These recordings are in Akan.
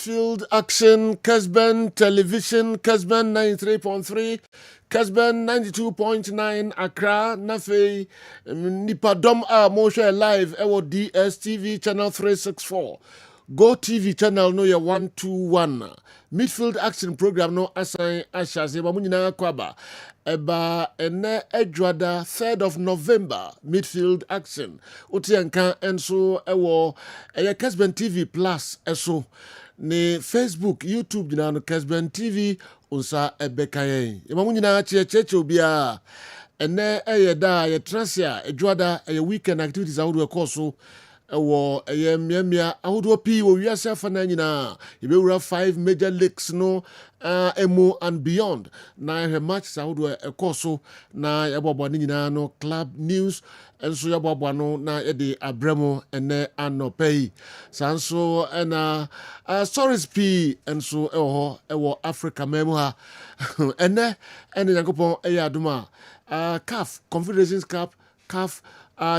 Midfield action, Kessben television, Kessben 93.3, Kessben 92.9, Accra, Nafe, Nipadom Moshe Live, Ewo DSTV channel 364. Go TV channel no ya 121. Midfield action program no assign Asha Mamunina Kwaba. Eba ene Edwada 3rd of November. Midfield action. Utianka enso ewo Kessben TV Plus eso. Ne Facebook, YouTube jina no Kessben TV unsa ebekaye. Mamunina cheche obia. Ene da ye transia Edwada weekend activities awudu ekoso. Ewo miamia ahodo pi wo wiase afana nyina ebewura 5 major leagues no emo and beyond na her match ahodo ekoso na yabobwa nyina no club news enso yabobwa no na yede abremo ene anopei sanso ena stories pi enso ewo Africa memu ha ene yakopon aduma CAF Confederations Cup CAF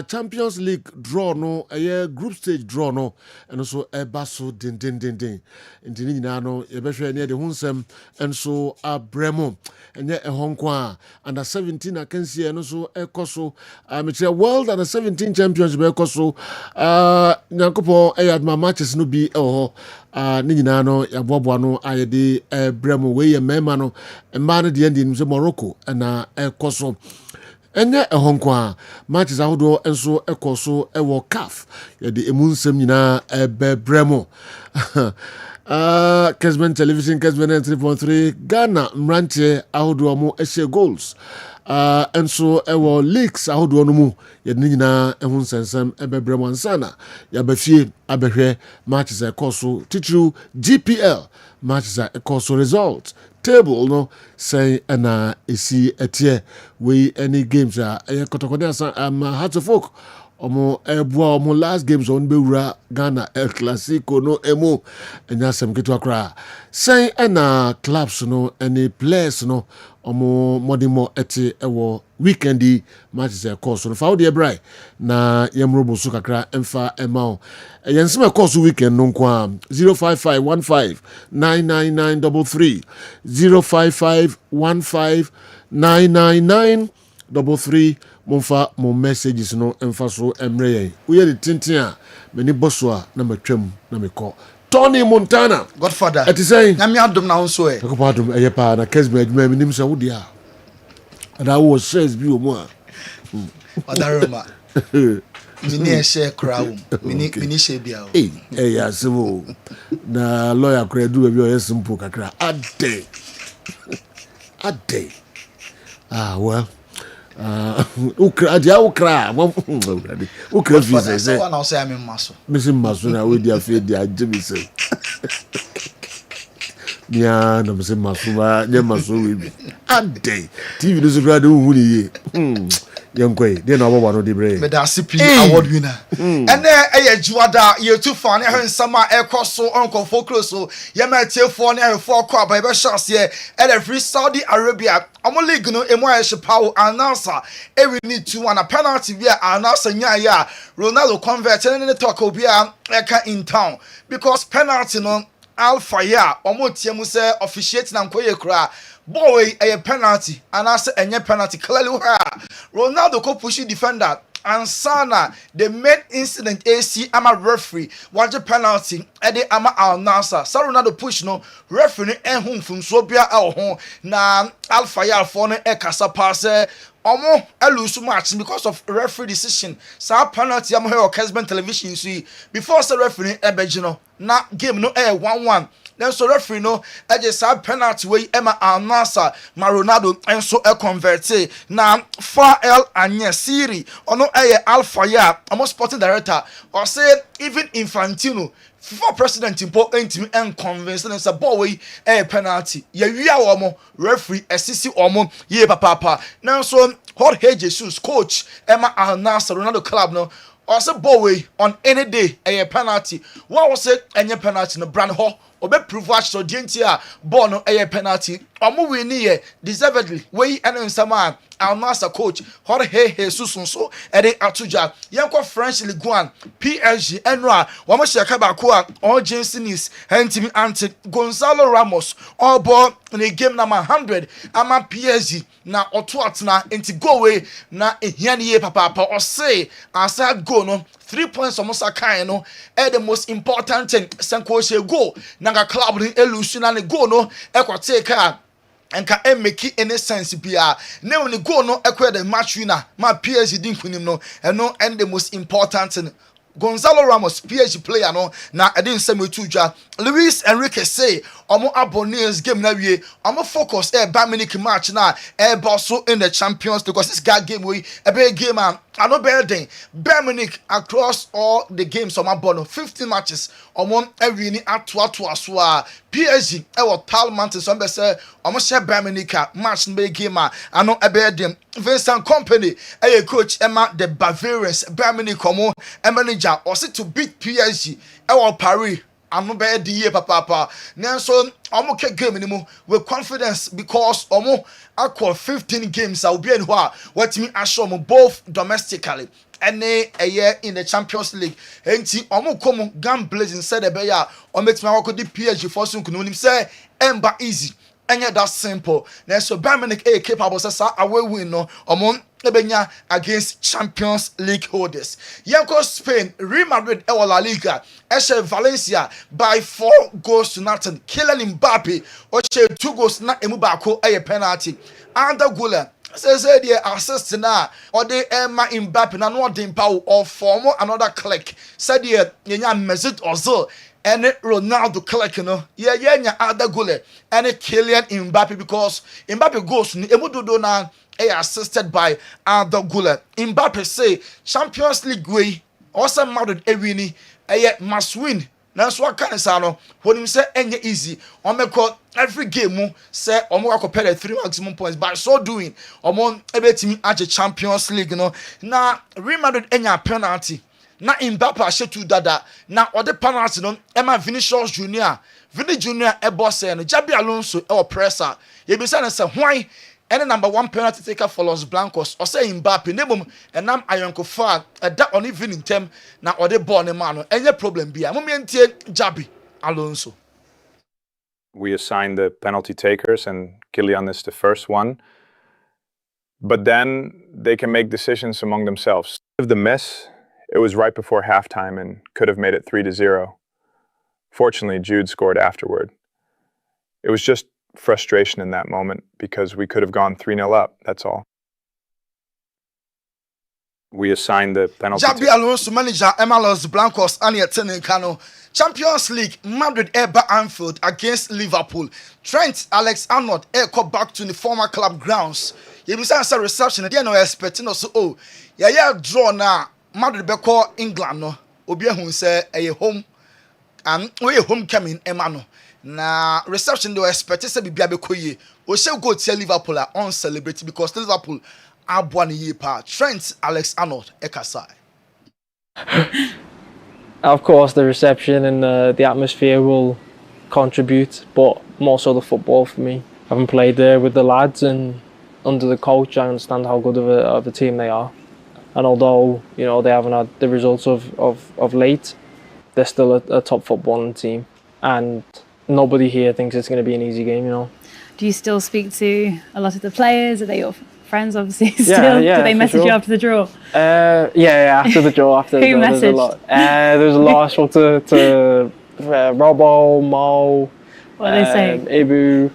Champions League draw no group stage draw no and also baso din intini nyina no yebehwe ne de hunsem enso abremo enye ehonkwa under 17 akansi no so ekoso metre world under 17 championship ekoso nyankopon adma matches no bi ne nyina no yaboboa no ayede bremo we ye mema no mma no de ndi Morocco na ekoso enye ehonkwa matches ahodo enso ekoso ewo CAF yede emunsem nyina bremo Kessben television Kessben 3.3 Ghana mranche ahodo mo ehye goals enso ewo leagues ahodo no mu yede nyina ehunsensem bremo ansana yabafie abehwe matches ekoso titru GPL matches ekoso results table no say na esi etie we any games kotokode asa Hearts of Oak omo ebua omo last games on bewura Ghana El Clasico no emo enya sem ketu akra say na clubs no any players no omo modimo eti ewo weekendi matches course no fa de brai na yemrobo so kakra emfa emao yensem course weekend no kwa 05515999933 05515999933 monfa mo messages no emfa so emre yen we de tintin a meni bosso a na matwam na mekọ Tony Montana Godfather eti say na me adom na wonso e ko adom pa na Kessben adwuma minim se wo dia ada wo shares bi o mu a Odaroma mini e share crowd mini share bia o ya sebo na lawyer kra du bi o yes simple kakra ade well ukra visa say one say am maso maso na we dia fe dia jimi say ya na mse maso ba nya maso we bi ade TV no so kra de hu ni ye yankoi de na obo no de bre me da CP award winner ene juada ye tu fan e nsama e koso onko focus so ye ma tiefo ne e fo kwa ba be chance ye e free Saudi Arabia omo league no emo a shepawo announcer e we need to one a penalty via announcer nya ya Ronaldo convert ne talk obi a e ka in town because penalty no Alpha ya omo tiemu se officiate na nkoye kra boy a penalty and I say any penalty clearly Ronaldo ko push defender and Sana the main incident AC ama referee watch penalty e dey ama Al Nassr so Ronaldo push no referee ehun fun so bia ho na Alpha ya for no e kasa pass omo lose match because of referee decision so penalty am here Kessben television see before the referee e no na game no 1-1 then so referee no just penalty way Emma Al Nassr ma Ronaldo and so convert na far El Anye Siri ono Alpha ya almost sporting director or say even Infantino FIFA president impo entimi en convince na say boy penalty ya wia wo mo referee esisi omo ye papa na so Jorge Jesus coach Emma Al Nassr Ronaldo club no or say boy on any day penalty what was say any penalty no brand ho obe prove watch so dientia ball no penalty omo win here deservedly we ene nsama our master coach Jorge Jesus so ede atuja yenko French Ligue 1 PSG enra wo mo sheka ba ko a urgencies hentimi anti Gonzalo Ramos all ball in a game number 100 ama PSG na oto atena enti go we na ehia ne ye papa or say asa go no 3 points almost a kind no the most important thing sanko she go na club ni elusu na ne go no e ko take enka make any sense bia na when go no ekwe the match winner ma PSG din kunim no eno and the most important thing Gonzalo Ramos PSG player no na edin semetudwa Luis Enrique say omo abonnees game na wie omo focus Bayern Munich match na also in the Champions League because this guy game we a big game I know better thing Bayern Munich across all the games omo bono 15 matches omo every ni atoato aso a PSG was Parliament so be say omo share Bayern Munich match big game I know a better thing Vincent Company coach Emma the Bavarians Bayern Munich omo manager also to beat PSG Paris I'm not bad the year papa Nelson omo ke game anymore with confidence because omo akwa 15 games I will be in what me assure both domestically and a year in the Champions League enti omo come gamblers said the beya o metime akwa di PSG for so kunu nim say emba easy enye that simple Nelson Bayern Munich capable say away win no omo ebenya against Champions League holders. Yanko Spain, Real Madrid La Liga, Eshe Valencia by 4 goals to nothing. Kylian Mbappe, Oche 2 goals na emubako a penalty. Arda Güler says the assist na or the Emma Mbappe na no den power or form another click. Said the Yenya Mesut Ozil and Ronaldo click no. Yeah Arda Güler and Kylian Mbappe because Mbappe goes ni emudodo na assisted by Arda Güler. Mbappe say Champions League way also Madrid ewini must win. Now so what kind of sano when him say any easy on make every game say omo compare the 3 maximum points by so doing omo ebetimi at the Champions League no na Real Madrid enya penalty na Mbappe ashetu dada na ode penalty no Emma Vinicius Junior boss no Jabi Alonso presser ye be say na say why any number 1 penalty taker for Los Blancos or say Mbappe nebum enam ayonko fa that on even in term na ode ball ne man no any problem bia mo mentie Jabi Alonso. We assign the penalty takers and Kylian is the first one, but then they can make decisions among themselves. If the miss, it was right before halftime and could have made it 3-0. Fortunately, Jude scored afterward. It was just frustration in that moment because we could have gone 3-0 up, that's all. We assigned the penalty. Jabi Alonso manager Los Blancos and Kano. Champions League Madrid Anfield against Liverpool. Trent Alexander come back to the former club grounds. You be saying reception they no expecting us draw now Madrid be call England no. Obi ehun say home and we homecoming Emano. Na reception they were expected to be Biabekoye. O shall go to Liverpool on celebrity because Liverpool are one year part. Trent Alexander Ekasai. Of course, the reception and the atmosphere will contribute, but more so the football for me. I haven't played there with the lads and under the coach, I understand how good of a team they are. And although they haven't had the results of late, they're still a top footballing team. And nobody here thinks it's going to be an easy game, Do you still speak to a lot of the players? Are they your friends, obviously, still? Yeah, do they message you after the draw? Yeah, after the draw. Who messaged? There's a lot. There's a lot. I spoke to Robbo, Mo, what are they saying? Ibu.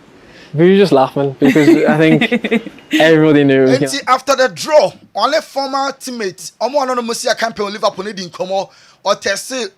We were just laughing because I think everybody knew. After the draw, only former teammates, Omo Musia campaign Liverpool need Nkomo or Tesse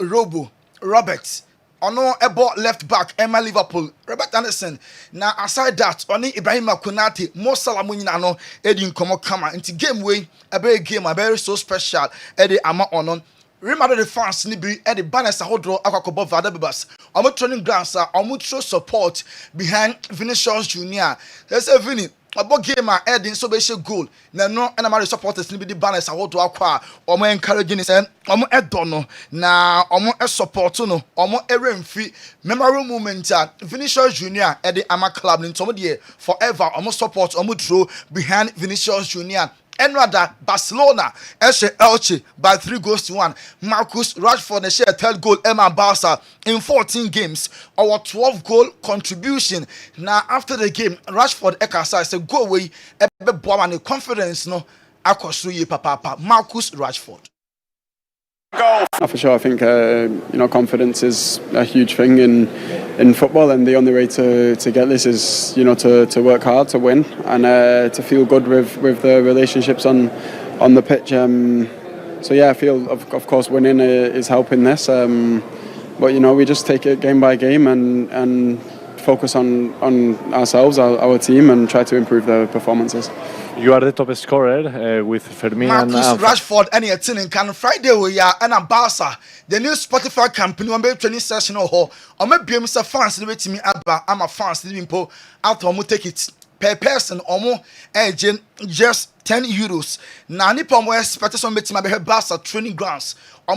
Robert. Ono ebo left back Emma Liverpool Robert Anderson na aside that oni Ibrahim Konate Mo Salah munyina no edi nkomo kama nti game wey ebe game a very so special edi ama onon Real Madrid fans ni bi edi banners ahodro akwakobo Vada Bebas omo training grounds omo show support behind Vinicius Junior they say Vini abo game a Edin so be she goal na no na ma supporters ni be the banners ahodo akwa omo encouraging say omo edo no na omo support no omo eremfi memorable moment a Vinicius Junior e the ama club ni tomo de forever omo support omo throw behind Vinicius Junior. And rather, Barcelona, Elche by 3-1. Marcus Rashford share third goal, Emma Barca in 14 games, our 12-goal contribution. Now, after the game, Rashford Ekasa said, go away, and confidence, no, Akosuye Papa, Marcus Rashford. For sure, I think confidence is a huge thing in football, and the only way to get this is to work hard to win and to feel good with the relationships on the pitch. So yeah, I feel of course winning is helping this, but we just take it game by game and focus on ourselves, our team, and try to improve their performances. You are the top scorer with Fermin Marcus and Rashford and your team can Friday we are and Barca. The new Spotify company on be training session or me be Mr. fans with me aba I'm a fans living po out take it per person just €10. Now nipa mo expect some meeting be Barca training grounds.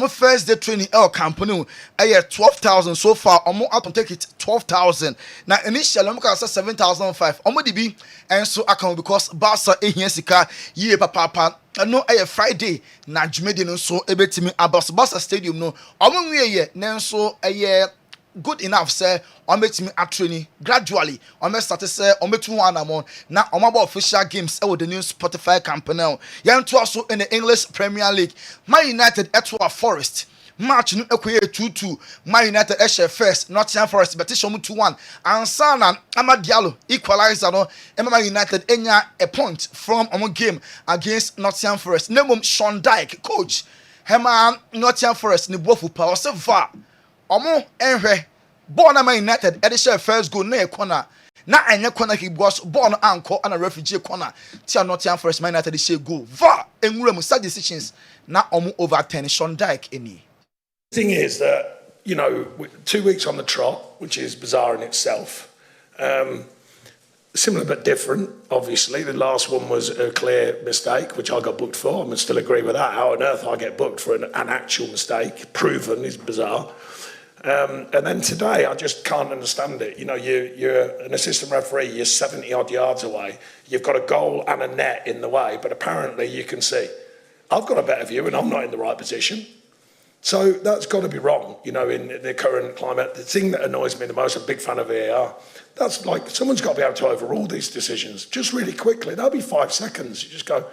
First day training company 12,000 so far out take it 12,000. Now initially say 7,500 the be and so account because Barca here sika ye papa no Friday na Jumedi no so ebetimi about Barca stadium no we ye nanso good enough say betimi at training gradually start say betu one amon na about official games with the new Spotify company yan to also in the English Premier League. Man United at Forest match no ekoye 2-2. Man United share first Nottingham Forest petition 2-1 and Sana Amad Diallo equalizer no Man United enya a point from game against Nottingham Forest. Name Sean Dyke coach Hema Nottingham Forest ni bofu pa ose va enhwe ball na Man United e share first goal na corner na enye corner kick because ball no anko na refugee corner tia Nottingham Forest Man United share goal va enwura mu such decisions na over 10 Sean Dyke any. Thing is that 2 weeks on the trot, which is bizarre in itself, similar but different. Obviously, the last one was a clear mistake, which I got booked for. I still agree with that. How on earth I get booked for an actual mistake, proven, is bizarre. And then today, I just can't understand it. You're an assistant referee. You're 70 odd yards away. You've got a goal and a net in the way, but apparently you can see. I've got a better view, and I'm not in the right position. So that's got to be wrong, in the current climate. The thing that annoys me the most, I'm a big fan of VAR, that's like someone's got to be able to overrule these decisions just really quickly. That'll be 5 seconds. You just go,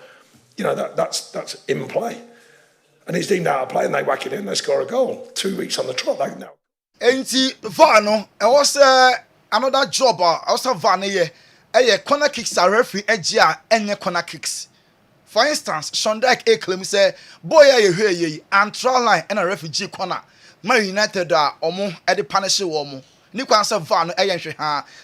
that's in play. And he's deemed out of play and they whack it in, they score a goal. 2 weeks on the trot, they know. Enti Vano, I was another job, I was a Vano here. Corner kicks are referee edgia and corner kicks. For instance, Sean Dyke claim say, boy, you hear ye, and trial line and a refugee corner. Man United are at the punish woman. Nikwan say Van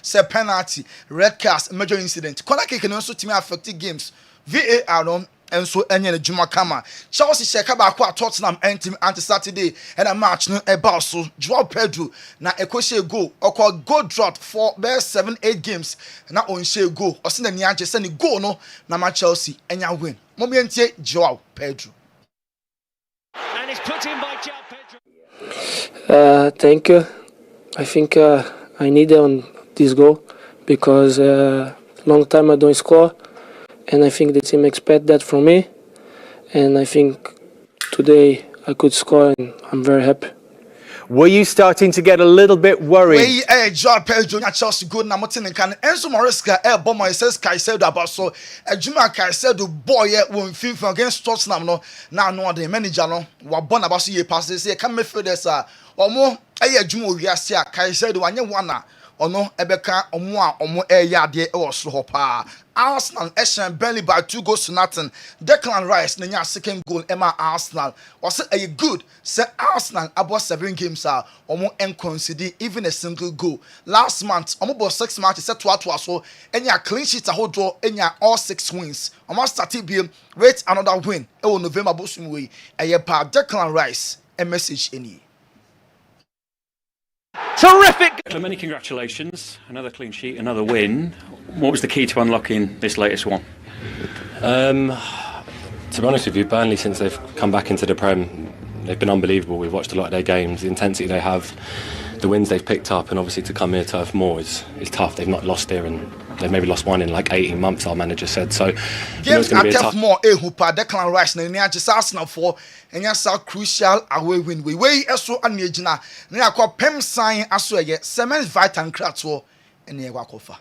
say penalty, red card, major incident. Corner kick can also team affect games. VAR and so any Juma Kama. Chelsea shake back at Tottenham anti Saturday and a match no about so Joao Pedro na ekoshe go or goal drought for best 7-8 games na on share go or send the Nianche send go no na match Chelsea enya win. Momientie Joao Pedro. And it's put in by Joao Pedro. Thank you. I think I need on this goal because long time I don't score. And I think the team expect that from me. And I think today I could score and I'm very happy. Were you starting to get a little bit worried? Joao Pedro Chelsea good na motin kan Enzo Maresca bomber says Kaisedo about so Juma Kaisedo boy won FIFA against Tottenham no na no the manager no wa born about so ye passes say can midfield this omo Juma wiase a Kaisedo anye wana ono ebeka omo yade e wo so pa Arsenal Eshan Burnley by 2 goals to nothing. Declan Rice na second goal Emma Arsenal was a good say Arsenal about 7 games are omo concede even a single goal. Last month omo about 6 matches set to so enya clean sheet a hold draw enya all 6 wins. Omo start BM wait another win e wo November bosumwe pa Declan Rice a message any Terrific! So many congratulations. Another clean sheet, another win. What was the key to unlocking this latest one? To be honest with you, Burnley, since they've come back into the Prem, they've been unbelievable. We've watched a lot of their games, the intensity they have, the wins they've picked up, and obviously to come here to Turf Moor is tough. They've not lost here, and they've maybe lost one in like 18 months, our manager said. So games at Turf Moor, Hupa, Declan Rice, and just Arsenal for, and yes, a crucial away win. We weigh so unmagina. Now, call Pem sign as well, yet, Semens Vitan Kratso, and Yawakofa.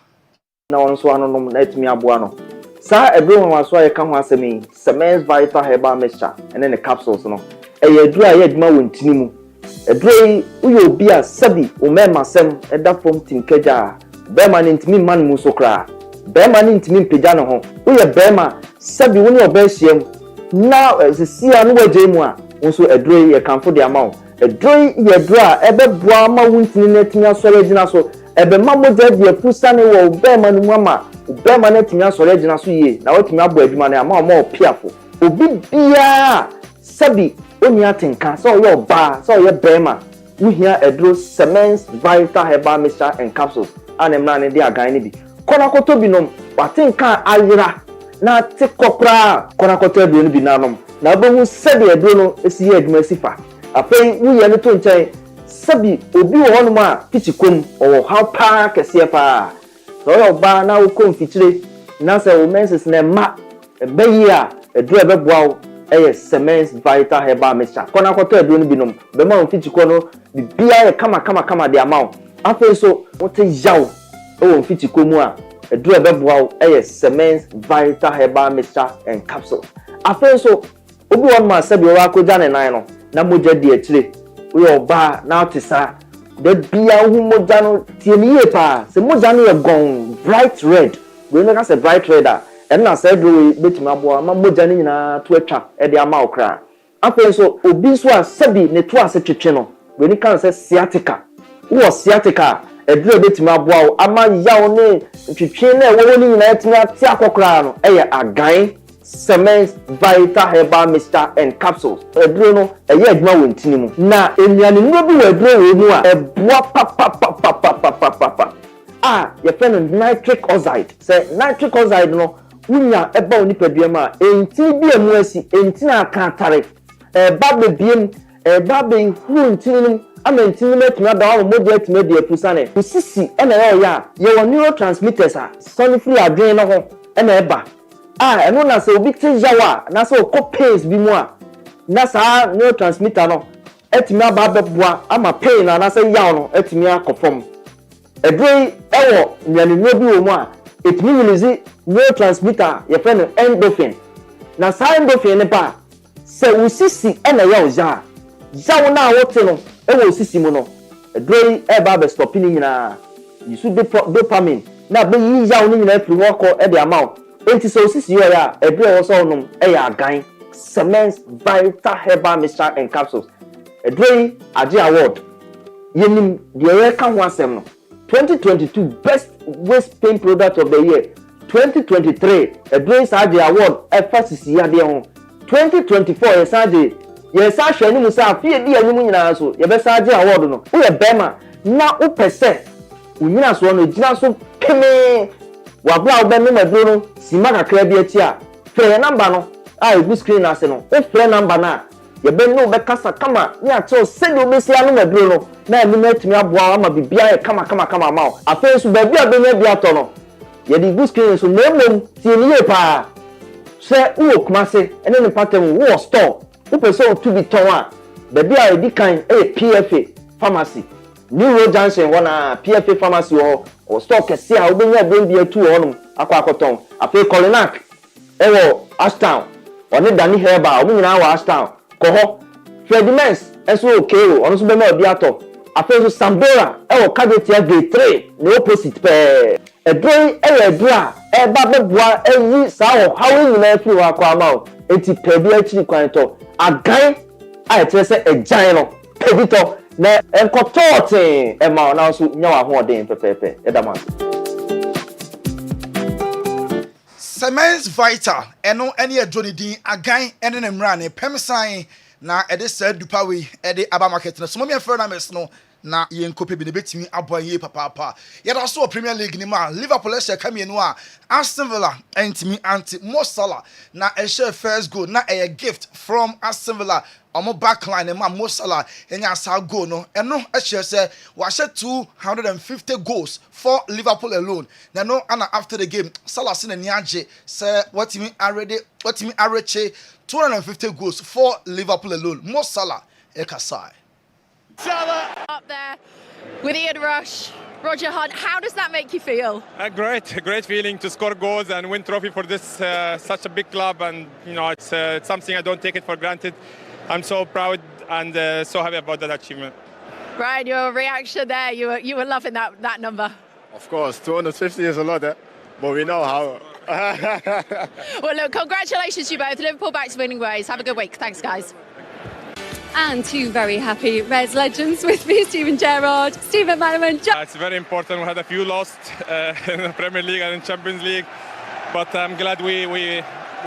Now, on Swan, let me abuano. Sir, everyone was why I come once a me, Semens Vita Heba mixture, and then the capsules. No, a dry head mowing Timu. A dray, Uyo be a Sabi, Umema Sem, and that from Tim Keja. Bearman into me man musokra. Bearman into me pijano. Uya Bearman, Sabi, when your best yam. Now, as a sea and way Jamua, also a dray, a camp for the amount. A dray, ye dra, ever Brahma winting net me as well so. Ebe mammo dead ye pusane wo Bearman mama. Bearman net me as well as ye. Now what me abo eduma na ama more piafo. Obi bia Sabi. Only a tinker, so your bar, so your Bearman. We hear a draw Semens Vita Heba mixture and capsules. And a man in the Againibi. Konakoto binum, but think Alira. Na take copra, Konakoto binanum. Now, but who said the Adrono is here at Mercifa. A pay we are little say, Sabi, Obi one ma, Pichicum, or how park a CFA. So your bar now come feature. Nasa women's name ma, a bayia, a driver wow. Semens Vita Heba mixture. Konakoto Adrono binum, Bema Pichicono, the beer kama the amount. After so, what is yaw? Oh, Fichikomua, a driver wow, Semens Vita Heba mixture and capsule. After so, Obi one man said you are Kojan and Nino, Namuja dear Chile. We are bar now to sa. The beer who Mojano Tiepa, the Mojano are gone bright red. We look as a bright redder. And I said, we bet my boy, Mojani na to a trap at the amount cry. After so, Obiswa Sabi, Netwa Setchino, when it comes as sciatica. Who was sciatica? A drill bit my boy, a man yawn, Chichina, winning let me at Tiaco crown, a guy, Semens, Vita, Heba, Mr. and capsules. A drone, a yet no in Tinimu. Now, in the noble a drill, a bois papa. Ah, your friend nitric oxide. Say nitric oxide no. Unya eba oni peduema enti bi emuasi enti na kan tare ba be biem ba be hu enti ama enti metuna da wo modi atime de apusane usisi ena ya ye wo neurotransmitters a sonifri adwen no ho ena eba eno na se obi te jawa na se okopes bi mu a na sa neurotransmitter no etime aba beboa ama pain na se yaw no etime akofom edrei ewo nyane bi wo mu a it means neurotransmitter your friend endorphin. Na sa endorphin ne pa se usisi ena ya oja. Jaw na wote no e wo usisi mu no. Edrei e ba be stop ni nyina. You should dopamine. Na be yi jaw ni nyina afiri wo ko e de amount. Enti se usisi yo ya edrei wo so no e ya gan. Semens Vita Heba mixture and capsules. Edrei Aji Award. Yenim de ye kan ho asem no. 2022 Best Waist Pain Product of the Year. 2023 Edwin Saji Award FCC ade ho. 2024 Yesaji hwani musa afie di animu nyina so ye be Saji Award no. Wo ye bema na wo pese unyina so no gina so peme wa bla wo be no maduro no sima kakra bi achi a frɛ number no a e screen ase no wo frɛ number na ye be no be kasa kama ni ato sɛde obesia no maduro no na emi na tumi aboa ama bibia e kama ma afa so ba bia be na bia to no ye di good screen so na mom tie ni ye pa sɛ wo kumase ene ne pattern wo store wo person to be ton a ba bia e di kan PFA pharmacy New Road Junction wana PFA pharmacy or store kese a obenya ben bia tu honum akwakoton afa Colinac ewo Ashtown one Dani Herba omunyina wa Ashtown koho Fredimens eso okay ono so be ma bia to afa so Sambora ewo Kagetia Gate 3 the opposite pe edrei edra eba beboa eyi sa ho hawo nyina afi wa kwa ma enti pe bia chiri kwan to agan a etre se ejan no pedito na enkotote ema na so nya wa ho den pepepe edama Semens Vita eno ene adwoni din agan ene ne mra ne pemsan na ede sa dupa we ede aba market no so mo me frɛ na mes no na yenkope bi ne betimi aboa ye papa yɛda so Premier League ni ma Liverpool ɛhyɛ kamienu a Aston Villa entimi anti Mo Salah na ɛhyɛ first goal na ɛyɛ gift from Aston Villa omo backline ma Mo Salah enya sa goal no ɛno ɛhyɛ sɛ wahyɛ 250 goals for Liverpool alone na no ana after the game Salah se n'ani agye sɛ watimi areche 250 goals for Liverpool alone. Mo Salah ekasai. Salah up there with Ian Rush, Roger Hunt. How does that make you feel? A great feeling to score goals and win trophy for this such a big club, and you know it's something I don't take it for granted. I'm so proud and so happy about that achievement. Brian, your reaction there, you were loving that number. Of course, 250 is a lot, but we know how. Well, look, congratulations to you both. Liverpool back to winning ways. Have a good week. Thanks, guys. And two very happy Reds legends with me, Steven Gerrard, Stephen Manaman. It's very important. We had a few lost in the Premier League and in Champions League, but I'm glad we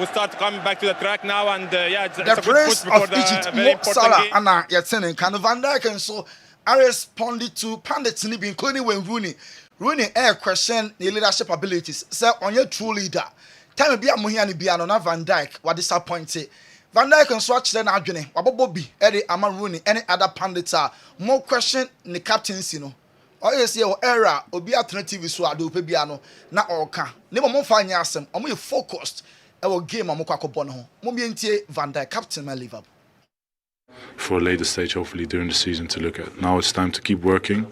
start coming back to the track now. And it's the a good Prince push before of Egypt, the very important Salah, game. Anna Yatsenen, kind of Van Dijk, and so I responded to pundits, including when Rooney question the leadership abilities. Say on your true leader. Time be a Muhiani Biano, not Van Dijk, what disappointed. Van Dijk and Swatch then Adjune, Wabobi, Eddie Ama Rooney, any other pundits are more question in the captaincy. No, or you see, era, or be alternative is what do Pebiano, not all can. Never more fine yasem, or more focused. Our game, Amokako Bono, Momientie Van Dijk, captain, my Liverpool. For a later stage, hopefully during the season, to look at. Now it's time to keep working.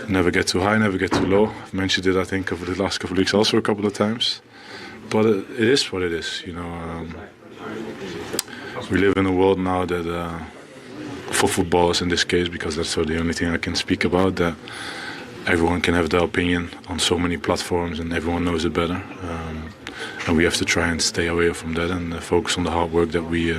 Never get too high, never get too low. I've mentioned it, I think, over the last couple of weeks also a couple of times. But it is what it is, you know. We live in a world now that, for footballers in this case, because that's the only thing I can speak about, that everyone can have their opinion on so many platforms and everyone knows it better. And we have to try and stay away from that and focus on the hard work that we...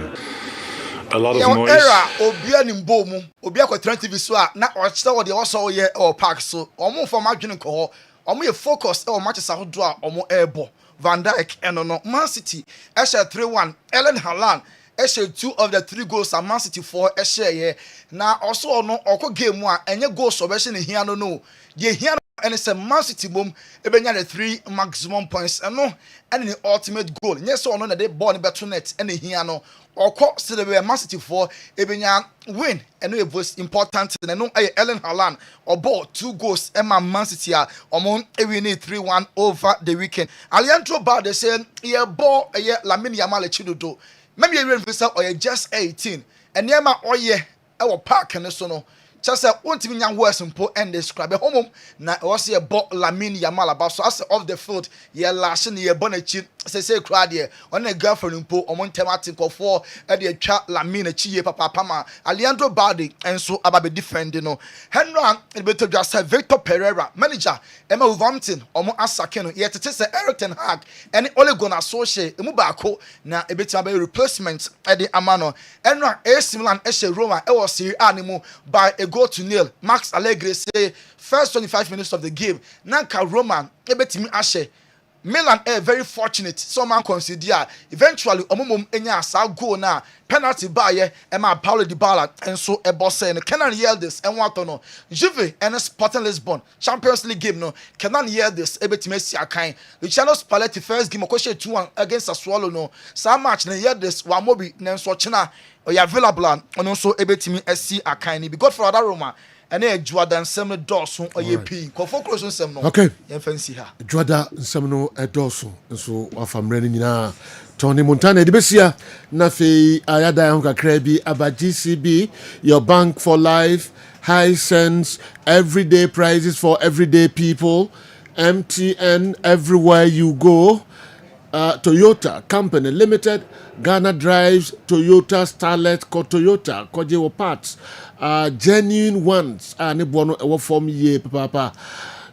a lot of noise. Era obia ni mbomu obia ko TV so a na o chita wo de wo so ye o park so omo for madwene ko ho omo ye focus e o matches ahodo a omo ebo Van Dijk eno no Man City eshe 3-1 Erling Haaland eshe 2 of the 3 goals and Man City 4 eshe ye na also no okọ game a enye goals obeshe ne hia no ye hia and it's a Man City boom ebenya the 3 maximum points eno and the ultimate goal yes so no na dey ball beto net and hia no okọ still the Man City 4 ebenya win and it was important and no Erling Haaland or ball 2 goals and Man City a omo win 3-1 over the weekend. Alejandro Balde say ye ball ye Lamine Yamal chidodo maybe you refer or just 18 and yema oye e wo park and so no just want to young words and po and describe home na was a ball Lamine Yamal about so as off the field ye lashing ye bonnet say crowd here on a girlfriend po on tematic of 4 at the chat Lamine chi papa pama Alejandro Balde and so about defending no Henry it better just say Victor Pereira manager Emma Wolverhampton omo asake yet it is Eric Ten Hag and only gonna associate emu baako na e better be replacement at the amano Henry AC Milan eshe Roma e was Serie A nimu by a goal to nil. Max Allegri say first 25 minutes of the game nanka Roma e betimi ashe Milan very fortunate someone consider eventually omomom enya asa goal na penalty by Emma Paulo Dybala and so e boss and Kenan Yildiz and what no Juve and Sporting Lisbon Champions League game no Kenan Yildiz e betimi si akan Luciano Spalletti first game okoshe 2-1 against Sassuolo no sa match na Yildiz wa mobi na so china o ya available and so e betimi si akan ni be good for other Roma and a Jordan Sem Dawson or ye P. Confocus Sem no. Okay. Fancy her. Jordan Semno Dawson. And so I'm running now. Tony Montana Debesia Nafi Ayada Hunka Krebi Aba GCB, your bank for life, high sense, everyday prizes for everyday people, MTN everywhere you go. Toyota Company Limited, Ghana Drives, Toyota Starlet, Toyota, Kojewo Parts, genuine ones, and a form ye papa.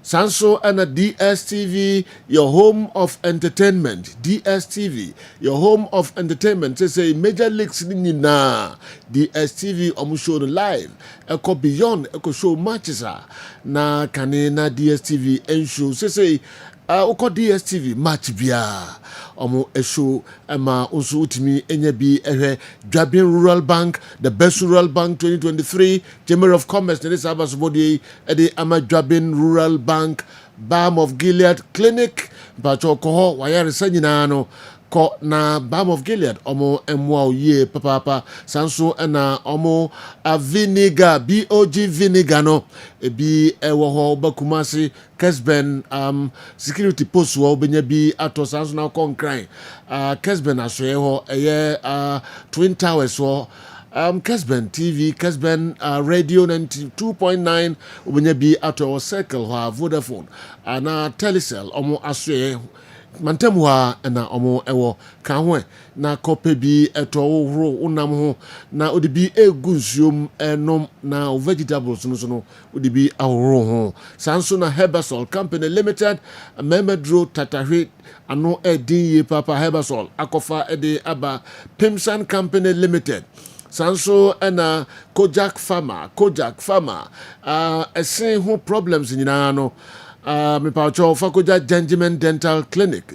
Sanso and a DSTV, your home of entertainment. DSTV, your home of entertainment. Say Major Leagues na DSTV show live. Eko beyond eko show matches na kanena DSTV and show say Oko DSTV match bia omo show ma unso utimi enya bi Dwabin Rural Bank, the best rural bank 2023, Chamber of Commerce ne sabas body ede ama Dwabin Rural Bank, Balm of Gilead Clinic, bacho ko wayare sanyina no ko na Balm of Gilead omo emwa ye papa sanso na omo a vinegar BOG vinegar no ebi ewo ho bakumasi Kessben security post wo benya bi ato sanso na konkran Kessben asoye ho Twin Towers wo Kessben TV, Kessben Radio 92.9 ubenya bi ato circle ho Vodafone na Telecel omo asoye mantemwa na omo ewo kanwe na kope bi eto horo unam ho na odibi egunsuom enom na vegetables no odibi ahoro ho sanso na Herbasol Company Limited Memedro Tatahwe ano edin ye papa Herbasol akofa ede aba Pimsan Company Limited sanso na Kojak Farmer esen ho problems nyina no me pacho fakoja Gentleman Dental Clinic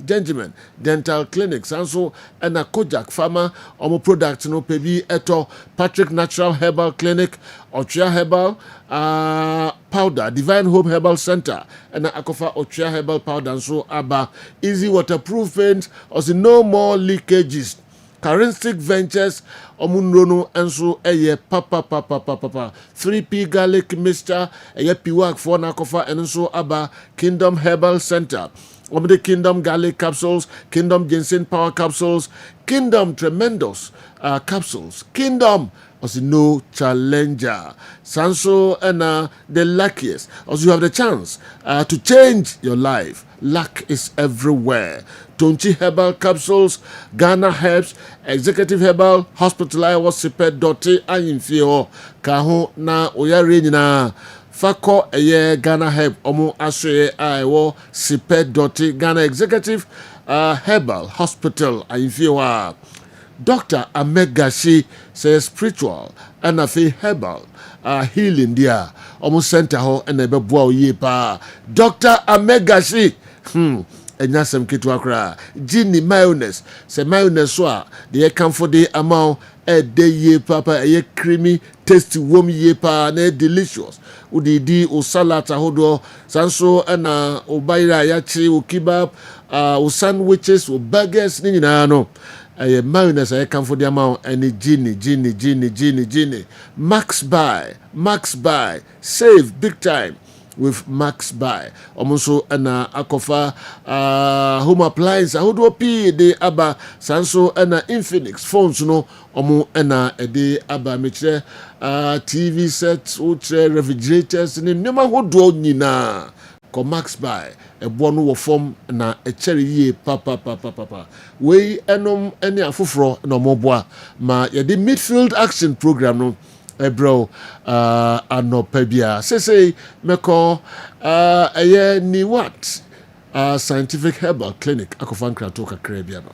sanso na Kojak Farmer omo product no pebi eto Patrick Natural Herbal Clinic, Ochia Herbal powder, Divine Hope Herbal Center na akofa Ochia Herbal powder so aba easy waterproof paint also no more leakages. Charistic Ventures omunrono enso papa 3P garlic mixture piwak for na kofa enso aba Kingdom Herbal Center the Kingdom garlic capsules, Kingdom ginseng power capsules, Kingdom tremendous capsules, Kingdom also no challenger sanso and the luckiest also you have the chance to change your life. Luck is everywhere. Tonchi Herbal Capsules, Ghana Herbs, Executive Herbal, Hospital Iowa Sipet Dote Ayinfio, Kaho na Oyare nyina. Fako Ghana Herb, Omo Aswe Iowa Sipet Dote, Ghana Executive Herbal Hospital Ayinfio. Dr. Ahmed Gashi says spiritual and herbal healing there. Almost center ho and ebe bua ye pa. Dr. Ahmed Gashi enya sem kitu akra. Gini mayonnaise. Se mayonnaise so the come for the amount de ye papa creamy tasty warm ye pa na delicious. Udidi o salad ahodo sanso na o bayra yachi o kebab o sandwiches o burgers ni nyina no. Mayonnaise I come for the amount and Gini. Max buy, save big time with Max buy. Almost na akofa home appliance. How do I de aba sanso na Infinix phones no omo na de aba metre TV sets, refrigerators ni nyama hodo nyina. Ko Max buy ebono wo form na echere ye papa we enom ene afoforo no moboa ma ye the midfield action program no ebro anopa bia say meko ni what scientific herbal clinic akofan krato kakra bia no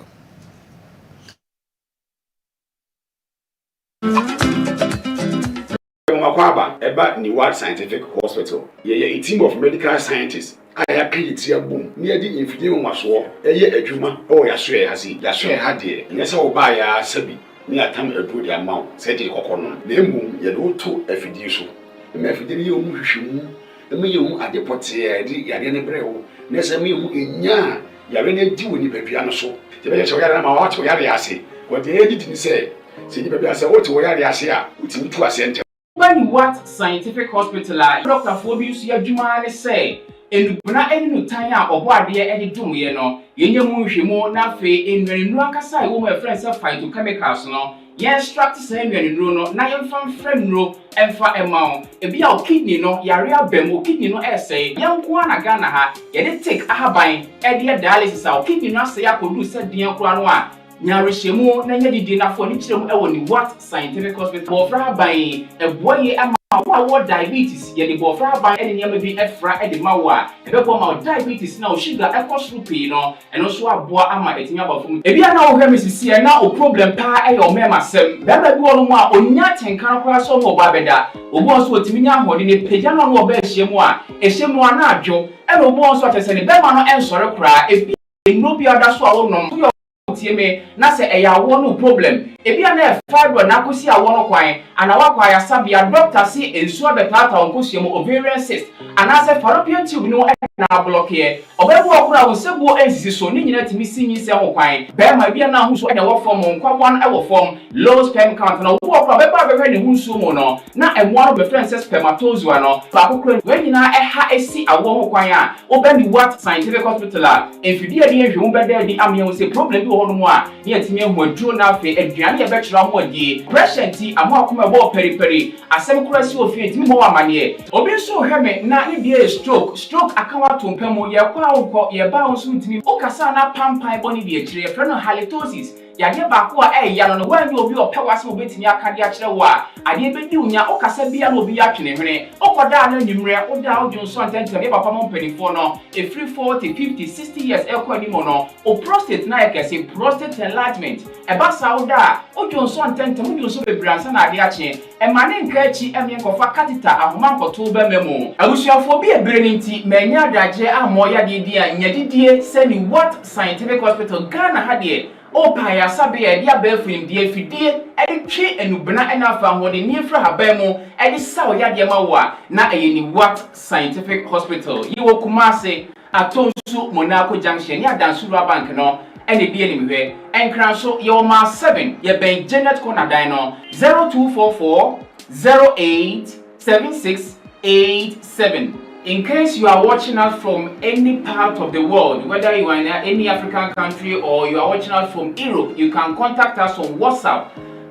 Makwaba eba ni World Scientific Hospital. A team of medical scientists. I have created boom. Near the infidel maso. A juma. Oh, Yasue has it. Yasue had it. Yes, I'll buy a sabi. Near time a good amount. Said the coconon. Name you do to a fiducial. The Mephidium Mushimu. The million at the potier, the Yadian Breo. Nesamium in Ya. Yarene do in the piano so. The Venezuela Mawat Yariasi. What the editing said. See the baby as a water Yariasia. Which me to a center. When what scientific hospital Dr. Phobius Yajumani say, and when I any time or what dear any doom, you know, Yenyamu, na fe in when Rakasa, who my friends are fight to chemicals, no, yes, structure same and no, na yam from friend no, and for a mount, a be our kidney no, Yaria Bemo kidney no essay, young Kwana Gana ha, yet take a habine, and dear dialysis, our kidney not say I could do said dear Kwanwa. Nyarishemu na nyadi dina for nichirem ewo ni what scientific hospital bofra ban eboye ama wa diabetes ye ni bofra ban ene nyama bi efra e de mawa ebebo ma diabetes na o sugar e cost rupi no eno so aboa ama etinya abafum ebi na o hwemisisi e na o problem pa e yo mema sem baba bi wono mu a onya tenkan kora so ho ba beda obo so otimi nya hode ne pagya no no oba ehyemu a ehyemu na adwo and no more such as any Bemano and sorry cry if no be other swallow no me na say e ya wo no problem e bia na fibro na kosi a wo no kwan ana wa kwa ya sabia doctor say ensuo betata onkosi mo ovarian cyst ana say fallopian tube no na block here obebu okura wo sebu ensisi so ni nyina timi sinyi se ho kwan be ma bia na huso na wo form nkwa e wo form low sperm count na wo okura be ba be ne huso mo no na e wo no be friend say spermatozoa no ba kokura we nyina e ha esi awo ho kwan a obendi what scientific hospital a enfidi ade ehwe wo be da di amye wo say problem bi ho no mo a ne atimi ehu aduro na afi aduane ye be kira mo adi pressure nti amo akoma bo periperi asem kura si ofi ntimi mo wa mane obi so hweme na ne bia stroke akawa tompemo ye kwa ukọ ye ba onso ntimi okasa na pampan boni bi akire frɛ no halitosis yade ba ko a ya no wanyi obi opewase obetimi akade akire wo a ade bedi unya okasa bia na obi atwene hwene okoda na nyimre oda odun so antentem ye papa mo mpanifo no e free 40 50 60 years ekọ ni mo no o prostate na ekese prostate enlargement e ba sa oda odun so antentem odun so bebransa na ade ache e mane nka achi eme nkofa catheter ahoma nkoto ba memo abusuafo bi ebere nti manya adaje amoya de a nyadidie seni what scientific hospital Ghana hadie o pa ya sabe ya dia ba fim die fidie e twe enubena ena fa hode ni fra haban mu e sa o ya de ma wo a na eyeni what scientific hospital yiwo Kumase atonsu Monaco junction ya Dansura bank no ene bi eni mehwe enkran so ye o ma 7 ye ben Janet Konadan no 0244 087687. In case you are watching us from any part of the world, whether you are in any African country or you are watching us from Europe, you can contact us on WhatsApp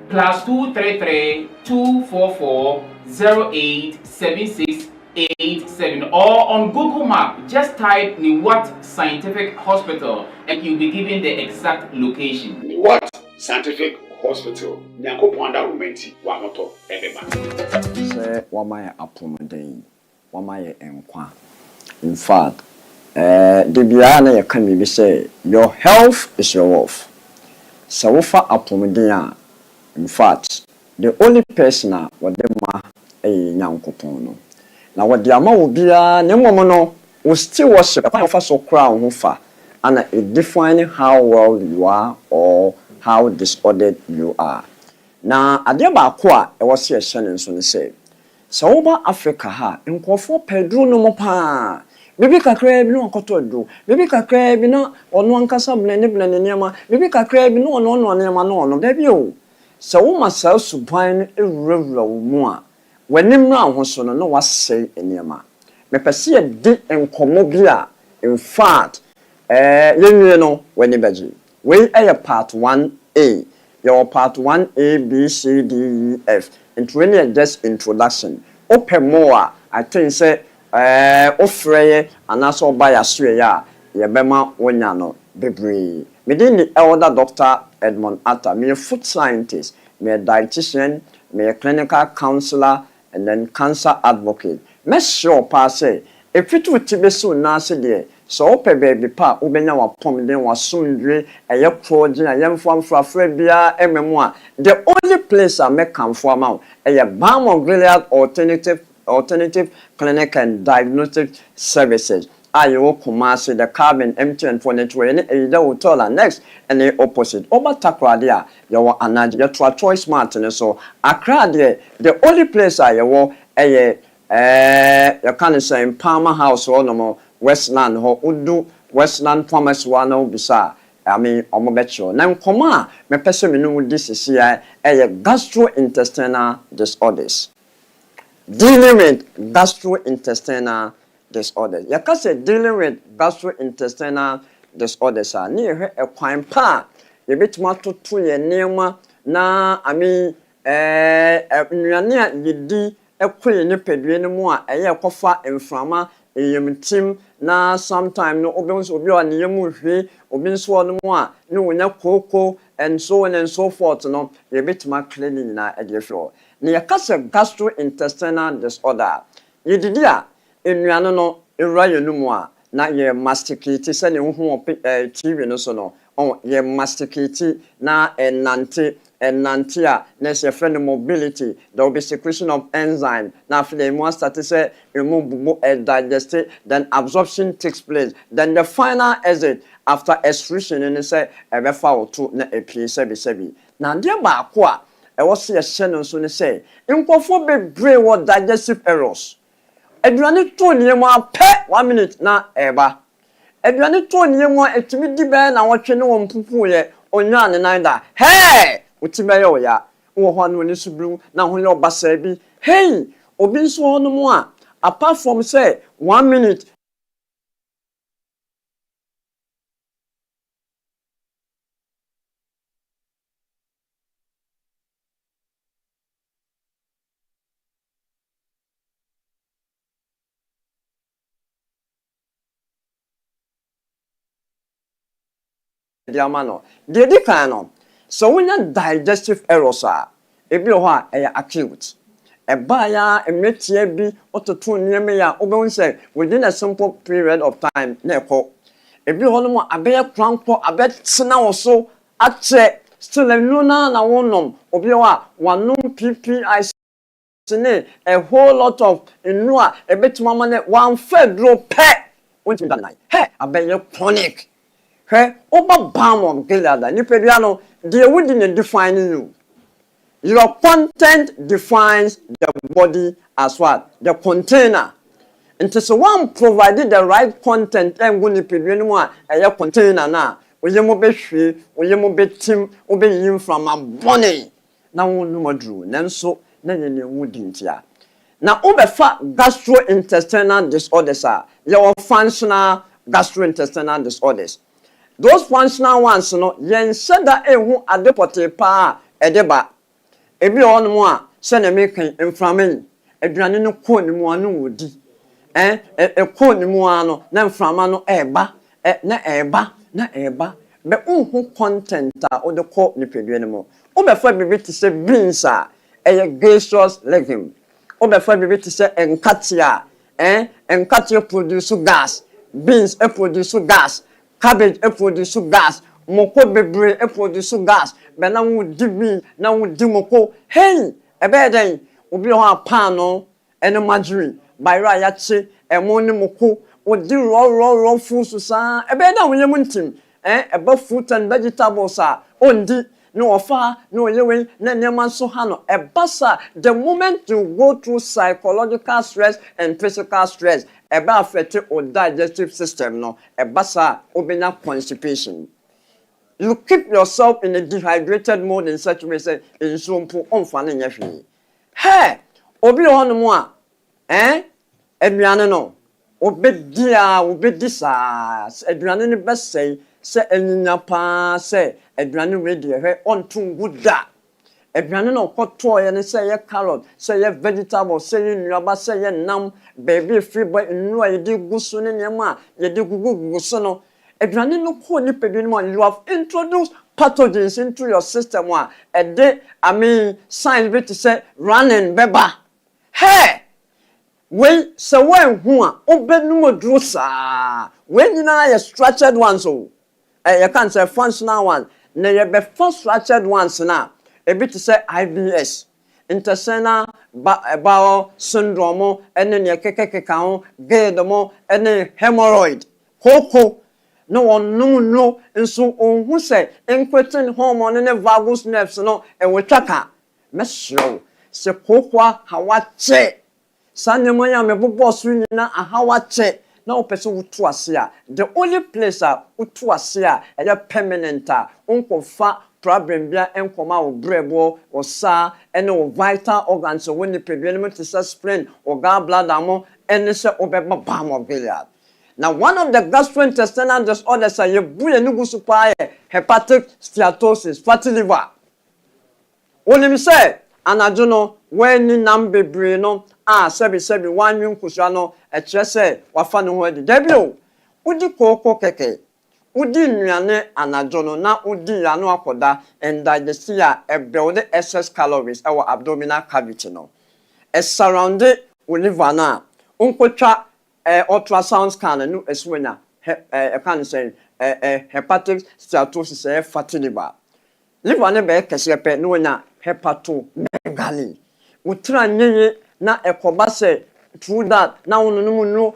+233 244 087687 or on Google Map. Just type Niwat Scientific Hospital and you'll be given the exact location. Niwat Scientific Hospital. Nyanko Panda Rumenti Wanoto Ebeba. Say Wamaya Apomodei. Wamaye enkwa. In fact, the biana ya can be say your health is your wealth. So wofa apomodea. In fact, the only person what them ma nyankopon no. Na what the ama will be no will still worship. I offer so crown hufa and it define how well you are or how disordered you are. Na adeba kwa e was here shannon so say. So over Africa ha nkofo pedro no mo pa bibi kakra bi no akoto do bibi kakra bi no ono ankasa blende niama bibi kakra bi no ono niama no da bi o so wo masa suban ewurawura wo mu a wanim no ahoso no wasei niama mepese ye di enkomo bi a in fact yenwie no wani baji we part 1A your part 1A B C D E F. And really just introduction. Open more, I think say ofreye and also by a suya, Yabema Wonyano, Bebre. Me the elder Dr. Edmond Atta, me a food scientist, me a dietitian, me a clinical counselor, and then cancer advocate. Me sure pass say, if it would be so nasty there. So open baby pa ubenya wa pom den wa sundwe eye proje ayemfo amfrafra bia ememwa the only place I make come for am eye Managerial alternative clinic and diagnostic services ayo Kumase the Kessben MTN for network any either hotel next and the opposite over takra there your anaji your choice smart so Accra there the only place I wo eye you can say in Palmer House or no more Westland ho udu Westland Farmers wana ubisa omobecho na nkoma me pese me no this is here gastrointestinal disorders dealing with gastrointestinal disorders ya ka say dealing with gastrointestinal disorders na ye ekwan pa ye betima toto ye nema na nnuane a yedi ekwe ne pedue ne mu a eye kofa emframa eyemtim na sometime no obi on yemu hwe obi nso no mu a ne wonya koko and so on and so forth no ye betima cleaning na edefro na yakase gastrointestinal disorder yedidi a ennuane no ewra yenu mu a na ye masticate se ne hu TV no so no ye masticate na enante nantia next your friend mobility there will be secretion of enzyme now after the more start to say remove digested then absorption takes place then the final exit after excretion and say a foul to na a sebi now dear ba I was see a channel so say nkofo bebre what digestive errors aduane to niema pe 1 minute na eba aduane to niema etimi di be na wotwe ne won pupu ye onya ne nan da hey utime ye oya wo ho no ni subru na ho ye obasa bi hey obi so ho no mu a apart from say 1 minute diamano de kan no so when digestive errors are ebi ho a acute eba ya emetie bi ototo nieme ya obehun say within a simple period of time na ekọ ebi ho no mo abeye kranko abetena wo so ache still enu na wonom obi ho a wanom PPI sene a whole lot of enu a ebetuma ma ne one fedro pe won't be done hey abeye chronic hey, over balm of Gilead, Nipediano, they wouldn't define you. Your content defines the body as what? The container. And so one provided the right content and when you pay a container now. We be free, we be team, we be from a bonny. Now no more drew, then so then you wouldn't ya. Now over fat gastrointestinal disorders are your functional gastrointestinal disorders. Those functional ones no yen said that ehu adepote pa edeba ebi on mo a se na mekan inflammation aduane no ko ni mo anu wodi ko ni mo ano na inflama no eba na eba be unhu content a o de ko ni pedue ni mo o be fa bibi ti se beans a gaseous legume o be fa bibi ti se enkatia enkatia produce gas beans produce gas cabbage produce gas moko bebre produce gas be na wo dibi na wo di moko hey ebe den obi ho apan no ene margarine bayra ya che emo ni moko odi ro fusu sa ebe da wo yem ntim ebe fruit and vegetables a ondi no ofa no yewe na nema so ha no ebasa the moment you go through psychological stress and physical stress eba affect your digestive system no ebasa obenya constipation. You keep yourself in a dehydrated mode in such a way say in so mpo onfa na nya hwe hey obi ho no mo a aduane no obedi sa aduane ne besai se enyinya pa se aduane we de hwe onto guda aduane no koto ye ne se ye carrot se ye vegetable se ye nuaba se ye nam baby free boy nnu a ye de gusu ne nema ye de gugu so no aduane no ko ni pedu no you have introduced pathogens into your system a de signs be to say running beba hey when so when hu a obenu modro sa when na ye structured ones so you can't say functional one na ye be structured ones na a bit to say IBS intestinal bowel syndrome ene ne kekeke kan gedomo ene hemorrhoid koko no one no nso onhu say incretin hormone ne vagus nerves no e wetwaka mesro se kokwa hawache sanemo ya mebobo so nyina ahawache na opese wutu ase a the only place a wutu ase a e permanent a onkofa problem bia enkoma wo brebo wo sa ene wo vital organs so when the pedal to spleen or gallbladder mo ene se obeba balm of Gilead. Now one of the gastrointestinal disorders are hepatic steatosis, fatty liver. Only say anajono when ni nambe brino sebi one yun kushano say wafano wedi debio udi koko keke udi nnuane anajono na udi yano akoda and digestia e build excess calories our abdominal cavity no e surround liver na unkotwa ultrasound scan no eswenya can say hepatic steatosis fatty liver liver ne be kese pe no nya hepatomegaly utra nyeye na ekoba se through that na ununumuno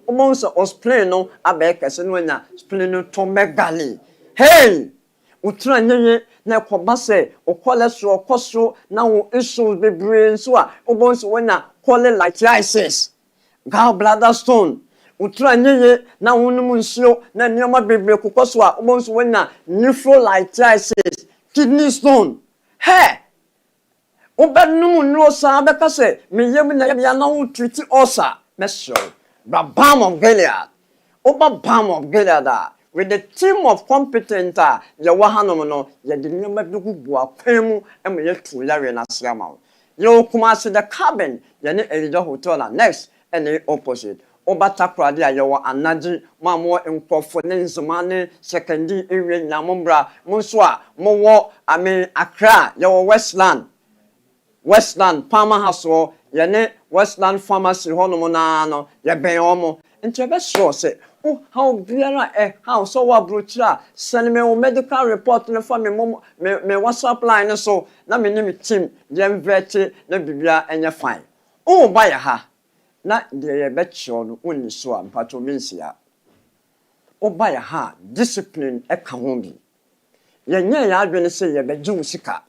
almost explain no abe kese no nya splenomegaly hey utra nyeye na ekoba se o cholesterol koso na wo issues bebre so a almost wona cholecystitis gallbladder stone utra nyeye na wonum nsio na nioma bebre kokoso a almost wona nephrolitis kidney stone hey obenum no sa beka se meyem na ya na wo treat ulcer meso Balm of Gilead Balm of Gilead with the team of competent ya wahanom no ya de nioma bi gugu akwemu em ye tulare na srama yo kuma se the cabin ya ne Elija hotel na next and opposite Obata krade a yewo anaji mamo enkofo ne nzumane secondary area nyamombra monso a mowo ame Accra yewo Westland Palmer House ye ne Westland Pharmacy hono na no ye ben omo ntebe sure se o how biara how so wa brochira send me medical report ne for me WhatsApp line so na me ni team ye mvete na bibia enye fine o ba ya ha na de betcho no oni so am pato mensia oba ya ha discipline e ka ho bi ye nya ya adwene se ye beju sika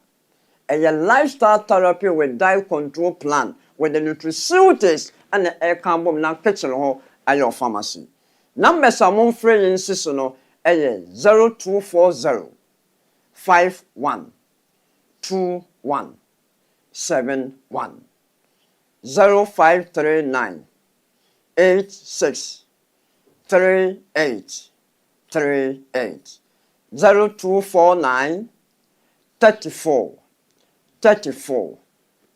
a lifestyle therapy with diet control plan with the nutraceuticals and the air carbon na kitchen ho ayo pharmacy number samon free insist no 0240 51 21 71 0539 86 38 38 0249 34 34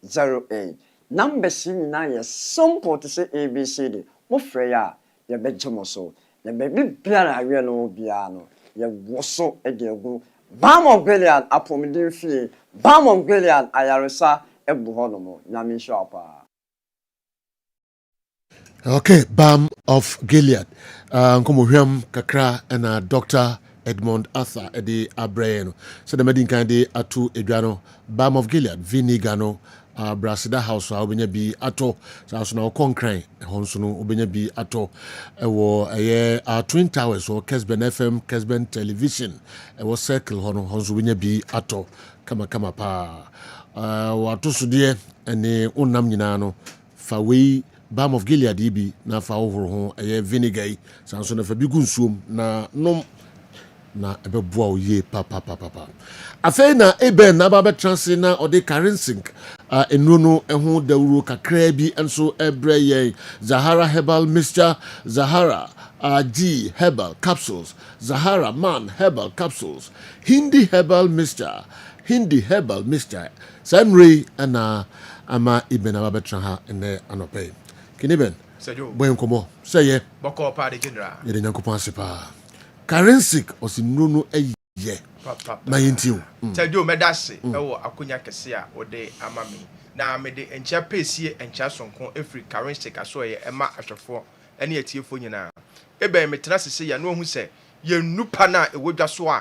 08 number na ye simple to say ABCD mo free ya ye bejimo so ye be biara awe no bia no ye woso e de egu Balm of Gilead apomidin fie Balm of Gilead ayaresa ebu honomo nyame shapa. Okay, Balm of Gilead. Nkomo hwam kakra na Dr. Edmond Arthur edi abrayeno. So the medin kan de atu edwano Balm of Gilead vinegar no Brasida house obenya bi ato so na konkran honso no obenya bi ato ewo eye Twin Towers or Kessben FM Kessben television ewo circle hono honso obenya bi ato kama pa wato so de ene onam nyina no fa wei Balm of Gilead bi na fa ohoro ho eye vinegar yi sanso na fa bi gu nsuom na nom na ebeboa oye papa afei na eben na ba betranse na ode Karinsink enu no eho dawuro kakra bi enso ebre ye Zahara herbal mixture Zahara G herbal capsules Zahara man herbal capsules Hindi herbal mixture Sanre ana ama eben na ba betran ha ene anope kiniben boy nkomo seye boko pa de general ye nyankopon asepa Karinsink osinunu eye na yentio Tadio medase ewo akonya kese a ode amami na mede encha pesie encha sonko efri Karinsink aso ye ema ahwefo ene atiefo nyina eben metena sese ya no hu se ye nupa na ewodwa so a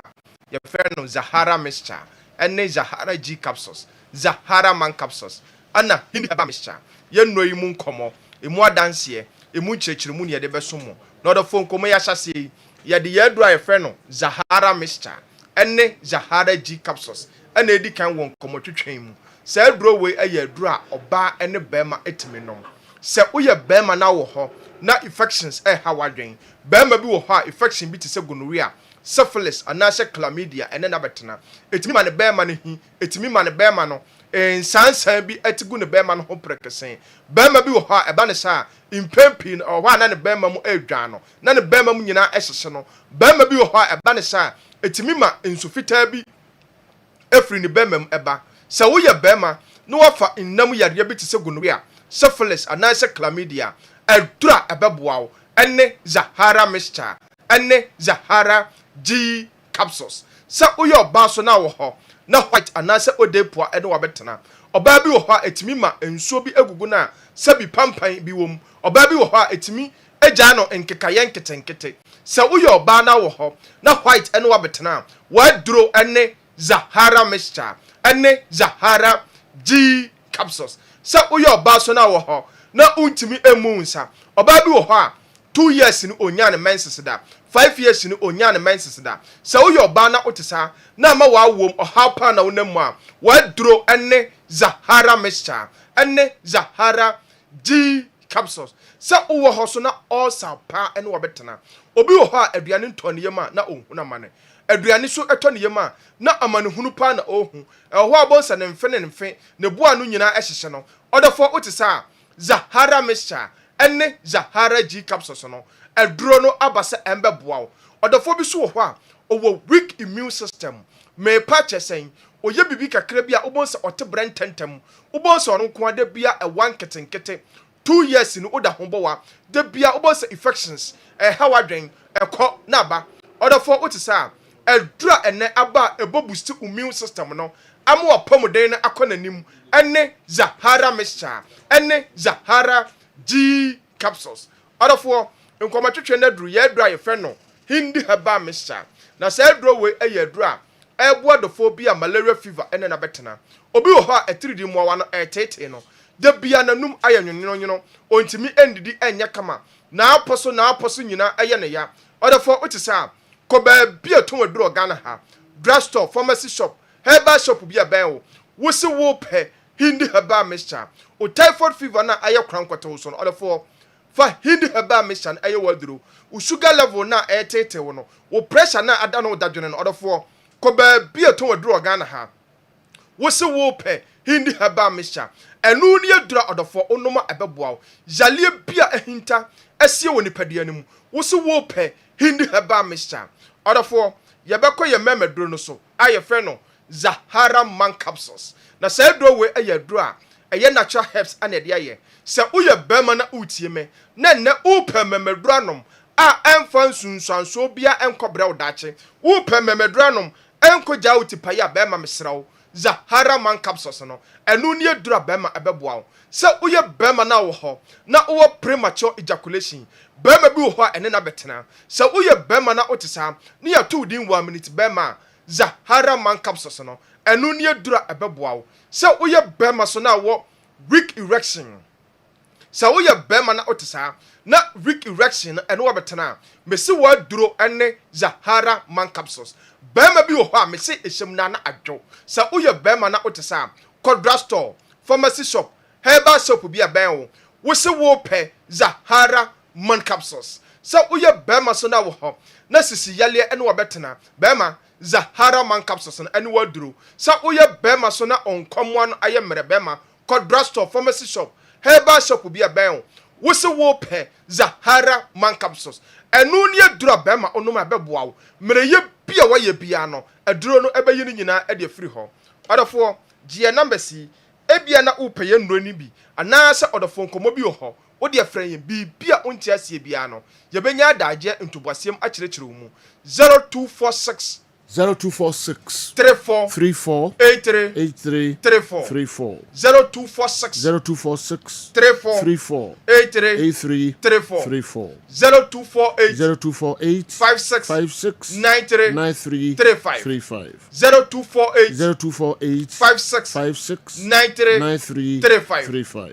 ye fe no Zahara mixture ene Zahara G capsules Zahara man capsules ana Hindi herbal mixture ye noyi mu nkomo emu adanse emu chechirimu ne ye de besomo no do fon komo ya hyase ya de yadru a ye fe no Zahara mixture ene Zahara G capsules ene edi kan won komo twetwen mu se aduro we aye aduru a oba ene bema etimi nom se uye bema na wo ho na infections ha wadwen bema bi wo ho a infection bi te se gonorrhea syphilis anase chlamydia ene na betena etimi ma ne bema ne hi etimi ma ne bema no sansan bi atigu ne bema no ho prekesen bema bi wo ho a eba ne sa impempin o wa na ne bema mu adwan no na ne bema mu nyina ehhye no bema bi wo ho a eba ne sa etimi ma nsufita bi efri ne bema mu eba se wo ye bema no wafa nnam yare bi te se gonorrhea syphilis anase chlamydia adura ebeboa ene Zahara mixture ene Zahara G capsules se uye oba so na wo ho na white anase odepoa ene wabetena oba bi wo ho etimi ma ensuo bi egugu na se bi pampan bi wom oba bi wo ho etimi eja no nkekaye nketenkete sɛ woyɛ ɔbaa na wɔ hɔ na white ɛne wabɛtena waduro ɛne Zahara mixture ɛne Zahara G capsules sɛ woyɛ ɔbaa so na wɔ hɔ na untimi emu nsa ɔbaa bi wɔ hɔ a 2 years ni onya ne menses da 5 years ni onya ne menses da sɛ woyɛ ɔbaa na wote saa na ma wawom ɔhaw pa na wonam mu a waduro ɛne Zahara mixture ɛne Zahara G capsules sɛ wowɔ hɔ so na ɔsa pa ɛne wabɛtena obi wɔ hɔ a aduane ntɔ ne yam a na ɔhu na mane aduane so ɛtɔ ne yam a na amanehunu pa na ɔhu ɛwɔ hɔ abɔnsa ne mfe ne mfe ne boa no nyinaa ɛhyehyɛ no ɔdɔfo wote saa Zahara mixture ɛne Zahara G capsules no aduro no aba sɛ ɛmbɛboa wo ɔdɔfo bi so wɔ hɔ a ɔwɔ weak immune system mepa kyɛsɛn oyɛ bibi kakra bi a wobɔnsa ɔte brɛntɛntɛm wobɔnsa ɔno nko ada bia ɛwan ketenkete 2 years ni oda ho bɔwa da bia wobɔnsa infections ɛha wadwen ɛkɔ na aba ɔdɔfo wote saa adura ɛnɛ aba ɛbɔ boost immune system no ama wapɔmuden no akɔ n'anim ɛne Zahara mixture ɛne Zahara G capsules ɔdɔfo nkɔmatwetwe na duru yɛ adura yɛfɛ no hindi herbal mixture na sɛ adura we ɛyɛ adura ɛboa dɔfo bi a malaria fever ɛne na bɛtena obi wɔ hɔ a ɛtiridi muawa no ɛtete no da bia nanum ayɛ nwonwono ontimi endidi ɛnyɛ kama na apɔso nyina ɛyɛ ne ya ɔdɔfo wote saa kɔba bi aton aduro Ghana ha drugstore pharmacy shop herbal shop bi abɛn wo wosi wo pɛ hindi herbal mixture o typhoid fever na ayɛ krankɔtɔ so no ɔdɔfo fa hindi herbal mixture na ɛyɛ waduro o sugar level na ɛtete wo no o pressure na ada no dadwene no ɔdɔfo kɔba bi aton aduro Ghana ha wosi wo pɛ hindi herbal mixture ɛnu ni adura ɔdɔfo onoma ɛbɛboa wo yalie bia ɛhinta ɛsie wɔ nipadua no mu wosi wo pɛ hindi herbal mixture ɔdɔfo yɛbɛkɔ yɛ mɛmɛduro no so ayɛ fɛ no Zahara man capsules na sɛ aduro we ɛyɛ aduro a ɛyɛ natural herbs ana ɛde ayɛ sɛ woyɛ bɛrima na utie me na nnɛ wopɛ mɛmɛduro anom a ɛmfa nsunsuansoɔ bia ɛnkɔbrɛ wo daakye wopɛ mɛmɛduro anom ɛnkɔgya wo tipayi a bɛrima mesrɛ wo Zahara man capsules no ɛnu ni adura bɛrima ɛbɛboa wo sɛ woyɛ bɛrima na wɔ hɔ na wowɔ premature ejaculation bɛrima bi wɔ hɔ a ɛne na bɛtena sɛ woyɛ bɛrima na wote saa ne yɛto din 1 minute bɛrima Zahara man capsules no ɛnu ni adura ɛbɛboa wo sɛ woyɛ bɛrima so na wɔ weak erection sɛ woyɛ bɛrima na wote saa na weak erection no ɛne wabɛtena mesi wɔ aduro ɛne Zahara man capsules bɛrima bi wɔ hɔ a mesi ehyɛm na adwo sɛ woyɛ bɛrima na wote saa drugstore pharmacy shop herbal shop bi abɛn wo wosi wo pɛ Zahara man capsules sɛ woyɛ bɛrima so na wɔ hɔ na sisi yaleɛ ɛne wabɛtena bɛrima Zahara man capsules no ɛne waduro sɛ woyɛ bɛrima so na ɔnkɔmmoa no ayɛ mmerɛ bɛrima drugstore pharmacy shop herbal shop bi abɛn wo wosi wo pɛ Zahara man capsules ɛnu ni adura bɛrima onoma ɛbɛboa wo mmerɛyɛ bia wɔyɛ bia no aduro no ɛbɛyi no nyinaa ɛde afiri hɔ ɔdɔfoɔ gye number si ebia na wopɛ yɛ nnuro ni bi anaasɛ ɔdɔfoɔ nkɔmmɔ bi wɔ hɔ wode afrɛ yɛn bibia wonte asie bia no yɛbɛnya adagye ntoboaseɛm akyerɛkyerɛ wo mu 0246 34 83 34 0246 34 83 34 0248 56 93 35 0248 56 93 35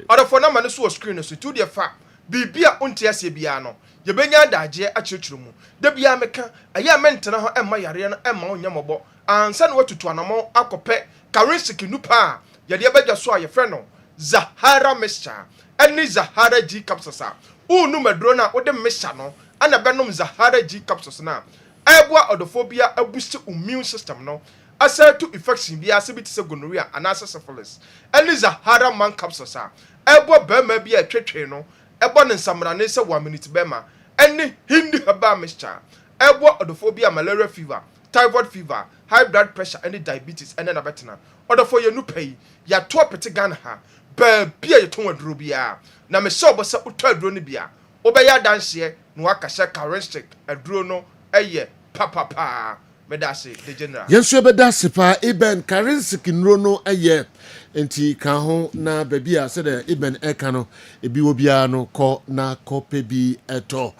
ɔdɔfoɔ na ma no so wɔ screen no so tu deɛ fa bibia wonte asie bia no yɛbɛnya adagye akyerɛkyerɛ mu da bia meka ɛyɛ a mentena hɔ ɛmma yareɛ no ɛmma wo nyamɔbɔ ansa na watutu anamɔ akɔpɛ karinsiki nupa a yɛde ɛbɛgya so a yɛfrɛ no Zahara mixture ɛne Zahara G capsules a wonu maduro no a wode mixture no ana bɛnom Zahara G capsules no a ɛboa ɔdɔfoɔ bia aboost immune system no asɛ to infection bia sɛ bi te sɛ gonorrhea anaasɛ syphilis ɛne Zahara man capsules a ɛboa bɛrima bi a twetwe no ɛbɔ ne nsamrane sɛ 1 minute bɛrima ɛne hindi herbal mixture ɛboa ɔdɔfoɔ bi a malaria fever typhoid fever high blood pressure ɛne diabetes ɛne na bɛtena ɔdɔfoɔ yɛ nupa yi yɛato apete Ghana ha baabi a yɛtɔn aduro biara na mehyɛ ɔbɔ sɛ wotɔ aduro no bia wobɛyɛ adanseɛ na waka hyɛ current stick aduro no ɛyɛ papapaa medase the general Yenso bedase pa Iben Karinsi kinro no eye enti ka ho na baby a se de Iben eka no ebi obia no ko na kope bi eto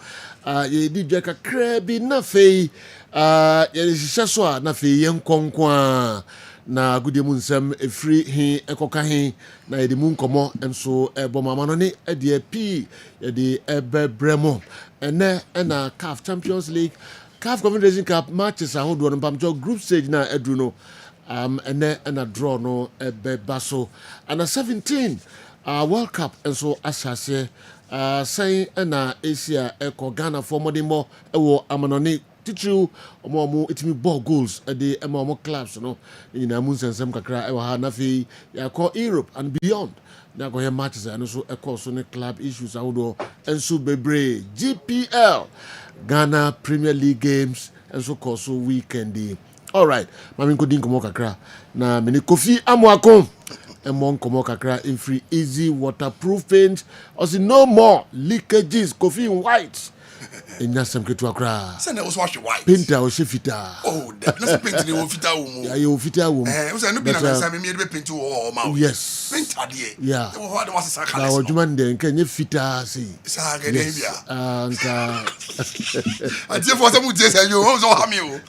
ye di dwa kakra bi na fei ye hihye so a na fei yen konkwa na gudie mu nsem efri he ekoka he na ye di mu nkomo enso ebo mama no ne ede pi ye di ebebremo ene na CAF Champions League CAF Confederation Cup matches are hold on group stage na edru no and a draw no baso and a 17 World Cup and so asase saying na Asia Eco Ghana for modimo ewo amanoni titu omo itimi ball goals at the emo clubs no in amunsensem kakra ewa ha na fi ya call Europe and beyond na go here matches and so eco so ne club issues awodo enso bebre GPL Ghana Premier League games and so called so weekend. All right, mami nkodin komo kakra na meni Kofi Amuakon emon komo kakra in free easy waterproof paint. Also no more leakages. Kofi in white. Enya sem ketu akra. Say na also wash white. Paint a o fita. Oh, that no paint ni o fita wo mu. Yeah, you fita wo mu. We say no be na say me dey paint wo ma. Yes. Paint ade. Yeah. We ho was say na odwuma de nke nye fita si. Sa ga dey bia. Nka. Ati for say mu tie say you so ha me o.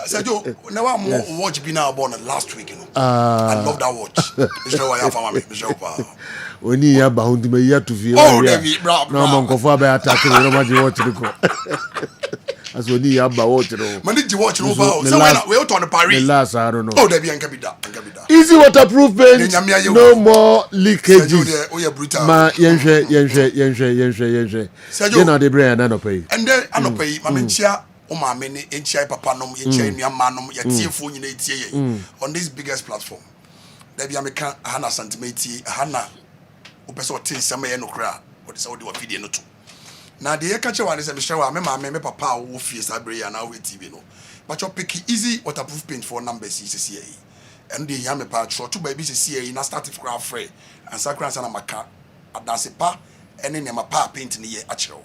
Say you na wa mo watch bi na born last week you know. I love that watch. It's no why I found me. Michelle pa. Oni ya ba hundi me ya to fi. Oh, David, bro. Na mo nkofo aba attack no ma ji watch ko. As oni ya ba watch no. Man did you watch no ba. So we out on the Paris. The last I don't know. Oh, David and Kabida. Easy waterproof paint. No more leakages. Ma yenhwe. You know the brand na no pay. And then I no pay. Ma menchia o ma me ne enchia papa nom, enchia nuama nom, ye tiefo nyina etie ye on this biggest platform. David American hana centimeter hana opese otin sama ye no kra o de say o de video no to na de ye ka che wan say me hwe wa me papa wo fie sabre ya na wo TV no but you pick easy waterproof paint for numbers CCA and de ya me pa tro to ba bi CCA na start kra free and sakra sana maka adanse pa ene ne ma pa paint ne ye a kire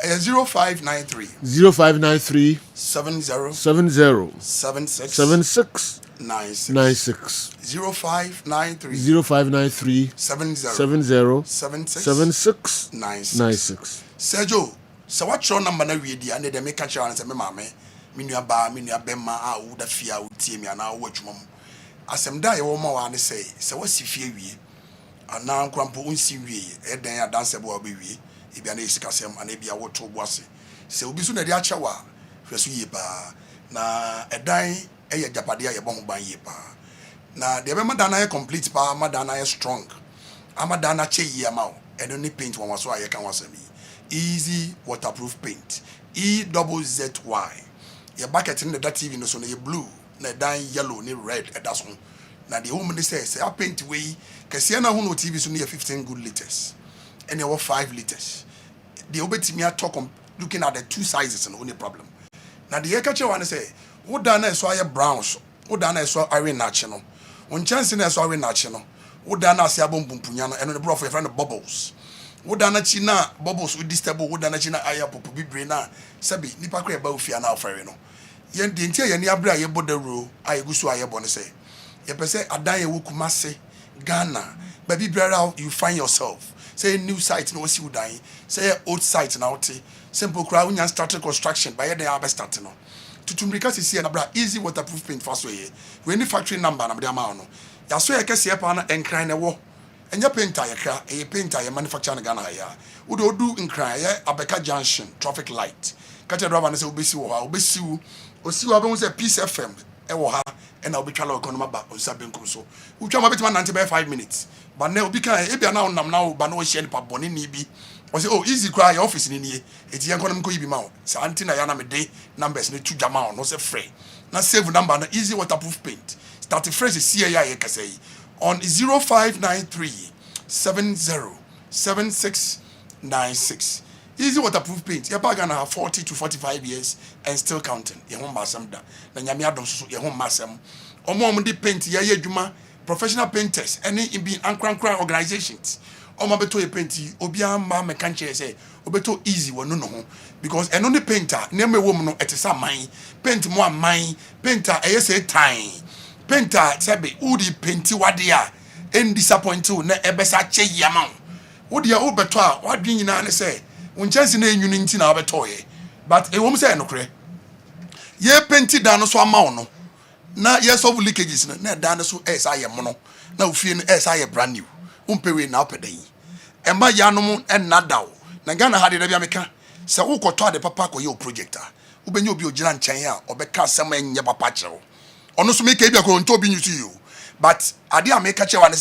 0593 70 76 96 0593 70 76 96 Sergio so what your number na we dia na dem ka kire an say me mama me nua ba bema a wo da fia wo tie me ana wo adwuma mu asem da ye wo ma wa ne say se wasi fie wie ana nkrampo unsi wie e den adanse bo ba wie e bia na esikasem ana bia wo to bo ase se obi so na dia kyewa hweso yie ba na edan eye japade a ye bo ho ban yie pa na de be madana ye complete pa madana ye strong amadana che yie ma o eno ni paint won waso a ye kan wasami easy waterproof paint EZZY your bucket in the TV no so na ye blue na dan yellow ni red that's one na the woman they say I paint way kese na hu no TV so na 15 good liters and there were 5 liters the obetimi talk looking at the two sizes and only problem na the ekache one say wo dan na so aye browns wo dan na so iron nache no won chance na so iron nache no wo dan na ase abompumpunya no eno the bro for your friend bubbles wo dan na chi na bubbles with disturb wo dan na chi na aya popo bibre na sabi nipa kra ba ofia na ofare no ye de ntia ye ni abra ye bodaro aye gusu aye bo ne say ye pese adan ye wo Kumase Ghana ba bibrara you find yourself say new site no si udan say old site na oti simple crowd when you started construction by the harvest start no tutumrika sisi na bra easy waterproof paint for so ye we any factory number na dem no ya so ye kese pa na enkran ne wo enya painter ye kra e painter ye manufacture na Ghana ya wo do do enkran ye Abeka Junction traffic light kata driver na say obesi wo ha obesi wo osi wo be say Peace FM e wo ha e na obetwa la economy ba onsabenkum so utwa ma betima 90 by 5 minutes but now obi kan e bia na onam na wo ba na wo share pa boni ni bi o say oh easy cry your office ni nie eti yankonom ko yibi ma wo say anti na ya na me de numbers ni tu jama no say free na save number na easy waterproof paint start fresh CAI ye kase on 0593 70 7696 easy waterproof paint your bag na have 40 to 45 years and still counting ye hom basam da na nyame adom so ye hom masam omo di paint ye adwuma professional painters any in be ankran organizations Oma beto e painti obia ma me kan che say obeto easy wo no ho because eno ne painter na me wo mu no etesa man paint mo aman painter say time painter sabe udi painti wade a en disappoint you na ebesa che yama wo dia wo beto a wadwen nyina ne say won chance na enyu nti na obeto ye but e wo mu say no kre ye painti da no so ama wo no na ye solve leakages na da no so esa ye mo no na ofie no esa ye brand new umpewe na opedan emma yanom enadaw na Ghana hade da bia meka se wo koto ade papa ko ye projector ubenye obi ogira nchen a obeka asem enye papa kyewo ono so meka bia ko nto obi nyusu you but ade a meka kyewa ne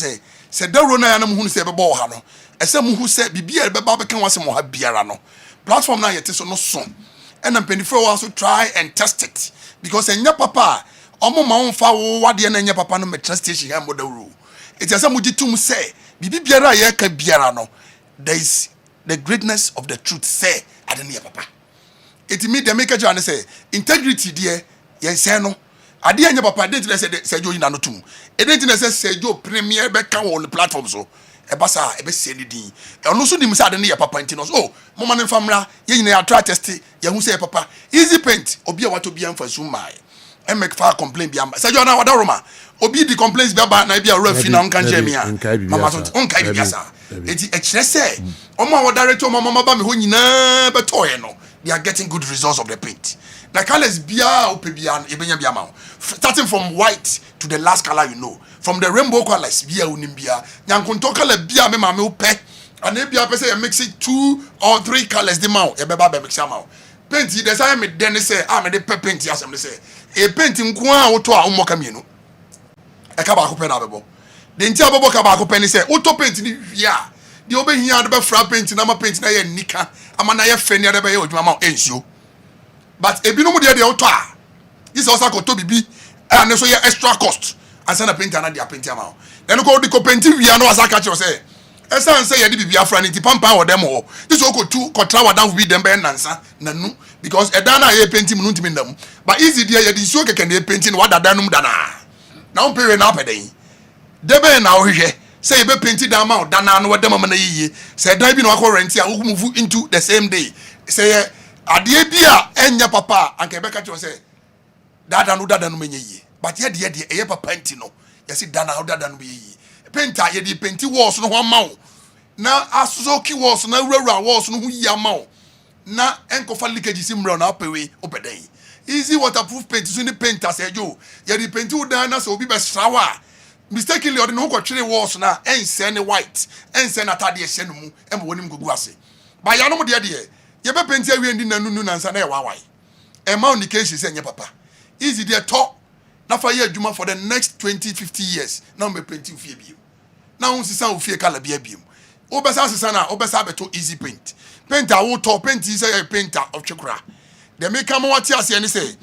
se dawro na yanam hu ne se bebo ha no ese mu hu se bibia beba beka wasem ha biara no platform na yete so no so ena mpendifo wa so try and test it because enye papa omo ma wonfa wo wade na enye papa no metra station ha mo dawro it is mu gitum se bibi biara ye ka biara no there is the greatness of the truth say adene ya papa it me the make a say integrity there yen say no ade anya papa dey say Sergio ina no tum e dey say Sergio premier be kan on the platform so e ba sa e be say ni din ono so dim say adene ya papa ntino so oh mama ne famra ye nyina ya try test ye hu say papa easy paint obi a wato bi amfa so mai e make fa complain bi am Sergio na wada roma obi di complaints be ba na bi a refi na nkan jemia mama so onkai bi biasa eti e kire say omo wa director mama ba me ho nyina be toye no they are getting good results of the paint na colors bia opebia e benya bia ma starting from white to the last color you know from the rainbow colors bia unim bia nyankonto color bia me ma me ope and e bia pese you mix it 2 or 3 colors the ma e be ba be mix am paint the say me den say me the paint asem say e paint nko a woto a ummo kamienu e ka ba ko pe na bebo de nti abobo ka ba ko pe ni say woto paint ni hia de obehia de be fra paint na ma paint na ye nika ama na ye fe ni de be ye odwuma ma ensuo but ebinom de woto a this also ko to bibi and so ye extra cost and send a painter na dia paint ama then ko di ko paint wia no asaka che say esan say ye di bibi afra ni ti pampa wo dem ho this ko tu ko tra wadan bi dem be nansa nanu because edan na ye paint mu ntimi ndam but easy dia ye di so keke na painting wada danum dana na on pere na peden debe na ohwe say be paint down ma dana no wadam ma na yiye say dan bi na akọ rent a wo move into the same day say ade bi a enya papa anka be ka che say dada no menye yiye but ye de eye papa nti no ye say dada no be yiye painter ye di painti walls no ho ma wo na asoki walls na wura walls no ho yi ama wo na enkofa leakage simro na apewe opedan easy waterproof paint so ni painter say yo ye di painti wo dan na so obi be shower mistakenly or no ko twere walls na ense ne white ense na tade ehye no mu e mo wonim gugu ase ba ya no mo de ye be painti awie ndi nanu na nsa na e wawai e ma indication say nye papa easy de to na fa ye adwuma for the next 20-50 years na me painti ofie bi na un sisa ofie kala bia bi o be sa sisa na o be sa beto easy paint painter wo to paint say a painter of chukra de make am what ase any say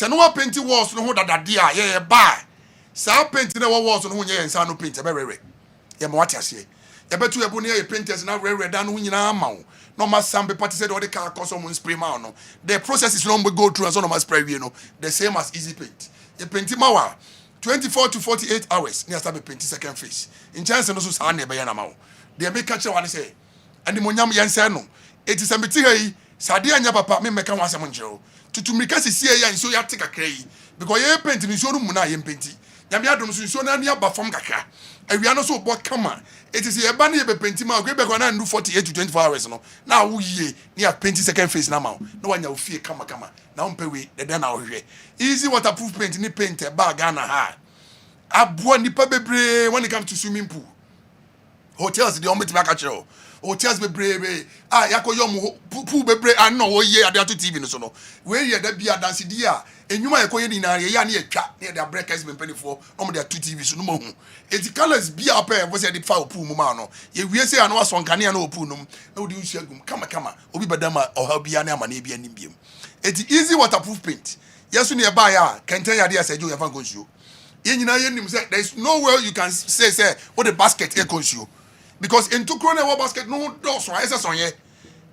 no wa paint walls no ho dadade a ye ba sa paint na walls no ho nye nsa no paint be rere ye mo what ase ye betu ye bu ne ye painters na rere da no nyina ama wo no ma sample party said all the car cause someone spray ma no the process is not go through and so no ma spray you know the same as easy paint ye paint mawa 24 to 48 hours near start be paint second face in chance no so sa na be na ma wo they make catch one say and the monyam yense no it is a hey sade anya papa me meka wan asem njero tutumrika sisi ya nso ya tika krai because ye paint ni nso no mu na ye paint nyame adom so nso na ni aba fam kakra awia no so bo kama it is ye ba na ye be paint ma go be ko na ndu 48 to 24 hours no na wo yie ni a paint second face na ma no wanya wo fie kama na umpewe de na wo hwe easy waterproof paint ni paint e ba Ghana ha abo nipa bebre when it comes to swimming pool hotels the only aka chero hotels bebrebe yakoyo pool bebre no wo ye ade ato TV no so no we ye da bia dance di a enwuma yakoye ni na ye ya na yetwa na the breakers mempanifo no mo de ato TV so no mo hu eti colors bia pa wo se de fa pool mu ma no ye wie se ano asonkane na pool no na odi nsuagum kama obi badama oha bia na amane bia nim biem eti easy waterproof paint yeso ne ba ya kenten ya de asejo ya fa nkonsuo ye nyina ye nim say there is nowhere you can say what the basket e konsuo because in two krone wa basket no do so ese sonye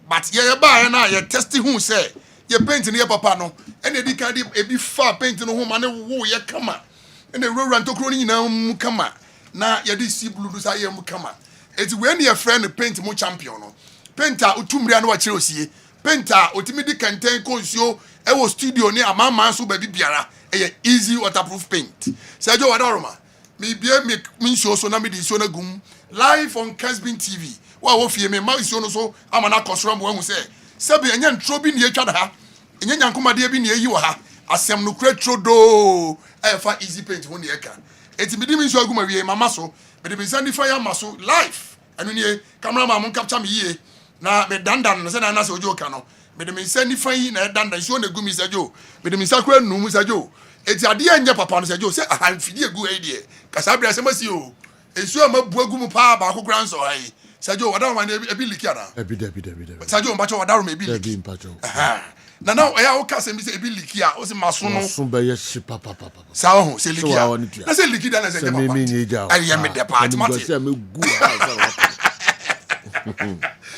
but ye ba na ye test who say ye paint ne papa no and e di kan di e bi fa paint no ho ma ne wo ye kama and e rora to krone nyina mu kama na ye di si blue do say ye mu kama It's when your friend paint mo champion no. Painter utumria no wa Chelsea. Painter ultimately contain consuo e wo studio ni amama so baby biara e easy waterproof paint. Sergio Wadaroma. Me bia me show so na me di so na gum live on Kessben TV. Wa wo fie me ma so no so amana kosoro mo hu say sebi enya ntro bi ne atwa da ha. Enya nyankoma de bi ne yi wa ha. Asem no kra trodo e fa easy paint ho ne e ka. Eti me di me so aguma wie mama so me de be send fire maso live. Anu ne cameraman mo capture me yie. Na me dandan no se na se ojo ka no me de me send fire na dandan so na gumi sajo me de me sakra nu mu sajo. Eti ade anya papa no sajo se ahamfidi egu e de kasa bra se masi o esu amabu agu mu pa ba ko gran so ai sajo wada ma e bi liki ana e bi sajo mba cho wada ma e bi liki na ya o ka se mi se e bi liki a o se maso no so ba ye shi papa sa ho se liki a na se liki da na se papa ai ya me de pa mati se me gu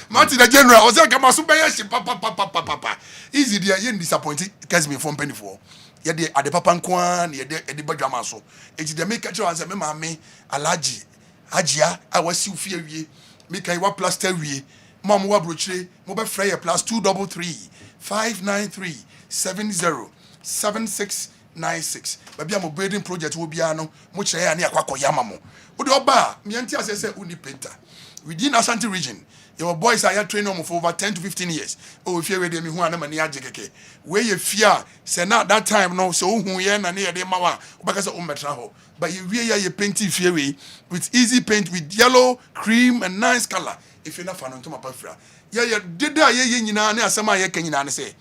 mati the general o se ka maso ba ye shi papa easy dia ye disappointed Kessben from penny for ye de ade papa nkoa na ye de badwama so enti de make sure answer me maame alaji ajia a wasi ufie wie me kai wa plaster wie mom wa brochire mo be frey plus 233 593 707696 babia mo building project wo bia no mo kire ya na yakwakoya mamo wo de oba me anti asese uni painter within Ashanti region your boys are training them for over 10 to 15 years. Oh, if you're ready, me who are mani ajekeke. Where you fear, say not that time no. So who yen and near the mawa because of metraho. But you wear your painting fury with easy paint with yellow, cream, and nice color. If you're not fan on to my pafra. Yeah, did that ye na ne asama ye kenyina ne say.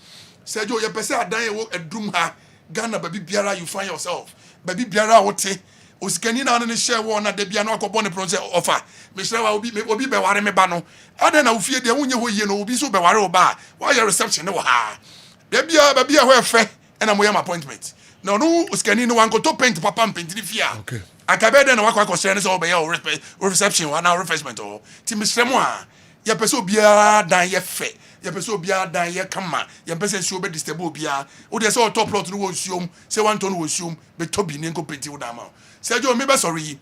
Sergio, your person are dying a drum ha. Ghana baby biara you find yourself. Baby biara wote. Osikani na ne share one na de bia na akobɔ ne project offer me share wa obi be ware me ba no ade na ofie de wonye ho yie no obi so be ware oba wa your reception ne wa ha de bia ba bia ho efe na mo yam appointment no no osikani no wan go to paint papa paint ni fia okay akabe de na wa kwa share ne so be ya reception wa na refreshment o ti me share mo a ya pese obia dan ye fe ya pese obia dan ye kama ya pese nsuo be disturb obia o de say top plot no wo nsuom say one ton wo nsuom be tobi ne nko paint wo da ma Sergio, me be sorry.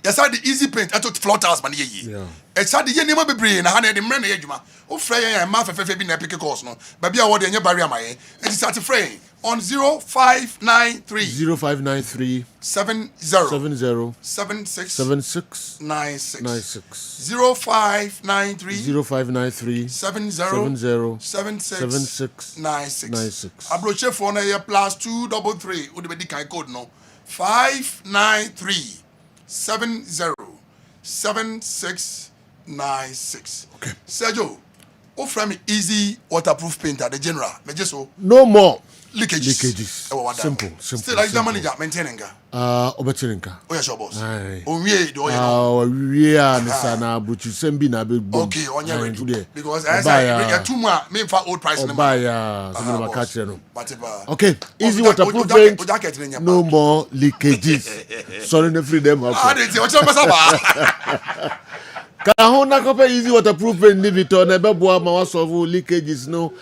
Yes, I the easy paint. I took floor tiles man ye. Yeah. It's had the ye name be brain. I had the men ye juma. O frey and ma fe be na pick course no. Baby I word any barrier my. And it's start frey on 0593 70 76 96 0593 70 76 96. Abroche for na plus 233. Would be the kind code no. 593 70 7696. Okay. Sergio, offer me easy waterproof painter, the general. Me just so no more leakages. Simple. Still like the manager maintaining ka. Obechirinka. Oh yes, your boss. Onye do you. We are Nisana Buchu Sembi na big boom. Okay, onye ready. Because I say two more me for old price number. Okay, easy waterproof paint. No more leakages. Sorry, no freedom. Kahona kope easy waterproof paint ni bito na be boa ma wa solve leakages no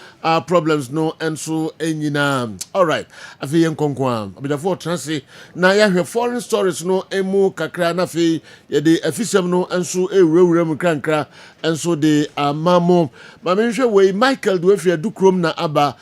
problems no enso enyina. All right, afi yen konkwan abidafo transi na ya hwe foreign stories no emu kakra na fi ye de afisem no enso ewurawura mu krankra enso de amamo ma me hwe we Michael do afi adukrom na aba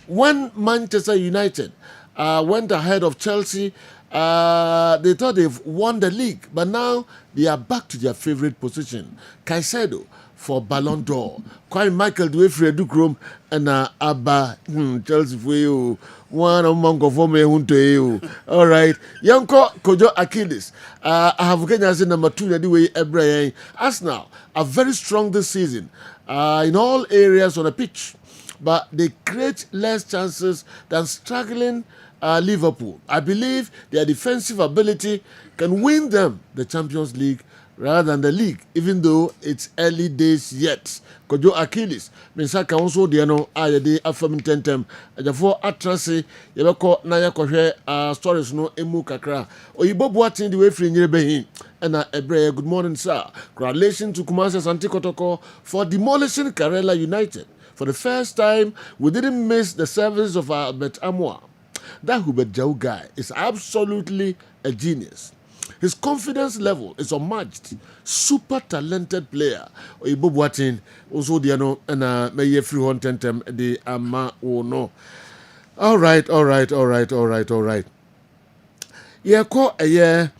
when Manchester United went ahead of Chelsea. They thought they've won the league, but now they are back to their favorite position. Caicedo for Ballon d'Or. Quite Michael Dwefre Dukrom and Abba Chelsea for you. One among of me hunto you. All right. Yanko Kojo Achilles. I have Kenya as number 2 anyway. Ebrahim Arsenal are very strong this season in all areas on the pitch, but they create less chances than struggling Liverpool. I believe their defensive ability can win them the Champions League rather than the league, even though it's early days yet. Kojo Achilles, Minsaka also Diano, Ayade, Affirming Tentem, Ajafo Atrasi, Yabako Naya Kohe, stories no emu kakra. Oyibo Boatin the way free Nyebehin. And Ebre, good morning, sir. Congratulations to Kumasi Santi Kotoko for demolishing Karela United. For the first time, we didn't miss the service of Albert Amoa. That Hubert Jau guy is absolutely a genius. His confidence level is unmatched. Super talented player. Ibo Boateng also the no and may free one tentem the ama or no. All right. Yeah, call a year.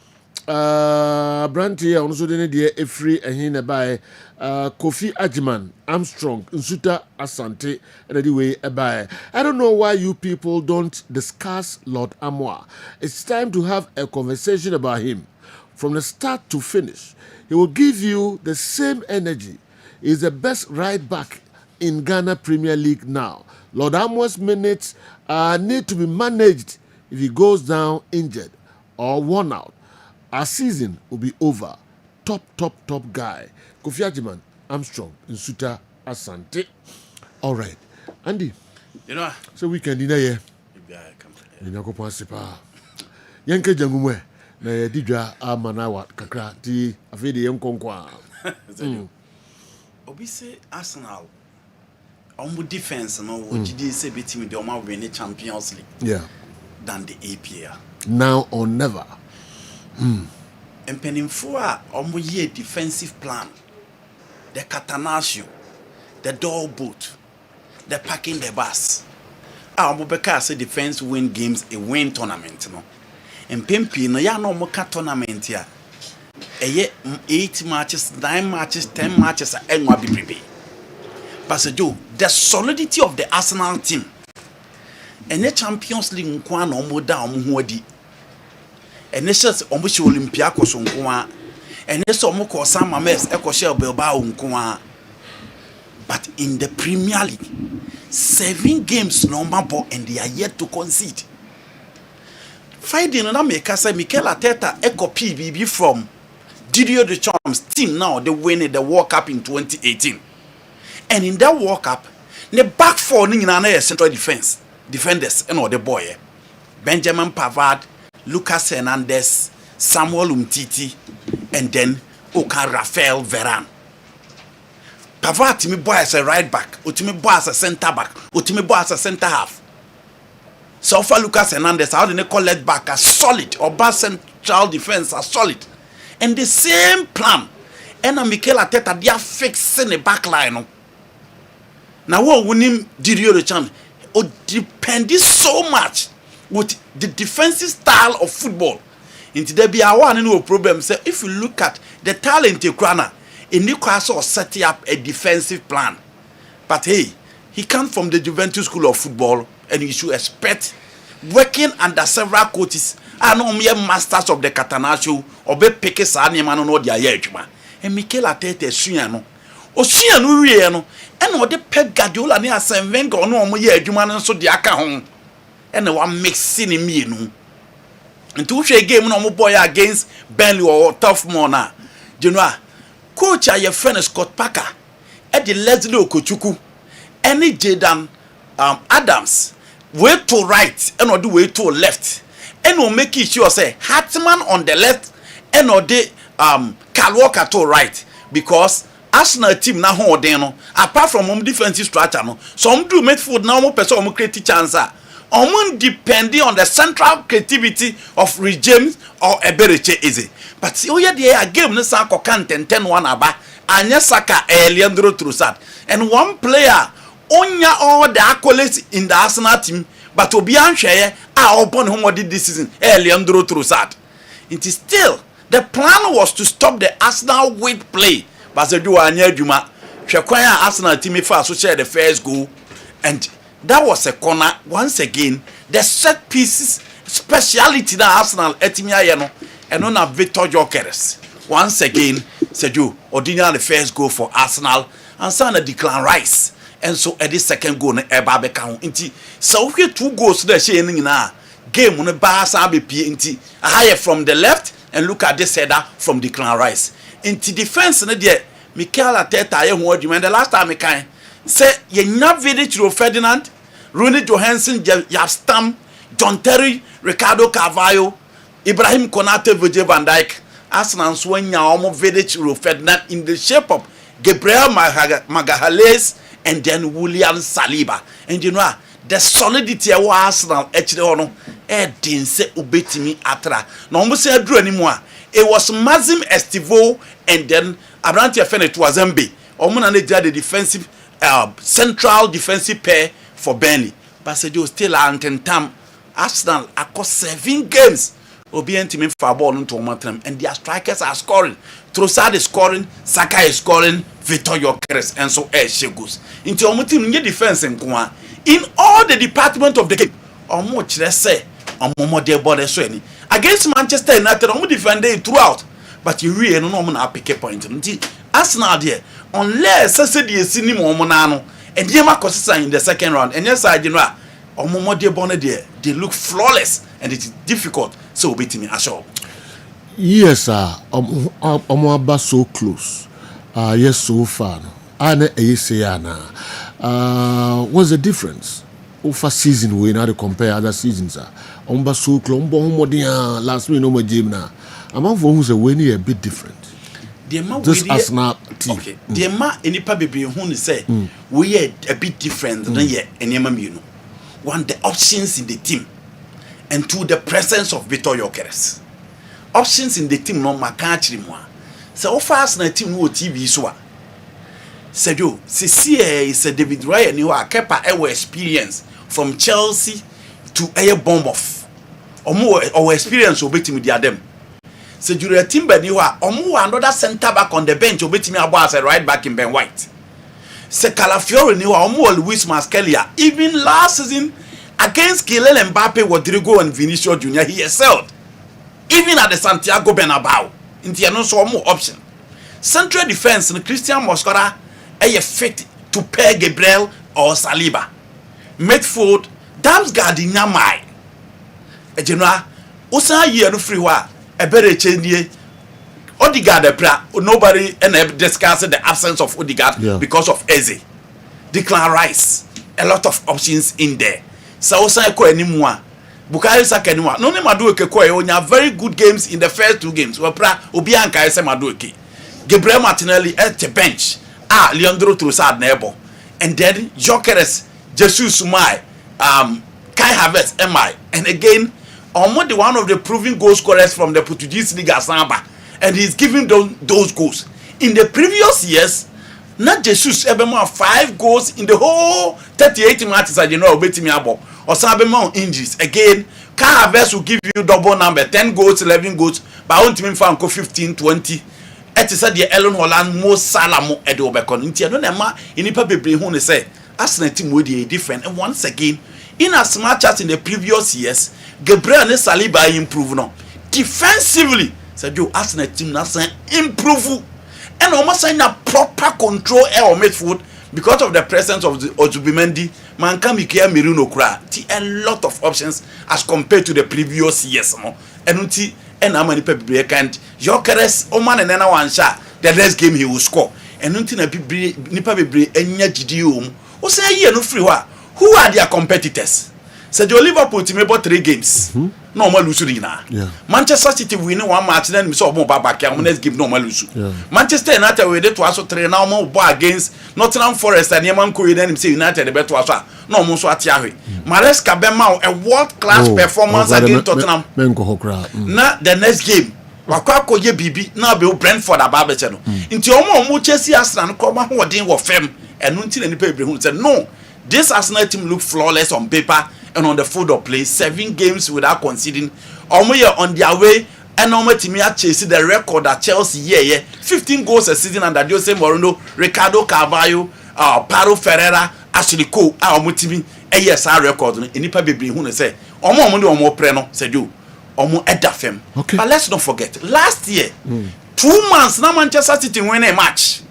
Branty also didn't dear a free and hina by Kofi Ajiman, Armstrong, Nsuta Asante, and anyway a buy. I don't know why you people don't discuss Lord Amoa. It's time to have a conversation about him. From the start to finish, he will give you the same energy. He's the best right back in Ghana Premier League now. Lord Amoa's minutes need to be managed if he goes down injured or worn out. Our season will be over. Top guy. Kofi Ajiman, Armstrong, Nsuta Asante. All right. Andy. You know. So weekend in a year. You know, go pa. Yanke jangumwe. Na didwa amanawa kakra ti afede yenkonkwa. Obi say Arsenal. On defense no GD say betim the Oma win the Champions League. Yeah. Than the APL. Now or never. And Penninfo a year defensive plan. The catanaccio, the door boot, the parking the bus. Beka say defense win games a win tournament no. And Pempi no ya no moka tournament here. 8 matches, 9 matches, 10 matches and what be prepared. But the solidity of the Arsenal team and the Champions League nkwa no mo da omo di. And this is almost Olympiacos on and this almost San Mames, Ecoshel Bilbao on. But in the Premier League, 7 games number ball and they are yet to concede. Friday, no make us say Mikel Arteta echo PBB from Didier Deschamps' team now. They win the World Cup in 2018, and in that World Cup, the back four in another central defenders, and all the boy Benjamin Pavard, Lucas Hernandez, Samuel Umtiti, and then Rafael Varane. Pavard to me boy as a right back, or to me boy as a centre back, or to me boy as a centre half. So far Lucas Hernandez, how do they call left back as solid, or back central defense as solid? And the same plan. And Mikel Arteta, they are fixing the back line. Now what winning Didier Deschamps depends so much with the defensive style of football. Into there be a one no problem. So if you look at the talent in Krana, in Newcastle setting up a defensive plan. But hey, he comes from the Juventus School of Football, and you should expect working under several coaches. I know mere masters of the Catanaccio or be peke sa ni man no dia yedwuma. And Mikel Arteta suano. Osuano wie no, and what the Pep Guardiola ni Arsene Wenger no omo ye adwuma no so de aka ho. And one mixing in me no. Into a game no boy against Burnley or Toughmore na. You know, coach your friend Scott Parker, Eddie Leslie Okochuku, any Jaden Adams, way to right and or do way to left. And we'll make it sure say Hartman on the left and or the Kyle Walker to right. Because Arsenal team na ho no apart from defensive structure no some do midfield now mo person mo create chance depending on the central creativity of James or Ebereche Eze. But see, oh yeah, the game no san ko kan 10-1 aba anya Saka Leandro Trossard and one player onya all the accolades in the Arsenal team, but obi anhweye upon whom did this season Leandro Trossard. It is still the plan was to stop the Arsenal with play, but they do anya adwuma hwekwan Arsenal team for so share the first goal, and that was a corner. Once again, the set pieces speciality that Arsenal etimi aye no eno na Victor Gyökeres. Once again, Sergio ordinary the first goal for Arsenal and Sana Declan Rice. And so at the second goal na eba be kan nti so we 2 goals that she na game no ba sa be pie nti higher from the left and look at this header from Declan Rice. Nti defense na there Mikel Arteta ye ho adwuma the last time kan say ye nya Vidic Ferdinand, Rooney Johansson, Yastam, John Terry, Ricardo Carvalho, Ibrahim Konate, Virgil van Dijk, Arsenal swanya omo Vidic Ferdinand in the shape of Gabriel Magalhaes and then William Saliba. And you know the solidity of Arsenal actually no dinse ubetimi atra. No mo say adru animo a It was Mazim Estivo and then Abrantia Fenet Wazembe. Omuna Neja the defensive central defensive pair for Burnley. But Sergio still antentam Arsenal across 7 games. Obian team for ball into Omatram and their strikers are scoring. Trossard is scoring, Saka is scoring, Vitor Gyökeres and so Shegus. Into Omutim new defense in all the department of the game. Much let's say Omomo de body swing against Manchester United. Omu defend it throughout, but you really no man pick a point. Arsenal there unless I said you see him Omonano and Yema Costa in the second round. And yes, I know Omomo de body there they look flawless and it is difficult. So beat me assure. Yes, sir. Omoaba so close. Yes, so far. Ana Eyesiana. What's the difference? Over season we now compare other seasons. Omba so close. Omba last week no more game now. Among who's a winning a bit different. Just as now team. Okay. The ma enipa baby who say we are a bit different than ye and one the options in the team. And to the presence of Vitor Gyökeres. Options in the team no makachiri mo. So fast na team no TV so a. Sergio, is a David Raya ni wa kepa ewo experience from Chelsea to Bournemouth. Omo experience obetimi dia dem. Sergio Timber ni wa omo another center back on the bench obetimi abo as a right back in Ben White. Se Calafiori ni wa omo Luis Mascalia even last season against Kylian Mbappe, Rodrigo and Vinicius Junior, he excelled. Even at the Santiago Bernabeu, in the no more option. Central defense and Christian Mosquera are fit to pair Gabriel or Saliba. Midfield, Damsgaard in Yamai. A general, Osa year no free wa, a better change. Odegaard, nobody and discussed the absence of Odegaard because of Eze. Declan Rice, a lot of options in there. So ko anymore. Bukayo Saka anymore. No ne Madueke ko onya very good games in the first 2 games. Wapra obi anka ese Madueke. Gabriel Martinelli at the bench. Leandro Trossard neighbor. And then Gyökeres, Jesus Sumai, Kai Havertz, MI. And again, almost one of the proven goal scorers from the Portuguese Liga Samba. And he's giving those goals. In the previous years, not Jesus Ebema 5 goals in the whole 38 matches I know betimi abo or Sabema injuries again. Kai Havertz will give you double number 10 goals 11 goals but won't mean for 15 20 et said the Ellen Holland Mo Salah Mo Edo Becon ntia no na ma inipa bebre hu ne say Arsenal team we dey different and once again in as much as in the previous years Gabriel and Saliba improve no defensively said you Arsenal team na improve. And almost in a proper control air or midfield because of the presence of the Ozubimendi, Mankamikia Miruno Kra. A lot of options as compared to the previous years. And how many people and Gyökeres, Oman and one shot. The next game he will score. And until Nipa Bibri Enya Gidium. Who say no free wa? Who are their competitors? Said your Liverpool team about 3 games. No more lose na. Manchester City win 1 match then we saw more back here. Next game no more lose. Manchester United we did to also 3 now more ball against Nottingham Forest and Yeman Korea then say United the better also. No more so atiawe. Maresca Bema a world class performance against Tottenham. Na the next game wakwa ye bibi na be Brentford ababeche no. Nti omo Chelsea Arsenal ko ma ho den wo fem enu nti na nipa ebrehun say no. This Arsenal team look flawless on paper and on the field of play. 7 games without conceding. Almost on their way and almost team chase the record that Chelsea 15 goals a season under Jose Mourinho, Ricardo Carvalho, Paro Ferreira, Ashley Cole, team ASR record. Inipa bebre hu say omo pre no said you omo edafem. But let's not forget last year 2 months na Manchester City win a match.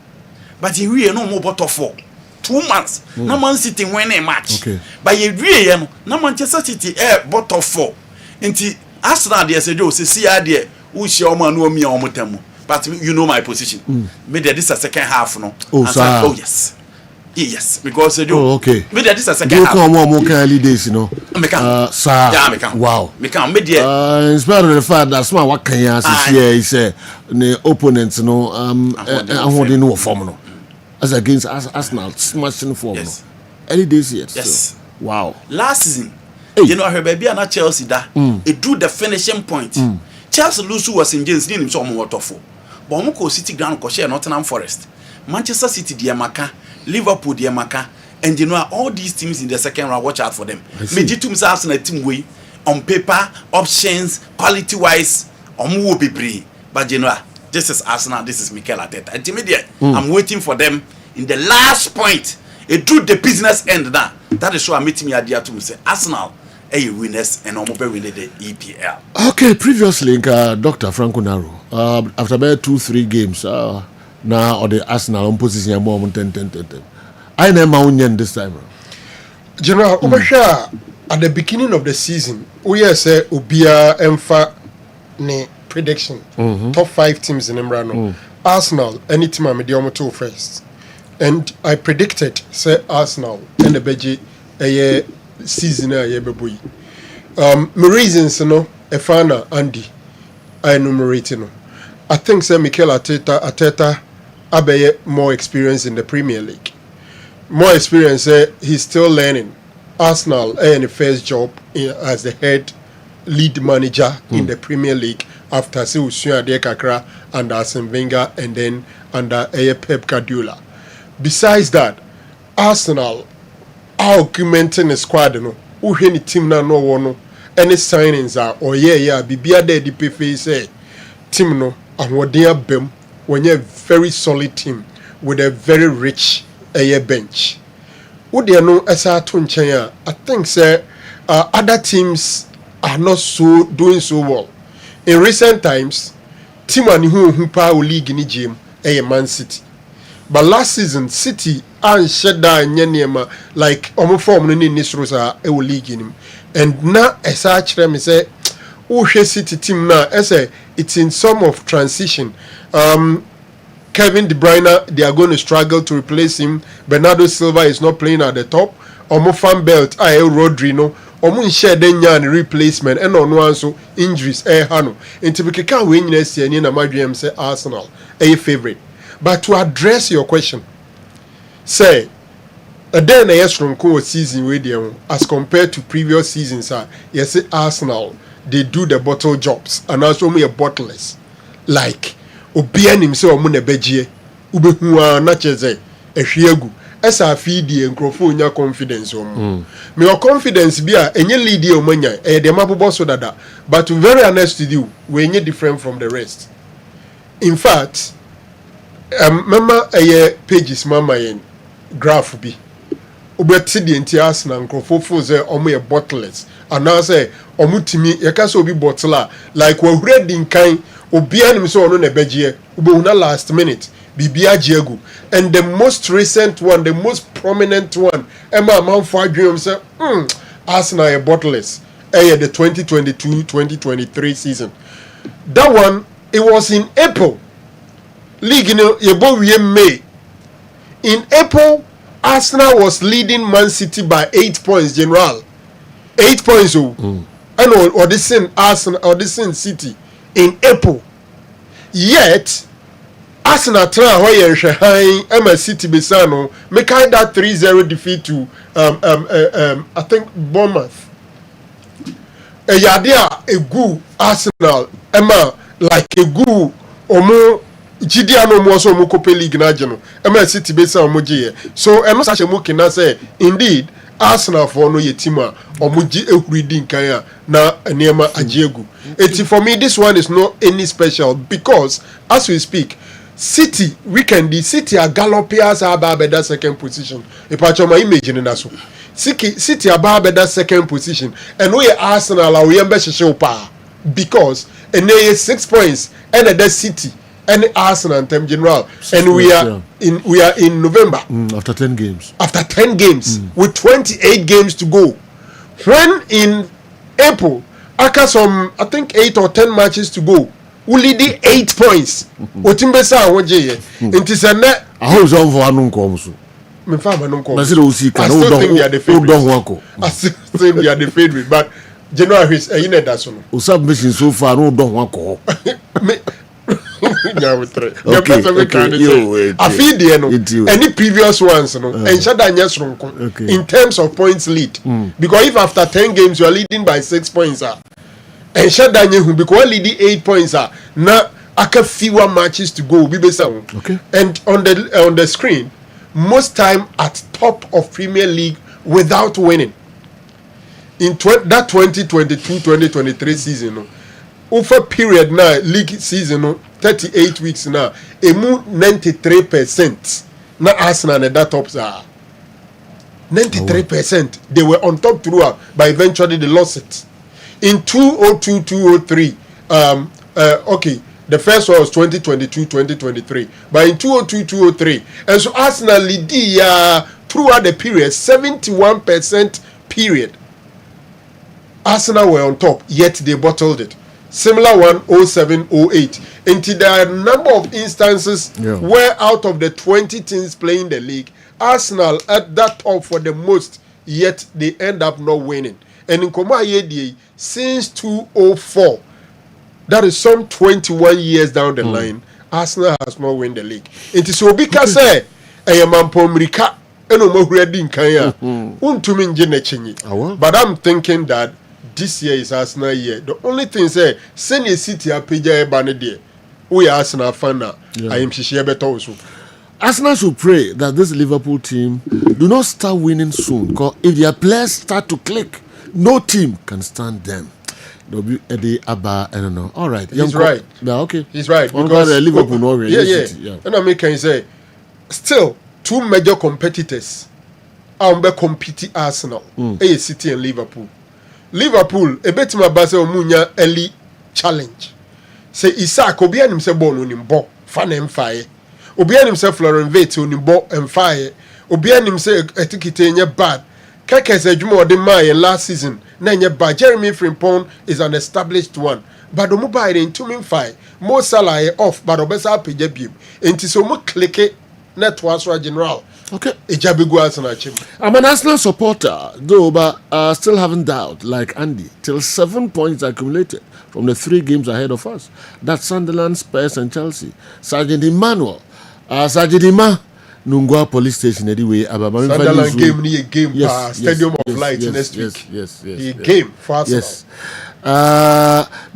But he really no more bottom 4. 2 months. Na Man City win a match. But you really na Manchester City bottom 4. Inti Arsenal there say you see there who share man no me omotemu. But you know my position. Me there this a second half no. Oh yes. Yes, because you me there this a second half. You come more early days, you know. Me can. Sir. Yeah, me can. Wow. Me can me there. In spite of the fact that small what can you say is the opponents no holding no form no. As against Arsenal smashing form. Yes. Early days yet. Yes. So. Wow. Last season, you know her baby and Chelsea that it drew the finishing point. Chelsea lose was in James Nim so waterful. But Omuko City ground ko share Nottingham Forest. Manchester City Diamaka, Liverpool Diamaka, and you know all these teams in the second round, watch out for them. Mejitum Arsenal team way on paper, options, quality wise, will be brave. But you know, this is Arsenal, this is Mikel Arteta. Intermediate. I'm waiting for them in the last point. It do the business end now. That is why I'm meeting me at the to say Arsenal a winners and almost winning the EPL. Okay, previously, Dr. Franco Naro, after about 2-3 games, now or the Arsenal on position more than 10. I never this time. General, at the beginning of the season, we say Ubia Emfa ne prediction. Top 5 teams in Emrano. Arsenal, any team I'm medium 2 first. And I predicted say Arsenal and the Beji a season a boy. My reasons Efana Andy I enumerate I think say Mikel Arteta Abeye more experience in the Premier League. More experience he's still learning. Arsenal in the first job as the head lead manager in the Premier League after Seusua Dekakra under Arsene Wenger and then under Pep Guardiola. Besides that, Arsenal are augmenting the squad. Who any team na no one any signings are or bibia de the PFA say team no and what they are bem when you're a very solid team with a very rich bench. What they know as I think say other teams are not so doing so well. In recent times, team and who power league in the gym Man City. But last season, City and Shedda and Yenema like almost form in this rosa a league in him. And now as such them say, City team now as it's in some of transition. Kevin De Bruyne, they are going to struggle to replace him. Bernardo Silva is not playing at the top. Omo fan belt, Rodri no. Omo share the replacement and on one so injuries hano. In typical win next year, na Madrid say Arsenal a favorite. But to address your question, say a day na yes from season with as compared to previous seasons, yes, Arsenal they do the bottle jobs and also me a bottleless like obian himself mun ebegye ubehu na cheze ehwiegu esa afidi enkrofo nya confidence me your confidence bia enye lead e omanya de mabobo so dada but to be very honest with you we enye different from the rest. In fact, mama pages mama yen graph bi obeti the entire Arsenal nkrofo say omo ye bottleless and now say omutimi yeka obi bottler like we read in kind obianim so ono na begie ubehuna last minute bibia jiegu and the most recent one, the most prominent one Emma Manfo adwem say Arsenal a bottleless the 2022-2023 season. That one it was in April. League May. In April, Arsenal was leading Man City by 8 points, General. 8 points. And audition Arsenal, audition City in April. Yet, Arsenal try high MS City Besano make that 3-0 defeat to I think Bournemouth. A good Arsenal, Emma like a good Omo. Gideano Moso Mokope League Najano, MS City Besa Moji. So, I'm not such a mokin say, indeed, Arsenal for no yetima or Muji reading Kaya na Nema Ajegu. It's for me, this one is not any special because as we speak, City weekend, the City are Gallopias are better second position. If I show my image in Naso, City are better second position, and we Arsenal are we show power because and they 6 points and at the City. And Arsenal and Tem General, and we are in November. After 10 games. After 10 games, with 28 games to go. When in April, after some I think 8 or 10 matches to go, we lead 8 points. Otimbesa woje. It is a net. I hope so for anunko. Me fa anunko. I still think they are the favorite. I still think they are the favorite, but General is a unit that's one. Usab mission so far no don't wako. Okay. I feel the any previous ones and shada in terms of points lead because if after 10 games you are leading by 6 points and shut down you because leading 8 points are now aka fewer matches to go be okay. And on the screen most time at top of Premier League without winning in that 2022-2023 season over period now league season 38 weeks now emu 93% na Arsenal at that top are 93%. They were on top throughout but eventually they lost it in 2022-2023 okay. The first one was 2022-2023, but in 2022-2023, and so Arsenal lead throughout the period, 71% period. Arsenal were on top, yet they bottled it. Similar one, 07-08. Until there are a number of instances where out of the 20 teams playing the league, Arsenal at that top for the most, yet they end up not winning. And in Koma Yedi, since 2004, that is some 21 years down the line, Arsenal has not won the league. It is Obika say, Ayampomrika, but I'm thinking that this year is Arsenal year. The only thing say, send a city a pija banede. We are Arsenal fan now. I am Shishebe also. Arsenal should pray that this Liverpool team do not start winning soon. Because if their players start to click, no team can stand them. Eddie Abba, I don't know. All right, he's right. Yeah, okay, he's right. Because Liverpool, no, yeah. And I mean, can you say, still two major competitors are competing Arsenal, City and Liverpool. Liverpool, a bit my base Munya early challenge. Say Isaac Obian himself born on him bo fan and fire. Obian himself Florent Vate on him bo and fire. Obian himself etiquette bad. Keke said you more than my last season. Nanya by Jeremy Frimpong is an established one. But the mobile in 2-5. More Salah off, but Obesa Pijabim. And so more click it. Networks general. Okay. I'm an Arsenal supporter, though, but still haven't doubt, like Andy, till 7 points accumulated from the 3 games ahead of us. That's Sunderland, Spurs, and Chelsea. Sergeant Emmanuel, Sergeant Emma, Nungwa Police Station, anyway. Sunderland game near game, Stadium of Light next week. Yes. Game for Arsenal. Yes.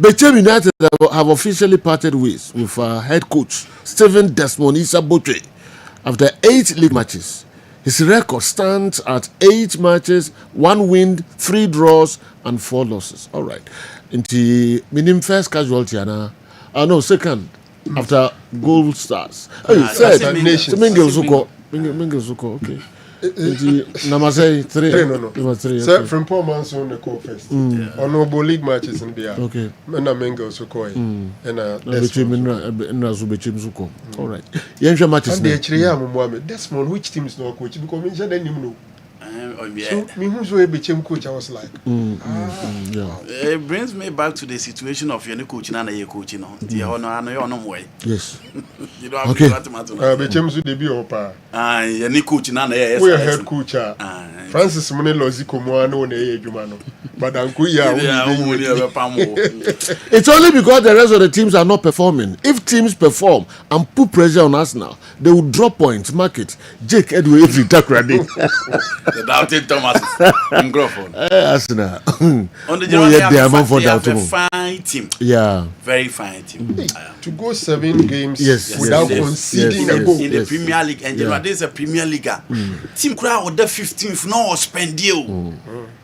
Bechem United have officially parted ways with head coach Stephen Desmond Isabotre. After 8 league matches, his record stands at 8 matches, 1 win, 3 draws, and 4 losses. All right. Into minim first casualty, second after goal starts. Third, Mingle Zuko. Okay. Namasay 3. No. Sir, from Paul Manson the call first. Honorable league matches in there. Okay. Mena Mengo Sukoi. Zuko. All right. Yenja matches. And the Chria Mohammed. Desmond, which team is not coach? Because me then you know. So me who's way became coach, I was like. It brings me back to the situation of your coach and your coach, you know. Yes. You don't have to became to debut opa. Your coach and we are head coach. Francis Moneloziko Moano ne Jumano. But it's only because the rest of the teams are not performing. If teams perform and put pressure on us now, they will drop points, mark it. Jake Edway every takradi. The doubting Thomas in Crawford. Arsenal. On the general, they have a fine team. Yeah. Very fine team. To go 7 games without conceding a goal. In the Premier League, and there is a Premier League. Team crowd or the 15th, no spend you.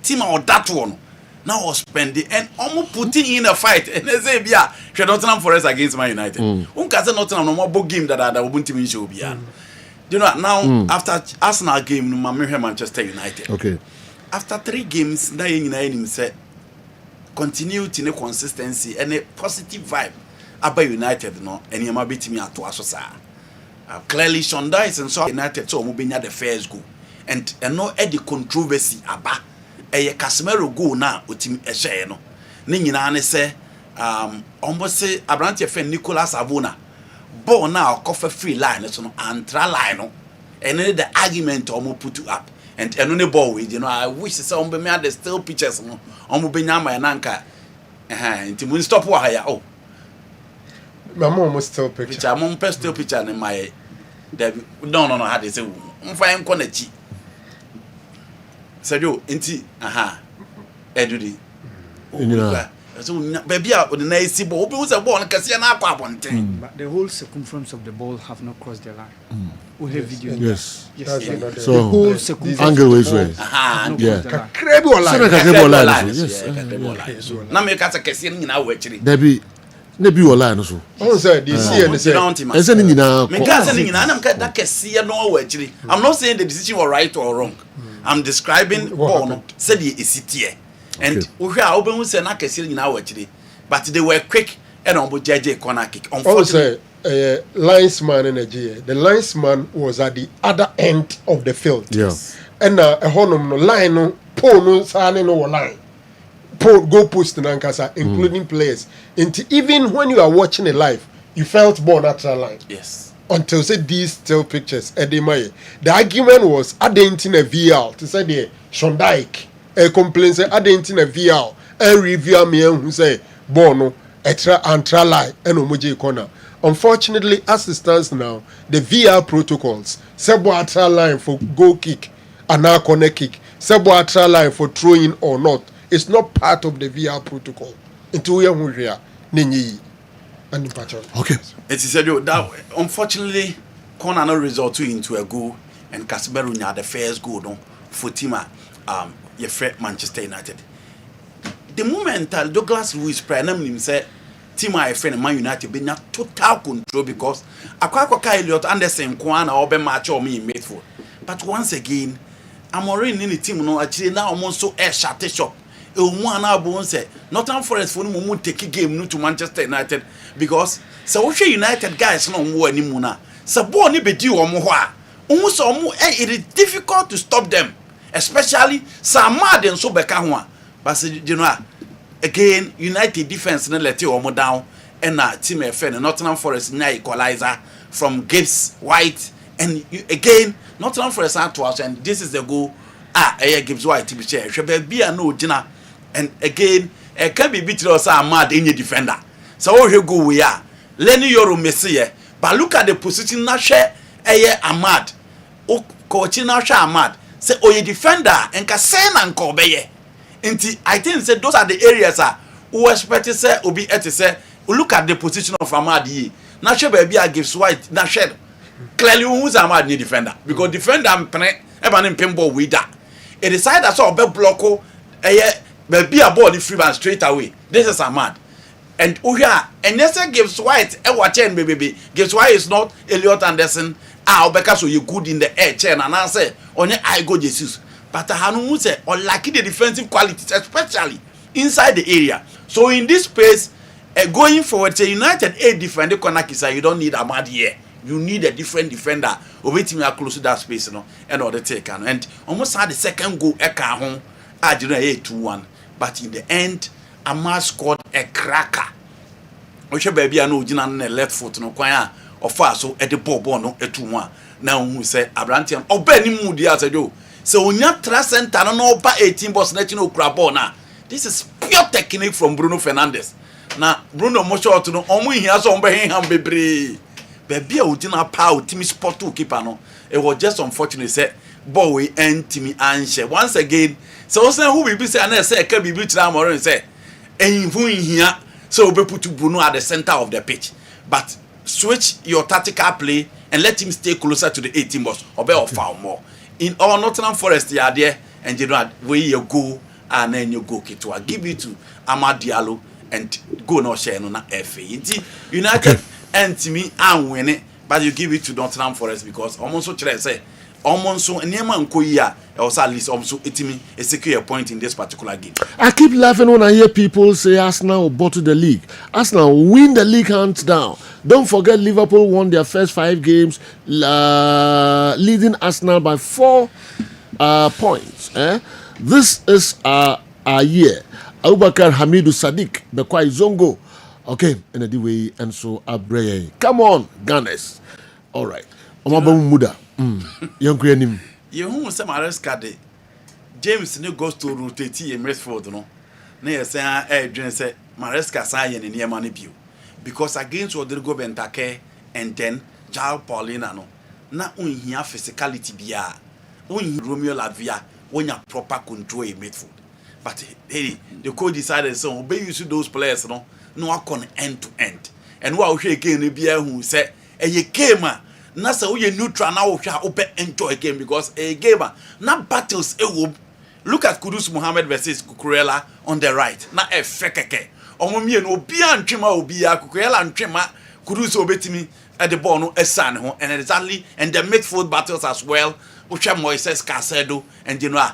Team or that one. Now spend it and almost putting in a fight. And they say, yeah, Nottingham Forest against Man United. Unkaza Nottingham no more game that won't even show be. You know, now after Arsenal game, no Manchester United. Okay. After 3 games, now you say continue to consistency and a positive vibe about United, no, and you might beat me at Tuasosa. Clearly, Shonda is and so United so moving at the first goal. And no any controversy about a Casemiro go now with him a share no. Nina say almost say Abrante friend Nicolas Avona. Ball now cover free line so and try line and then the argument almost put you up. And only ball with you know, I wish some be made the still pictures no almost be nyama and anka. Until we stop wire. Oh. My mom was still picture. I'm on still picture in my no how they say fine quality. Sergio, inti, edudi. So baby out the nice ball, who's a ball and can see an aqua one thing. But the whole circumference of the ball have not crossed the line. We have video. Yes. Yes. So the whole circumference angle ways way. Yeah. Credible line. Yes. Now make us a casing in our actually. Debbie. Nebi wala no so. On say the see and say. Ese ni nyina. Me ka say ni nyina na that kese no actually. I'm not saying the decision was right or wrong. I'm describing ball no said the isitie. And we hear oben say na kese nyina actually. But they were quick and on JJ corner kick. Unfortunately, linesman in Nigeria. The linesman was at the other end of the field. Yes. And a honum no line no pole no sane no line. Go post nankasa, including players. Even when you are watching it live, you felt born natural line. Yes. Until say these still pictures, Edemaye. The argument was adding a VR to say the Shondike. A complaint say adding a VR and review me who say Bono extra antra line and omoje corner. Unfortunately, as it stands now, the VR protocols sebo atra line for goal kick and now corner kick, sebo atra line for throwing or not. It's not part of the VR protocol. Until we are here, Ninyi and in patch. Okay. It is said that unfortunately, corner no result into a goal, and Kessben had the first goal no for Tima, your friend Manchester United. The moment Douglas Luiz Pranam said, Tima, a friend of Man United, be not total control because Aquacoca Elliot Anderson, Kwana, or Ben match or me in Midfield. But once again, I'm already in the team no actually now I'm also a shot shop. One hour say Nottingham Forest for no take a game to Manchester United because so United guys no more anymore. So born be due or more. Almost it is difficult to stop them, especially Samad and so Becahua. But you know, again, United defense no let you or more down and team FN Nottingham Forest now equalizer from Gibbs White and again Nottingham Forest out to us and this is the goal. Gibbs White to be chair. Be a no dinner. And again, can be beaten us a mad in your defender. So here go we are. Lenny Yoro Messiah. But look at the position now share Ahmad. O coach now share Ahmad. Say oh your defender and Kasen and Kobeye. I think say those are the areas who expect to say obi et say look at the position of Ahmad ye. Now share baby I gives white now share. Clearly who's Ahmad ni defender because defender am pene ever in pinball with that. It decide that so be blocko baby a ball free and straight away. This is Ahmad. And Uya and yes gives white watching baby. Gives white is not Elliot Anderson. Because so you good in the air chain and I say on I go Jesus. But Hanu say or lucky the defensive qualities, especially inside the area. So in this space, going forward, say United a defender Konakisa, you don't need Ahmad here. You need a different defender. Waiting close to that space, and order take and almost had the second goal eka home. I didn't 2-1. But in the end, Ahmad scored a cracker. Which baby I know Jinan left foot no kwaya or far so at the ball no 2-1. Now we say Abrantian or Benny Moody as I do. So when you trust center no ba 18 boss national crabona. This is pure technique from Bruno Fernandes. Now Bruno Mosho to no omu here so him bebre. Baby Ujina power team sport to keeper no. It was just unfortunate say boy and Timmy Anshe. Once again, so say who will be say and say can be beat down and say and here so we put Bruno at the center of the pitch. But switch your tactical play and let him stay closer to the 18 box or be or foul more. In all Nottingham Forest they are there and you know where you go and then you go to I give it to Amad Diallo and go no share no na FA. United and to me and win it, but you give it to Nottingham Forest because almost so try say almost so Nema Nkoya also at least also itimi a secure point in this particular game. I keep laughing when I hear people say Arsenal will bottle the league. Arsenal win the league hands down. Don't forget Liverpool won their first 5 games, leading Arsenal by 4 points. This is our year. Abubakar Hamidu Sadiq, Bekwai Zongo. Okay, and anyway, and so Abreye. Come on, Gunners. All right. Omabamu Muda. Young Creanim. You who say Maresca James no goes to rotate in Midfield, no. Nay, say, Adrian say Maresca sign in near money view. Because against Rodrigo Bentake and then Jao Paulina, no. Not only here physicality, Bia, only Romeo Lavia, when you proper control in Midfield. But hey, the coach decided so obey use those players no akon end to end. And what we again be who say a game na say we neutral na we enjoy a game because a game na battles look at Kudus Mohammed versus Kukurela on the right. Na e fekeke. Omo mie no obi antwema obi ya Kukurela antwema Kudus obetimi at the ball no esan ho and exactly and the midfield battles as well. Ucha Moises Caicedo and you know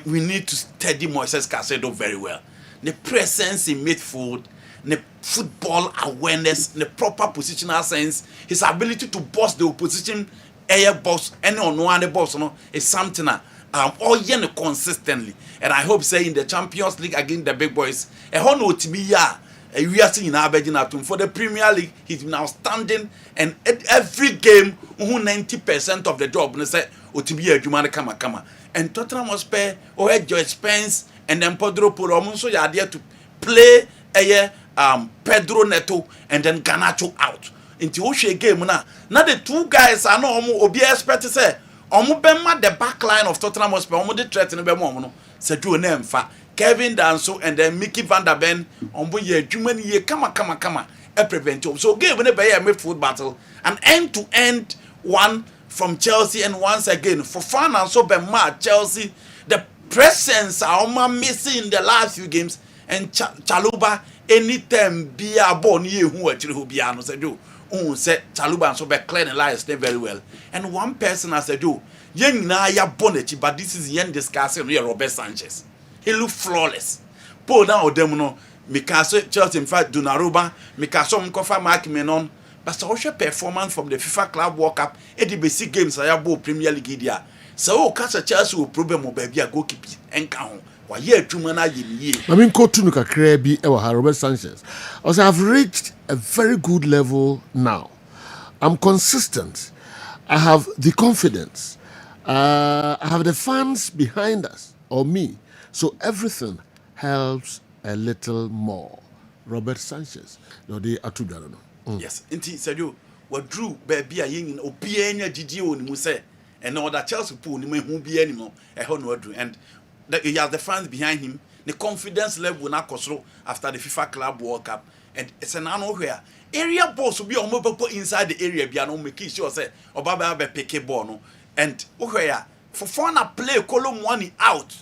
we need to study Moises Caicedo very well. The presence in midfield, the football awareness, the proper positional sense, his ability to boss the opposition air boss any on one boss no is something all year consistently. And I hope say in the Champions League against the big boys, no to be we are seeing in Aberdeen for the Premier League. He's been outstanding, and at every game, 90% of the job. And say, "Otibi Ejumane kama." And Tottenham Hotspur, Joe Spence, and then Pedro Poro. So you are there to play Pedro Neto and then Garnacho out. Into Oshe game now. Now the two guys are no obi expect to say. Bema the back line of Tottenham Hotspur. The threat in the Bemo. Sergio Nemfa. Kevin Danso and then Mickey van der Ben ye Jumani ye kama a Preventative. So game when a midfield battle an end to end one from Chelsea and once again for fun and so Bema Chelsea the presence are missing in the last few games and Chaluba anytime be a born ye who actually be ano said you said Chaluba and so be clear and lies very well and one person as I do yen na ya bonnet but this is yen discussing here Robert Sanchez. He looked flawless. Paul now them no Mikaso Chelsea in fact Donnarumma Mikaso mkofa Mark Menon but social performance from the FIFA Club World Cup at the basic games I have Premier League dia. So catch Chelsea will problem or baby a goalkeeper enka wa ye adwuma na ye. I mean ko tunu kakra bi e wa Robert Sanchez. Also I've reached a very good level now. I'm consistent. I have the confidence. I have the fans behind us or me. So everything helps a little more. Robert Sanchez. No, they are two no. Yes. Inti said you what drew baby a yin obianya GGO ni mu say and no that Chelsea pool ni hu bi anymore e ho no drew and he has the fans behind him. The confidence level na kosro after the FIFA Club World Cup and it's an ano where area balls will be on mobile inside the area bia no make sure say obaba be pick ball no and where for fun play column one out.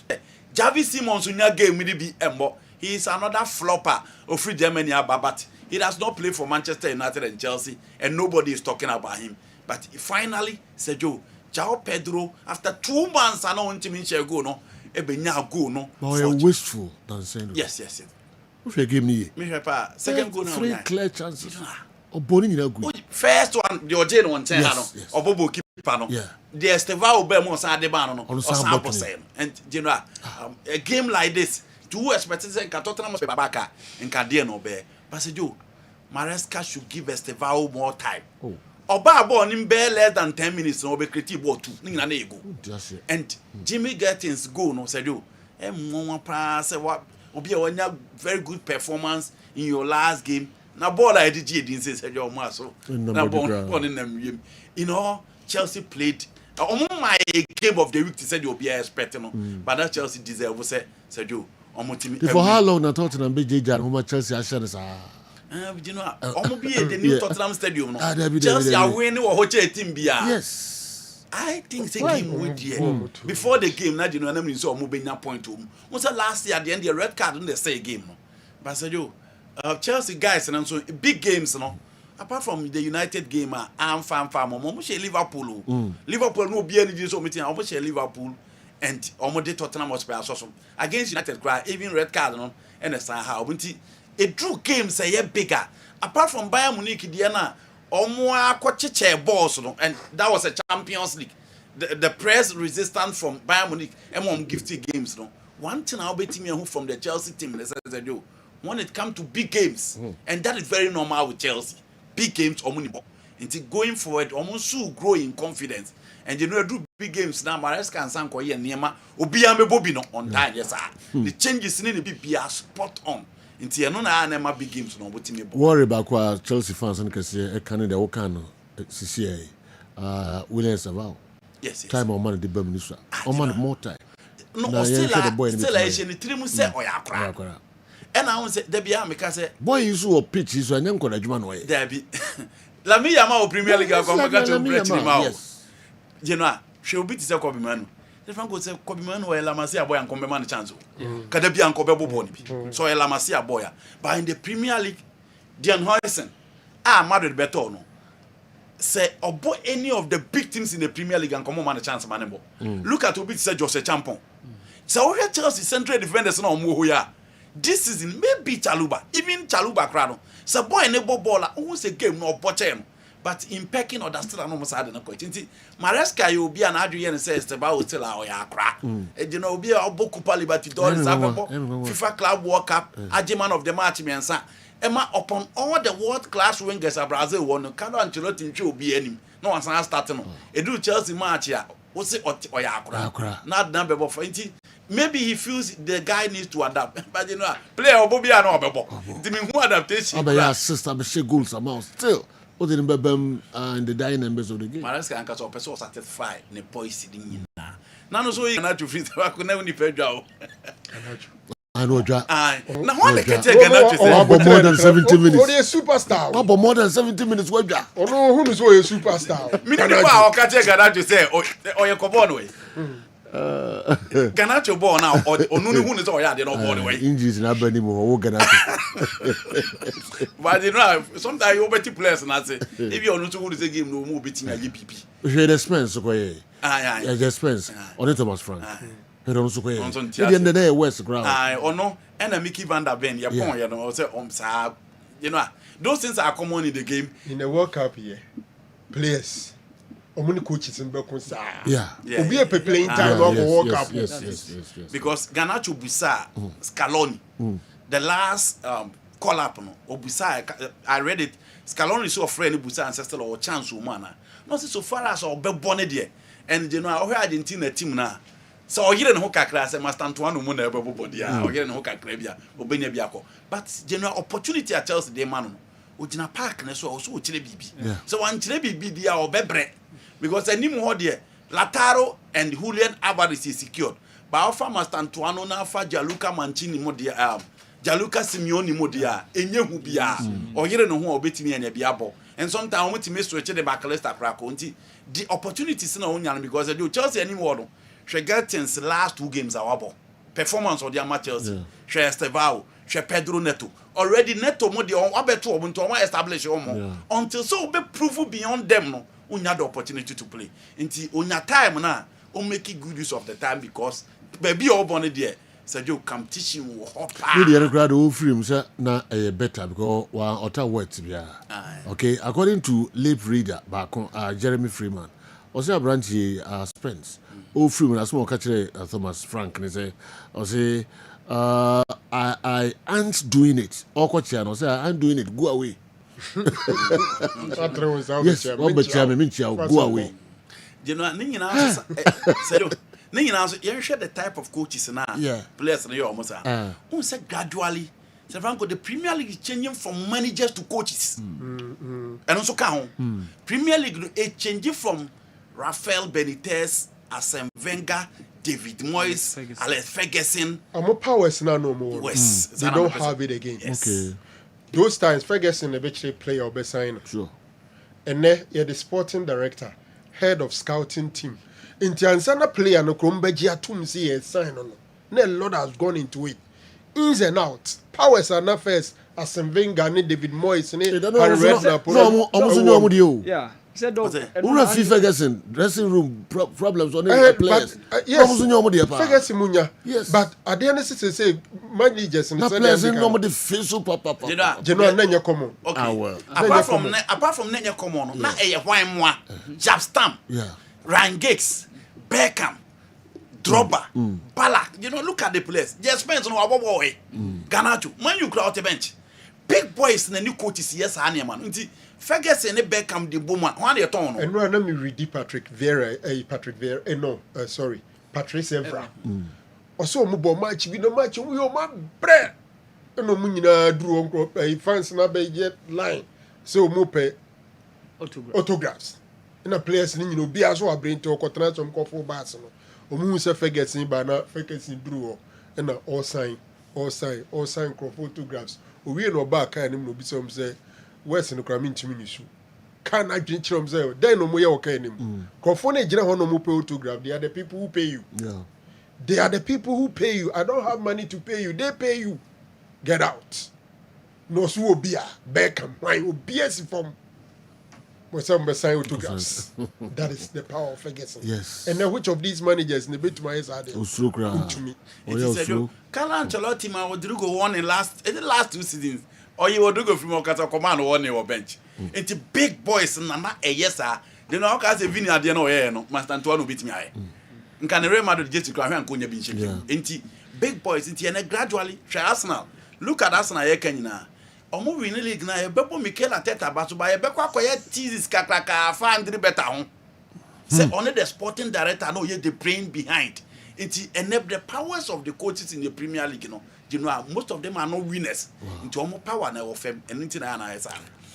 Javi Simons in your game will be embo. He is another flopper of free Germany, but he does not play for Manchester United and Chelsea, and nobody is talking about him. But finally, Sergio, João Pedro, after 2 months, I know when Timmy go no, Ebenya go no. But you're wasteful, than saying. Yes. If you give me, second goal now. 3 clear chances. Or Boning in a good. First one, the Ojen one ten, or Bobo keeper no. Yeah. The Estevao Bemo Sadebano no. Or Sample and you know, a game like this, two expectations and Tottenham Babaka and Cardiano Bear. Passaggio, Maresca should give Estevao more time. Oh. Oba born in bare less than 10 minutes, no be critique ball two. And Jimmy Gettins go no said you. What Obi a very good performance in your last game. Na ball I did say your muscle. Na ball in them. You know, Chelsea played my game of the week to say you'll be expecting. But that Chelsea deserve say you for how long na Tottenham be JJ and how Chelsea assurance you know almost be the new Tottenham stadium no. Chelsea are winning or team bia. Yes. I think it's a game with you. Before the game, now you know I'm so moving point home. What's the last year at the end the red card in the same game no. But say you Chelsea guys and so big games no. Apart from the United game, I'm fan almost Liverpool. Liverpool no be any so meeting almost Liverpool and almost Tottenham Hotspur so against United cry even red card no and how a true game say bigger. Apart from Bayern Munich Diana omo akwacheche balls no and that was a Champions League. The press resistance from Bayern Munich and gifted games no. One thing I'll be team from the Chelsea team they do when it comes to big games and that is very normal with Chelsea. Big games or money ball. Until going forward, almost so grow in confidence. And you know, do big games now. Maresca and Sanko here near ma. Obiame Bobino on time, yes sir. The changes in the PP are spot on. Until you know na never big games no. What me worry about what Chelsea fans and can say Canada Okano CCA William Savao. Yes. Time on money the Bermuda. On money more time. no still Asian trim say oyakra and I won't say there be say boy you so pitch is an anchor adjuman way there be la me yama Premier League come back to Britain yes you know she will be to say Kobe Manu the Franco say Kobe Manu or la masia boy and come man chance kada bi anko be bobo ni so la masia boy but in the Premier League Dian Hoysen Madrid better no say obo any of the big teams in the Premier League and come man chance man look at Obi say Jose Champon so we Chelsea central defenders na omo ho ya this season maybe Chaluba even Chaluba crowd so boy ne ball who say game no boche no but in pecking or that still no sad na ko nti Maresca you be an adwe and say Esteban hotel a oya akra you know be obo Copa Libertadores FIFA Club World Cup man of the match mensa Emma upon all the world class wingers of Brazil won Carlo Ancelotti nchi obi anim no one start no edu Chelsea match ya wo say oya akra na number for nti maybe he feels the guy needs to adapt but you know player obobia no obebo nti me who adaptation but ya sister be she goals amount still what did them in the dying members of the game Maresca anka so person satisfied ne poise din nyina na no so you na to fit ko na uni pedwa I know Jack. Now what they can take Ganacho say more than 70 minutes. What a superstar. What more than 70 minutes what Jack? Oh no, who is a superstar? Me no wa ka take Ganacho say o ye ko born way. Ganacho born now onu ni hu ni say o ya dey no born way. Injuries na bani mo wo Ganacho. But you know sometimes you better players na say if you onu to hu say game no mo betin aye pipi. We dey expense ko ye. Yeah, expense. On Thomas Frank. Pero so ko ye. The end day West ground. Ono and Mickey van der Ven, you know, say sa you know, those things are common in the game. In the World Cup here, players, omuni coaches in Bekonsa. Yeah. Obi a playing time of World Cup. Yes. Because Garnacho Busa, Scaloni, the last call up no, Obusa, I read it. Scaloni is so afraid Busa ancestor or chance woman. Not so far as or be bonnet there. And you know, I Argentina team now. So oyire ne ho kakra say master Antoine mu na ebebo body ah oyire ne ho kakra bia obenya bia ko but general opportunity at Chelsea dey man no ogina park ne so ochire bibi so wan chire bibi dia obebre because anim ho de Lautaro and Julian Alvarez is secured but offer master Antoine na afa Gianluca Mancini mo de Gianluca Simeone mo de enye hu bia oyire ne ho obetimi anya bia bo and sometimes we timi switch the backlist akra ko nti the opportunities na onya because the Chelsea anim wo Shegatins last 2 games are wabo. Performance of the amateurs. She Estevao, she Pedro Neto. Already Neto modi on abeto obunto on establish omo. Until so be prove beyond them no. Unya the opportunity to play. Until unya time na o make good use of the time because baby obone there. Sergio competition will hop. The other crowd who free say na better because one other words bia. Okay, according to Lip Reader back Jeremy Freeman. Also branch Spence. Oh, free as small catch Thomas Frank and say, or say, I ain't doing it. Or coach and say, I'm doing it. Go away. Yes, go away. You know, you share the type of coaches now. Players in your almost. Who said gradually, Franco, the Premier League is changing from managers to coaches. And also count. Premier League is changing from Rafael Benitez, Arsene Wenger, David Moyes, Alex Ferguson. I'm powers now no more. Yes, they don't have it again. Yes. Okay. Those times Ferguson eventually play or best sign. Sure. And then you're the sporting director, head of scouting team. In Tiansana player no Krombegia Tumsi a sign on. No lot has gone into it. Ins and outs. Powers are not first. Arsene Wenger, David Moyes, yeah. He said, Ferguson dressing room problems on the players. Ferguson Munya. Yes. But at the end of the day, say managers and players normally feel so papa. General Nenya Common. Okay. Apart from Nenya Common, na a wine moi, Jab Stamp, Ryan Giggs, Beckham, Drogba, Balak. You know, look at the players. Just spends on our boy. Garnacho. When you crowd the bench, big boys and the new coaches, yes, man. Ferguson and Beckham the woman. One year turn. And now let me read Patrice Vieira. Patrice Evra. Also, mubo match. We no match. We o ma bread. No munina drew on fans na be jet line. So mo pay autographs. In a players ni no be as o brain to ko transfer ko for bas no. Omu se Ferguson ba na Ferguson duru and all sign photographs. We no back and him no be some say West no cram into ministry. Can I drink from there? Then no more okay him. Crofone jina ho no mo pay autograph. They are the people who pay you. Yeah. They are the people who pay you. I don't have money to pay you. They pay you. Get out. No so obia Beckham. Why obia si from some sign autographs. That is the power of Ferguson. Yes. And then which of these managers in the bit my are there? To me. Carlo Ancelotti man would go on in the last 2 seasons. Or you would go from Okata command one your bench. It's big boys and not a yes sir. They know how to Vini at the end no Master Antoine beat me. Can Real Madrid get to cry and Kunya bin shaking. Inti big boys into and gradually try Arsenal. Look at Arsenal here Kenya. Omo win the league na e bebo Mikel Arteta but by e beko akoye teases kakaka fa andri better hon. Say only the sporting director no ye the brain behind. It enable the powers of the coaches in the Premier League, you know, most of them are not winners. Into almost power now of them and into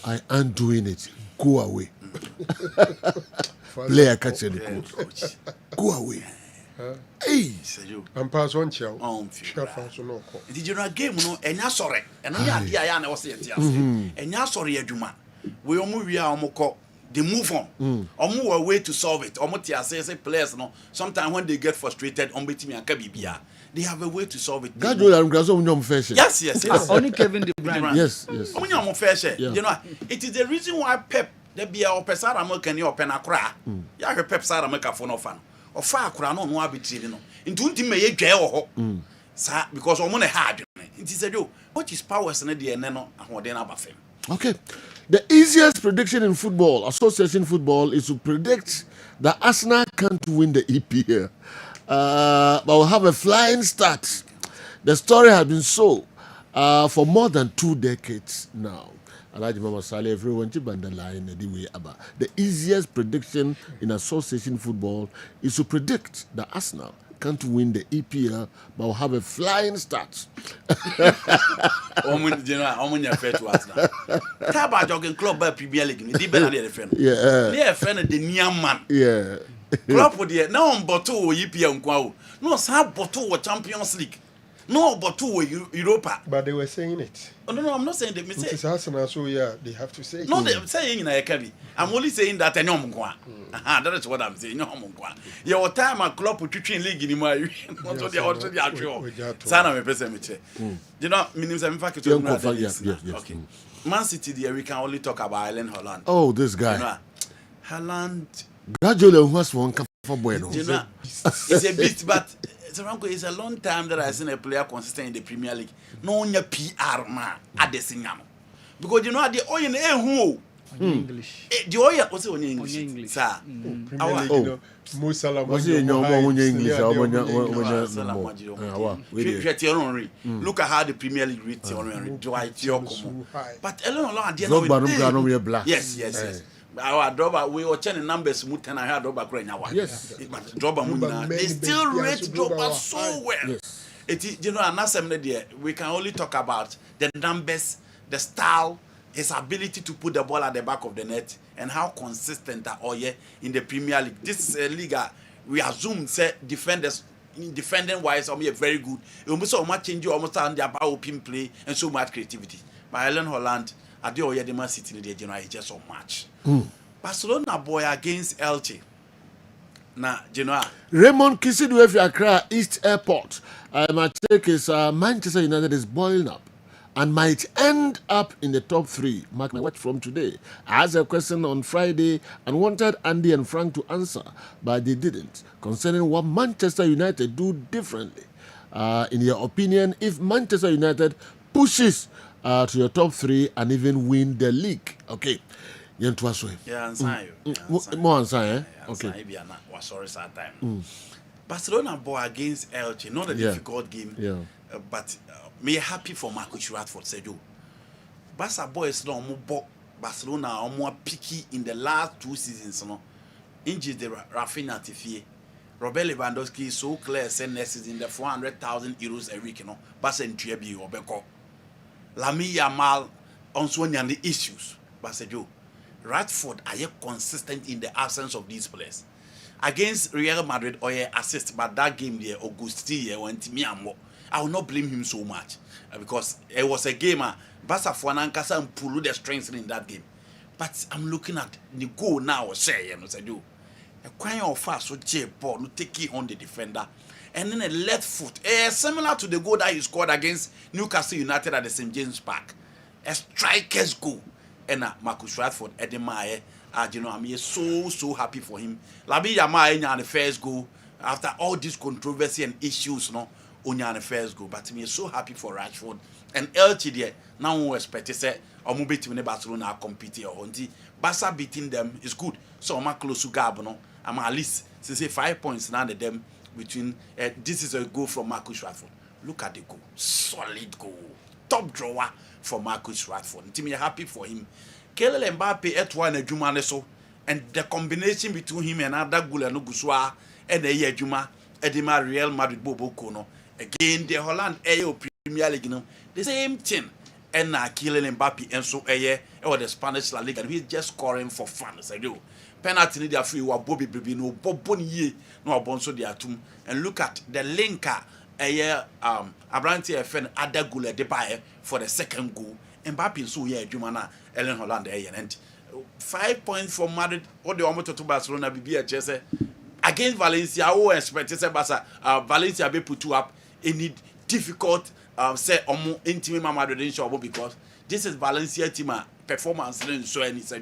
I am doing it. Go away. Player catch the coach. Go away. Hey, I'm pass one chow. Did you know game no enya sorry. And only idea ya na was say enya sorry adwuma. We omo wi a omo ko they move on. Omo were way to solve it. Omo tia say players no sometimes when they get frustrated on betimi and kabibia they have a way to solve it. God will and graso unyom fair share. Yes. Only Kevin De Bruyne. Yes. Unyom fair share. You know, it is the reason why Pep they be a opesara American or penakra. Ya he Pep Sara make a phone of fan. Or far kra no no abitiri no. Into ntime ye dwe ho. Sa because omo na hard. It is a do. What is powers na de ene no ahoden abafem. Okay. The easiest prediction in football, association football, is to predict that Arsenal can't win the EPL. But will have a flying start. The story has been so for more than 2 decades now. Alaji Mama Saleh, everyone to line the way about. The easiest prediction in association football is to predict that Arsenal can't win the EPL, but will have a flying start. Omunya fair to us now. Taba jogging club by Premier League. Di better than the friend. Yeah. They friend the near man. Yeah. Club with the now on bottle EPL nkwa. No sa bottle or Champions League. No bottle Europa. But they were saying it. Oh, no, I'm not saying that. It is Arsenal, so yeah, they have to say it. No, they're saying in a cavi. I'm only saying that I know Mungwa. That is what I'm saying. No Mungwa. Your time at club with teaching league in my also the actual. Sana me pesa. You know, meaning I'm fact okay. Man City there we can only talk about Erling Haaland. Oh, this guy. You know, Haaland. Gradually was one for bueno. You know, it's a bit, but it's a long time that I've seen a player consistent in the Premier League. No one PR man at the signal. Because you know the oil who English. The oil also in English. Sir. Mo Salah Look at how the Premier League reads Dwight York. But Ellen Holland, yes. Our Droba, we were checking numbers. Mutan, I had Droba Grenya. Yes, Droba, they still rate Droba so well. Yes, it is, you know, and we can only talk about the numbers, the style, his ability to put the ball at the back of the net, and how consistent that in the Premier League. This league, we assume say defenders. Defending wise, very good. It will be so much change almost on their power pin play and so much creativity. But Erling Haaland, I do the Man City in the general just so much. Barcelona boy against Elche. Now, Raymond Kisidu if Accra East Airport. My take is Manchester United is boiling up and might end up in the top 3. Mark my watch from today. I asked a question on Friday and wanted Andy and Frank to answer, but they didn't. Concerning what Manchester United do differently. In your opinion, if Manchester United pushes to your top 3 and even win the league. Okay. Yeah, answer you. More answer, eh? Okay. Sorry, sad time. Barcelona boy against Elche, not a difficult game. But me happy for Marcus Rashford said you. Barca boys no more Barcelona are more picky in the last 2 seasons. No, injured the Rafinha Tifie. Robert Lewandowski is so clear saying next season the 400,000 euros a week. No, Barca and Trebi or Beko. Lamine Yamal also on the issues. But said you. Radford are yet consistent in the absence of these players. against Real Madrid or assist, but that game there, Augusti went me and I will not blame him so much because it was a game. Barca for Nankasa and pull the strength in that game. But I'm looking at the goal now. Say, do a quite of fast so ball, no take it on the defender, and then a left foot, similar to the goal that he scored against Newcastle United at the St James Park, a striker's goal, and Marcus Rashford, Eddie Maye. I'm so happy for him. Labi Yama on the first goal after all this controversy and issues, no, on the first goal. But I'm so happy for Rashford and LTD. Now we expect to say, I'm beating Barcelona competing or Barca beating them is good. So I'm close to Gabon. I'm at least 5 points now them between. This is a goal from Marcus Rashford. Look at the goal, solid goal, top drawer for Marcus Rashford. I'm happy for him. Kylian Mbappe etwa adwuma so, and the combination between him and other goal and Guswa and the adwuma edema Real Madrid bobo kono again the Holland Premier League no the same thing, and Kylian Mbappe and so or the Spanish La Liga, he's just scoring for fun. I do penalty need free wa Bobby baby no bobon ye no bonso de atum, and look at the linker Abranti FN other goal de buy for the second goal. Mbappe so here Jumana Ellen Holland and 5 points for Madrid or the Omoto to Barcelona be a against Valencia. Oh, expect Valencia be put up any difficult say intimate Madrid in show because this is Valencia team performance so and it's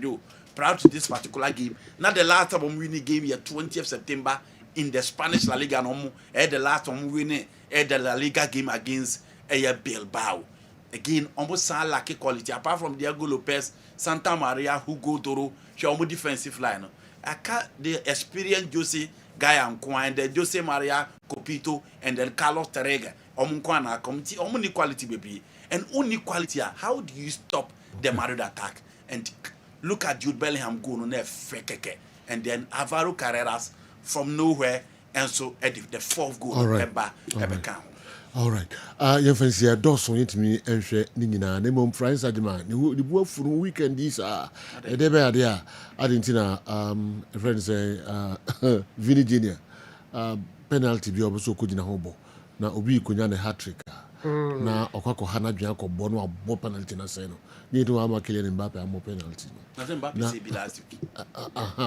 proud to this particular game. Not the last time winning game here 20th September in the Spanish La Liga no the last time winning the La Liga game against Bilbao. Again, almost sound like quality. Apart from Diego Lopez, Santa Maria, Hugo Toro, she almost defensive line. I can't the experienced Jose Gaya and then Jose Maria Copito and then Carlos Terega. Omunkwana committee, only quality baby. And only quality. How do you stop the Madrid attack? And look at Jude Bellingham going on there, fake. And then Alvaro Carreras from nowhere, and so the fourth goal ever count. All right. You fancy a dozen into me and share Nina, name friends at the man. The work for weekend is a debe idea. Argentina, friends say, Vinny Junior, penalty be also good in a hobo. Now, Obi Kunyana hat trick. Now, Okako Hana Janko Bono, more penalty na seno. Need to have a Kylian Mbappe and more penalty. Nothing Mbappe last week.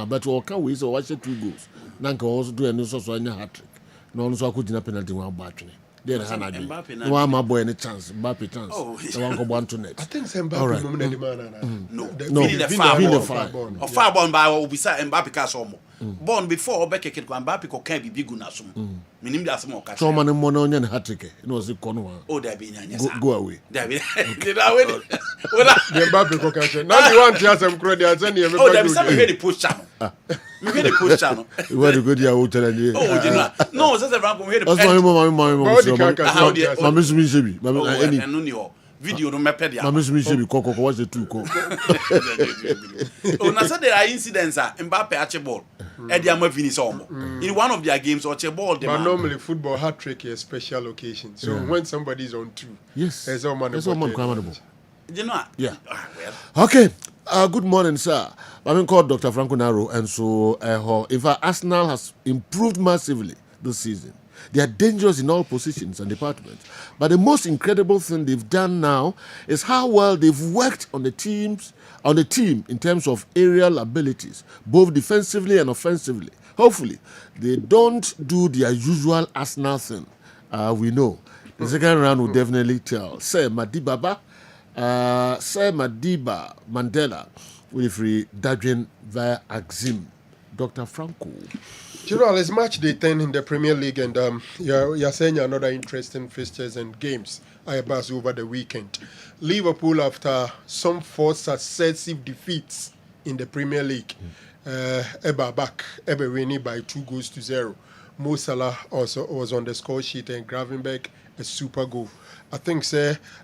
But we can we so watch 2 goals. Nanka also do a new source on your hat trick. No, so I could not penalty one battery. Then Mbappe no my boy any chance Mbappe chance the one go one to net. I think Mbappe no the far born by will be say Mbappe ka so mo born before Obeke kid Mbappe ko can be big na so minim da so mo ka so man mo no nya na hat-trick no se kono oh there be nya go away there be did I win the Mbappe ko ka now you want to have some credit and send you oh there be some hear the push channel me hear the push channel where go dia o tell you oh you know no say the hear the Mama Shebi. Video no meped ya. Mama Shebi koko watch the 2 ko. Oh, na say there are incidents Mbappe catch ball. E dey am finish omo. In one of their games or catch ball the man. But normally football hat trick is a special occasion. So when somebody is on 2, yes. There's all man. You know? Yeah. Okay. Good morning, sir. I'm called Dr. Franco Naro, and so if Arsenal has improved massively this season. They are dangerous in all positions and departments. But the most incredible thing they've done now is how well they've worked on the team in terms of aerial abilities, both defensively and offensively. Hopefully, they don't do their usual Arsenal thing. We know. The second round will definitely tell. Say Madiba Mandela will free Dadwin via Axim. Dr. Franco. General, it's match day 10 in the Premier League, and you're saying another interesting fixtures and games I pass over the weekend. Liverpool, after some 4 successive defeats in the Premier League, Eber winning by 2-0. Mo Salah also was on the score sheet, and Gravenberch a super goal. I think,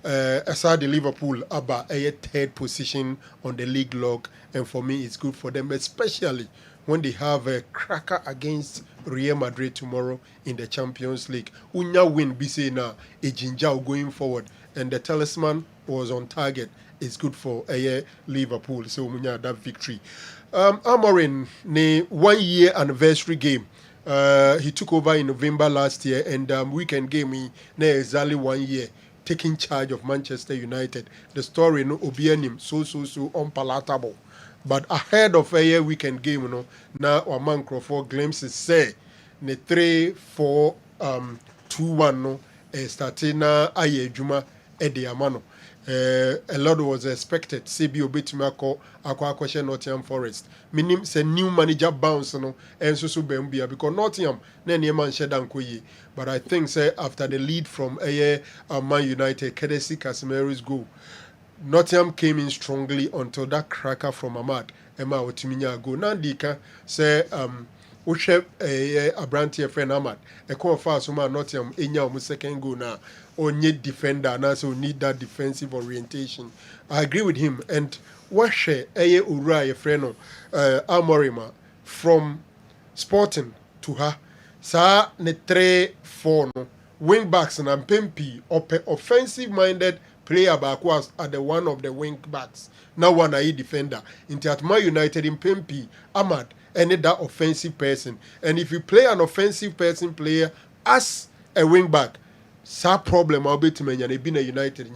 aside the Liverpool, Abba a 3rd position on the league log, and for me, it's good for them, especially when they have a cracker against Real Madrid tomorrow in the Champions League. Unya win be say now a Jinjao going forward, and the talisman was on target. is good for Liverpool. So we have that victory. Amorim, ne 1 year anniversary game. He took over in November last year, and weekend game he exactly 1 year taking charge of Manchester United. The story no obianim so unpalatable. But ahead of a weekend game, now our man Crawford glimpses say ne 3-4 2-1 no starting na aye juma edi amano. A lot was expected. CB Obetimako Aqua question Nottingham Forest. Minim say new manager bounce no and so Bembia because Nottingham na man shedan koyi. But I think say after the lead from Man United, courtesy Casemiro's goal, Nottingham came in strongly until that cracker from Ahmad Emma Otiminya go. Nandika say Ushep Abranti friend Ahmad. A call fast from Nottingham enya second goal now. Or need defender and also need that defensive orientation. I agree with him. And what share Ura friend Amorima from Sporting to her. Sa ne 3-4 no wing backs and Pempi offensive minded player back was at the one of the wing backs. Now one a defender. Into at Man United in Pempi, Ahmad, and that offensive person. And if you play an offensive person player as a wing back, sa problem I'll be to me and been a United.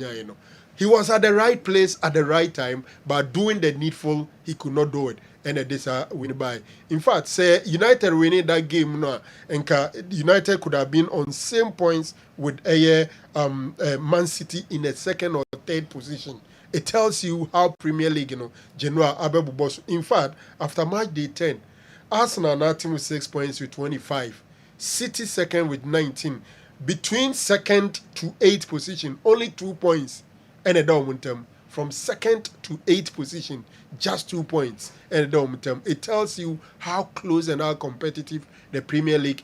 He was at the right place at the right time, but doing the needful, he could not do it. And this win by. In fact, say United winning that game now, and United could have been on same points with Man City in a second or third position. It tells you how Premier League, General Abebu Boss. In fact, after match day 10, Arsenal now team with 6 points with 25, City second with 19. Between second to 8th position, only 2 points. And a down from second to 8th position, just 2 points. And a down it tells you how close and how competitive the Premier League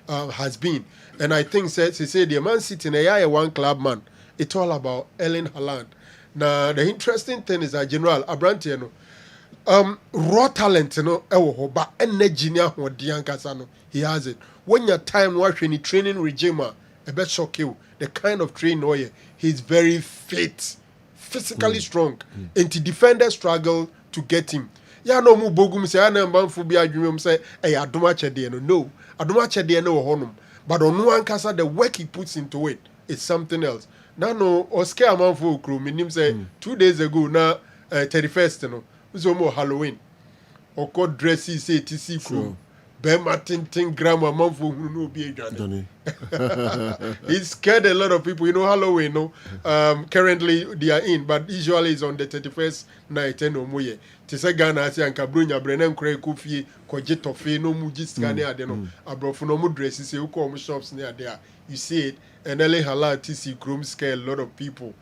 has been. And I think they say the Man City a one club man. It's all about Erling Haaland. Now the interesting thing is that General Abranti, raw talent, but energy he has it. When your time watching the training regime, a bit shock you. The kind of trainer he's very fit, physically strong, and the defenders struggle to get him. Ya no mu bogum say na mbanfo bi adwum say adoma chede no adoma chede no honum, but on one kasa the work he puts into it is something else. Now no Oscar amanfo okro minim say 2 days ago na 31st no so mo Halloween oko dresses say TC crew Bema Tintin grammar manfo no be adwane. He scared a lot of people. Halloween, currently they are in, but usually it's on the 31st night. Moye. Tisa Ghana say anka brunya brenem kure kufie koje tofe no mu jiskane ade no. Abrofo no mu dresses say uko shops near there. You see it, and Erling Haaland TC Chrome scare a lot of people.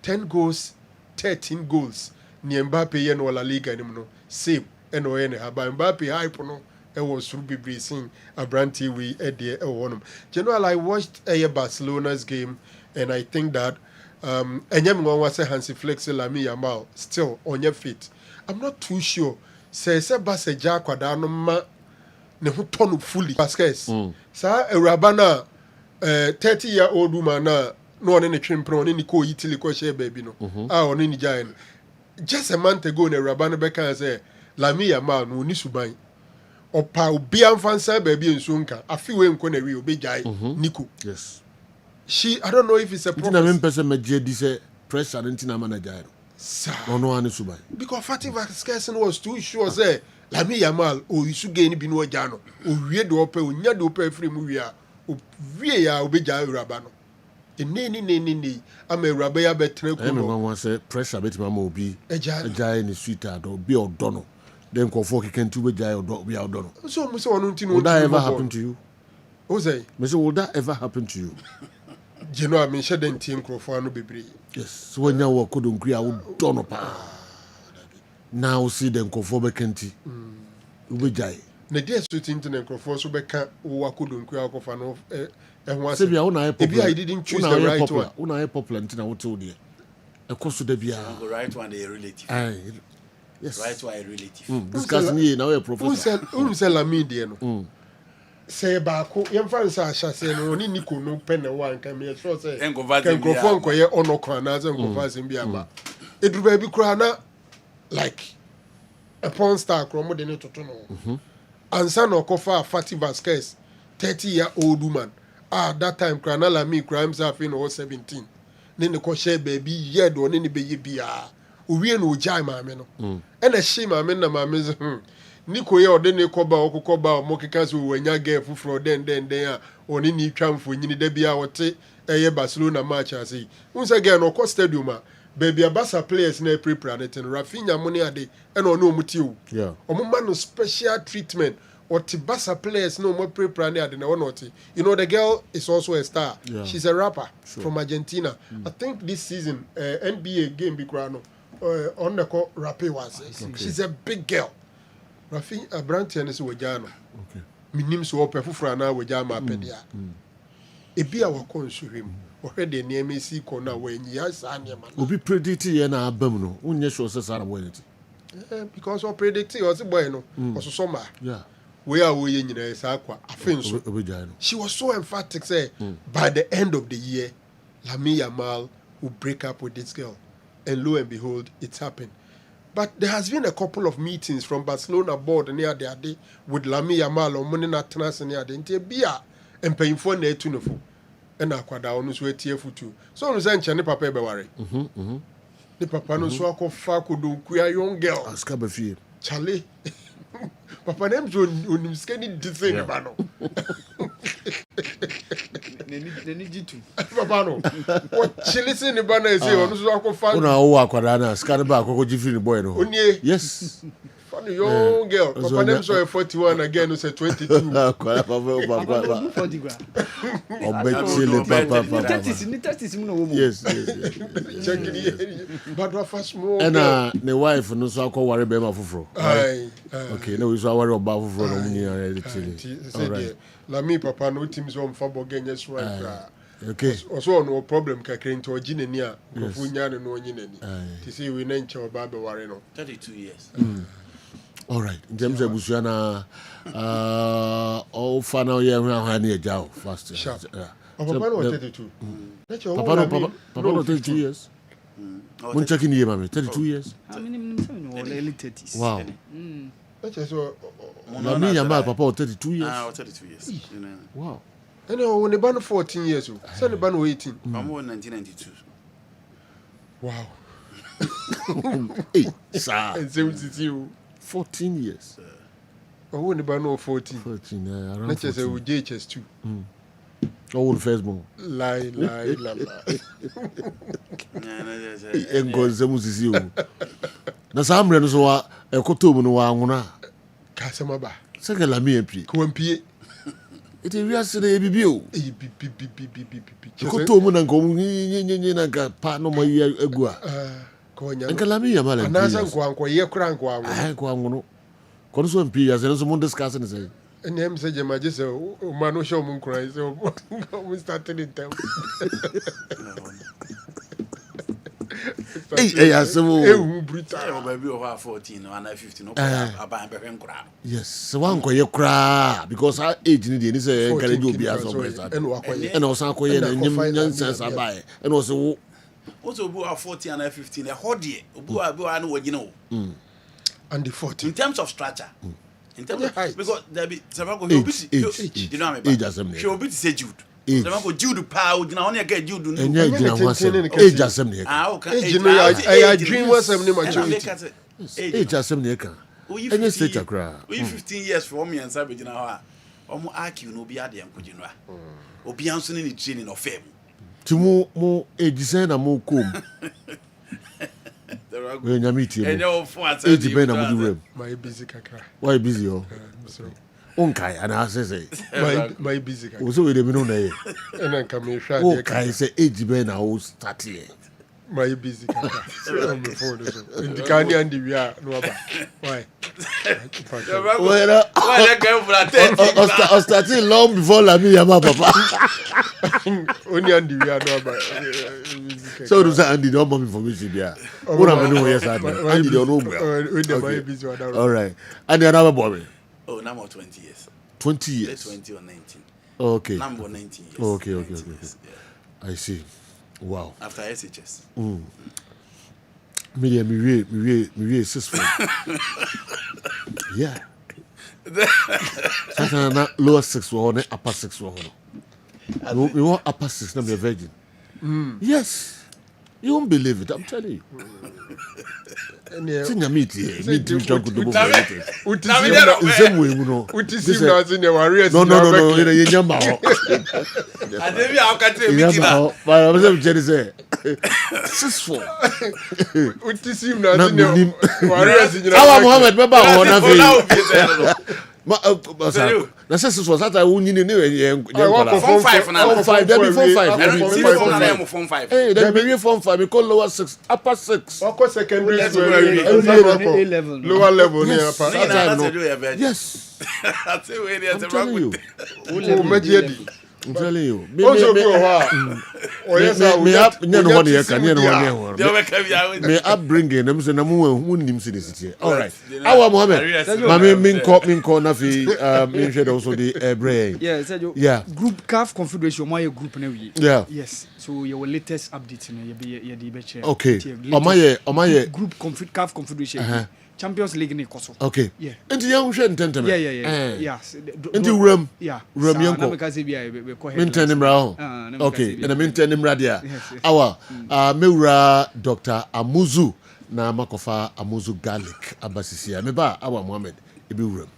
10 goals, 13 goals. Ni Mbappe ye no La Liga no. Same eno ene haba Mbappe hype no. It was Ruby Bracing, Abranti, we Eddie Ewonum. General, I watched Barcelona's game, and I think that Enyamwa was a Hansi Flex Lami Yamal still on your feet. I'm not too sure. Say Basa Jakwadano ma ne hutonu fully. Vasquez. Sa Rabana 30-year-old woman no one in the trim pro in the co Italy ko share baby no. On in the giant. Just a month ago, ne Rabana Beka say Lami Yamal no ni subai. Opa obi amfansa baby nsunka afiwe nkona wi obejai Nico. Yes. I don't know if it's a problem. Ntina person meje say pressure ntina manager. No no ane subai. Because Fatih Vasquez was too sure say Lami Yamal o isu gain bi no oja no. O wie de opa onya de opa free mu wi a o wie ya obejai uraba no. Neni ama uraba ya betre ko. No one say pressure betima ma obi ejai ni sweet ado bi odono. Then Kofoki can to be jailed or be out done. So, will that ever happen to you? Jose, Mr. Will that ever happen to you? You know, I mean, she didn't think Crawford be brave. Yes, so when you couldn't agree, I would don't know. Now see them Kofobe Kenti. Ubijay. The dear sweet internet Crawford so back who couldn't create a fan of and once if I didn't choose the right one. Una popular and I would tell you. Of course, to the right one, they relative. Yes. Right to a relative. Discussing here now a professor. Who sell a media no? Say baako yɛmfa nsa ahyase no oni Nico no pen one can me sure say can go for koye ono kwana za nkɔfa asɛm bi aba It will be crana like a porn star chromo de to no. And son of Kofa Fatty Vasquez, 30-year-old woman. That time crana la me crimes have in 17. Then the kosher baby yed or any baby beer. We no jai mamma no. And a shame I mean, mamma. Nico ye or then they koba or mokikas who when ya get for then they are on any tram for you need to be our tea a Barcelona match. I say, once again, or cost stadium, baby, a bassa players in a pre-planet and Rafinha money a day and or no mutiu. Yeah. Or man no special treatment or Tibasa players no more pre-planet than one or two. You know, the girl is also a star. Yeah. She's a rapper from Argentina. I think this season, NBA game big round on the court, Rapi was. She's a big girl. Rafi Abrantian is Wajano. Okay. Minim so open for an hour with Jama Pedia. Ebi our consume or head the name is see corner when yes, and your man. Will be predicted and abdominal. Unya shows us our way. Because of predicting was a bueno or summer. Yeah. We are we in Aqua. I think so. She was so emphatic, say, by the end of the year, Lamine Yamal will break up with this girl. And lo and behold, it's happened. But there has been a couple of meetings from Barcelona board near the day with Lamine Yamal or Monina Tanas near the Intia and paying for ne tuneful. And Aquada on his way too. So I'm saying, Chani Papa Bewari. The Papa no so called Fakudu, queer young girl. As Cabafi. Charlie. Papa name's on skinny design about They need you to. Papa no. What she listen the banner say on so called fan. Una o akwadana scanaba koko jifini boy no. Yes. Funny young girl. Papa name's so 41 again who say 22. Papa. Yes. Check it. But what fast more. And the wife no so call worry be ma fufuro. Okay, no we so worry about fufuro no munya ready. All right. Lami Papa no teams on football game yes right. Okay. Also no problem kakra into ojine ni a kofunya no onyine ni. To see we na nche oba be worry no. 32 years. All right. In terms of Bushana, all final year we are having a job fast. Papa no 32. Papa no 32 years. When checking here, mommy, 32 years. How many early 30s? Wow. That's so. Lamine Yamal, Papa, 32 years. 32 years. Wow. And when the ban 14 years old, send the ban 18. I'm born 1992. Wow. Hey, sir. And 72. 14 years. I won the ban 14. 14, around. Let's say with JHS too. All first born. Lie. Engonze musisi o. Na samre no so wa ekotomu no wa nwona. Kasema ba. Seke Lamine MP. Ko mpie. Iti wiase na ebibi o. Bi. Ekotomu na nkomu nyi na ka pa no mo yi egu a. Ko nya. Enka Lamine Yamal. Anasa nko ye kura nko anwo. Ko anwo. Ko so MP ya se so mo discuss ni say. And him say Jema just say man no show mun cry so we started in time. Hey, asemo. Brutal. Baby over 14 or 15 no aba be nkura. Yes, so one koye kra because our age ni dey ni say encourage obi as always. And also koye na nyam sense abai. And also obi over 14 and 15 e hodie. Obi wa na wagina o. And the 14 in terms of structure. In terms of because there be Sabago you know me. She will be to say Jude. Sabago Jude pa o gina on e get Jude. Enye gina wasem. Age asem ne. Age no I dream wasem ne maturity. Age asem ne ka. Enye stage kra. We 15 years for me and Sabe gina ho a. Omo argue no bi ade enko gino a. Obi anso ne training of fame. Ti mo age sen na mo kom. We nyamiti. Age ben na mo do rem. My busy kakra. Why busy oh? Onkai and I say my busy kakra. So we dey know na here. And then come here. Okay, say age ben na o start here. My busy kakra. On the phone so. In the candy and the we are no aba. Why? Why that guy for that? I started long before Lamine Yamal papa. Only and the we are no aba. So do say Andy don't bomb information there. What am I doing yes Andy don't know. All right. And the another boy. Oh, number 20 years. 20 years. 20 or 19. Okay. Number 19 years. Okay. Years, I see. Wow. After SHS. Me 6 4. Yeah. Sometimes lower 6 or upper 6 or we want upper 6 not be a virgin. Yes. You won't believe it, I'm telling you. Senior meat here. Meat you don't go to the same way, you know. No, in Yamba. I didn't know how can you make it. But I was Jerry say 6-4. What is him now? Our Mohammed, Baba, or nothing. Na sɛ sɛ sata wo nyine ne form 5 now. Form 5 there be form 5. Form 5. Hey, there be form 5 we call lower 6, upper 6. What secondary school? A-level. Lower level near Yes. Yes. That's the way they are telling you. I'm telling you. Me upbringing them say na mu nim see this here. All right. Awa Mohammed. Mami min ko na fi min share also the brain. Yeah, Sergio. Yeah. Group CAF Confederation my group na we. Yeah. Yes. So your latest update na you be chair. Okay. Omaye group CAF Confederation. Champions League ni koso. Okay. Yeah. Enti ya hwe ntenteme. Yeah. Yes. Enti wuram. Yeah. Wuram yanko. Na meka se bia be ko head. Mintenim ra. Okay. Na mintenim ra dia. Awa mewura Dr. Amuzu na makofa Amuzu garlic abasisia. Meba awa Mohammed ebi wuram.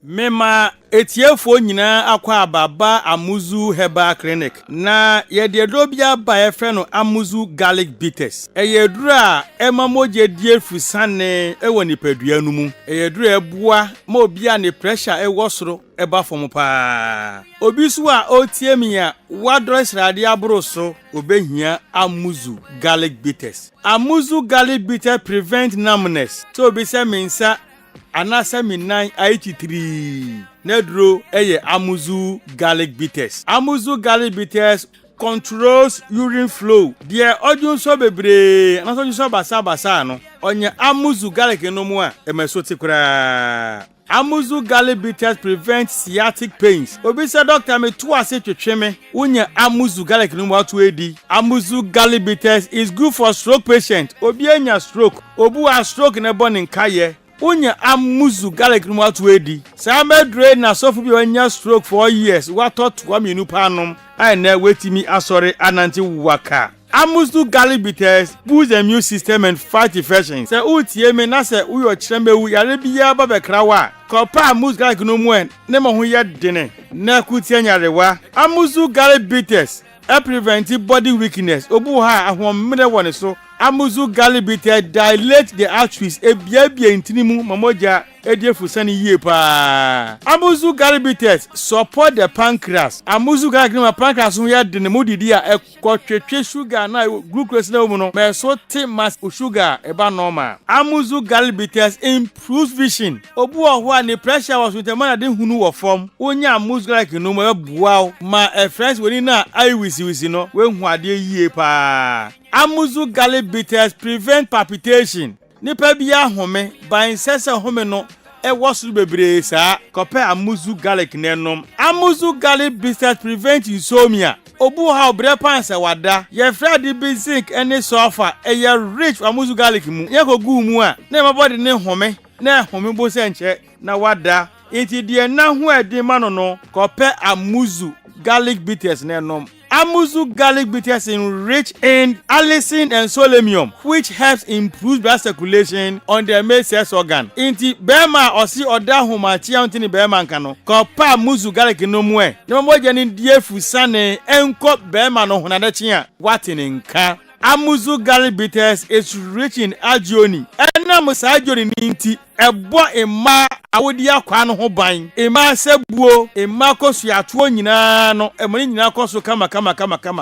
Mema etiefo nyina akwa ababa Amuzu Herbal Clinic na yededro bia ba efre no Amuzu garlic bitters eyedru a emamoje die fusane ewo nipadua nu mu eyedru ebua ma obia ne pressure ewo soro eba fom pa obi so a otie mi a wadro srade abro so obehia Amuzu garlic bitters. Amuzu garlic bitter prevent numbness so obi se mensa anasa minan 83 nedro eye Amuzu garlic bitters. Amuzu garlic bitters controls urine flow. Dear odun so bebre anaso so basa no onye Amuzu garlic no mu a emesoti kura. Amuzu garlic bitters prevent sciatic pains. Obi say doctor me to ase twetwe me unye Amuzu garlic no mu atu edi. Amuzu garlic bitters is good for stroke patient. Obi anya stroke, obu a stroke na boni nkaye Unya Amuzu garlic no atu edi. Sama drain na sofu bi wanya stroke for years. What thought wa minu panom. I na wetimi asore ananti waka. Amuzu garlic bitters boost the immune system and fight infections. Se utie me na se uyo chremewu yare biya ba bekrawa. Kopa Amuzu garlic no mu en ne mo ho ye dene. Na kutie nyarewa. Amuzu garlic bitters prevent body weakness. Obu ha ahomre woni so. Amuzu garlic bitter dilate the arteries ebiabia intinimu mamoja ediefusani yie pa. Amuzu garlic bitters support the pancreas. Amuzu garlic no pancreas ho ya de ne modidi a ekotwetwe sugar na glucose na mu no me so te mass sugar eba normal. Amuzu garlic bitters improves vision. Obu oho a ne pressure was with the man de hunu wo form. Onya Amuzu garlic no mo ebuaw ma friends woni na eye wisi no we hu ade yie pa. Amuzu garlic bitters prevent palpitation. Nipa bia home ban sese home no wosu bebre sa kope Amuzu garlic nenom. Amuzu garlic bitters prevent insomnia. Obu ha obre panse wada ye frade bi zinc ene sulfur ye rich Amuzu garlic mu ye ko gu mu a na mabody ne home na home bo se nche na wada enti de na ho edi ma no kope Amuzu garlic bitters nenom. Amuzu garlic bitters rich in allicin and selenium, which helps improve blood circulation on the male sex organ. Inti bema osi oda humachi antini bema nkano. Kopa Amuzu garlic no mwe. Ne moja ni die fusane enko bema no hunadechi a watini nka. Amuzu garlic bitters is rich in agioni. Ena musa agioni ninti ebo ema awodi akwa no ho ban ema sebuo ema kosu atuo nyina no emani nyina kosu kama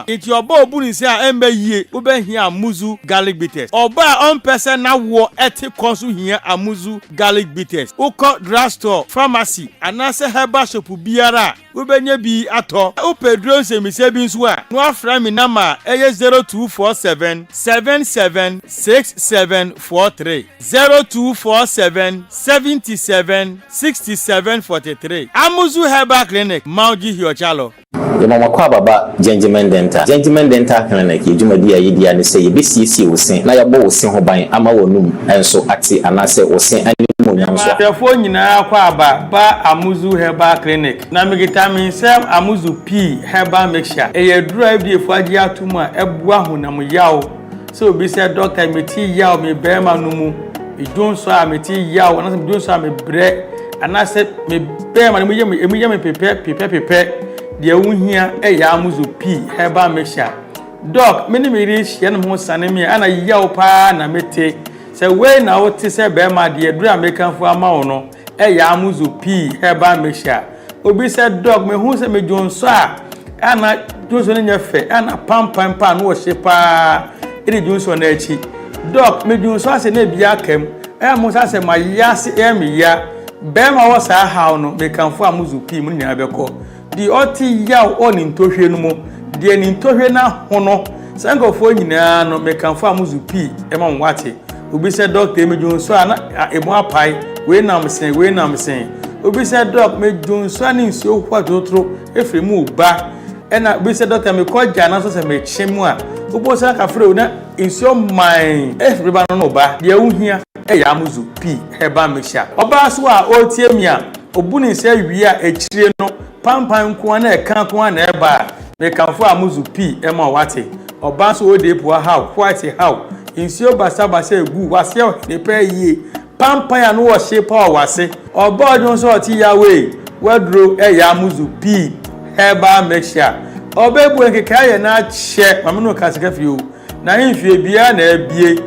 enti oba obuni se a embe yie obehia Amuzu garlic bitters oba on person na wo eti kosu hia Amuzu garlic bitters uko drugstore pharmacy anase herbal shop biara obenya bi ato upedro semise bi nso a no afra mi nama eye 0247 776743 0247 77 67 43. Amuzu Herbal Clinic, Mauji Hiochalo. Yamamakwa baba Gentleman Dental Clinic yedwumadi ayedia ne sey yebesiesie wosen na yabo wosen ho ban ama wonum enso ate anase wosen animu nyanso afefo nyina kwa ba Amuzu Herbal Clinic na vitamin C Amuzu P Herbal Mixture eyedura ebiefo agi atum a ebua honam yawo so obi se doctor meti yawo me bema numu idonso a meti yawo anase idonso a me bre anase me bema no me pepe de wuhia ya Amuzu P Herbal Mixture doc meni meri hia no ho sanemi ana yawo pa na mete se we na wote se be ma de dura mekanfo ama wo no ya Amuzu P Herbal Mixture obi se doc me hu se me jonso a ana jonso ne nyafe ana pam no wo hye pa iri jonso na echi doc me jonso ase na bia kam mo se ma yase me ya be ma wo sa hawo no mekanfo Amuzu P mu nya beko di oti yaw oni ntohwe no mo de ni ntohwe na hono sankofo nyina no mekanfo Amuzu P ema nwate obi se doctor mejonso ana emu apai we nam sen obi se doc mejonso ani nsuo kwatotro efremu ba ena obi se doctor me koja na so se me chemu a obo se ka frɛ na nsuo man efreba no ba de wuhia ya Amuzu P Herbal Mixture oba so a otiemia obuni se wi a echire no pampan ko na eka ko na eba mekanfo Amuzu P ema wate oba so ode po how quite how insio basa egu wase ne pe yie pampan ya no wo hye pa wase oba odun so oti yawe wadro ya Amuzu P Herbal Mixture oba ebu nkeka ye na che mamno kasika fie o na himfie bia na abie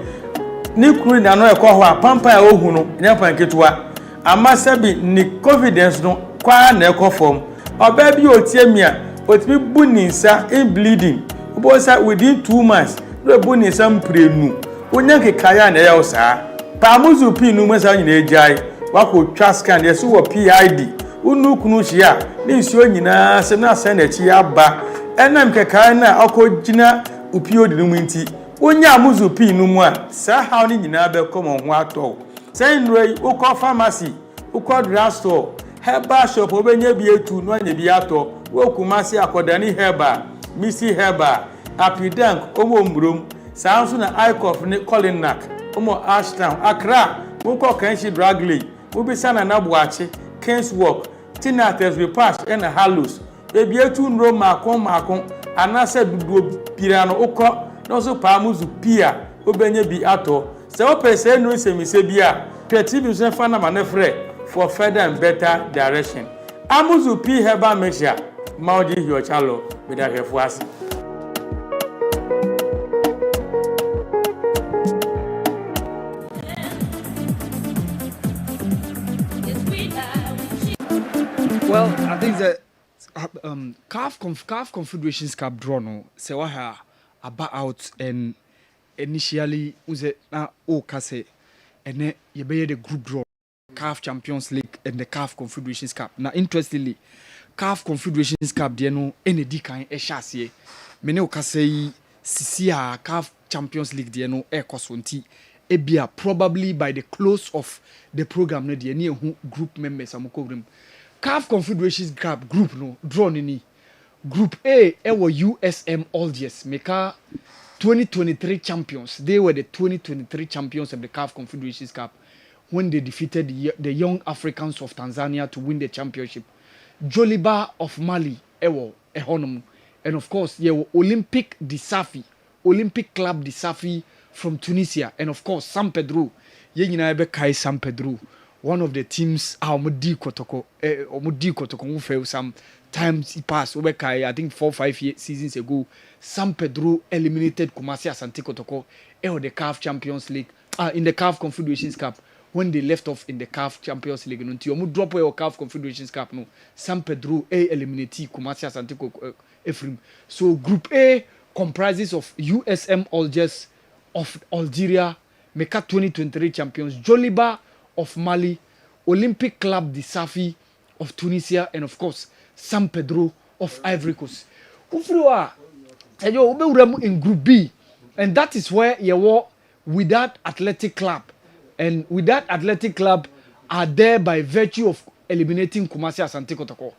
ni kuru na no ekọ ho a pampan ya ohu no nyapan ketua amasabi ni confidence no kwa na ekọ form oba bi otiemia otimi buninsa in bleeding obo sa within 2 months no buninsa mprenu onya kekaya na ya osa pa Amuzu P nu mesa nyina ejai wako twa scan yeso wo PID unu kunu hia ni nsuo nyina se na se na chi aba enam kekaya na akogina upiodi no nti onya Amuzu P nu mu a sa ha ni nyina be komo ho ato say nroi ukọ pharmacy ukọ drugstore Herbal shop obenye bi etu no anya bi ato wokumasi akodani Herbal Missy Herbal Apidank omo mbrom sanso na Icof ni Colinak omo Ashtown Accra wonko kanshi Dragley obisa na Nabuachi Kingswalk Tinates Repass and Hallows ebi etu nro makon anase dudu pirano ukọ no so pa Amuzu P a obenye bi ato se opese no semise bi a Preventative se fa na manefre for further and better direction. Amuzu P Herbal Mixture, Mauji Hiochalo, with a refuasi. Well, I think that CAF Confederations Cup draw no se wa about and initially was kase and ye the group draw. CAF Champions League and the CAF Confederations Cup. Now, interestingly, CAF Confederations Cup, they know any decan a chassis. Many okasei CCA CAF Champions League, they know air cosonti. Ebia probably by the close of the program, no, they near group members. CAF Confederations Cup group no drawn in Group A, our USM Algiers, Meka 2023 champions. They were the 2023 champions of the CAF Confederations Cup when they defeated the Young Africans of Tanzania to win the championship. Joliba of Mali, Ehonom, and of course, Olympic Club de Safi from Tunisia, and of course, San Pedro, Kai San Pedro, one of the teams, Omudi Kotoko, fell some times he passed, I think 4 or 5 seasons ago. San Pedro eliminated Kumasi Asante Kotoko, the CAF Champions League, in the CAF Confederations Cup. When they left off in the CAF Champions League, until you drop your CAF Confederations Cup, no, San Pedro eliminate Kumasi Asante Ephraim. So Group A comprises of USM Algiers of Algeria, Meka 2023 champions, Joliba of Mali, Olympic Club de Safi of Tunisia, and of course San Pedro of Ivory Coast. Ufriwa, in Group B, and that is where you were Without Athletic Club And with that, Athletic Club are there by virtue of eliminating Kumasi Asante Kotoko.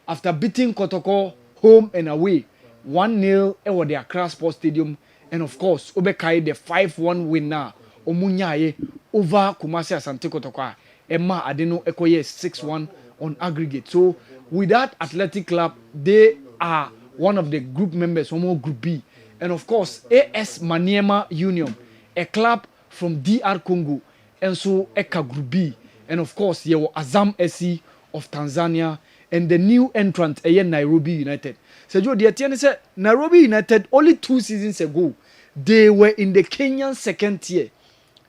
After beating Kotoko home and away, 1-0 at the Accra Sports Stadium, and of course, Obekai the 5-1 winner, Omunyaye over Kumasi Asante Kotoko. Emma Adeno Ekoye 6-1 on aggregate. So with that Athletic Club, they are one of the group members, Homo Group B. And of course, AS Maniema Union, a club from DR Congo, and so Eka Group B. And of course, there were Azam SC of Tanzania, and the new entrant, Nairobi United. So, Joe, the Etienne said, Nairobi United, only 2 seasons ago, they were in the Kenyan second tier,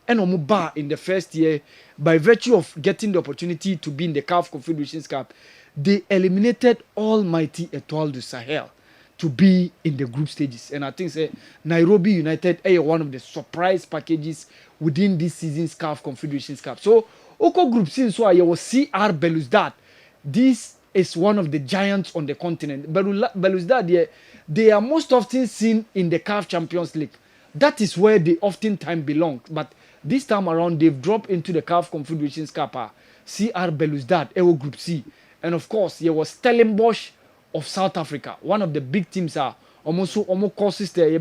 and Omuba in the first year, by virtue of getting the opportunity to be in the CAF Confederations Cup, they eliminated almighty Etoile du Sahel to be in the group stages. And I think say, Nairobi United are one of the surprise packages within this season's CAF Confederations Cup. So, Oko Group C, so I was CR Belouizdad. This is one of the giants on the continent. Belouizdad, they are most often seen in the CAF Champions League. That is where they oftentimes belong. But this time around, they've dropped into the CAF Confederations Cup. CR Belouizdad, Ewo Group C. And of course, there was Stellenbosch of South Africa. One of the big teams are almost courses there.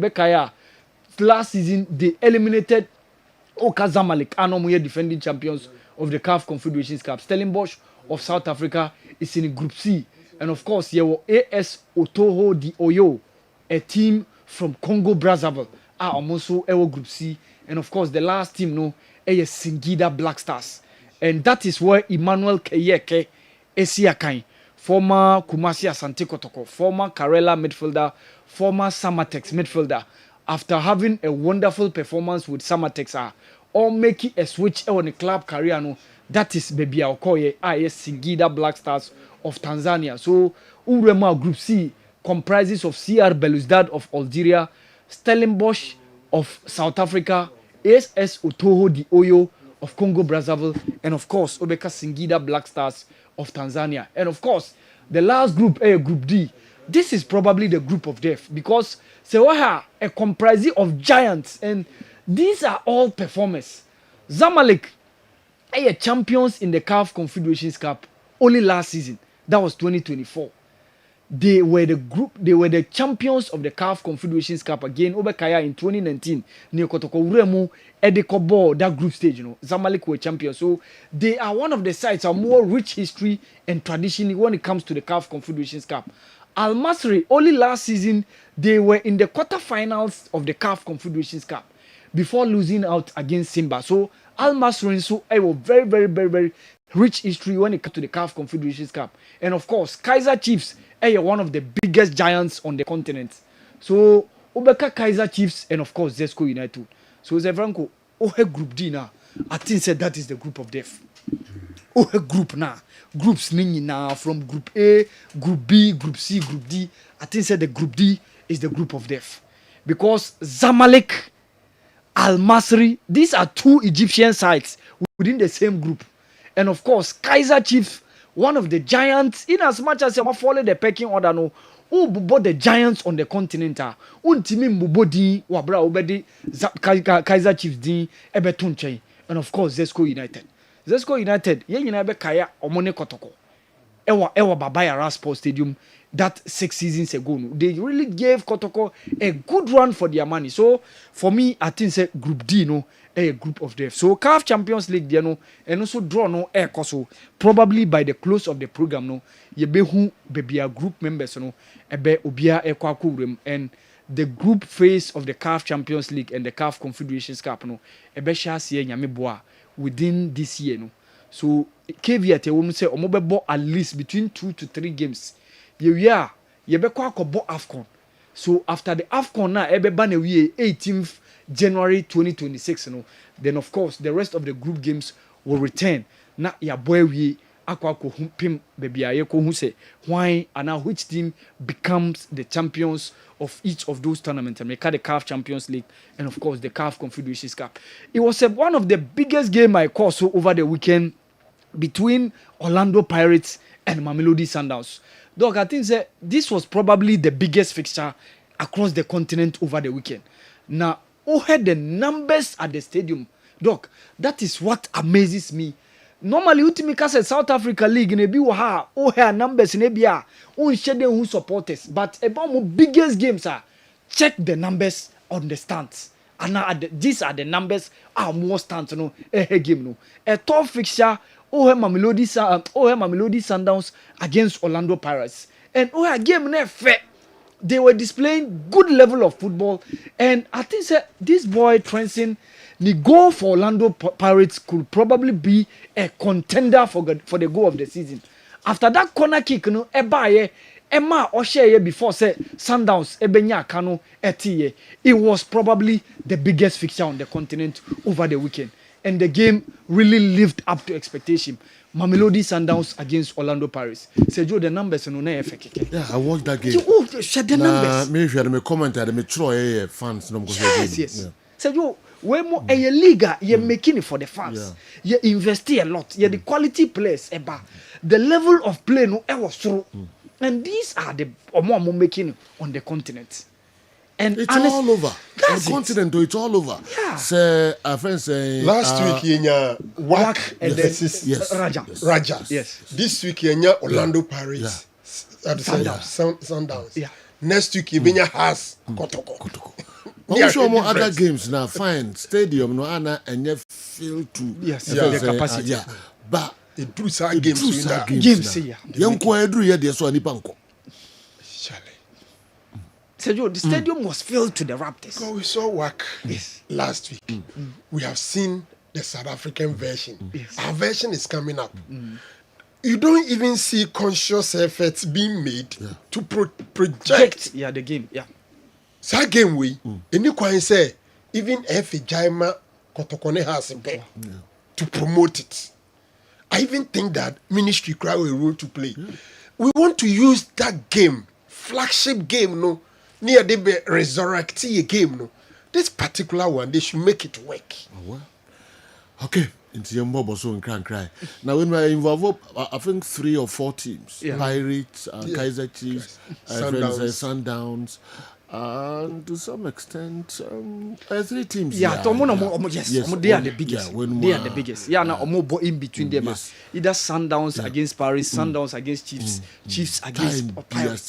Last season, they eliminated Oka Zamalek, Anomuye defending champions of the CAF Confederations Cup. Stellenbosch of South Africa is in Group C. And of course, there were AS Otoho di Oyo, a team from Congo Brazzaville, are also Ewo Group C. And of course, the last team, is Singida Black Stars. And that is where Emmanuel Keyeke, Esiakai, former Kumasi Asante Kotoko, former Karela midfielder, former Samatex midfielder, after having a wonderful performance with Samatex, or making a switch on the club career, that is Baby Okoye, IS Singida Black Stars of Tanzania. So, Urema Group C comprises of CR Belouizdad of Algeria, Stellenbosch of South Africa, AS Otoho di Oyo of Congo Brazzaville, and of course, Obeka Singida Black Stars of Tanzania. And of course, the last group, Group D, this is probably the group of death because Sewaha, a comprising of giants, and these are all performers. Zamalek, champions in the CAF Confederations Cup only last season. That was 2024. They were the champions of the CAF Confederations Cup again. Obekaya in 2019. Neokotoko Uremu Edekobo, that group stage, Zamalek were champions. So they are one of the sides of more rich history and tradition when it comes to the CAF Confederations Cup. Al Masry, only last season, they were in the quarterfinals of the CAF Confederations Cup before losing out against Simba. So Al Masry so a very, very, very, very rich history when it comes to the CAF Confederations Cup. And of course, Kaiser Chiefs are one of the biggest giants on the continent. So Obeka Kaiser Chiefs and of course Zesco United. So Zevranko, Group D now. I think said that is the group of death. Group now. Groups now from Group A, Group B, Group C, Group D. I think said the Group D is the group of death. Because Zamalek, Al Masry, these are 2 Egyptian sides within the same group. And of course, Kaiser Chiefs, one of the giants, in as much as you follow the pecking order, the giants on the continent, Untimi Mubodi, Wabra Obedi, Kaiser Chiefs, Din, Ebetunche, and of course, Zesco United. Zesco United, Yeninabe Kaya, Omone Kotoko, Ewa Babaya Sports Stadium, that 6 seasons ago. They really gave Kotoko a good run for their money. So, for me, I think say Group D, a group of death. So CAF Champions League, and also draw air so probably by the close of the program, yebehu bebia group members, ebe obia ekwakurem, and the group phase of the CAF Champions League and the CAF Confederations Cup, ebe shasiye nyameboa within this year, So caveat say omobebo at least between 2 to 3 games. Yebekwa kobo AFCON. So after the AFCON now, ebe ban 18th January 2026, then of course the rest of the group games will return. Na ya boy we akwa ko pim baby aye ko hu say why and now which team becomes the champions of each of those tournaments, and make the CAF Champions League and of course the CAF Confederations Cup. It was one of the biggest game I caught over the weekend between Orlando Pirates and Mamelodi Sundowns. Dog, I think that this was probably the biggest fixture across the continent over the weekend. Now, who had the numbers at the stadium? Doc, that is what amazes me. Normally, ultimately, because South Africa League, in a biwa, oh, her numbers in ABA, oh, share who supporters. But about my biggest games are check the numbers on the stands. And now these are the numbers are more stands, no, game, no. A top fixture, oh, Mamelodi Sundowns against Orlando Pirates. And oh, a game, ne fair. They were displaying good level of football, and I think this boy Trenson, the goal for Orlando Pirates could probably be a contender for the goal of the season. After that corner kick, no, Emma Oshe before say Sundowns Ebenya Kano etiye, it was probably the biggest fixture on the continent over the weekend, and the game really lived up to expectation. Mamelodi Sundowns against Orlando Pirates. Sergio, the numbers no na effect. Yeah, I watched that game. You share the numbers. Me share me comment and me try fans no go yes, yes. Yeah. Sergio, we more a liga you making it for the fans. Yeah. You invest a lot. You the quality players eba. The level of play no was through. And these are the more making on the continent. And it's all over. The continent, it's all over. Yeah. Say, our friends say last week in WAC and versus Raja. Yes. This week in Orlando Pirates. Sundowns. Yeah. Next week in has Kotoko. I'm sure more other games now. Fine, stadium no ana and you feel to the capacity. But it drew some games. Games. Young Quadru here, there's one Nipanko. Sergio, the stadium was filled to the Raptors. So we saw work last week. We have seen the South African version. Yes. Our version is coming up. You don't even see conscious efforts being made to project the game. Yeah. So game we any can say even if Jaima Kotokone has a bet to promote it. I even think that ministry crowd a role to play. We want to use that game, flagship game, no. Near they be resurrect a game, no. This particular one, they should make it work. Oh, well. Okay, into your mobile so and cry. Now when we involve, I think 3 or 4 teams: Pirates, Kaiser Chiefs, Sundowns, and to some extent, 3 teams. Yes, they are the biggest. They are the biggest. Yeah, now more in between them. Either Sundowns against Paris, Sundowns against Chiefs, Chiefs against Pirates.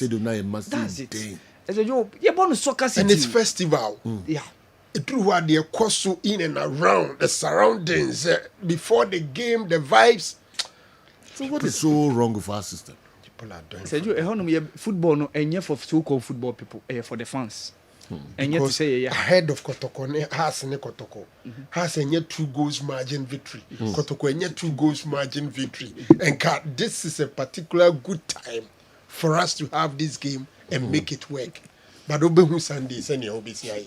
That's it. And it's festival. Yeah. It drew what they cost in and around the surroundings before the game, the vibes. So what is so wrong with our system? People are doing football no enye for so-called football people, for the fans. And yet to say ahead of Kotoko has ne Kotoko has a 2 goals margin victory. Kotoko a 2 goals margin victory. And this is a particular good time for us to have this game and make it work. But Obehu Sunday is any OBCI.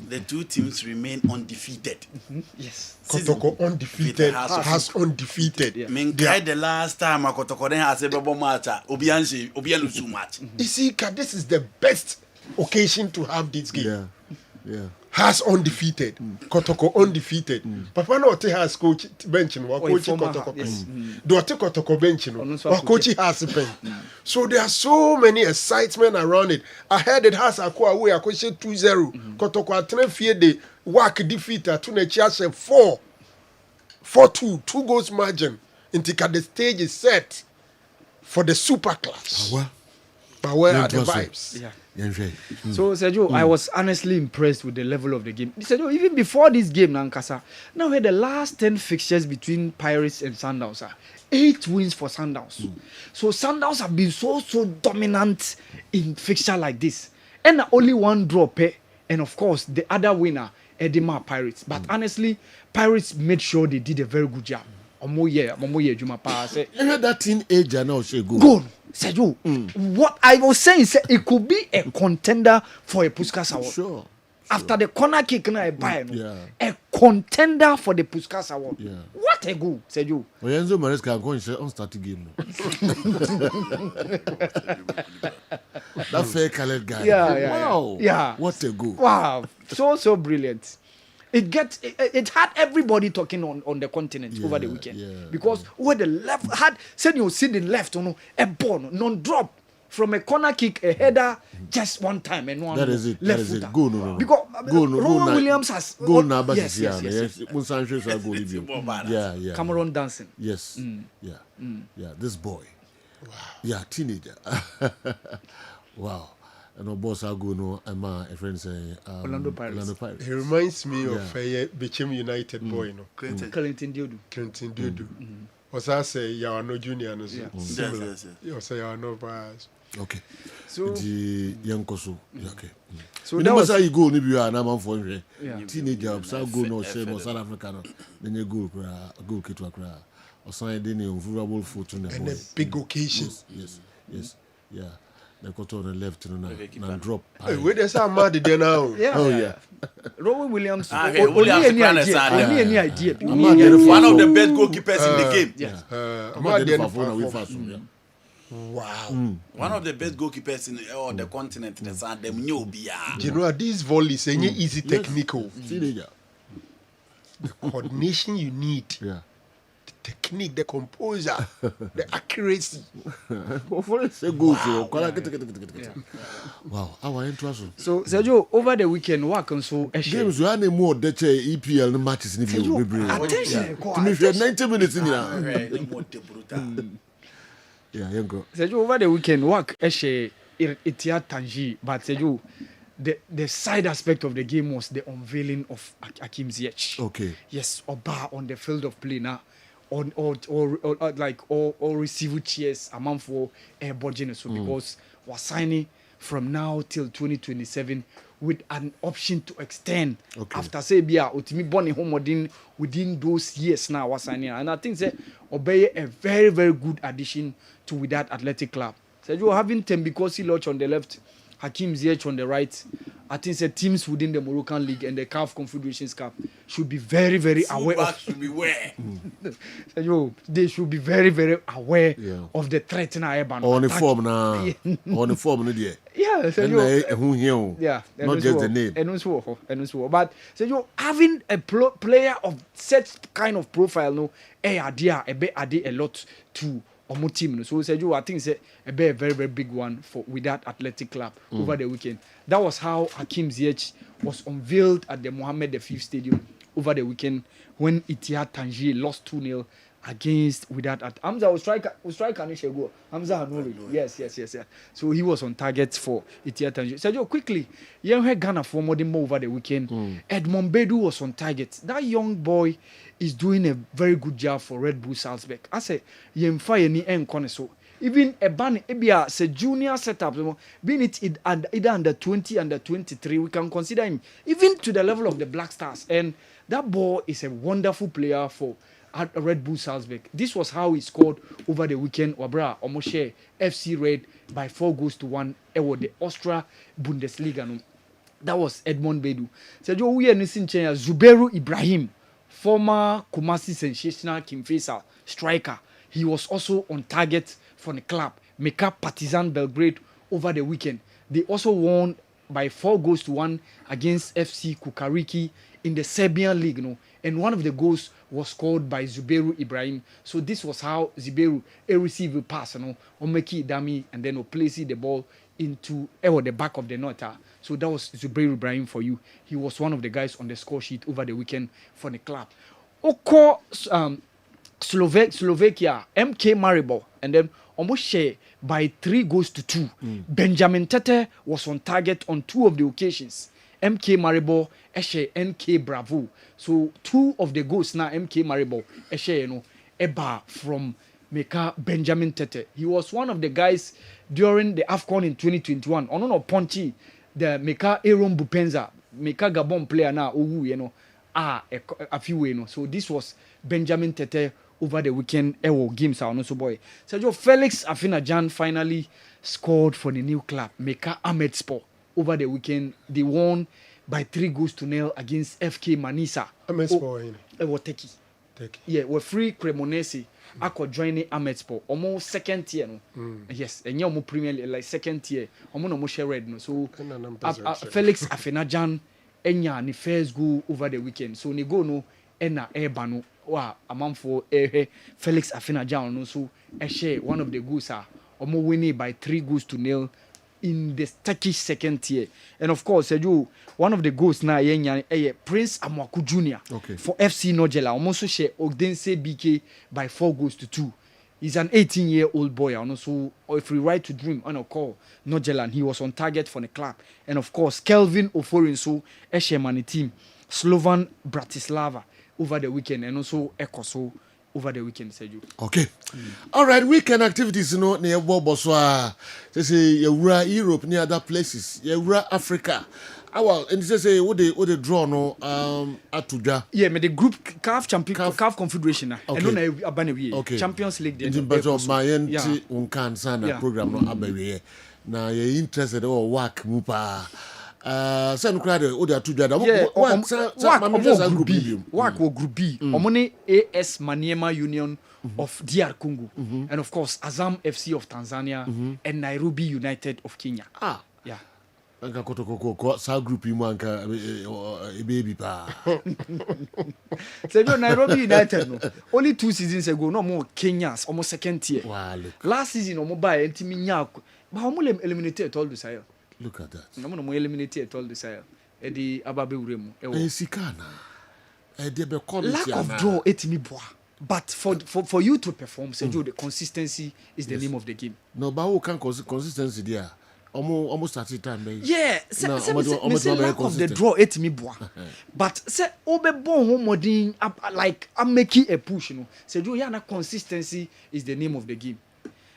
The 2 teams remain undefeated. Yes. Kotoko undefeated has undefeated. Yeah. The last time Kotoko has ever won match, Obianusu match. You see, this is the best occasion to have this game. Yeah. Has undefeated. Kotoko undefeated. Papa Note has coach bench in coach Kotoko. Dote Kotoko bench in coach has a pen. So there are so many excitement around it. I heard it has a away a question 2-0. Kotoko atrenfie de work defeat at Tunechase 4-2, 2 goals margin. Until the stage is set for the super clash. But where are the vibes? Yeah. So Sergio, I was honestly impressed with the level of the game. Sergio, even before this game, Nankasa, now we had the last 10 fixtures between Pirates and Sundowns. 8 wins for Sundowns. So Sundowns have been so dominant in fixture like this. And only 1 draw, and of course the other winner, Edema Pirates. But honestly, Pirates made sure they did a very good job. That teenager now say good. Good. Sergio, what I was saying is it could be a contender for a Puskas Award. Sure. After the corner kick, a contender for the Puskas Award. Yeah. What a goal, Sergio. Enzo Maresca going to start the game. That fair colored guy. Wow. Yeah. What a goal. Wow. So brilliant. It had everybody talking on the continent over the weekend because where the left had said you see the left a ball non-drop from a corner kick, a header, just one time and one. That is it. Left That is footer. it. Goal no. Because Rowan Williams has goal na yes. Yeah. Cameron dancing. Yes. Yeah. This boy. Wow. Yeah, teenager. Wow. And no boss I go no a friend say Orlando Pirates. He reminds me of Bechem United boy no. Clinton Diodu. Was I say you are no junior no. Yes. You say you are no pass. Okay. So the young koso. Okay. So that was how you go ni biwa na man for teenager so go no share no South Africa no. Then you goal kitu akra. Or sign any vulnerable foot on the and a big occasion. Yes. Yeah. They got on the left and drop. Where there's some mad there now. Yeah. Rowan Williams. Only any idea. One of the best goalkeepers in the game. Yes. Wow. One of the best goalkeepers in the continent. You know, these volleys any easy technical. The coordination you need. Yeah. Technique, the composure, the accuracy. Wow, our interest. So, Sergio, over the weekend, what can so games we had more that EPL matches in the attention. To me, 90 minutes in here. Yeah, you go. Sergio, over the weekend, what Eshe Itia Tangi, but Sergio, the side aspect of the game was the unveiling of Hakim Ziyech. Okay. Yes, Oba on the field of play now. Or receive cheers a month for a budget so because we're signing from now till 2027 with an option to extend after say bia otimi born home within those years now we're signing, and I think say obey a very very good addition to with that athletic club. So you having Tembikosi Lodge on the left, Hakim Ziyech on the right. I think the teams within the Moroccan League and the CAF Confederations Cup should be very, very aware of. They should be very, very aware of the threat in Iban. On the form now. On the form, yeah. Yeah, not just the name. But so you having a player of such kind of profile, no, add a lot to Omo team. So Sergio, I think it's a very, very big one with that athletic club over the weekend. That was how Hakim Ziyech was unveiled at the Mohammed V Stadium over the weekend when Etihad Tangier lost 2-0 against Wydad. Hamza was striker Anishego. Hamza Hanuri. Yes. So he was on target for Etihad Tangier. Sergio, quickly, you heard Ghana for Modimbo over the weekend. Edmond Bedu was on target. That young boy is doing a very good job for Red Bull Salzburg. I say, Yemfa ni so. Even a ban, a junior setup, being it either under 20, under 23, we can consider him even to the level of the Black Stars. And that boy is a wonderful player for Red Bull Salzburg. This was how he scored over the weekend. Wabra Omoshe FC Red by 4-1. The Austria Bundesliga. That was Edmond Bedu. Sergio, we are missing Zubairu Ibrahim, former Kumasi sensational Kim Faisal striker. He was also on target for the club. Meka Partizan Belgrade over the weekend. They also won by 4-1 against FC Kukariki in the Serbian League. And one of the goals was scored by Zubairu Ibrahim. So this was how Zubairu received a pass, Omeki Dami, and then place the ball into the back of the net. So that was Zubairu Ibrahim for you. He was one of the guys on the score sheet over the weekend for the club. Oko Slovakia, MK Maribor, and then almost share by 3-2. Benjamin Tete was on target on 2 of the occasions. MK Maribor, Eshe NK Bravo. So 2 of the goals now MK Maribor, Eshe Eba from Meka Benjamin Tete. He was one of the guys during the AFCON in 2021. Onono Ponchi, the Meka Aaron Bupenza, Meka Gabon player now, a few So this was Benjamin Tete over the weekend games are also boy. Sergio Felix Afinajan finally scored for the new club, Meka Ahmed Sport. Over the weekend, they won by 3-0 against FK Manisa. Ahmed Sport, Teki. Yeah, we're free Cremonese. Ako joining Ahmed Sport. Almost second tier, Yes, and you're Premier League, like second tier. No share red, So Felix Afinajan, Enya ni first goal over the weekend. So ni go no ena Ebano. A month for Felix Afinajan, so share one of the goals Omo winning by 3-0 in the Turkish second tier. And of course, one of the goals now, Prince Amwaku Jr. For FC Nojela. Almost share Ogdense BK by 4-2. He's an 18-year-old boy. And also, if we right to dream on a call, Nojela, he was on target for the club. And of course, Kelvin Oforinso, Eshemani team, Slovan Bratislava over the weekend. And also, Ekoso over the weekend, Sergio. Okay. All right, weekend activities, near Boboswa. They say, Europe, near other places. Africa. Well, and they say, what they draw no Atuja. Yeah, but the group CAF Confederation. Okay. Champions League. In the my uncan sana program no abawe. Na you interested or work mupa. Some crowd order Atuja. Work group B. Omone AS Maniema Union of DR Congo, and of course Azam FC of Tanzania and Nairobi United of Kenya. Yeah. Anka kotoko sa group mu anka baby pa. So Nairobi United no. Only 2 seasons ago no more Kenyans almost second tier. Wow, look. Last season no more buy ntimi nya. But how much eliminated all the side? Look at that. No more eliminated all the side. Edi ababe uremu. Sikana. Edi be lack of draw etimi boa. But for you to perform, Sergio, the consistency is the name of the game. No, but who can consistency there? Almost at the time, baby. Yeah, lack of the draw etimi boa. But say obe bon homodin like I'm making a push, Sergio, yeah, na consistency is the name of the game.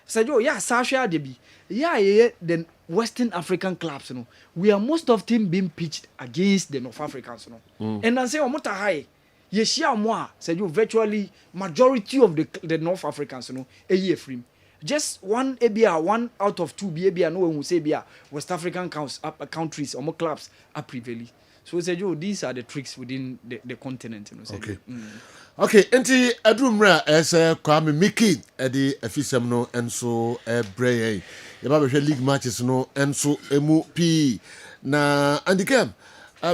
Sergio, yeah, Sasha Debi. Yeah, the Western African clubs, we are most often being pitched against the North Africans, And I say, Omota high. Yeshia moi, said you virtually majority of the North Africans, a year free. Just one ABR, 1 out of 2 BABR, no one will say BR, West African countries or more clubs are prevailing. So said you, these are the tricks within the continent. Okay. Okay, enti adumra ese Kwame Miki edi afisem no enso ebrey. Yeba be league matches no enso emu p na andikam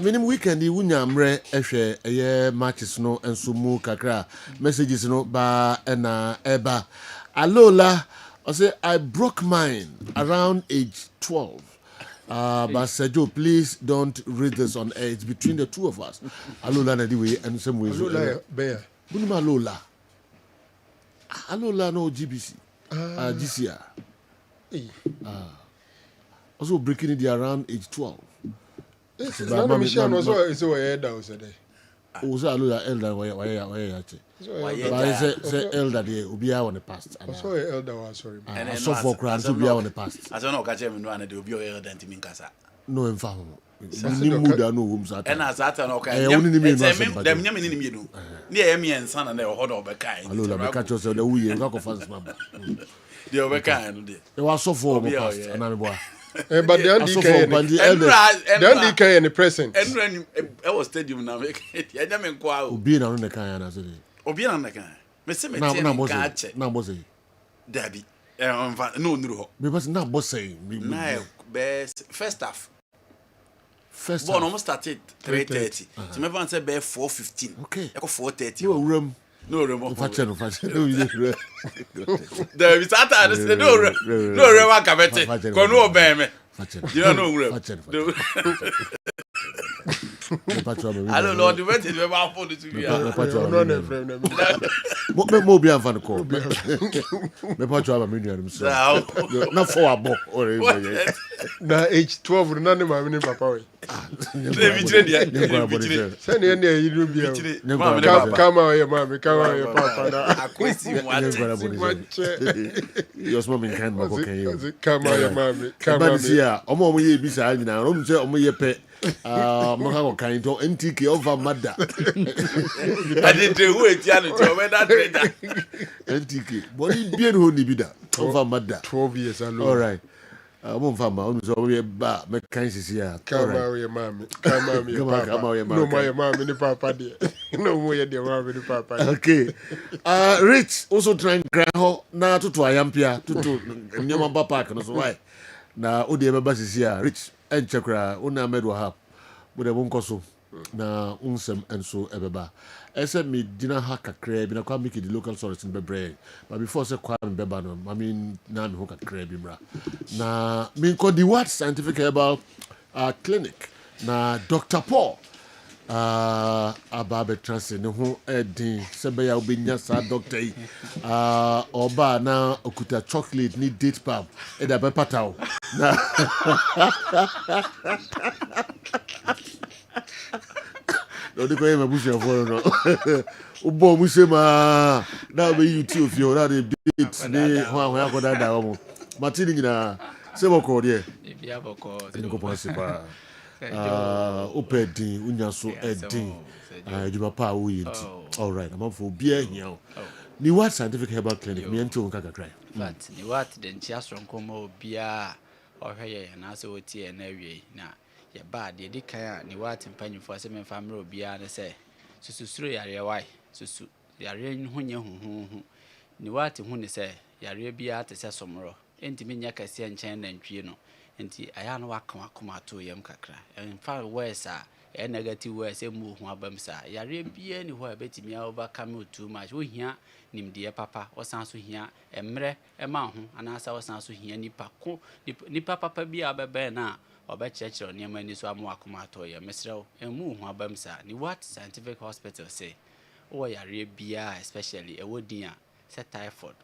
minim weekend wunya mre ehwe eye matches no enso mu kakra messages no ba na eba alola I say I broke mine around age 12. But Sergio, please don't read this on air. It's between the two of us. Alola na diwe and some ways. Alola bear. Bunima Alola. Alola no GBC. GCR. Also breaking it around age 12. No, Michelle was so elder was there. Also Alola elder why say elder there Ubia on the past. So elder was sorry. And so for crowds Ubia on the past. I don't know catch him no and they will be elder than Timinkasa. No infamo. Ni muda no wums at. And as that no kind. Them nyame ni mi do. Near me and son and they hold over kind. Alola be catch us the we go fast number. They over kind. They was so for past and I boy. But the DK in the present. And when I was stadium now, I never quite. Obi na no kan na say. Obi na no kan. Me say me catch. Na boss. Dabi. No no. Me boss na boss say. Na best first half. First half. Bon almost started 3:30. So me ban say be 4:15. Okay. I go 4:30. No room. No room. No fashion. There we start at no room. No room wa kabete. Ko no obey me. You don't know room. I don't know the way they were for to be. Mo bi anfa no call. Me pa twa ba me nua so. Na for abo or na age 12 na ne ma me papa we. David Tredia. Say ne ne yiru bia. Kama ya ma me kama ya papa na. Akwesi mwate. Your mom in can mako kan you. Kama ya ma me. Kama me. Sia omo ye bi sa nyina. Omo say omo ye pe Mokako kind to NTK over Mada. I didn't do it, NTK. But he be who Nibida over Mada. 12 years alone. All right. Won't find my own so we ba make kinds here. Come out your mommy. Come out your mommy. No my mommy the papa dear. No more your mommy the papa. Okay. Rich also trying grandho na to ayampia to nyama park no so why. Na odi e baba sisi Rich enchekra una medwa hap. Bude wonko so na unsem enso ebeba ese me dina ha kakra bi na kwa make the local source in bebre but before say kwa beba no I mean na me ho kakra bi mra na me ko the what scientific herbal clinic na Dr. Paul aba betranse ne ho edin sebe ya obenya sa doctor yi oba na okuta chocolate ni date palm e da be pataw na no de koye mabushi aforo no ubo musema na be yuti ofio na de date ni ho akoda da wo matini nyina sebo ko de bia boko ni ko ponsipa opedin unyaso edin juma pa wo yinti all right am for bia hia ni what scientific herbal clinic me ento nka kakra but ni what the ntia sonko ma obia ohweye na so otie na awie na ya ba de di kan a ni what mpanyufo se me family obia ne se sususuro yare wai susu yare hunye huhu ni what hu ne se yare bia te se somro entimi nya kase nchen na ntwie no enti aya no wakoma to yam kakra in fact words are negative words emu hu abamsa yare bia ni ho abetimi overcome too much wo hia nimde papa osan so hia emre ema ho anasa osan so hia nipa papa bia abebe na obechechero niam ni so amwakoma to yam mesrew emu hu abamsa ni what scientific hospital say o yare bia especially ewodin a say typhoid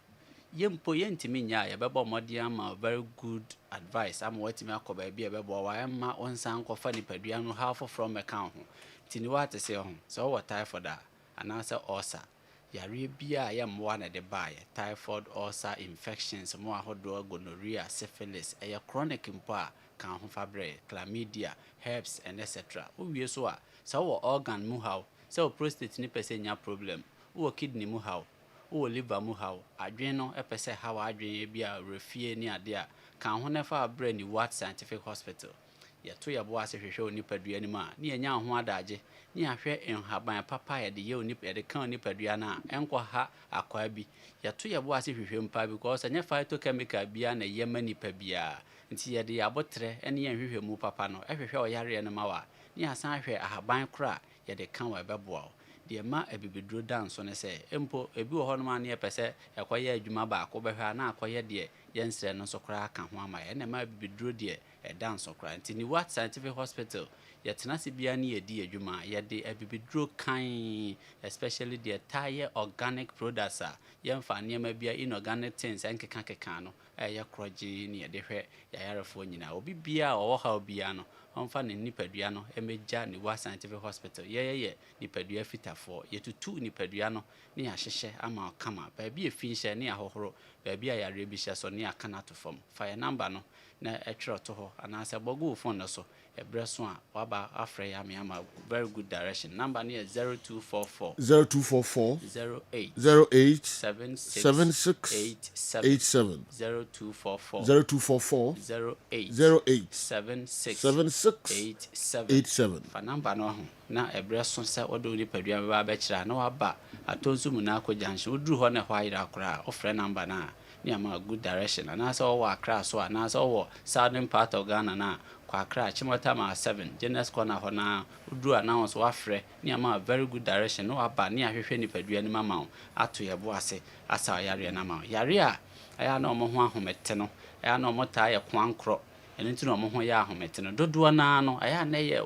yempo yentimi nya ya bebo modi ama very good advice am watimi akoba bia bebo wa emma onsan kofa ni padua no half from account ho tini what say ho so what typhoid anasa ulcer yare bia ya mwa na de bae typhoid ulcer infections mo ahodo gonorrhea syphilis e chronic mpa kan ho fabre chlamydia herpes and etc uwie so a so organ mu how so prostate ni pese nya problem wo kidney mu how o liver mu how adwen no epese how adwen bia refie ni ade a kan ho nefa brain what scientific hospital ya to ya bo ase hwehwe oni padua ni ma ni enya ho adaje ni ahwe enhaban papa ya de ye oni de kan oni padua na enko ha akwa bi ya to ya bo ase hwehwe mpa because anya phytochemical bia na ye mani pa bia nti ye de ya botre ene ye hwehwe mu papa no ehwehwe o yare ne ma wa ni asan hwe ahaban kra ye de kan wa beboa de ma ebibedro dance ne se empo ebi wo hono ma ne epese ekoye adwuma ba ko behwa na akoye de yensre no so kra aka ho ama ye na ma ebibedro de dance kra nti ni what scientific hospital ye tenase bia ne ye di adwuma ye de ebibedro kan especially the entire organic products a ye mfa ne ma bia inorganic things enkeka no ye kroje ne ye de hwe ya yarefo nyina obi bia o ha bia no onfa ne nipadua no emeja ni wa scientific hospital ye nipadua fitafo ye tutu nipadua no ne ya hyehye ama kama ba bia finhye ne ahohoro ba bia ya rebi hye so ne akana to fam fa ya number no na etwero to ho anase bogu phone no so ebreso a waba afre ya me ama very good direction number ne 0244 08 76 0244 08 76 fa number no ho na ebreso se odo ni padua ba ba kira na waba atonsu mu na akogyanhye oduru ho na ho ayira akora ofre number na ni ama good direction and as all Accra so and as all southern part of Ghana na kwa Accra Chimotama 7 Genesis corner ho na udru announce wa frɛ ni ama very good direction no aba ni ahwehwɛ ni padua ni mama ato yebo ase asa yare na ma yare a aya na omo ho ahomete no aya na omo taa ye kwankro eno nti na omo ho ya ahomete no dodo na no aya na ye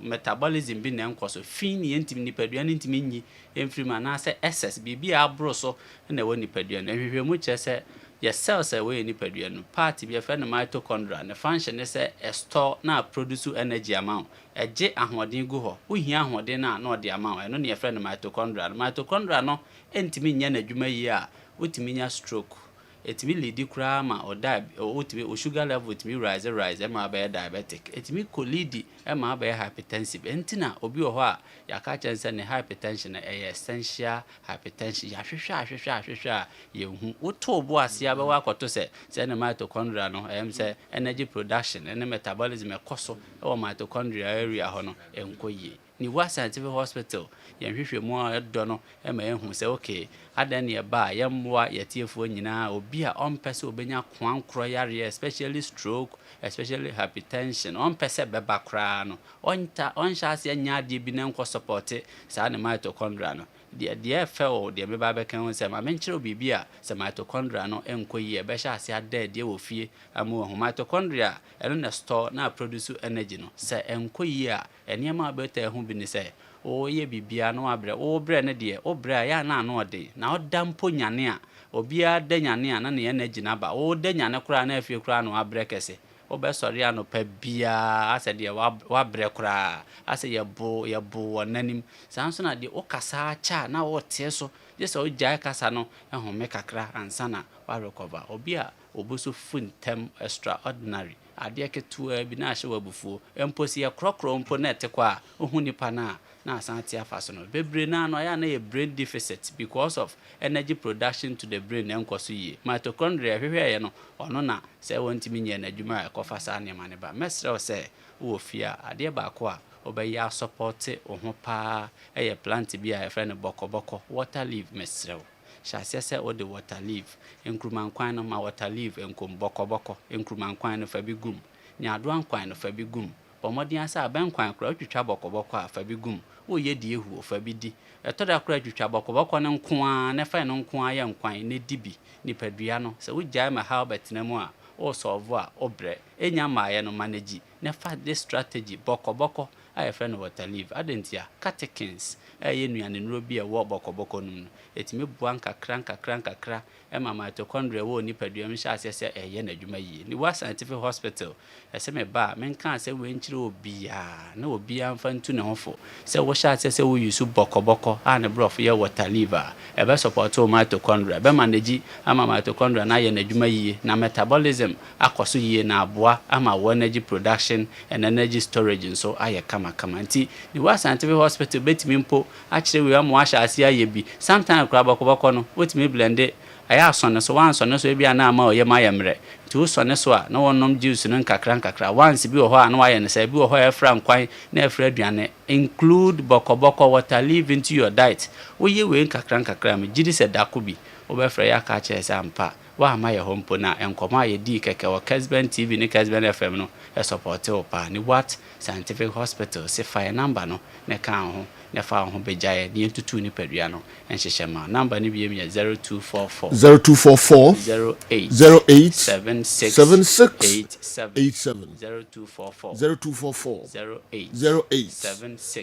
metabolism bi na enkoso fin ni ntimi ni padua ni ntimi nyi emfiri na se excess bibi abro so na wo ni padua na hwehwɛ mu kyerɛ se your cells away ni padua no part bi afa na mitochondria na function is a store na produce energy amount eje ahoden gu ho ohia ahoden na o de amount eno na afa na mitochondria no entimi nya na adwuma yi a otimi nya stroke etimi lead kura ma o die otimi o sugar level etimi rise ma ba diabetic etimi colidi ma ba hypertensive entina obi wo ho a yaka chense ne hypertension e essential hypertension ya hwehwɛ ye hu woto bo ase aba wa akoto se na mitochondria no say energy production and metabolism ekoso e wo mitochondria area ho no enkoye ni wa scientific hospital yɛn hwehwɛ mu a ɛdɔ no ɛma yɛn hu sɛ okay adan ne ɛba a yɛmmoa yɛtiefoɔ nyinaa obi a ɔmpɛ sɛ obɛnya kwankorɔ yareɛ especially stroke especially hypertension ɔmpɛ sɛ bɛba koraa no ɔnhyɛ aseɛ nya adeɛ bi na nkɔ support saa ne mitochondria no deɛ ɛfɛ o deɛ meba bɛka ho sɛ ma menkyerɛ biribi a sɛ mitochondria no ɛnkɔ yie ɛbɛhyɛ ase ada deɛ wɔ fie ama ho mitochondria ɛno na store na produce energy no sɛ ɛnkɔ yie a ɛnneɛma a bɛta ho bi ne sɛ ye bibia no abrɛ o brɛ ne de o brɛ ya na no ɔde na ɔda mpo nyane a obia da nyane a na ne energy na ba o da nyane kora na afie kora no abrɛ kɛse o bɛ sɔre ano pa bia asɛ de wa brɛ kora asɛ yɛbo wɔnanim sanso na de o kasa cha na o tie so je sɛ o gyae kasa no ɛhome kakra ansa na wa recover obia obuso funtem extraordinary adeɛ ketewa bi na ahyɛ wabufuo mpo si yɛkorɔkorɔ mpo na ɛte kɔ a ohu nipa na asanti afaso no bebre na no ya na ye brain deficit because of energy production to the brain enkoso yi mitochondria hwehwe ye no ono na se wontimi nye na adwuma ekofa sa ne mane ba mesrɛ se wo fia ade ba ko a obeya support ho pa eye plant bi a efe ne bokoboko water leaf mesrɛ hyase se o de water leaf enkruman kwan no ma water leaf enkom bokoboko enkruman kwan no fa bi gum nya adoan kwan no fa bi gum pomodin asa ben kwan kra twitwa bokoboko a fa bi gum wo ye die hu ofa bi di etoda kra twitwa bokoboko ne nko a ne fa ne nko a ye nkwan ne dibi ni padua no se wo gyae ma Halbert na mu a o solve a obre enya ma ye no manage ne fa this strategy bokoboko a friend water leaf adentia catechins ye nuane nro bi e wo bokoboko num no etime bua nkakra ema mitochondria wo ni padua m sha ase se eye na adwuma yi ni wa scientific hospital ese me ba men kan se we nkyire obia na obia mfa ntu ne hofo se wo sha ase se wo use bokoboko a ne brof ye water leaf a e be support o mitochondria be manage ama mitochondria na ye na adwuma yi na metabolism akoso yi na aboa ama wo energy production and energy storage so aye kama nti ni wa scientific hospital betimi mpo a kire we am wa sha ase aye bi sometimes kra bokoboko no wetimi blend aya asone so wan sone so bia na ama oye mayemre ti wo sone so a na wonom juice no nkakra once bi wo ho a na waye ne say bi wo ho efra nkwan na efra aduane include bokoboko water leaf into your diet wo ye we nkakra me gidi se dako bi wo be fra ya ka che se ampa wa ma ye hompo na enkoma ye di keke wo Kessben TV ni Kessben FM no e support o pa ni what scientific hospital se fire number no ne kan ho ne fa ho bejaye ni tutu ni padua no enhyehye ma number ni bi ye 0244 08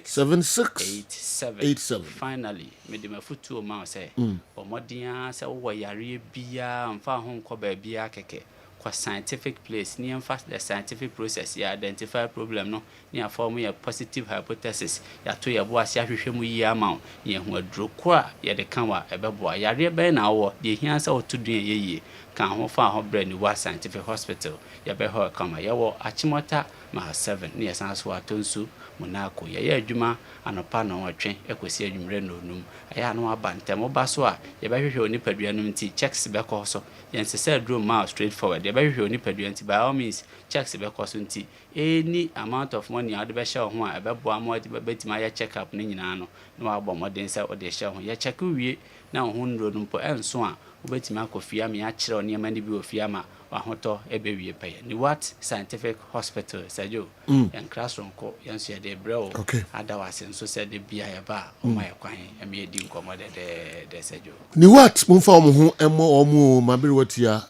76 finally me de mafutu o ma say omodia se wo yare bia mfa ho nko ba bia keke kwa scientific place ni emphasize the scientific process ya identify problem no ni form ya positive hypothesis ya to ya bo ase ahwehwɛ mu yi ama ye hu aduro ko a ye de kan wa ebebo yare be na wo de hia sa otudun yeye kan ho fa ho bra ni wa scientific hospital ya be ho kama ya wo achimota ma 7 ni esan so atonsu munako ye adwuma anopa na otwe ekosi adwumre no num aya no aba ntem oba so a ye be hwehwɛ oni padua num ti checks be ko so ye nsese aduro ma straight forward ye be hwehwɛ oni padua nti by all means checks be ko so nti any amount of money ade be hye ho a ebebo amount be betima ya check up ni nyina no na wa bomodin se ode hye ho ye check wie na ho ndro no mpo enso a obetima akofia me ya kire oni ma ni bi ofia ma wahoto ebewie pay ni what scientific hospital sajo yan classroom ko yan so de brew adawase nso se de bia ya ba o ma yakwan eme edi nkomo de sajo ni what mumfa omo ho omo mabiri watia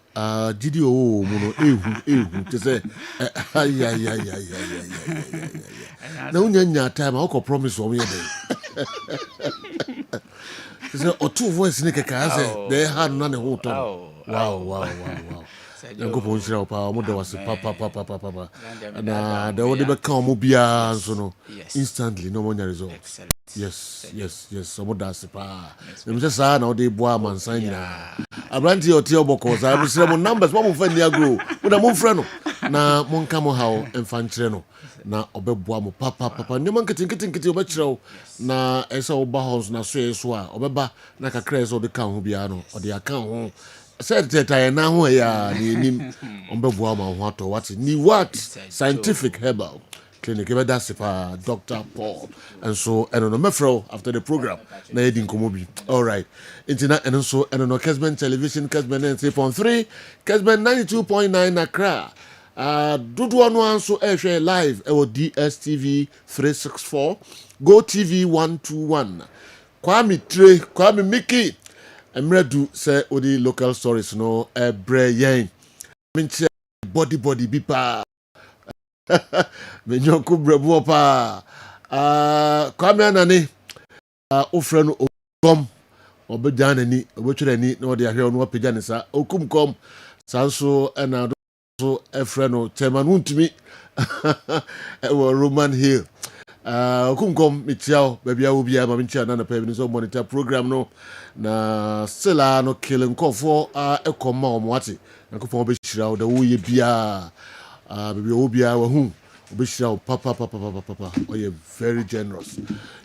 gidi o mu no ehu te say ay na unya time akọ promise o me dey say otu voice ni keka say dey hard na ne ho to wow Yango po nshira pa mo de was papa na de wode be kan mo bia so no instantly no mo nya result. Yes so mo da se pa em se sa na wode boa mansan nyina abranti oti oboko sa mo sire mo numbers mo fa ni agro mo da mo mfra no na mo nka mo hawo emfa nkyere no na obeboa mo papa ni man kiti obekire na esa oba house na so a obeba na kakra eso de kan ho bia no ode aka ho said that I now ya ni ombeboa ma ho ato what ni what scientific herbal clinic that's Dr. Paul and so and on Mefro after the program na yedi nkomobi. All right, internet and so and on Kessben television, Kessben 93.3, Kessben 92.9 Accra. Dudu anu so ehwe live e DSTV 364, Go TV 121. Kwame Mickey emredu say odi local stories no ebre yen. Minche body bipa. Menyonku brebu pa. Kwame anani ofre no okom obedane ni obetwere ni na odi ahwe no opegya ne sa okumkom sanso na so efre no temanu ntumi Roman Hill. Okumkom mitiao baby a obi ama mincha na pa bi so monitor program no na sela no killing kofo ekoma omwate na kofo be shira da wo ye bia baby obi a hu be shira papa oh you very generous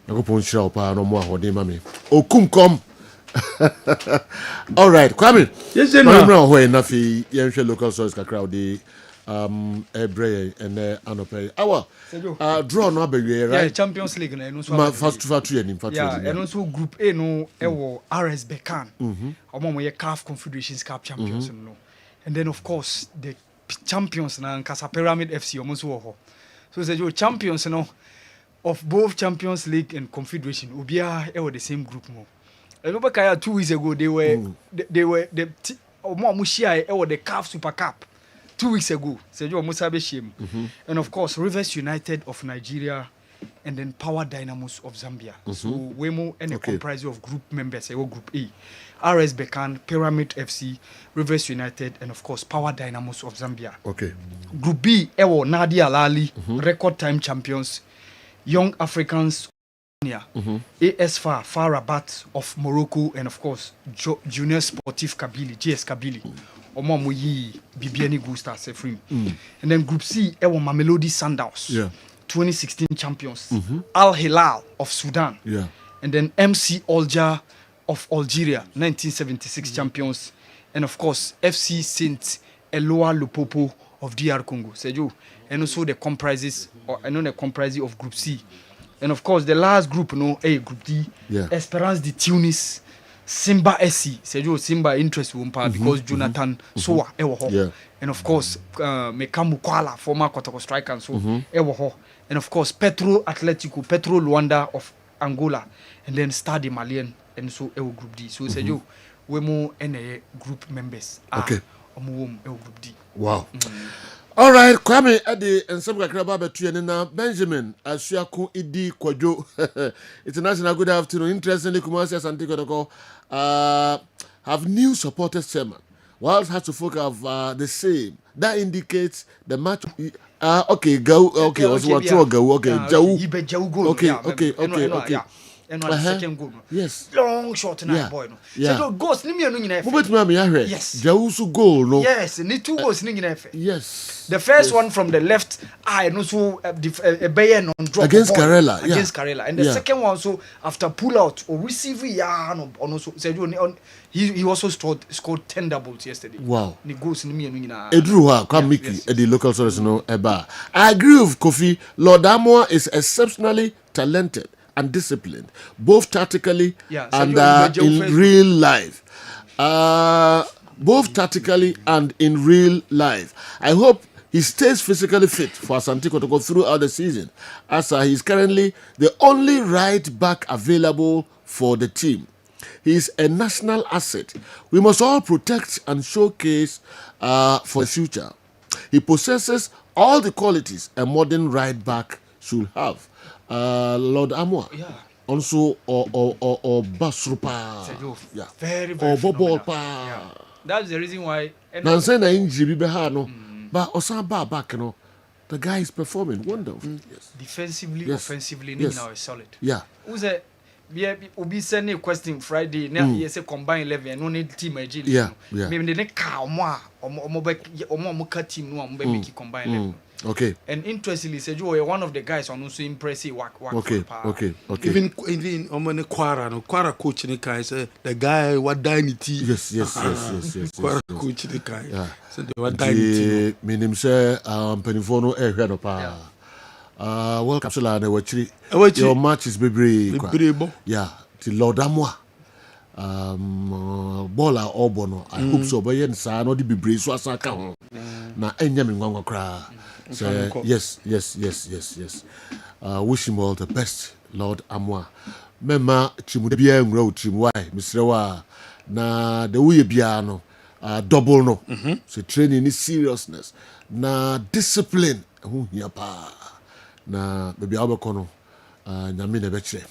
na kofo shira pa no mo ahode ma me Okumkom. All right, Kwame. Yes, sir. No, ho na fi yenhwe local source kakra de Ebre and Anope. Our draw no be right. Yeah, Champions League na so first to any yeah, and also Group A no ewo RS Bekan. Omo ye CAF Confederations Cup champions no. And then of course the champions na Nkasa Pyramid FC omo so ho. So say you champions no of both Champions League and Confederation obia ewo the same group mo. Remember Kaya 2 weeks ago they were the omo share ewo the CAF Super Cup. 2 weeks ago, Sergio Musabe Shim, and of course Rivers United of Nigeria, and then Power Dynamos of Zambia. So Wemo and a comprising of group members, Group A, RS Bekan, Pyramid FC, Rivers United, and of course Power Dynamos of Zambia. Okay. Group B, Ewo Nadia Lali, record time champions, Young Africans. AS Far Rabat of Morocco, and of course Junior Sportif Kabili, JS Kabili. Omo moyi Bibiani Gusta Sefrim. And then Group C, Ewo Mamelodi Sundowns, 2016 champions. Al Hilal of Sudan. And then MC Alger of Algeria, 1976 champions. And of course, FC Saint Eloi Lupopo of DR Congo. Sejo. And also the comprises, of Group C. And of course, the last group, Group D, Esperance de Tunis, Simba SC, Sejo Simba interest wumpa because Jonathan Soa ewo. And of course, Mekamu Kwala, former Kotoko striker and so ewo. And of course, Petro Atletico, Petro Luanda of Angola, and then Stade Malien, and so ewo Group D. So Sejo, wemo NA group members. Okay. Omuwom ewo Group D. Wow. All right, Kwame Adi and some Kakraba Betuanina Benjamin Ashiaku Idi Kwajo. International good afternoon. Interestingly, Kumasi Santiago have new supporters chairman. Whilst has to focus of the same. That indicates the match. Okay, go. Okay, also go. Okay, Jau. Okay. And on the second goal. Yes. Long shot na boy no. So goals ni me anu nyina efe. Mobetuma me ahwe. Yes. Jawusu goal no. Yes, ni 2 goals ni nyina efe. Yes. The first one from the left eye no so Bayer on drop against Karela. Against Karela. And the second one so after pull out or receive no so he also scored 10 doubles yesterday. Wow. Ni goals ni me anu nyina. Edru ha kwa Mickey at the local source no eba. I agree with Kofi. Lord Amoa is exceptionally talented and disciplined, both tactically and in real life. Both tactically and in real life. I hope he stays physically fit for Asante Kotoko throughout the season, as he is currently the only right back available for the team. He is a national asset. We must all protect and showcase for the future. He possesses all the qualities a modern right back should have. Lord Amoa. Also or Basrupa. Very or Bobo. That's the reason why Nansen na injury be hard no. But Osaba back no. The guy is performing wonderful. Yes. Defensively, offensively, now is solid. Yeah. Who's a Obi send a question Friday. Now he say combine 11. No need team agility. Yeah. Maybe the next car team no make combine 11. Okay. And interestingly, Sejo one of the guys on also impressive work. Okay. Even Omane Kwara coach the guy say the guy what dignity. Yes. Kwara coach the guy. Yeah. So they what dignity. Meaning say Penifono ehwe no pa. World Cup so your match is Bebre. Yeah, the Lord Amwa. Bola Obono. I hope so. But yes, I know the Bebre so asaka. Na enyam ngwa kra. So yes. Wish him all the best, Lord Amwa. Mema chimudebia ngro chimwai misrewa na the way biano double no. So training is seriousness na discipline hu hia pa na baby abakono nyame na beche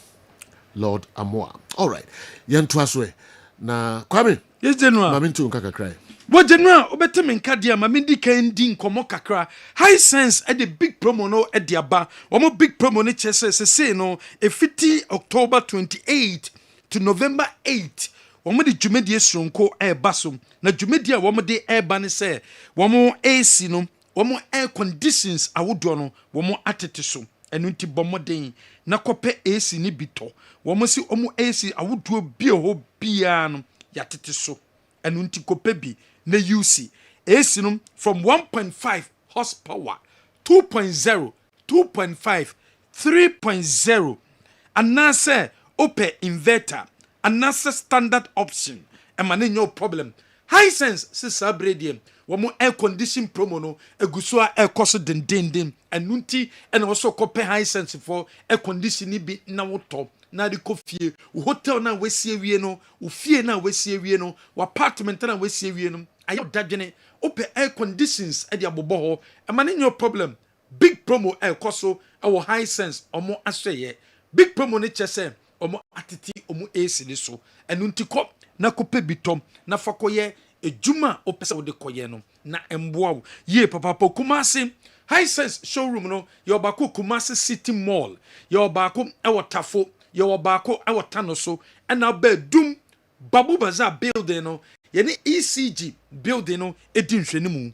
Lord Amwa. All right. Yentu aswe na Kwame. Yes, General. Mami ntu nkaka cry. Well, General, obeteme nkadia ma mendi kan di nkomo kakra. High sense at the big promo no at the aba. Omo big promo ne chese say no e fiti October 28 to November 8. Omo di dwumedie sonko e basom. Na dwumedie a omo de e ba ne say omo AC no, omo air conditions awodo no, omo atete so. Enu nti bomoden na kope AC ni bito. Omo si omo AC awodo bi ho bia no yatete so. Enu nti kope bi na UC AC no from 1.5 horsepower 2.0 2.5 3.0 anase ope inverter anase standard option emane no problem. High sense se sabredium womo air condition promo no eguso a ekoso dendenden anunti ena wo so kope high sense for air condition bi na wo top na de kofie hotel na wesie wie no ufie na wesie wie no apartment na wesie wie no ayo dadwene open air conditions e de abobo ho emane no problem. Big promo ekoso e high sense omo aseye big promo ne chese omo atiti omo AC ni so enunti ko na kope bitom na fakoye ejuma opese wo de koye no na emboa ye papa Kumasi high sense showroom no yo bako Kumasi City Mall yo bako e wotafo yo bako e wotano so na ba dum Babu Bazaar building no ye ni ECG building no edi nhwene mu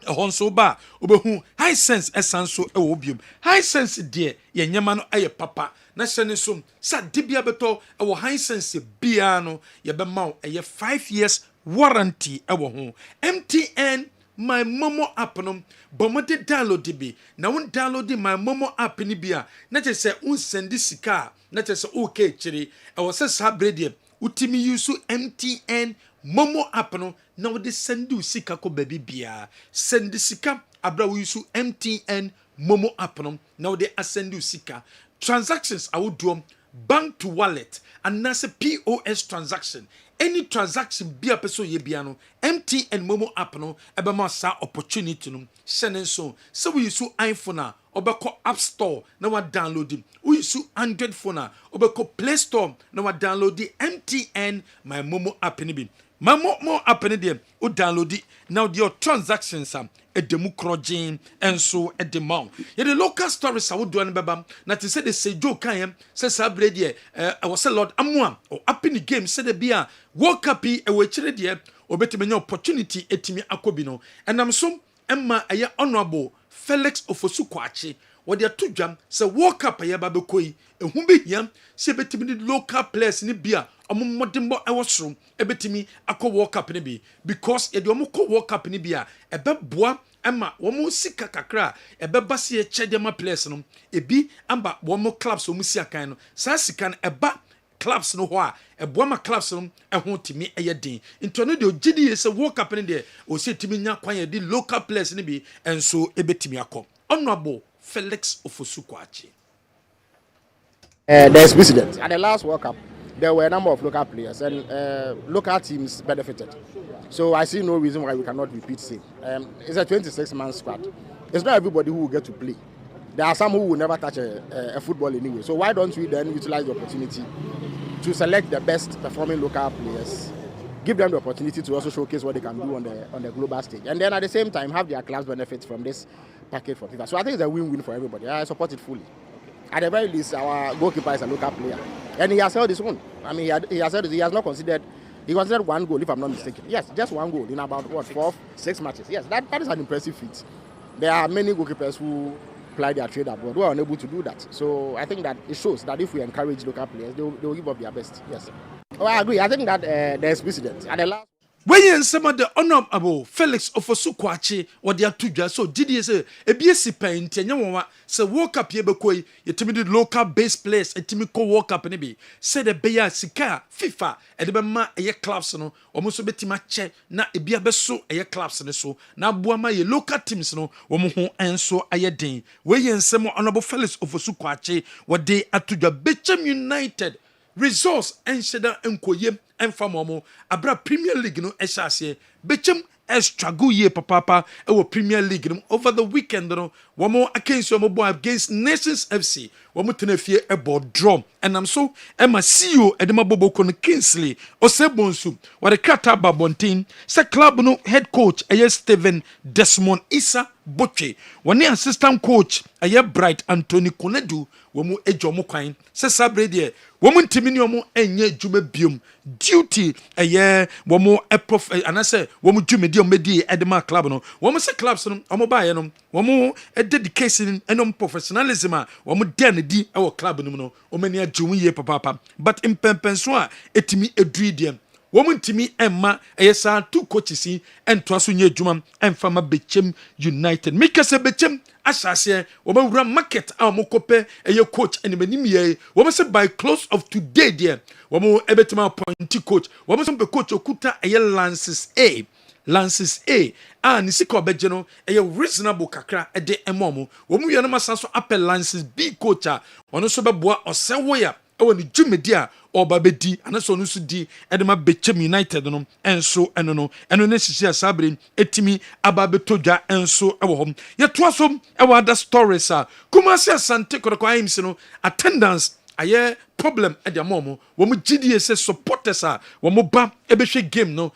ehonso ba obehu high sense esanso e wo biom high sense de ye nyema no eye papa na hyene so sa dibia beto e wo high sense bia no ye be ma eye 5 years warranty e wo ho. MTN my Momo app no bomode download bi na won download my Momo app ni bia na che se un send sika na che se okay chiri e wo se sabrede utimi use MTN Momo app no na wo de send sika ko baby bia send sika abra wo use MTN Momo app no na wo de asend sika transactions awodo bank to wallet and nasa POS transaction any transaction bia peso ye bia no MTN Momo app no ebema sa opportunity no sene so we use iPhone a obeko App Store na wa download it. We use Android phone a obeko Play Store na wa download the MTN my Momo app ni bi my Momo app ni dem o download it now your transactions am edemu krojin enso edemau ye the local stories I would do an beba na te say the sejo kan say sabrede I was Lord Amwa or up in the game say the bia World Cup e we chire de obetime nya opportunity etimi akobi no enam so emma eye honorable Felix Ofosukwachi what they to jam say World Cup ye ba bekoi ehun be hiam say betimi the local players ni bia omodimbo e wosoro ebetimi akọ World Cup ni bi because ye de omko World Cup ni bia ebeboa ema womo sika kakra ebeba se ye chedema players no ebi amba womo clubs omu si akan no sa sika no eba clubs no ho a eboa ma clubs no ho timi eye din into no de ogidi se World Cup ni de o se timi nya kwan ye di local players ni bi enso ebetimi akọ honorable Felix Ofosukwachi. There's precedent. At the last World Cup, there were a number of local players and local teams benefited. So I see no reason why we cannot repeat same. It's a 26-man squad. It's not everybody who will get to play. There are some who will never touch a football anyway. So why don't we then utilize the opportunity to select the best performing local players, give them the opportunity to also showcase what they can do on the global stage, and then at the same time have their clubs benefit from this package for FIFA. So I think it's a win-win for everybody. I support it fully. At the very least, our goalkeeper is a local player, and he has held his own. I mean, he has not considered. He considered one goal, if I'm not mistaken. Yes, just one goal in about 6 matches. Yes, that is an impressive feat. There are many goalkeepers who apply their trade abroad who are unable to do that. So I think that it shows that if we encourage local players, they will give up their best. Yes. Oh, I agree. I think that there's precedent. And the last. When some of the honorable Felix Ofosukwachi or the Atuja, so GDS, a BSC paint, and you say, walk up here, Bekoi, you timid local base players, a Timiko walk up and be said a Beya Sika, FIFA, and the Bama a year clubs, no, almost a bit match, na a Bia Beso a year clubs and so, now Buama, ye local teams, no, Womo and so a year day. When some honorable Felix Ofosukwachi, what they Atuja, Betchem United. Resource and Sheda and Koyem and Famomo, Abra Premier League no Eshasie, Bechem struggle ye papa, our Premier League over the weekend no, one more against your mobile against Nations FC, one more tenefie about drum, and I'm so Emma CEO Edema Bobo Kono Kingsley, or Sebonsu, what a Kata Babontin, sa club no head coach, a Steven Desmond Issa Boche, one assistant coach, a Bright Anthony Konedu, womu ejomo kwan se sabrede womu ntimi omo enye djuma biom duty eye womu prof anase womu djumedi omedi edema club no womu se clubs no omo baye no womu dedication enom professionalism a womu den di e club no no omani adjumu ye papa but impempenso a etimi edruidiem woman timi emma eyesa two coaches en toaso nye djuma enfama Bechem United mikase Bechem asase wobawura market a mokope eye coach enemanim ye womo se by close of today there womo ebetima appoint coach womo se be coach okuta eye Lances A ni sika obeje no eye reasonable kakra ede emomo womo ye no masanso apel Lances B coach a ono so beboa osewoya ewo ni djumedi a oba bedi anaso no so di edema Bechem United no enso eno ne sisi asabre etimi aba betodwa enso ewo hom ye toasom ewo other stories a Kumasi Asante Kotoko Aimsi no attendance aye problem e dia momo wo mu gidie se supporters a wo mu ba ebehwe game no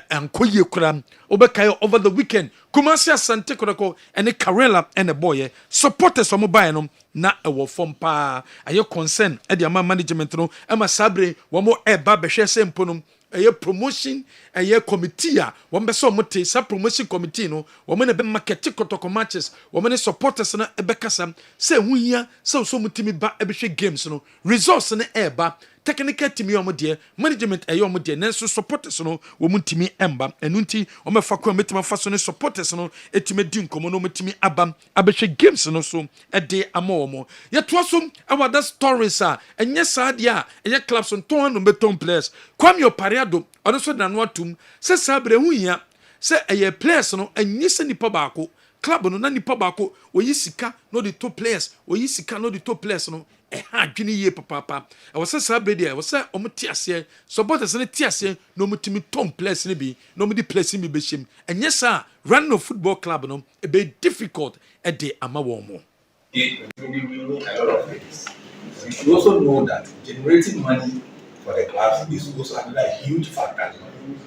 ankoye kura obekai over the weekend Kumasi Asante Kotoko ene Karela ene boy supporters wo mu ba no na ewo form pa aye concern e dia management no ema sabre wo mu eba behwe se mponom eye promotion eye committee a wo mbeso mote sa promotion committee no wo me ne be market Kotoko matches wo me ne supporters na ebekasa se huhia se so mutimi ba ebehwe games no resource ne eba technical team yo de management eyo mo de nenso supporters no wo mutimi emba enunti wo mefa kwa metima fa so ne supporters no etime di nkomo no mutimi abam abehwe games no so ede amomo ye toasom awada stories a enye saade a enye clubs on ton no beton players kwam yo pariado ono so dan no atum se sabre huhia se eye players no enye se nipa baako club no na nipa baako oyi sika no the top players oyi sika no the top players no ha dwene ye papa e wo se sabre dia wo se omti ase supporters ne ti ase no mutimi tom players ne bi no mudi players mi behim enye sa run no football club no e be difficult e de ama wo mo. We know a lot of things. You should also know that generating money for the clubs is also another huge factor.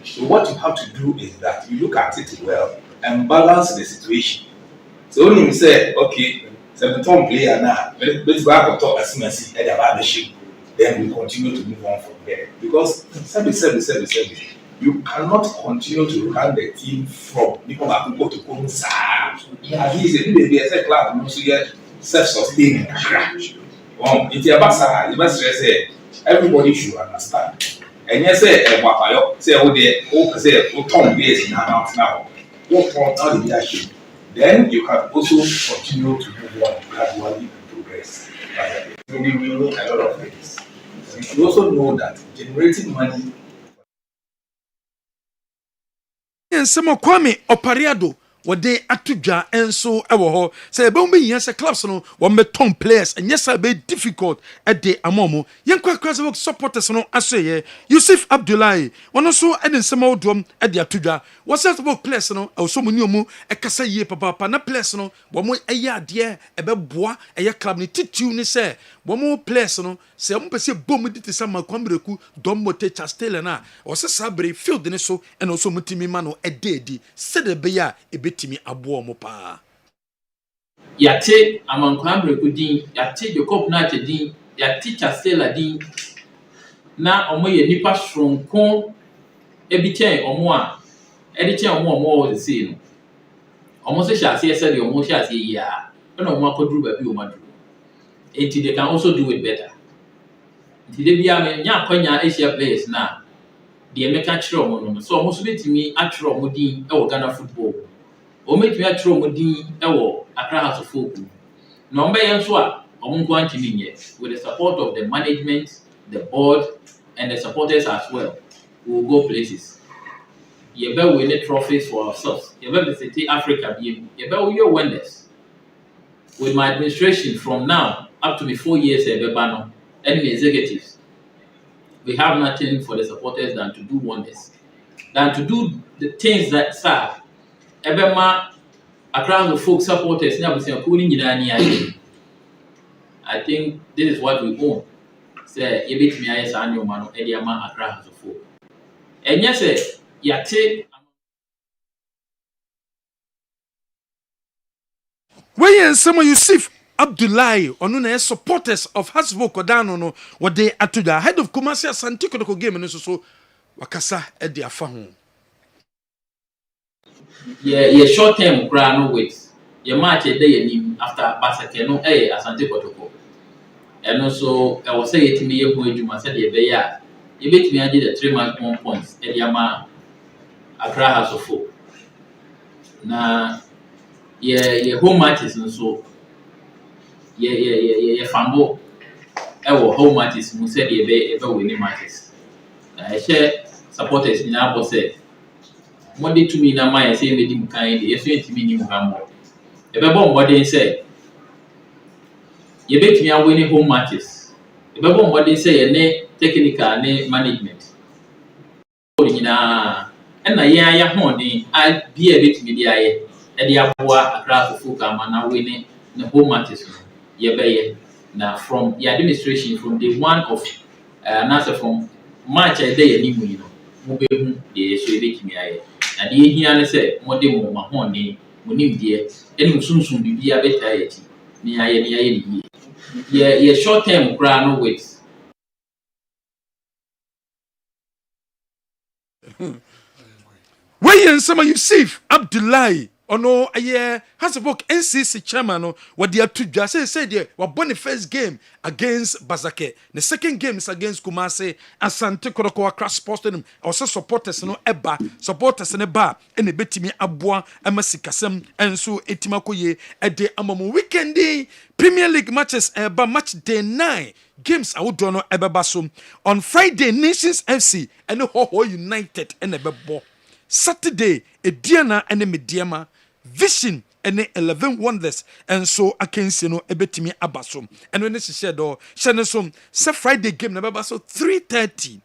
So what you have to do is that you look at it well and balance the situation. So when you say, okay, so the top player now, let's back on top as soon as he had a ship, then we continue to move on from there. Because you cannot continue to run the team from people that go to Konsa. At least it may be a club, you get self-sustaining. It's a basa, you must say, everybody should understand. And yes, say, what I say, Tom Bates now, what from now the leadership. Then you can also continue to move on gradually and progress. We know a lot of things. You should also know that generating money. Yes, some Kwame Opariado. What they atudwa enso ewo ho say ebe mbe yin say clubs no wo meton players and yes be difficult at the amomo yen kwa supporters no aseye Yusuf Abdullahi wono so edin sema odom at the atudwa what set about players no so mu niomu e kasa ye papa na players no wo mo eye ade ebe boa eye club ni titiu ni say wo mo players no say mo pese bom di te sama kwamreku dom mote chastele na o se sabre field ni so and also mutimi ma no ededi se de be ya timi abo mo pa yate amankwan brekudin yate Jacob na chedin yate Chastela din na omo ye nipa shronkon ebichen omo a edichen omo se no omo se shase se de omo shase ya na omo akoduru ba bi o maduru enti they can also do it better enti de bia me nya kwanya Asia players na deɛ mɛka kyerɛ ɔmo no so ɔmo so betumi atwerɛ ɔmo din ɛwɔ Ghana football ɔmo betumi atwerɛ ɔmo din ɛwɔ Accra House of Folk na ɔmo bɛyɛ nso a ɔmo nko antumi nyɛ with the support of the management, the board and the supporters as well we will go places yɛbɛ win trophies for ourselves yɛbɛ visit Africa yɛbɛ win wonders with my administration from now up to 4 years ɛbɛba no and the executives we have nothing for the supporters than to do wonders, than to do the things that sir, Ebema across the folk supporters now I think this is what we own. Say you bet me I annual man Ediama across the folk. And yes, yate Where is some Yusuf Abdullahi on supporters of Hasbro Kodano no what they are to the head of Kumasi Asante Kotoko game and so wakasa at their phone. Yeah, short term crown wait. Your match a day after Basakeno Asante Kotoko. And also I was saying to me you must say the you bet me I did a 3-month 1 points Ediama Accra House of Folk. Now yeah home matches and so yeah fambo ewo home matches mu said ebe winning matches share supporters in our say monday to me na my say me dim kan dey so ntimi ni mugambo ebe bo mbode say ye betimi a winning home matches ebe bo mbode say ye ne technical ne management nyina na ye aya ho den a bia betimi dey aye e dey aboa Accra Folk na winning the home matches yebeye na from the administration from the one of answer from March a day ni mu you know mo be hu de so e betimi aye na de hia ne say mo de mo ma ho ni mo nim de eni sunsun bibia beta ye ti ni aye ni ye short term kra no wait Where is some Yusuf Abdullahi ono Hasbrook NCC chairman no what they are to just say there we won the first game against Bazake the second game is against Kumasi Asante Kotoko Accra Sports Stadium also supporters no eba supporters ne ba ene betimi aboa amasikasem enso etimakoye ede amamu weekend Premier League matches eba match day 9 games awodo no ebeba so on Friday Nations FC and Ho United and ebebo Saturday Ediana and Mediama Vision and 11 wonders and so akensi no ebetimi abasom and when this share do shenesom say Friday game na beba so 3:30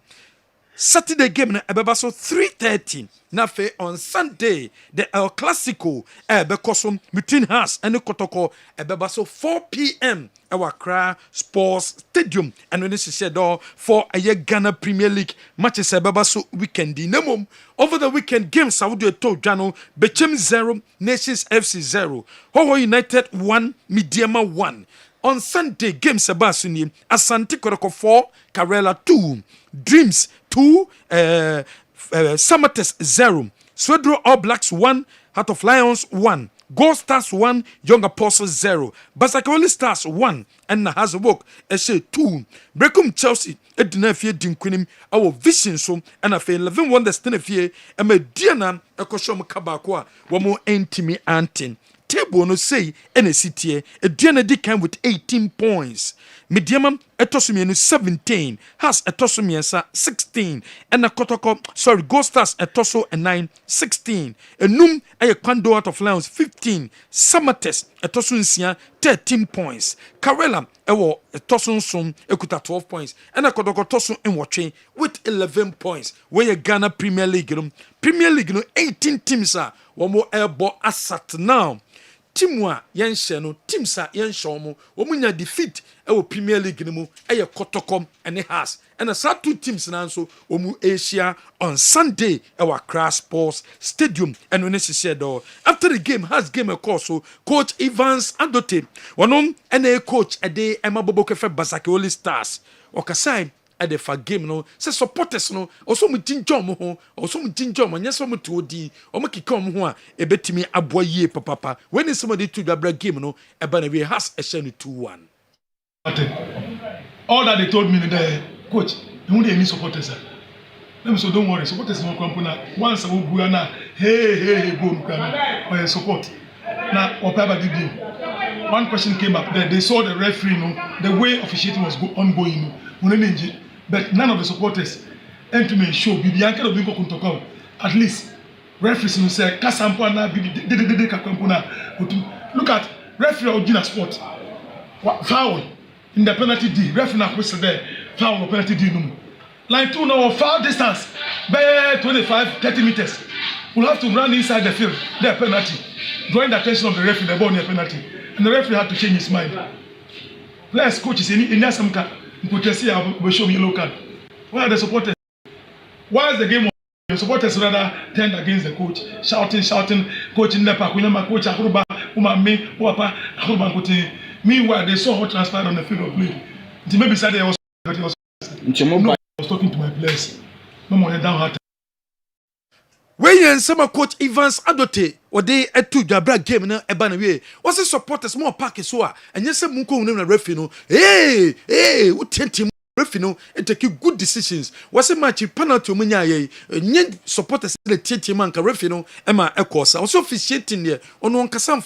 Saturday game na ebeba so 3:30 na fe on Sunday the El Clasico bekosom between Hearts and Kotoko ebeba so 4 p.m. our Accra Sports Stadium and when this share do for a Ghana Premier League matches ebeba so weekend nemom over the weekend games Saudi to Jano Bechem 0 Nations FC 0 Ho United 1 Mediama 1 on Sunday games Sebasuni Asante Kotoko 4 Karela 2 Dreams 2 Samates 0 Swedro All Blacks 1 Heart of Lions 1 Gold Stars 1 Young Apostles 0 Basakoli Stars 1 and Hasbrook Eshe 2 Brekum Chelsea edina fie dinkunim our Vision so and afa 11 wonders tenafie e ma diana ekoshom kabako a wo mo entimi antin table no say NCTA Ediana di kan with 18 points. Mediama etosumienu 17 has etosumiensa 16 and Kotoko Gold Stars etoso and 9 16 enum eye Kwando Out of Lions 15 Samates etosunsia 13 points Karela ewo etosunsun ekuta 12 points and Kotoko tosun enwotwe with 11 points where Ghana Premier League no 18 teams are womo ebo asat now Timwa yenhye teams a yenhye omo omunya defeat e Premier League mu eye Kotokom and Hearts and sa two teams na so omu Asia on Sunday e Accra Sports Stadium and when she do after the game has game a course so coach Evans Adote wonom and coach ede Emabobo Kefe Basake Oli Stars okasai the fa game no say supporters no also mu jinjom ho also mu jinjom anyesa mu to di o mu kika mu ho a ebetimi aboa yie papa when somebody to the game no e ba na we has a share 2-1 all that they told me the coach you need any supporters Let me so don't worry. Support is no company. Once I will go na hey boom can support. Now whatever did you. One question came up there. They saw the referee, the way officiating was ongoing, but none of the supporters entered show. Bibianca of Bingo Kuntoko. At least referees will say Kasampana look at referee original sport. Foul in the penalty D. Referee now whistle there. Foul or penalty D. Line 2 now foul distance by 25-30 meters. We'll have to run inside the field. Their penalty. Drawing the attention of the referee, the ball near penalty. And the referee had to change his mind. Players, coaches, in some car, will show me yellow card. Why are the supporters? Why is the game on? The supporters rather turned against the coach, shouting, coach in the park, coach Akuruba, Umame, Wapa, Akuruba. Meanwhile, they saw how transpired on the field of play. It may be said I was talking to my players. No more down heart. When some coach Evans Adote or they at two Jabra game na ebanawe. What's the supporters more pack so and yes some munko na referee hey what team referee and take good decisions. What's a match penalty munya ye supporters the team man ka referee ema ekosa. Also officiating there on one kasam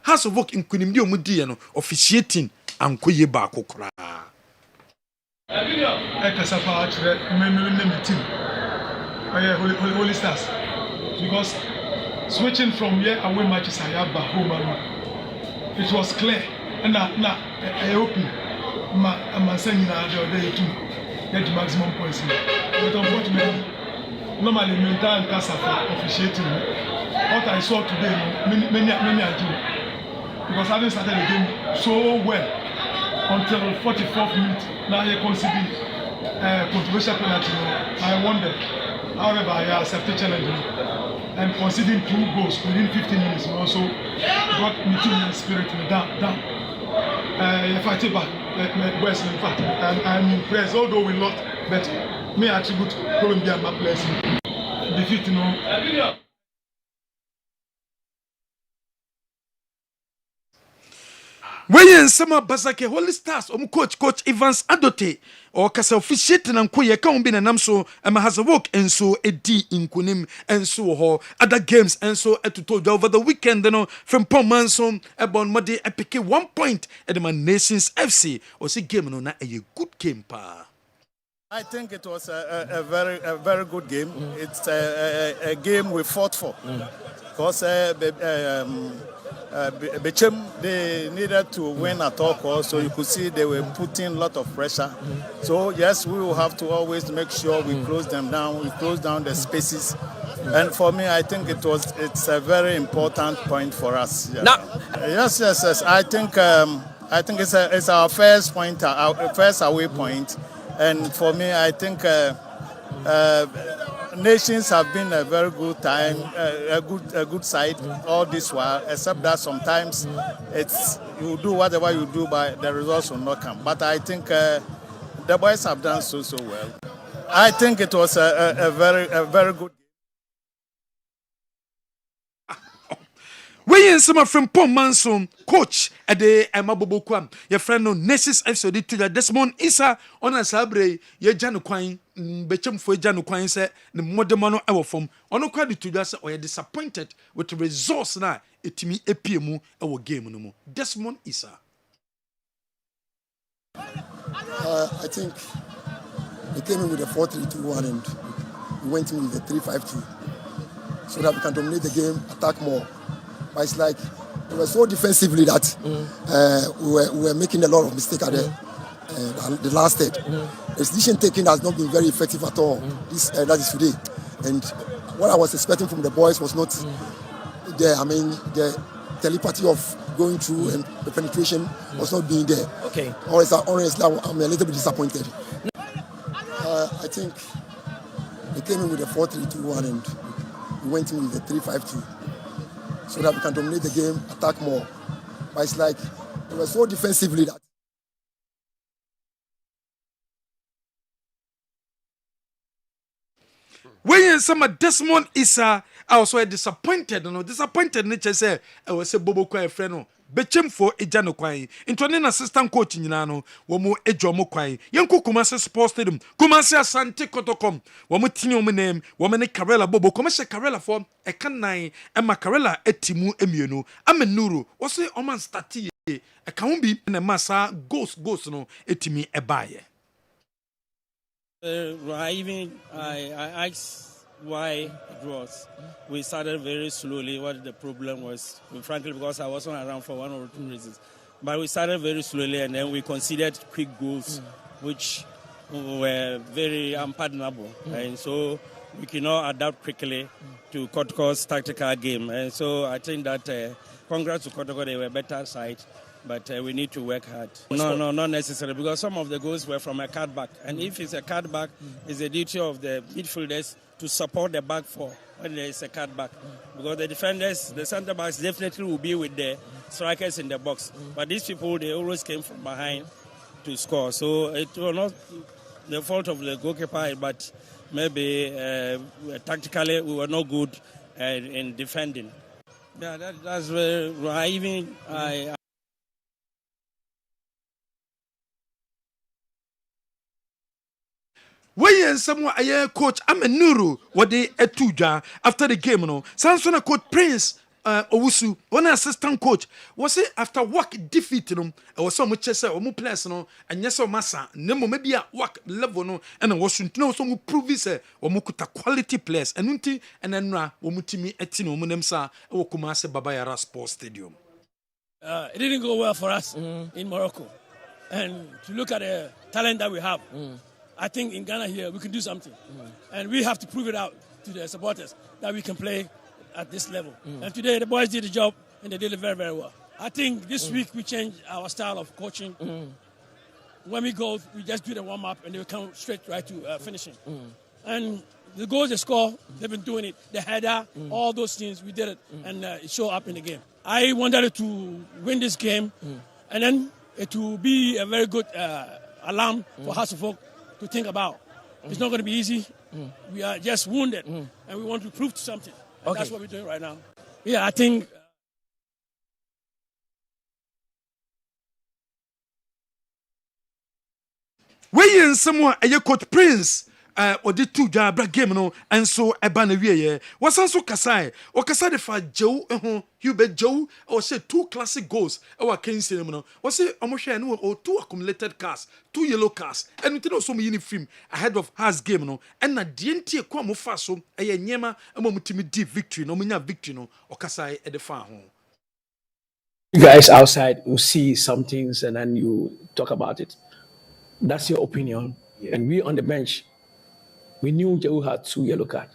House of Work in Kunimdio Mudi no officiating and koye baako kra. Ekasapa actually team. Holy Stars, because switching from here away matches I have back home, it was clear. And now I hope I'm saying that the other to get the maximum points. But unfortunately, normally mental and Casa for officiating. What I saw today, many I do, because I didn't started the game so well until 44th minute. Now he conceded controversial penalty. I wonder. However, I accepted challenge and conceding 2 goals within 15 minutes also got me to spirit down. If I take back, West, in fact, I'm impressed, although we lost, but me attribute Colombia my players defeat, When summer Basake Holy Stars coach Evans Adote or Casa officiating and Koya can't be an amso and has a work and so a D in Kunim and so ho other games and so at to told over the weekend from Pomanson about Muddy epic 1 point at the Nations FC or see game no a good game pa. I think it was a very good game. It's a game we fought for because Bechem, they needed to win at all costs, so you could see they were putting a lot of pressure. So yes, we will have to always make sure we close them down, we close down the spaces. And for me, I think it's a very important point for us. Yeah. Yes. I think it's our first point, our first away point. And for me, I think Nations have been a very good time, a good side all this while, except that sometimes you do whatever you do, but the results will not come. But I think the boys have done so well. I think it was a very good. When some from Pomanson coach at the Amabobokwam, your friend no Nations FC to the Desmond Isa on a sabre, ye Janu Quine, Bechem for Janu Quine said the Modemano ever from on a credit to us or disappointed with the resource now. It me a PMU our game no more. Desmond Isa. I think we came in with a 4-3-2-1 and we went in with a 3-5-2 so that we can dominate the game, attack more. But it's like we were so defensively that we were making a lot of mistakes at the last stage. The decision taking has not been very effective at all. That is today. And what I was expecting from the boys was not there. I mean, the telepathy of going through and the penetration was not being there. Okay. Honestly, I'm a little bit disappointed. I think we came in with a 4-3-2-1 and we went in with a 3-5-2. So that we can dominate the game, attack more. But it's like we were so defensively that. When some Desmond Isa, I was so disappointed. Disappointed nature say I was a Bobo Kwa friend. bechemfo eja no kwan intone na assistant coach nyina no wo mo ejo mo kwan yenko Kumasi Sports Stadium Kumasi Asante Kotoko wo mo tini wo mo name wo me ne Karela Bobo commercial Karela for e kan nan e ma Karela etimu emienu amenuru wo se o man start e kan wo bi na masa ghost no etimi e baye. I asked why it was. We started very slowly. What the problem was, frankly, because I wasn't around for one or two reasons. But we started very slowly, and then we conceded quick goals, which were very unpardonable. And so we cannot adapt quickly to Kotoko's tactical game. And so I think that congrats to Kotoko, they were a better side. But we need to work hard. No, not necessarily, because some of the goals were from a cutback. And if it's a cutback, it's the duty of the midfielders to support the back four when there is a cutback. Because the defenders, the centre-backs definitely will be with the strikers in the box. But these people, they always came from behind to score. So it was not the fault of the goalkeeper, but maybe tactically we were not good in defending. Yeah, that's where I Wey someone aye coach Amenuru what they etuja after the game no. Sansona coach Prince Owusu one assistant coach was it after work defeat no was so much say o mu players no anya so massa nemo maybe a work level no and was no so mu prove say o mu kuta quality players and nti enenra o mu timi eti no mu nem sa e wo Kumasi Babayara Sports Stadium. It didn't go well for us in Morocco, and to look at the talent that we have. I think in Ghana here, we can do something. And we have to prove it out to the supporters that we can play at this level. And today, the boys did the job, and they did it very, very well. I think this week we changed our style of coaching. When we go, we just do the warm-up, and they will come straight right to finishing. And the goals they score, they've been doing it. The header, all those things, we did it, and it showed up in the game. I wanted to win this game, and then it will be a very good alarm for House of Folk to think about. It's not going to be easy. We are just wounded, and we want to prove something. And that's what we're doing right now. Yeah, I think. Wey in someone aye coach Prince or the two jabra game no and so eba na wie was also kasai o kasa de fa Joe Hubert Joe or say two classic goals our Kensington no was say omo no or two accumulated cards, two yellow cards and we also me uniform ahead of has game no and na de ntie kwa mo fa so eye nyema amo mutimi di victory no munya victory no o kasai e de fa ho. You guys outside will see some things and then you talk about it. That's your opinion. Yeah. And we on the bench, we knew Joe had 2 yellow cards.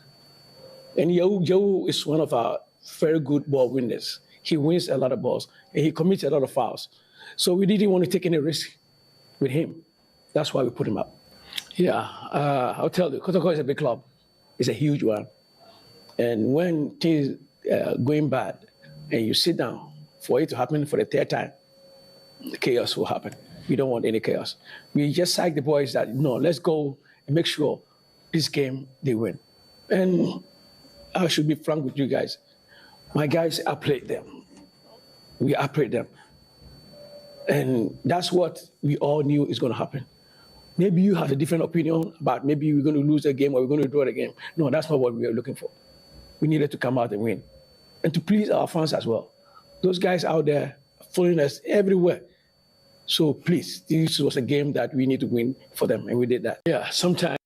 And Joe is one of our very good ball winners. He wins a lot of balls and he commits a lot of fouls. So we didn't want to take any risk with him. That's why we put him up. Yeah, I'll tell you, Kotoko is a big club. It's a huge one. And when things going bad and you sit down for it to happen for the 3rd time, chaos will happen. We don't want any chaos. We just sack the boys that, no, let's go and make sure this game they win. And I should be frank with you guys. My guys, I played them. We outplayed them. And that's what we all knew is going to happen. Maybe you have a different opinion about maybe we're going to lose a game or we're going to draw the game. No, that's not what we were looking for. We needed to come out and win. And to please our fans as well. Those guys out there following us everywhere. So please, this was a game that we need to win for them, and we did that. Yeah, sometimes.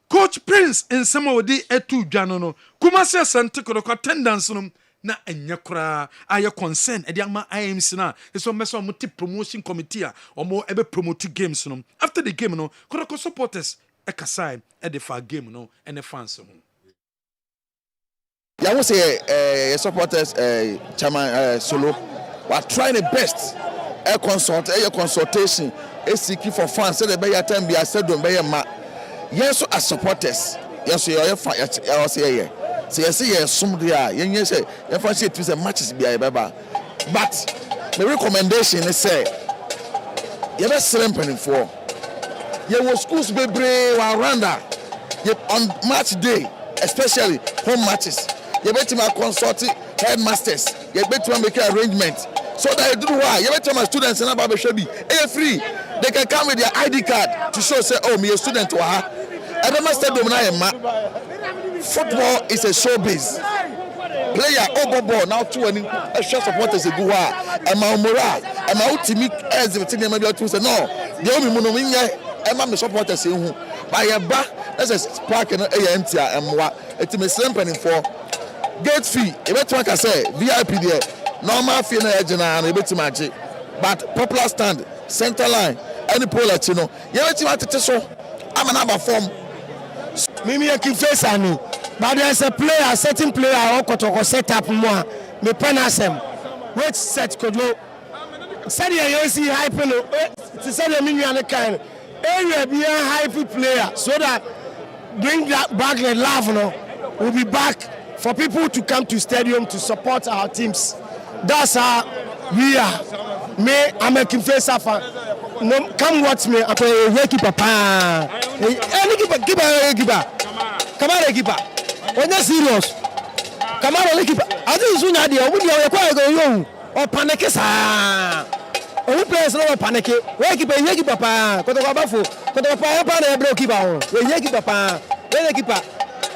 Coach Prince in some of the etu janono. Kumasi Asante Kotoko attendance no na enya kura aye concern e dey ama IMC na so meso multi promotion committee a omo ebe promote games no. After the game no, Kotoko supporters e kasai e dey for game no and the fans no. Yeah, I would say supporters chairman Solo we are trying the best. A consultation, a seeking for fans. Say the better time be a said don't be a ma. Yes, as supporters, yes, you are fine. I say yeah. So you see, yes, somebody you say if I say it is a matches be a baba. But my recommendation is say you best sleeping for. You will schools be brave around that. On match day, especially home matches. yɛbɛtumi consult headmasters yɛbɛtumi make arrangement so that you do why yɛbɛtumi students na ba behwɛ bi free they can come with their ID card to show say oh me a student wa ha ɛbɛma stadium na yɛ ma football is a showbiz player ball now to any extra supporters go ha ɛma moral ɛma ultimate exhibit ne ma bi to say no the only mu no nyɛ ɛma me supporters ehu ba yɛ ba that's a park no empty ɛmwa ɛtimi sempany for gate fee ebetuma ka say VIP there normal fee na ɛgyina na ebetuma agye but popular stand center line any pole akyi no yɛbɛtuma tete so ama na ba form mimi yɛ kifesa ani but there is a player certain player ɔkɔtɔkɔ set up mu a me pen asɛm wait set kodo sɛdeɛ yɛsi hype no ti sɛdeɛ me nua ne kan area be a hype player so that bring that back the love no we'll be back for people to come to stadium to support our teams. That's how we are. Me, I'm a Kimfesa fan. No, come watch me. I'm a keeper. Any keeper. Come on, keeper. When you're serious, come on, keeper. I think soon idea. Would you acquire go or panic? Only players no panic. Where keeper? Papa. Koto bafu. Koto papa. Papa bro keeper. Where keeper? Papa. Where keeper?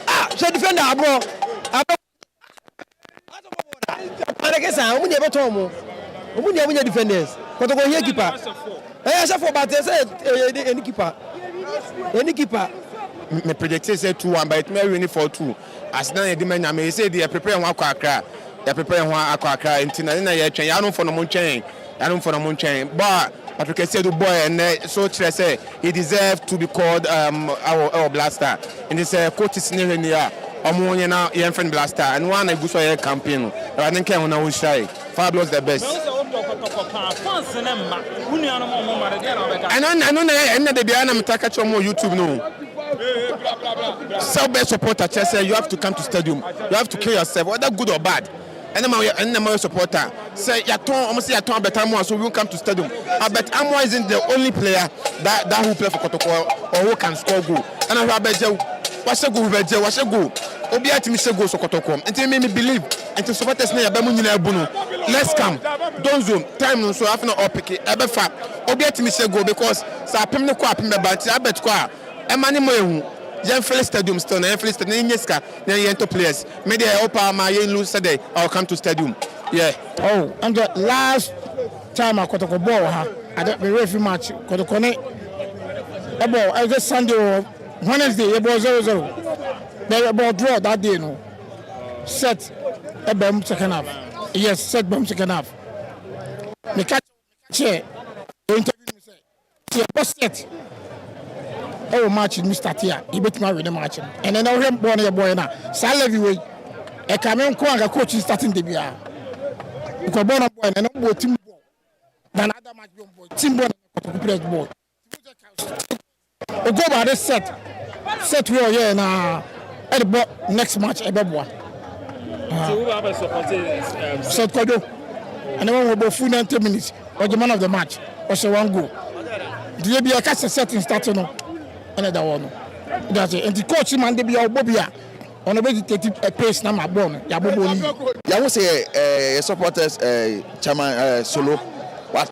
Ah, so defender bro. Parekesa, omu dey beto omu. Omu dey defenders. Koto go here keeper. Say for but say any keeper. Any keeper. Me predict say 2-1 but me win 4-2. As na dey man me say dey prepare one akwa akra. Dey prepare one akwa akra ntina na ye twen. Ya no for no montwen. But Patrick said the boy and so say he deserves to be called our blaster. And this coach is near here. Omo na your friend blaster and one good for your campaign. I think I want to shy. Fabulous the best. And I know the Diana Mataka on YouTube no. So best supporter say you have to come to stadium. You have to kill yourself, whether good or bad. And my supporter say almost better more so we will come to stadium. But Amwa isn't the only player that who play for Kotoko or who can score goal. And I bet you what's a goal. Obiati mi say go so Kotoko. And make me believe and to supporters na yabamu nyina ebunu. Let's come. Don't zoom. Time no so have no up pick. Ebefa. Obiati mi say go because sa apem ne kwa apem be ba ti abet kwa. Emani mo ehu. Yenfree stadium still na Yenfree stadium nyeska na yento players media opa ma yen lose today I'll come to stadium and the last time I Kotoko ball at the referee match Kotoko ne ball I just Sunday or Wednesday it was 0-0 the ball draw that day no set a bomb second half yes set bomb second half me catch chair interview me say boss set match in start here. He beat me with the match. And then I went born a boy now. Salary way. A Cameroon coach is starting to be a born a boy and no team ball. Then other match team ball to play ball. Go by this set we are here now. At the next match a bad one. So who have supported set Kodo. And then we go full 90 minutes or the man of the match or so one go. Do you be a cast set in start no? Another one. That's it. And the coach man they be our bobia. On a vegetative pace na mabon. Ya bobo ni. Ya wo say supporters chairman Solo. What?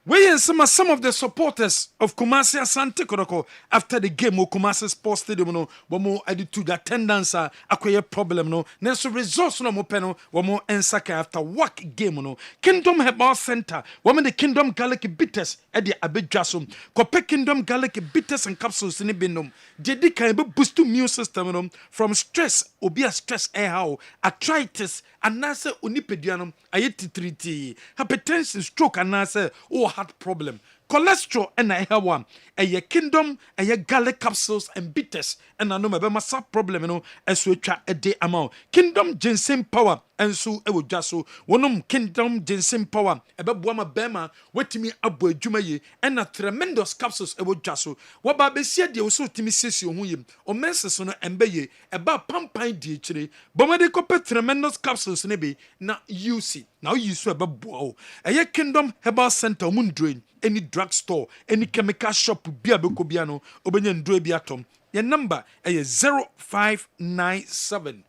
We and some of the supporters of Kumasi Asante Kotoko after the game of Kumasi Sports Stadium no wamo attitude attendance akoye problem no nenso results no mo peno wamo ensaka after work game no Kingdom Herbal Center wamo the Kingdom Garlic Bitters e de abedwaso kope Kingdom Garlic Bitters and capsules ni binom dedi kan be boost immune system no from stress obi a stress how arthritis anase onipeduanom ayetitriti hypertension stroke anase heart problem cholesterol and one a Kingdom a garlic capsules and bitters and I know my masa problem no as we try a day amount Kingdom ginseng power and so e would just so one Kingdom ginseng power a babwama bema wetimi abo adwumaye and a tremendous capsules e would just so what ba besia de so timi sesi ohuyem o menses no embeye e ba pampan di chire bomade kope tremendous capsules ne be na UC now you so e babwo e Kingdom Herbal Center mundrain any drugstore any chemical shop bia bekobia no obenya ndro bi atom your number is 0597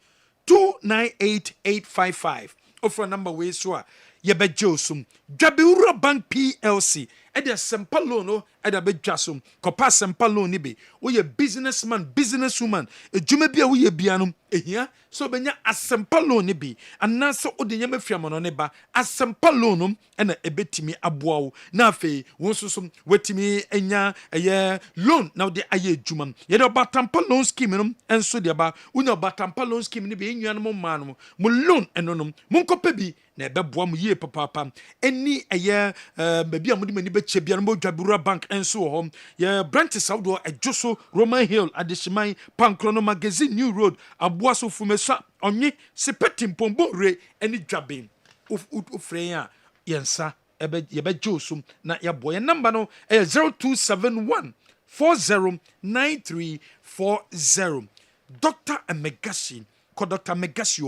298-855 offer number way so yɛbɛgye sum dwabewura bank plc ɛde asɛmpa loan no ɛde abɛdwa som kɔpa asɛmpa loan ni bi woyɛ businessman businesswoman edwuma bi a woyɛ bia no ehia so bɛnya asɛmpa loan ni bi anaasɛ wode nyɛma fiama no ne ba asɛmpa loan no ɛna ɛbɛtumi aboa wo na afei wo nso so watumi anya ɛyɛ loan na wode ayɛ adwuma yɛde ɔbatampa loan scheme no ɛnso de ba wonya ɔbatampa loan scheme no bi ɛnua no maa no mo loan ɛno no monkɔpɛ bi na ɛbɛboa mo yie papaapa ɛni ɛyɛ baabi a mode mani bɛkyɛ bia no mɔdwabewura bank ɛnso wɔ hɔ yɛ branches awodoɔ ɛdwo so Roman Hill adehyeman Pankrono magazine New Road aboa so fumesa ɔnye sepeti mpɔmbɔre ɛne dwaben ofrɛ a yɛnsa yɛbɛgye so na yɛboa yɛ number no ɛyɛ 0271 409340 Dr. Megasi kɔ Dr. Megasi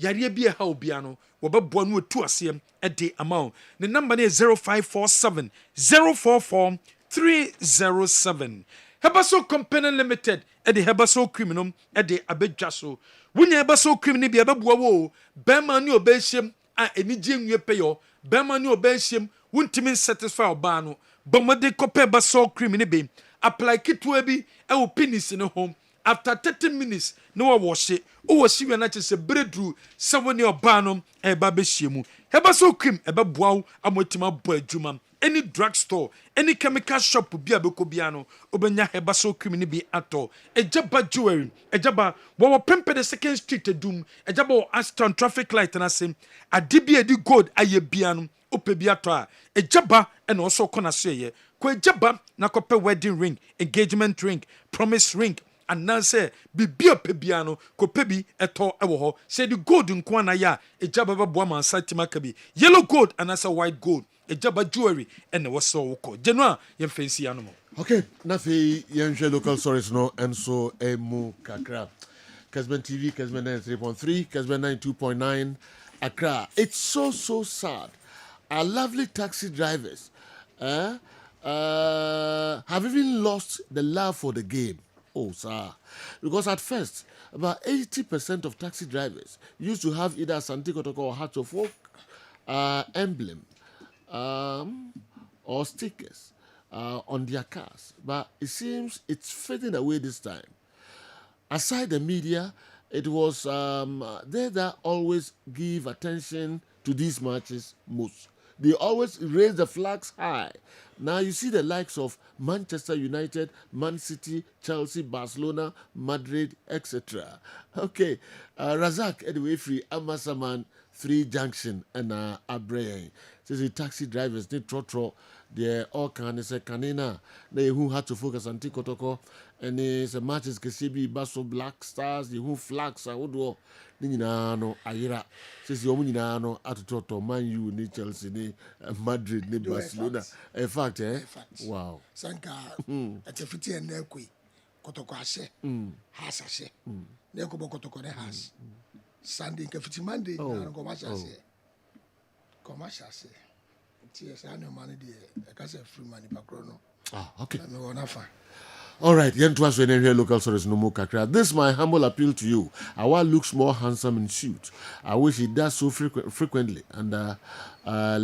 yareɛ bi ɛha obia no wɔbɛboa no atu aseɛ ɛde ama wo ne number no yɛ 0547 044 307 Hebaso Company Limited ɛde Hebaso cream no ɛde abɛdwa so wonya Hebaso cream no bi ɛbɛboa wo bɛrima ne ɔbɛhyɛm a ɛnigye nwie pɛyɔ bɛrima ne ɔbɛhyɛm wontimi satisfy ɔbaa no bɔmmɔde kɔpɛ Hebaso cream no bi apply ketewa bi ɛwɔ penis no ho after 30 minutes no wash it o washi we na chese breadru sawoni oba no e ba behie mu Hebaso cream e ba boaw amotima bo adwuma any drugstore any chemical shop bi abeko bia no obenya Hebaso cream ni bi ato ejaba jewelry ejaba wo pempe the second street edum ejaba Aston traffic light na sem ade bi edi gold aye bia no ope bi ato a ejaba e na oso kona so ye ko ejaba na kope wedding ring engagement ring promise ring and now say bibia pebiano ko pebi eto ewo ho say the gold nko na ya ejaba babo man satima kabi yellow gold and asa white gold ejaba jewelry and was so woko genua yem fancy animal okay nafi yenhwe local stories no and so emu kakra Kessben TV Kessben 93.3 Kessben 92.9 Accra. It's so sad our lovely taxi drivers have even lost the love for the game. Oh, sir. Because at first, about 80% of taxi drivers used to have either Santi Kotoko or Hearts of Oak emblem or stickers on their cars. But it seems it's fading away this time. Aside the media, it was they that always give attention to these matches most. They always raise the flags high. Now you see the likes of Manchester United, Man City, Chelsea, Barcelona, Madrid, etc. Okay, Razak anyway free Amasaman 3 Junction and Abrey. Says the taxi drivers need trotro. They all can say canina. They who had to focus on Tikotoko and it's a matches Kesibi Basso Black Stars. The who flags are would no Ayira. Says the Omunino Atutoto, Man U, ni Chelsea, ni Madrid, ni Barcelona. In fact, wow. Sanka at a fiti and Nelqui, Kotoko Ashe, Has Ashe, Nelko Kotoko Has. Sunday, Kafiti Monday, commercial. Commercial. Yes, I know money there. I can say free money per chrono. Ah, okay. I'm going to find. All right, Yentuas when here local stories no more kakra. This is my humble appeal to you. Our looks more handsome in suit. I wish he does so frequently, and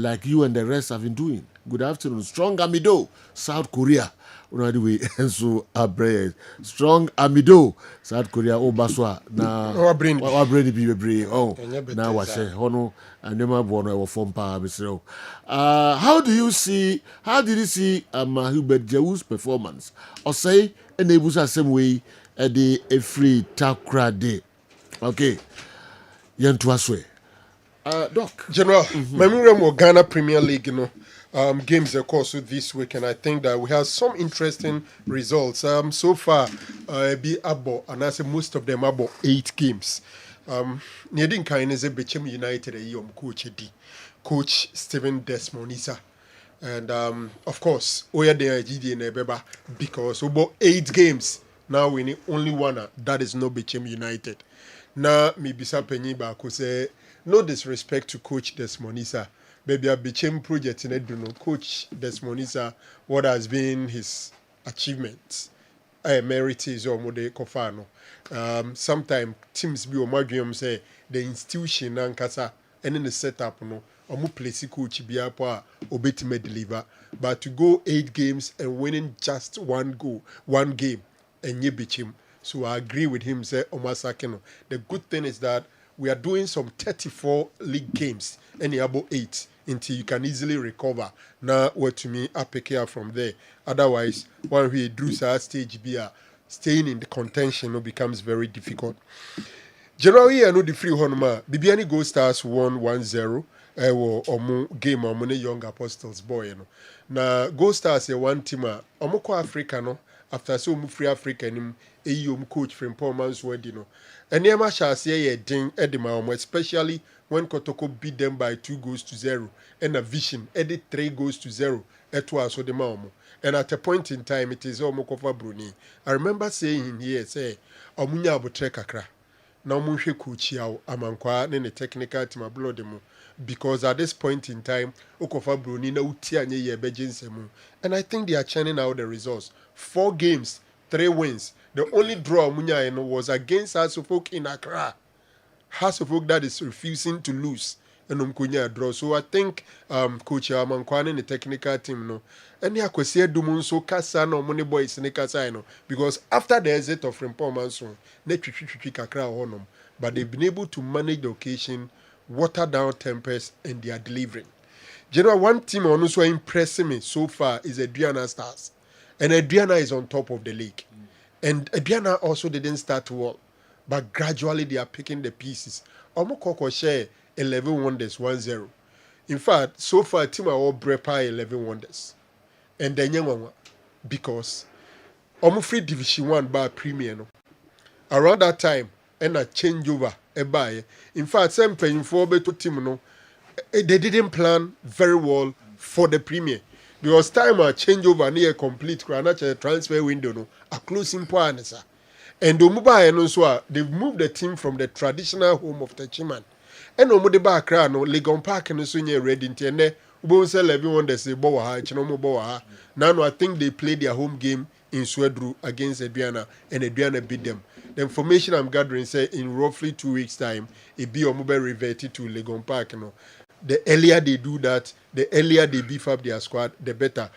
like you and the rest have been doing. Good afternoon, Strong Amido, South Korea. Anyway, and so Strong Amido, South Korea. Oh, Baswa. Na wabreni be oh. Now what say? Hono and never born our form power. How did you see Hubert Jewu's performance? Or say enables us same way at the a free Takra day. Okay. Yentuaswe. Doc. General, my Ghana Premier League, games of course this week, and I think that we have some interesting results. So far, be about, and I say most of them about 8 games. Nedin Kainese Bechem United Coach Steven Desmonisa. And of course, we are there GD and Ebeba because about 8 games now we need only one that is no Bechem United. Now maybe Penny Baku say no disrespect to Coach Desmonisa. Maybe a Bechem project in Edwin, Coach Desmonisa, what has been his achievements merit is almost kofano. Sometimes teams be o say the institution nankasa and in the setup no omo place coach be apa obetime deliver, but to go 8 games and winning just one game and ye beat him. So I agree with him say Omasakeno. The good thing is that we are doing some 34 league games and about 8 until you can easily recover. Now what to me I pick here from there. Otherwise when we drew stage be staying in the contention becomes very difficult. Generally I know the free honma Bibiani Gold Stars won 1-0 omo game omo Young Apostles boy you know. Na Gold Stars one team omo ko Africa no after so mu free Africa nim coach from performance wedding no. Eniema shall say ye ding edema especially when Kotoko beat them by 2-0 and a Vision edit 3-0 etwa so the maomo. And at a point in time it is almost cover Bruni. I remember saying here say omunya abotre kakra. Na omunhwe coach yawo amankwa ne technical team ablo demo because at this point in time okofa Bruni na uti anye ye bejinsemu. And I think they are churning out the results. 4 games, 3 wins. The only draw Munya was against Hasselhoff in Accra. Hasselhoff that is refusing to lose. And Umkunya draw. So I think Coach Amankwane and the technical team no. And ya kwesi dumun so kasa no money boys ne kasa no because after the exit of Rimpomanso, ne twitwi kakra honum, but they've been able to manage the occasion, water down tempers and they are delivering. General, one team also impressing me so far is Adriana Stars. And Adriana is on top of the league. And Adriana also didn't start well. But gradually they are picking the pieces. Omokoko share 11 wonders 1-0. In fact, so far team are all brepa 11 wonders. And then young because free Division 1 by Premier no. Around that time, and a changeover a buy. In fact, some paying for better team no. They didn't plan very well for the Premier. Because time a changeover near complete transfer window no a closing point sir. And Omuba and also they've moved the team from the traditional home of Techiman. And Omudeba Accra no Legon Park and so near ready in Tiene, Ubon sell everyone they say Bowaha, Chinomo Bowaha. Now I think they played their home game in Swedru against Adriana and Adriana beat them. The information I'm gathering say in roughly 2 weeks' time, it be Omuba reverted to Legon Park. No. The earlier they do that, the earlier they beef up their squad, the better.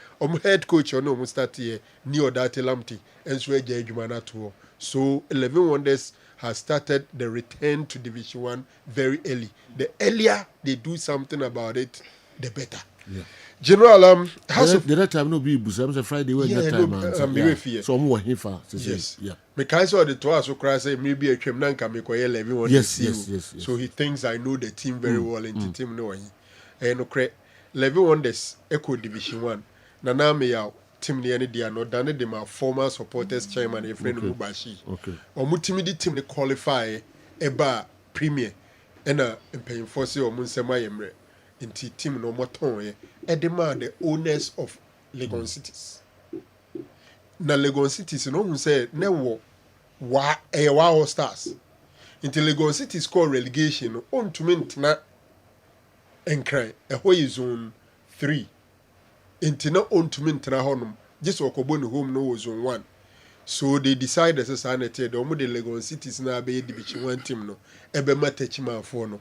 Head coach no start here, Neo Dati Lamti, and Sway Jumana tour. So 11 Wonders has started the return to Division 1 very early. The earlier they do something about it, the better. Yeah. General, the time no be Busam a Friday when that time. So I'm here for yes. Yeah. Because of the tour so cry say maybe a Chemnanka make 11 Wonders. Yes. So he thinks I know the team very well and the team know him. And okay, 11 Wonders Echo Division 1. Nana me out. Team ni any dia no dane de my former supporters chairman a friend Mubashi. Okay. Omutimidi team they qualify eba Premier and paying for say omunsema yemre. Inti team no moton e demand the owners of Legon Cities. Na Legon Cities no who say ne wo wa Stars. Inti Legon Cities call relegation on to mentna enkran e zone 3. Inti na on to mentna honum just okobo no home no zone 1. So they decided as a sanity the omo de Legon Cities na be Division 1 team no ebe matechima for no.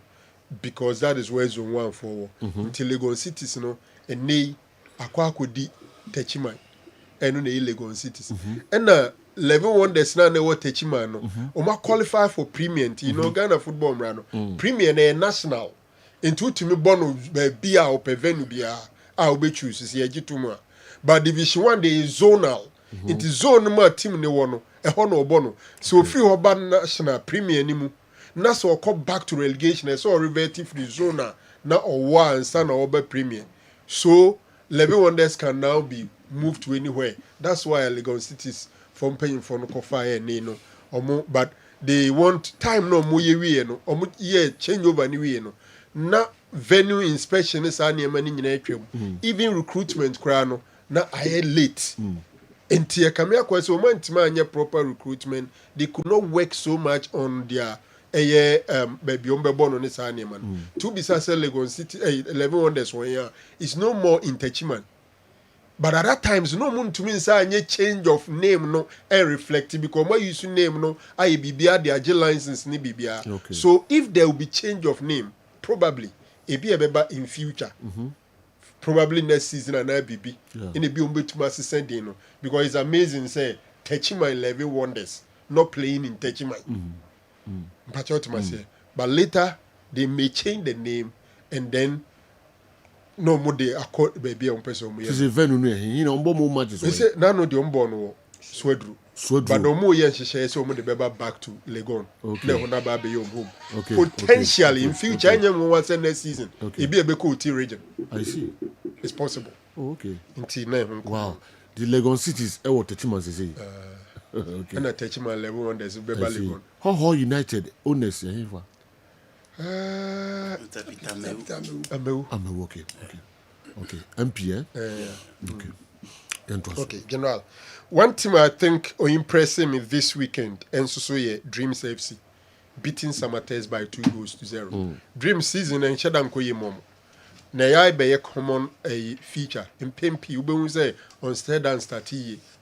Because that is where zone 1 for until Legon Cities no and nei akwa akodi Techima eno na Legon Cities and 11 Wonders na what Techima no oma qualify for Premier you know Ghana football mra no Premier na national into timi bono bia o pevenu bia a obe choose se agituma but Division 1 dey zonal it is zone ma team ne wono e ho no obo so free oba national Premier ni mu na so come back to relegation so reverted free zone na or son or Premier. So 11 Wonders can now be moved to anywhere. That's why Legon Cities from paying for no fire no but they want time no mo ye no omo ye change over ni no na venue inspection is any money nyina even recruitment kra no na aye late enti akamia kwa so man tima anya proper recruitment they could not work so much on their baby bono ni sa man to be say Legon City 11 Wonders one year is no more in Techiman But at that times, no one to mean say any change of name no reflect because my use name no I BBA the agile license ni BBA. Okay. So if there will be change of name, probably it be a beba in future. Probably next season and I BB. In a be to my sending because it's amazing say Techima 11 wonders not playing in Techima. But later they may change the name and then no more they accord baby on person. Is a venue you know more matches. They say no the unborn Swedru. But no more years she says so the baby back to Legon. Okay. No na baby your home. Okay. Potentially in future any one next season. It be a big cool region. I see. It's possible. Oh, okay. Wow. The Legon cities I what Techima say. Okay. And I touch my level one there's a baby Legon. How United owners here? I'm okay. MP, Okay. Okay, General. One team I think are impressing me this weekend, and so yeah, Dreams FC beating Samates by 2-0. Dreams season and Shadam Koye Mom. Na ya be a common feature in Pempi. We say on stead and start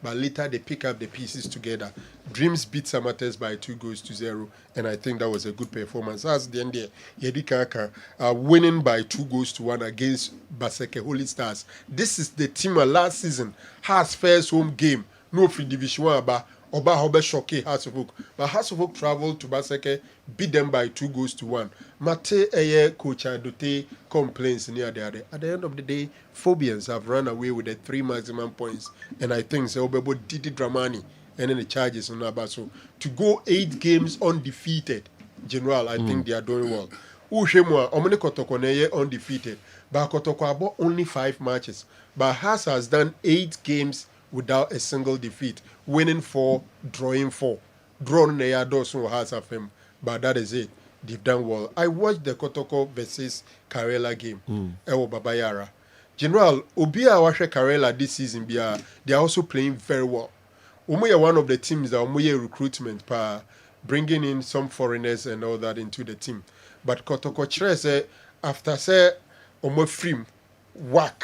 but later they pick up the pieces together. Dreams beat Samates by 2-0, and I think that was a good performance. As the end there, Yedikaka winning by 2-1 against Baseke Holy Stars. This is the team last season has first home game. No free division one about Oba Hobe Shoke House of Oak. But House of Oak traveled to Baseke, beat them by 2-1. Mate Coach Adote complains near the other. At the end of the day, Phobians have run away with the 3 maximum points. And I think Obebo Didi Dramani and then the charges on Abaso. To go 8 games undefeated, General, I think they are doing well. Ushemwa, Omene Kotokoneye undefeated. But Kotoko only 5 matches. But has done 8 games without a single defeat, winning 4, drawing 4. Drawn Neyadoso has of him, but that is it. They've done well. I watched the Kotoko versus Karela game. Ewo Babayara. General, Obia Washe Karela this season, they are also playing very well. Umuya one of the teams that Umuya recruitment bringing in some foreigners and all that into the team. But Kotoko Chere say after say Omo Frim whack.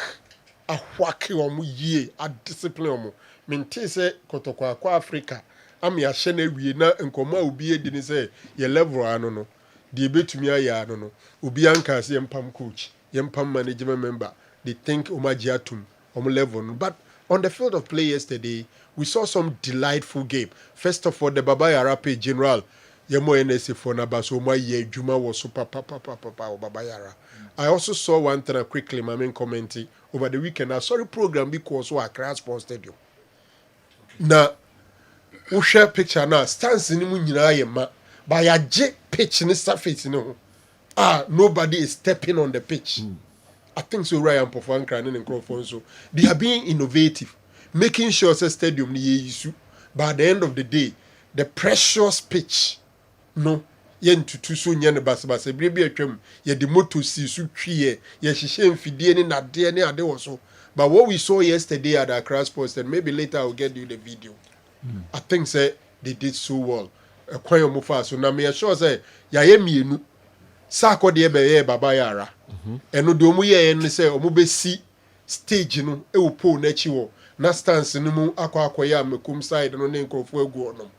A whack omu ye a discipline omu. Mente say Kotoko akwa Africa. Ami a shene wie na nkoma obi edini say ye level ano no. The betumi aya ano no. Obi anka say yempam coach, yempam management member. They think omaji atum, level no. But on the field of play yesterday, we saw some delightful game. First of all, the Baba Yara General. Yemo NSA for Nabaso my ye Juma was super papa Baba Yara. I also saw one thing quickly, my main commenting over the weekend. I saw the program because we are Accra Sports Stadium. Now, we share picture now. Stands in the ma by a jet pitch in the surface, nobody is stepping on the pitch. I think so. Ryan Pofan Kranen and Crawford. So they are being innovative, making sure the stadium ni issue. But at the end of the day, the precious pitch, no. Yen to so nyen basa brebi atwam ye de moto si su twie ye hihye mfidie ni nade ne ade wo so. But what we saw yesterday at Accra Sports, and maybe later I'll get you the video. I think say they did so well. Kwan yo fa so na me sure say ya ye mienu sako de be ye Baba Yara. Eno de omu ye ne say omu be si stage no e wo po na chi wo na stance no mu akwa mekum side no ne nkrofo agu onom.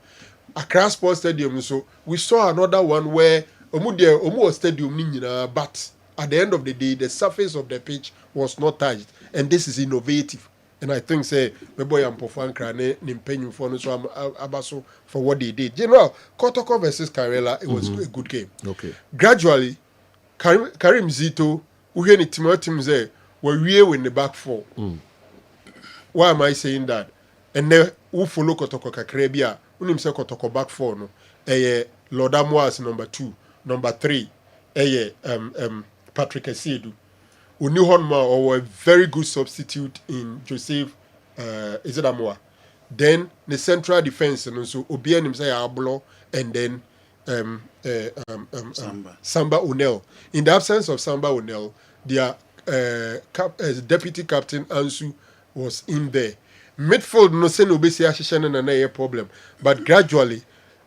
Accra Sports Stadium, so we saw another one where Omu Stadium ninyina, but at the end of the day, the surface of the pitch was not touched, and this is innovative. And I think say my boy Ampofan Krane nimpenyu for so abaso for what they did. General Kotoko versus Karela, it was a good game. Okay. Gradually, Karim Zito, we hear team say we in the back four. Why am I saying that? And then who follow Kotoko Kakrebia? Unim se Kotoko back four no. Loda Moas number 2, number 3. Patrick Esiedu. Unihonma or a very good substitute in Joseph Izedamoa. Then the central defense and so Obian himself Ablo and then Samba Unel. In the absence of Samba Unel, their deputy captain Ansu was in there. Midfield no say no be say ashishane na na problem, but gradually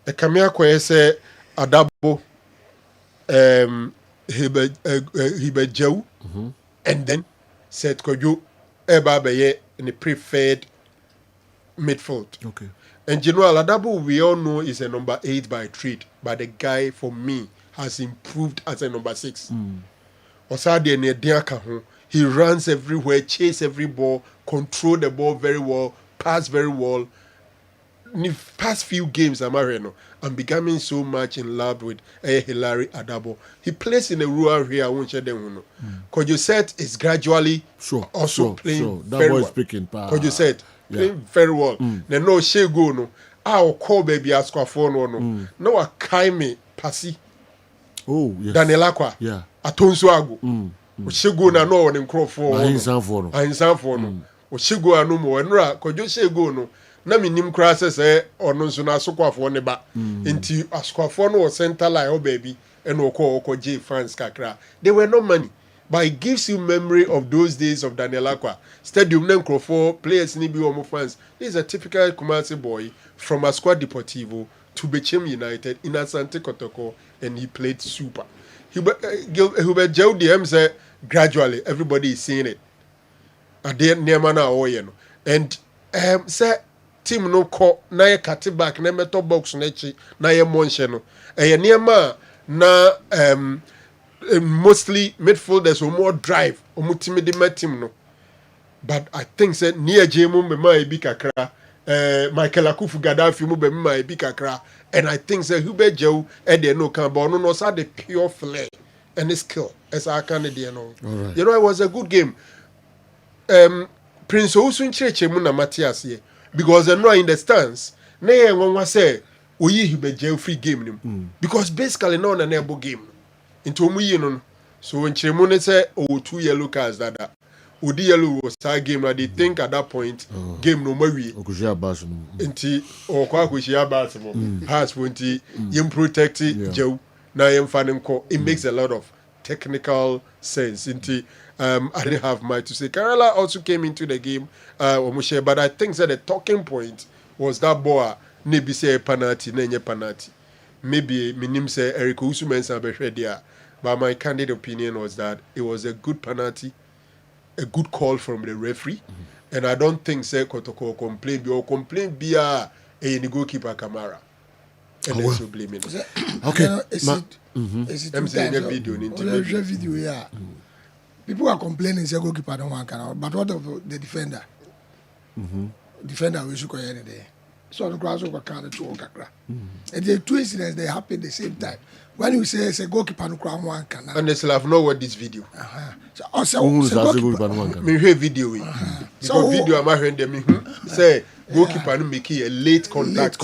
the Kamia Kwese Adabo Hibejau and then said Kojo Eba Beye in the preferred midfield. Okay. And General Adabo, we all know, is a number 8 by trade, but the guy, for me, has improved as a number 6. He runs everywhere, chase every ball, control the ball very well, pass very well. In the past few games, I'm becoming so much in love with Hilary Adabo. He plays in a rural area. Because you said is gradually playing That very boy well. speaking. Because you said playing very well. Then no she go no. I'll call baby ask for no. No I kaime pasi. Oh yes. Daniel Akwa. Yeah. Atonso ago. She go na no one in crop for. I insan for no. She go anu mo enra. Because you she go no. Na me nim kra se ono nso na asokwafoɔ ne ba nti asokwafoɔ no wɔ center line oh baby and oko J fans kakra they were no money but it gives you memory of those days of Daniel Akwa stadium na nkrofo players ni bi wo fans. This is a typical Kumasi boy from Asqua Deportivo to Bechem United in Asante Kotoko, and he played super. Hubert Joe DM said gradually everybody is seeing it at the Niamana Oyeno and say team no call na ye cut back na meto box na chi na ye monche no niema na mostly midfielders or more drive omu team de team no but I think say near jemu me ma bi kakra Michael Akufu Gaddafi mu be ma bi kakra and I think say Hubert Joe e de no kan but no sa the pure flair and the skill as I can dey no right. You know it was a good game. Prince Osun Cheche mu na Matthias here because they're not in the stands. Nay, one was say, we he be jail free game because basically no an able game into me no. So when Chemone say, oh, 2 yellow cards that Udi yellow was that game, they think at that point game no more we. Inti or Kwakushia Basimo has 20 yim protected Joe na yim fanning ko. It makes a lot of technical sense. Inti I didn't have much to say. Kerala also came into the game, but I think that the talking point was that boy maybe say penalty, penalty. Maybe minim say Eric Usumensa Beshedia, but my candid opinion was that it was a good penalty, a good call from the referee, and I don't think say Kotoko complain be a goalkeeper Kamara. And let's blame it. Okay. Is it video? Yeah. People are complaining say goalkeeper don't want can, but what of the defender? Defender we should go any day. So the grass over can to kakra. And the two incidents they happen the same time. When you say a goalkeeper no crown one can. And they still have no what this video. So also me hear video we. So video am hearing them say goalkeeper no make a late contact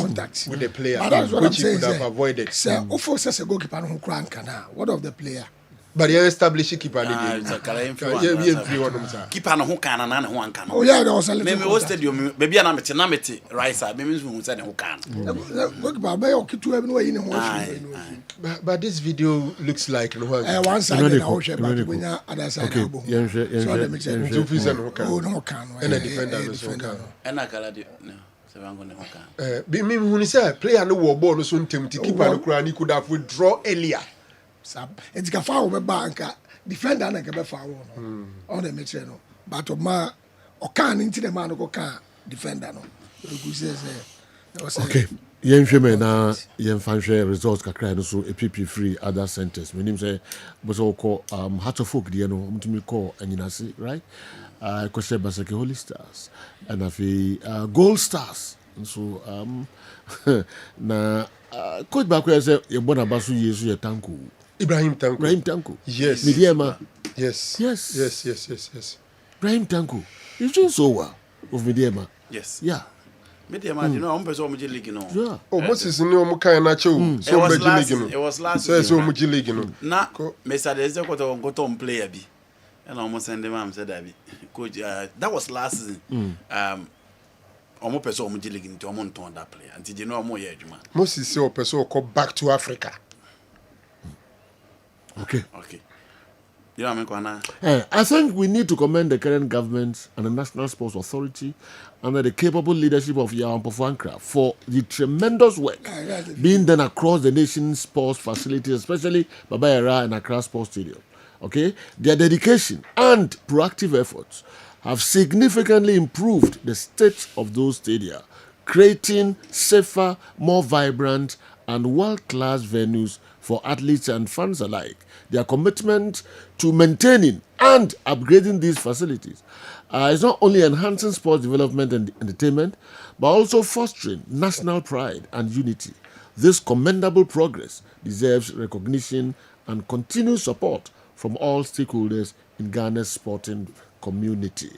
with the player, which he could have avoided. Say who says a goalkeeper no crown can. What of the player? But you establish keeper. Keeper no who can and who can. Oh yeah, there was a little. Maybe was stadium. Maybe an amity right side. Maybe who said who can. But this video looks like no one. One side and I share, but when other side. And a defender. And I can no. So I'm going to be me when he said player no war ball so tempted keeper no crown he could have withdraw earlier. It's a foul bank defender and a foul on the match no but ma or can into the man go can defender no okay yenhweme na yenfanhwe results kakra no so epp free other centers menim say boso ko heart of folk de no mutumi call anyinase right Kessben Basake Holy Stars and afi Gold Stars so na coach Bakwe say ye bona baso yesu ye tanku Ibrahim Tanko. Yes. Midiema. Yes. Ibrahim Tanko. He's doing so well with Midiema. Yes. Yeah. Midiema, you know, I'm person Muji League, no. Yeah. Oh, Moses no mukai na cho. So Muji League, it was last. So Muji League, no. Na, Mr. Deze got on player bi. And almost send them am said that bi. Coach, that was last season. Almost person Muji League into amount on that player. Until you know more year, Juma. Moses say person go back to Africa. Okay. You know what I mean? I think we need to commend the current government and the National Sports Authority under the capable leadership of Yawan Pofuankra for the tremendous work being done across the nation's sports facilities, especially Babayara and Accra Sports Stadium. Okay? Their dedication and proactive efforts have significantly improved the state of those stadia, creating safer, more vibrant, and world-class venues for athletes and fans alike. Their commitment to maintaining and upgrading these facilities is not only enhancing sports development and entertainment, but also fostering national pride and unity. This commendable progress deserves recognition and continued support from all stakeholders in Ghana's sporting community.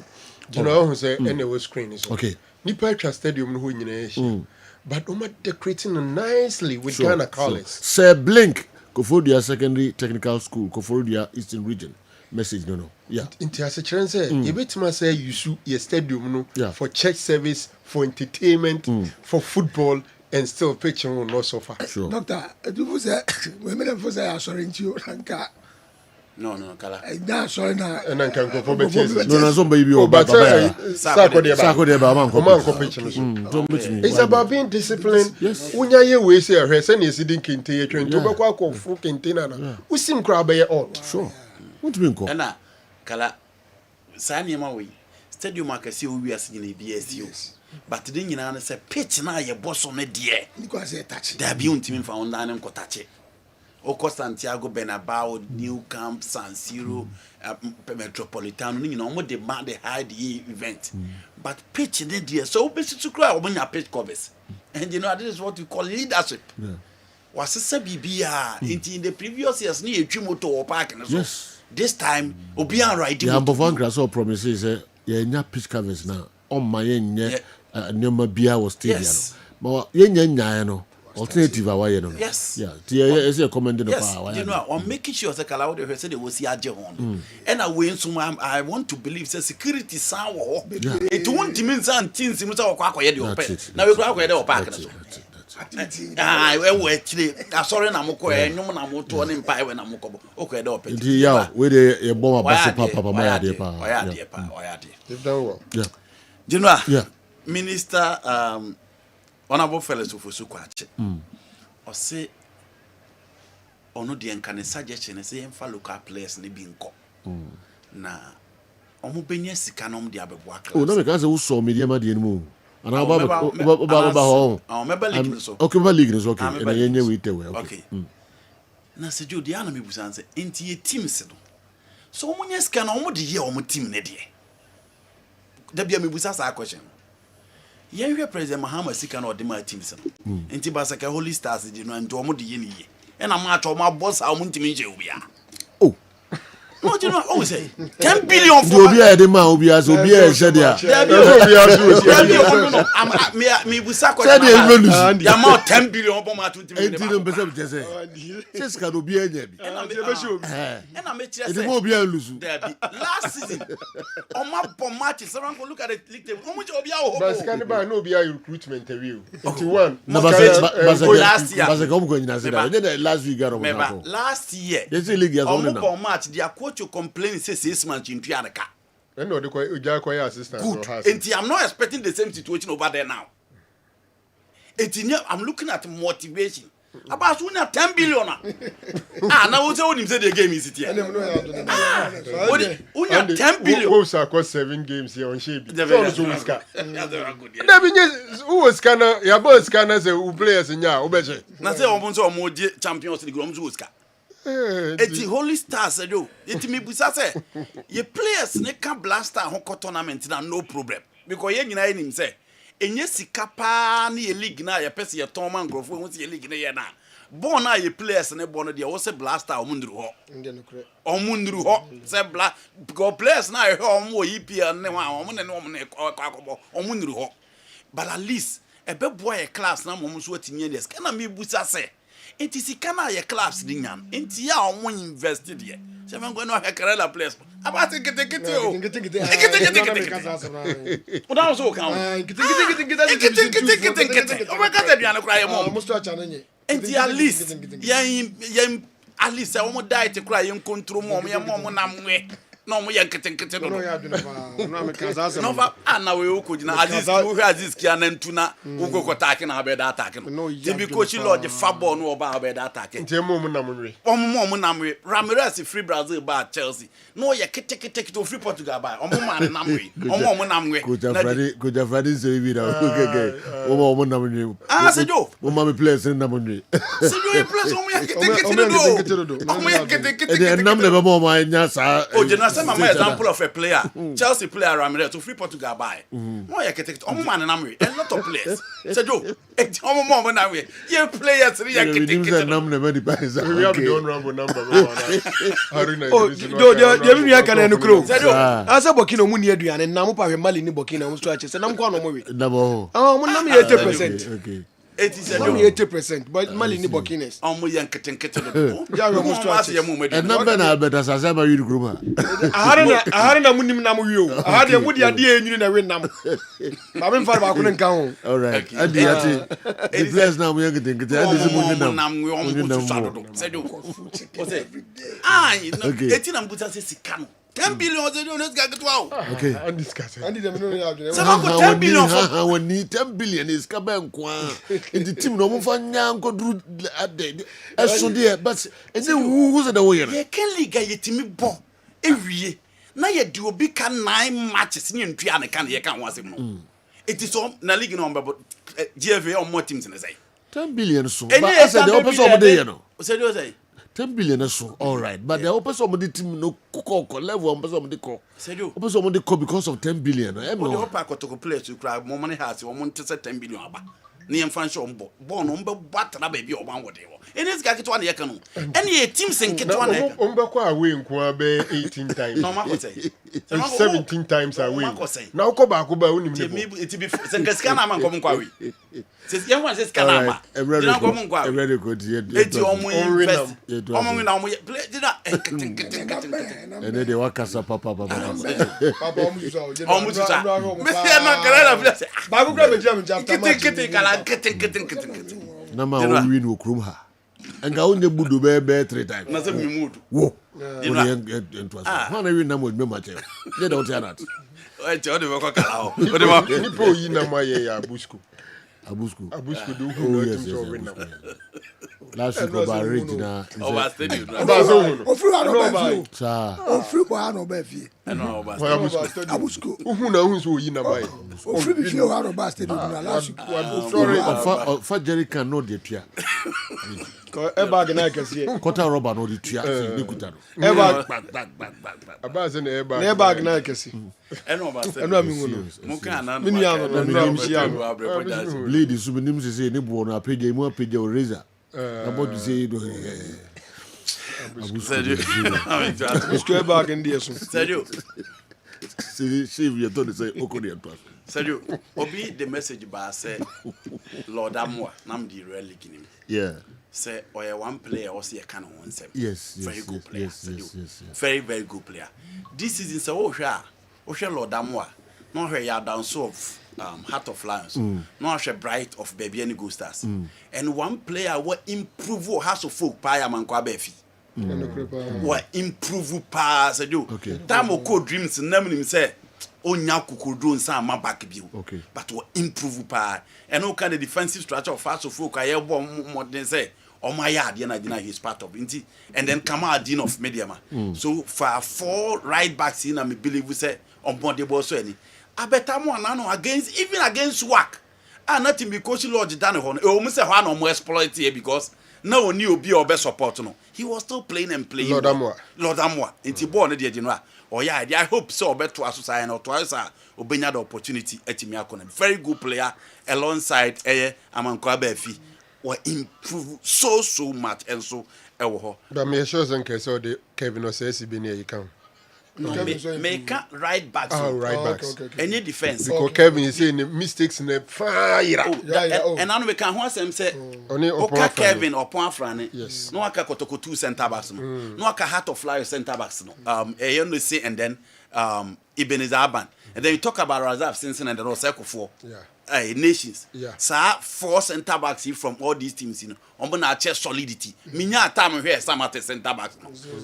You know who say anyway screen is okay. Nipa Stadium who but decorating nicely with Ghana colors. Sir Blink, Kofodia Secondary Technical School, Kofodia Eastern Region. Message no. Yeah. Into as a chance, you bet me say you shoot your stadium for church service, for entertainment, for football, and still pitching will not so far. Sure. Doctor, you say women for say sorry to you, No, Kala. That's sorry now. And I can go for better. No, some baby or but Sako de it's about being disciplined. Yes. When you way say a sen is sitting kinte train to go kwa fu kinte na. We seem crab be all. Sure. What do you mean? Na Kala Sani ma we. Stadium akasi o wi ase na BSU. But the nyina na say pitch na ye boss on de. Because say touch. Da bi untimi fa on na ne nkotache. Oko Santiago Bernabeu, New Camp, San Siro, Metropolitano, you know, they demand the high event. But pitch in the so basically to cry when you pitch covers. And you know, this is what we call leadership. Was a BBR in the previous years near Chimoto or Park and so. Yes. This time, Obian right. The Ambovan Grasso promises yeah, pitch covers now. On my end, Numa Bia was still. Yes. But no. Alternative away, no. Yes. Yeah. Is a commended yes. You know, I'm making sure that Kala would say they will see a Jehon. And I went so I want to believe that security sound. It won't mean some things in the Quack. Now we crack or park. I will actually. I saw an Amoko and no one to an empire when I'm okay. Yeah, with a bomb papa, my idea. Yeah. You know, yeah. Minister, honorable fellows of Usukwache. Or say, or no, the uncanny suggestion is saying for local players in the bingo. Na, Omubenya Sikanum the Abbewak. Oh, no, because I saw media Madian move. And I'll about home. Our member league is okay. And I knew it away. Okay. Nasajo, the enemy was answered into a team. So, when you scan on the year on team, Neddy. There be a Mibusasa question. Yeye President Mahama sika na odema teams no enti basaka Holy Stars di no ento omo de ye niye e na ma acho ma boss a omo ntimi nje obi a oh no you know always say 10 billion for obi a de ma obi as obi a she dia obi as me busa ko ya ma 10 billion for ma 20 million enti no pese be say says ka obi a nya bi e na me kire say obi a lusu last season on my bomb matches someone go look at the league table omo obi a ho but can ba no obi a recruitment interview 21 last year but come go nyina say that last week garo last year yes league ya on bomb match their coach complain say 6 months in Tuanaka. And no, the assistant. Good. And I'm not expecting the same situation over there now. I'm looking at motivation. About 10 billion. Now what's all him say the game is it here? 10 billion. Who cost 7 games here on Shebi? Who was scanner? Your boss scanners who players in ya. Obeje. Na say omo so omo Champions League omo so Eti Holy Stars do. Eti me busa say ye players ne ka blaster ho tournament na no problem. Because ye nyina enim say enye sika pa na ye league na ye pese ye ton man grofo ho ye league na ye na. Born na ye players ne born de wo say blaster omundru ho. Omundru ho. Say black because players na ye omo EPL ne wa omo ne omo omundru ho. But at least e be boy class na mo so atinye des. Kana me busa say it is kana ye class dinyan enti ya omo invested ye se man go no hekere la place about get o o da so kan get o ba ka aduane kra ye mo musto acha nanye enti at least ye at least omo diet kra ye control mo ye mo na mwe no mo ye nkete no ya dwene ba no ameka za asem no fa ana we okojina Aziz wo hwe Aziz kia na ntuna wo kokota attack na be da attack no tibi coach lord fa ball no oba be da attack nti mo namwe omo namwe Ramirez free Brazil ba Chelsea no ye kete to free Portugal ba omo man namwe omo namwe Coach Fradi say bi da okay omo namwe Sejo o ma me players namwe Sejo e players omo ye kete do omo ye kete and nam never more my nya sa o je na say my example of a player Chelsea player Ramirez to free Portugal buy no ye kete omo man namwe a lot of players Sejo omo namwe ye players ye kete nam never the buys we have the honorable number Haruna do me aka na nukro asa Burkina mu ni aduane nam pa hwe Mali ni Burkina mu so ache se nam kwa no mo we nabo mo nam 80% okay 80%, but Mali ni Burkina. Omo yan kete do. Ja we mo start. And number na Alberta Sasa ba yiri gruma. Ahare na mu nim nam wi o. Ahare mu dia de enyini na we nam. Ba me fa ba ko nka ho. All right. And the ati. The players now we kete and this mu nam. Nam we omo go so do. Say do. O say. Ah, eti nam buta say sika no. 10 billion they don't get to wow. Okay. And discuss. And them no have. 10 billion for we need 10 billion is ka ben kwa. In the team no mo fa nya nko duru ade. Eso de but ene who say the way. Ye can league yetimi bo. Ewie. Na ye di obi ka 9 matches ni ntua ne ka ne ye ka ho asem no. It is on na league no but GFA on more teams in say. 10 billion so. But I said the opposite of the year no. Say do say 10 billion so all right but the opposite of the team no cook level opposite of the call opposite of the call because of 10 billion the hope I to play to cry more money has one to say 10 billion aba ni emfa show mbo born ombe batara baby oban wode wo ene zika kitwa na yeka no ene team sen kitwa na yeka ombe kwa away nko be 18 times no ma ko say 17 times away na uko ba ko ba unim ne it be sen kasika na man ko kwa away says yan wan says kana ma dina ko mun kwa every go die eti omo invest omo we na omo play dina ene de wakasa papa omo tusa me se na kala na place ba ko grab jam chapter kete kala kete na ma o win okrum ha nga onye budu be 3 times na se mi mudu wo dina ha na win na mo me match dey don't hear that e je o de ko kala o de ma ni po yi na ma ye ya Abusku do who yes. Last week about Regina. Free boy no be fie. Abusku. Who na who so yi na mai. Free fie wa no ba stadium na last week. For Jerry can no dey tua. E bag na kese. Quarter rubber no dey tua. Dey kuta no. E bag abaze na e bag. Na e bag na kese. Eno ba say. Eno amingu no. Mo kan na. Mini ano na mshia. Lady subnim say ne bo no apage mu apage o razor. Na bodu say do. Abusku bag ndi eso. Serio. See you don't say okodi and pass. Serio. Obi the message ba say Lord Amwa nam di really ginim. Yeah. Say oya one player or say can on say. Yes. Very good player. Yes. Very very good player. This season say o hwe Lord Amwa. No hwe ya down so of Heart of Lions. No hwe Bright of Baby and Go Stars. And one player will improve House of Folk pa ya man kwa befi. What improve pass do. Time o code dreams nam nim say onya kukudu nsa ma back bio. But what improve pa and no kind of defensive structure of House of Folk aye bo modern say o my yard na he's part of it. And then Kamal Dean of Mediama. So for 4 right backs in me believe we say on board the ball so any. I bet I'm one against even against work. And nothing because Lord Dan Hon. Oh, Mr. Juan or more exploit here because no one knew be or best support. No, he was still playing and playing. Lord Amwa. Into born the general. Oh, yeah, I hope so. Bet to us or twice. Obenya the opportunity at Miakon. Very good player alongside Amankwa Befi. Will improve so much and so. But me sure some case so the Kevin or says he be near you come. No, make right back. Right backs. Any defense. Because Kevin is saying mistakes in the fire. And now we can once say, okay, Kevin or Poinfrane. Yes. No, I can go to 2 center backs. No, I can Heart of Lions center backs. And then Ebenezer Aban. And then you talk about Razaf since and then circle 4. Yeah. nations. Yeah. Sir, 4 centre backs from all these teams, I'm gonna check solidity. Minya time here some at the centre backs,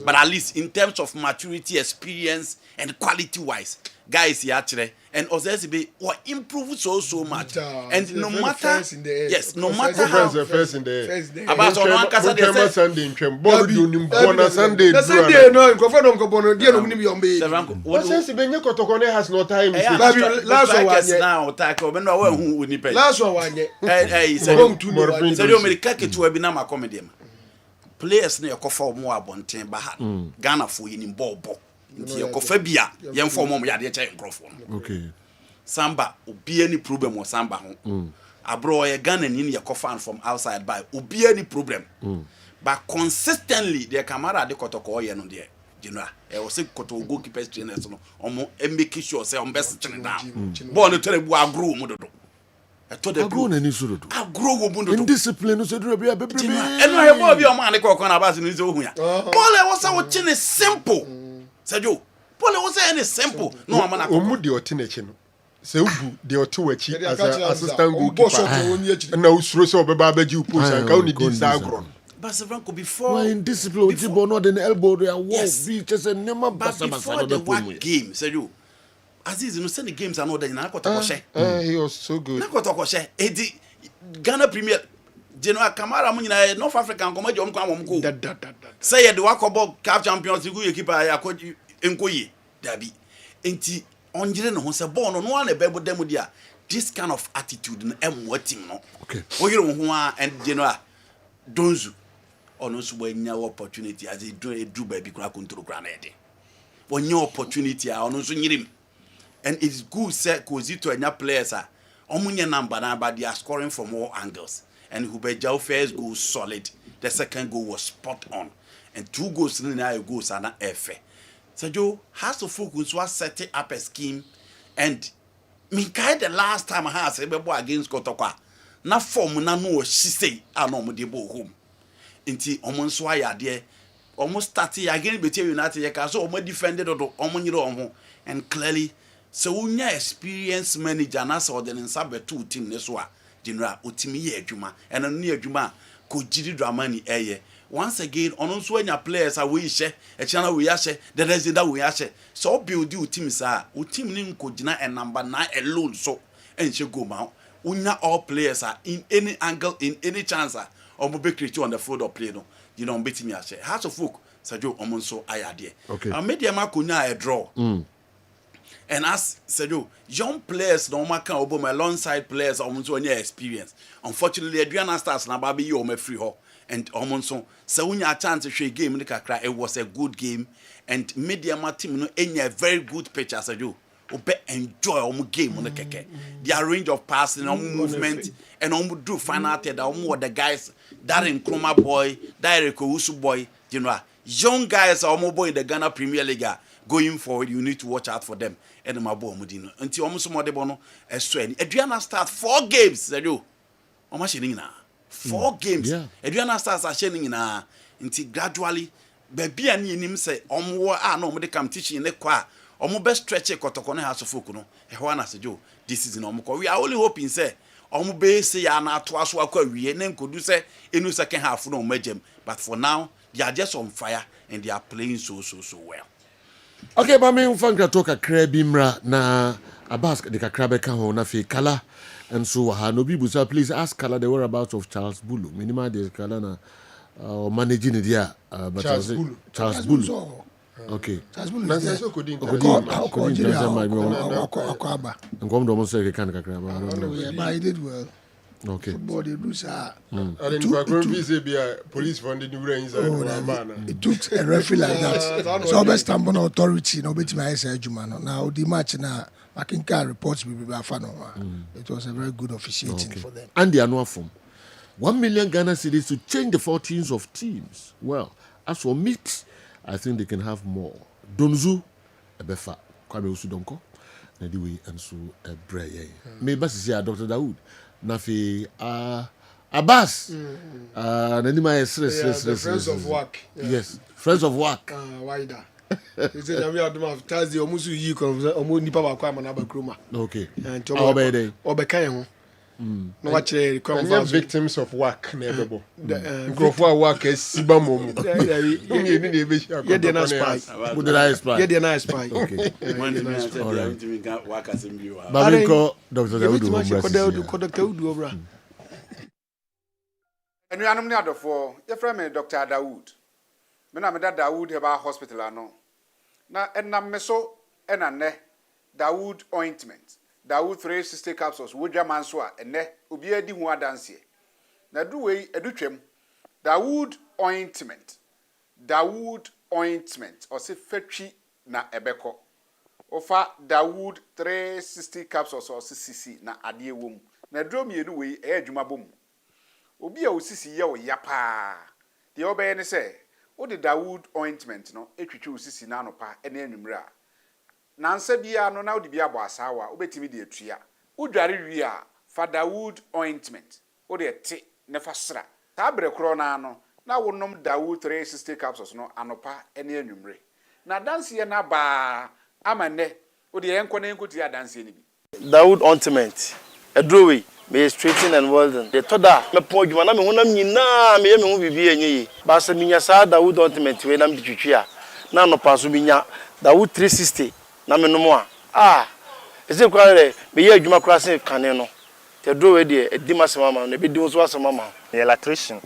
but at least in terms of maturity, experience, and quality wise, guys here actually, and Ozesibe will improve so much. And no matter, yes, no matter how. First in the About on Sunday, Sunday, ball do Sunday. Sunday no, Nkofo no bono, dia no muni bi ombe. What says Benye Kotokone has no time. Last one was now tackle, but no one who would be paid. Last one wanye. Said America to be na ma comedy. Players na yakofa mo abonten ba ha. Ghana fo yin ball. Nti yakofa bia yen form mo ya de che Nkofo. Okay. Samba obi any problem or Samba ho. Abro ye Ghana ni yakofa from outside by obi any problem. But consistently the camera de Kotoko ye no there. General, I was saying Koto goalkeeper trainers no omo make sure say on best train down. Ball no tell we grow mo do. I told them grow na ni so do. I grow go do. Indiscipline so do be bebre. And no e ball bi o man dey kokon na bas ni so hu ya. Ball e was say chine simple. Sajo, ball e was say simple. No man na omu de oti na chi no. Se ubu de oti wachi as assistant goalkeeper. Na usuro se obeba abaji upost and ka oni di sa agro. Basavranko before why in discipline before not in the elbow they are be just a number before the one game say you Aziz you know send the games and all that na kotokoshe he was so good na kotokoshe edi Ghana Premier General Kamara mu nyina North African come je omko amom go say ye the wakobo CAF Champions League you keep akoji enkoyi dabi enti onjire no ho se ball no na bebo dem dia this kind of attitude no emwo team no okay oyire ho a and General Donzu ono so wanya opportunity as he do baby kura control kura na ede wanya opportunity a ono so nyirim and it's good say Kozito anya players a omunye number na but they are scoring from all angles and Hubejao first goal solid the second goal was spot on and 2 goals na goals na efe Sajo has to focus was setting up a scheme and Minkai the last time I had say bebo against Kotokwa na form na no she say no mo dey bo home nti omo nso ayade omo start again betia United ye ka so omo defended do omo nyire omo and clearly so unya experience manager na so the nsa betu team ne so a general otimi ye adwuma and no ne adwuma ko jiri dramani eye once again ono nso anya players a we hye e chana we hye the resident that we hye so build you team sa o team ni nko gina and number 9 alone so enche go ma unya all players are in any angle in any chance or be create on the field of play no you know bet me share has of folk Sajo omonso ayade okay media ma kunya a draw and as Sajo young players no ma kan obo my long side players omonso any experience unfortunately Adriana stars na ba be you o ma free ho and omonso se unya chance hwe game ni kakra it was a good game and media ma team no enya very good picture Sajo obe enjoy game on the keke their range of passing movement and do final third the guys that Nkrumah boy that Usu boy you know young guys are boy in the Ghana Premier League going forward you need to watch out for them and my boy mudino until almost more de bono Adriana start 4 games you na 4 games Adriana starts are shining na until gradually baby ani nim say no mo de come teaching ne kwa omo best stretch Kotoko no has folk no e ho na sejo this season omo ko we are only hoping say omo be say ya na to aso akwa wie na nkodu say enu second half no magem but for now they are just on fire and they are playing so well. Okay, but me mfanka toka krabimra na Abbas de kakrabe ka ho na fe kala and so ha no bibu so please ask Kala the whereabouts of Charles Bulu minima de Kala na managing dia but Charles Bulu. Okay. Charles Bulu na so kodin ngom do mo say kan kakraba but he did well. Okay. Football they do sir. And then you are going to visit police funding the inside. It took a referee like that. So best stamp on authority no bet my say Juma now the match now Makinka reports will be fan. It was a very good officiating for them. And the annual form 1 million Ghana cedis to change the fortunes of teams. Well, as for meat, I think they can have more. Donzu ebefa Kwame Usudonko Nadiwe and so Breye. Maybe see Dr. Dawood. Nafi Abbas Nanima is friends of work. Yes, friends of work. Wider. He said we are doing Thursday almost you omo nipa ba kwa na ba kroma. Okay. And Obede. Obeka ho. No watch the victims of work never bo. Grofo work is siba momu. Yeah, they're not spy. Who did I spy? Yeah, they're not spy. Okay. All right. Babinko, Dr. Daudu. Anuanom ne adofo yefrɛ me Dr. Dawood. Me na me da Dawood Heba Hospital ano. Na enam me so ena ne Dawood ointment. Dawood 360 capsules wodwa manso a ene obi adi hu adanse. Na du wei edutwam. Dawood ointment. Dawood ointment o se fatwi na ebeko. Ofa Dawood 360 capsules o se sisi na ade ewom. Na duro mienu wei e adwuma bom. Obi a osisi ye oyapa. De obeye ne se, wo de Dawood ointment no etwitwe osisi na anopa ene anwumre a. Nansa bia no na wo de bia bo asawa, obetimi de atua. Udware wi a fa Dawood ointment. Wo de te ne fa sra. Ta bre kro na no, na wo nom Dawood 360 capsules no anopa ene anwumre. Na danse ye na ba amane, wo de enko na enko ti adanse ni bi. Dawood ointment. Edrowe me straighten and welding. The toda me po djuma na me honam nyina me hu bibi enyi. Ba se minya sa Dawood ointment we na me twitwi a. Na no paso binya Dawood 360 na me no mo a. Eze kware me ye adwuma kra se kane no. The Edrowe de edima se mama na be di so ase mama. Me electrician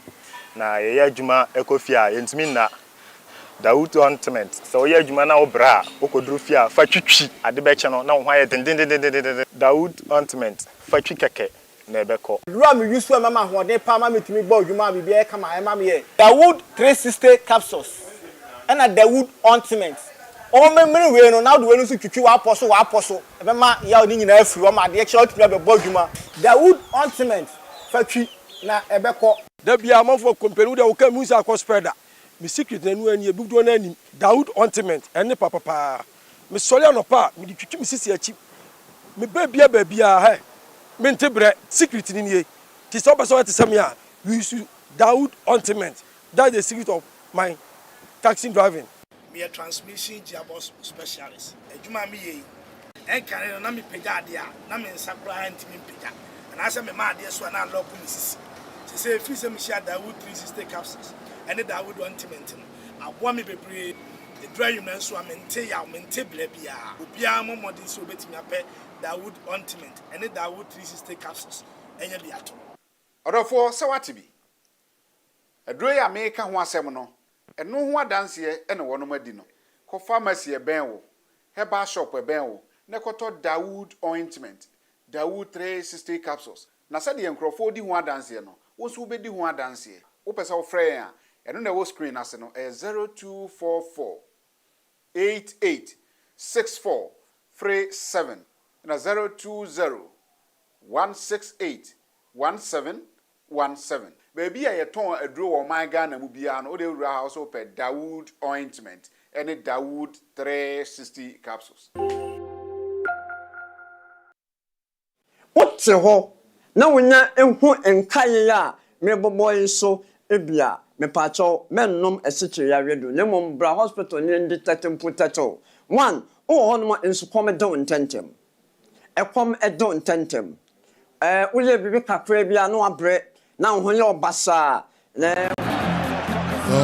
na ye adwuma ekofia yentimi na Dawood ointment. So ye adwuma na obra okodru fia fa twitwi ade be che no na ho aye den Dawood ointment fa twi keke na ebeko. Rua me use mama hode pa ma metimi bo adwuma bibia e kama e ma me ye. Dawood 360 capsules. And Dawood ointment. O memre we no na do we no so twitwi wa aposo e be ma ya oni nyina afiri o ma de che otumi be bo adwuma. Dawood ointment fa twi na ebeko. Da bia amafo company de wo ka mu sa spreader. Me secret na nu ani e bugdo na ani Dawood ointment ene papa. Me sori anopa me di twitwi me sisi achi. Me babia he me ntebre secret ni nie. Ti so be so te sam ya we use Dawood ointment. That's the secret of my taxi driving. Me a transmission gearbox specialist. Ejuma me ye. En kan na me pega ade a na me nsakura ntimi pega. Na ase me ma ade so na lock me sisi. Se say free se me share Dawood 360 capsules. And the Dawood ointment. I want me bebre the dry human so I maintain ya maintain blebia. Obia mo modern so betimi ape Dawood ointment and the Dawood 360 capsules. Enya biato. Odofo se wati bi. Adro ya me ka ho asem no. Eno ho adanse e ne wono madi no. Ko pharmacy e ben wo. Herbal shop e ben wo. Ne koto Dawood ointment. Dawood 360 capsules. Na se de enkrofo di ho adanse no. Wo so be di ho adanse. Wo pesa wo frɛ ya. Eno na wo screen ase no 0244 88 64 37 na 020 168 1717. Baby a yeton aduro wo man Ghana mu bia no o de wura house o pe Dawood ointment any Dawood 360 capsules. What's ho na wonya ehu enkaye a me boboy so ebia me pacho mennom esikiri yaredo ne mom bra hospital ne nditetem potato one o hono enso come down tentem ekom edo tentem ule bibi kakra bia no abre na ho ye obasa na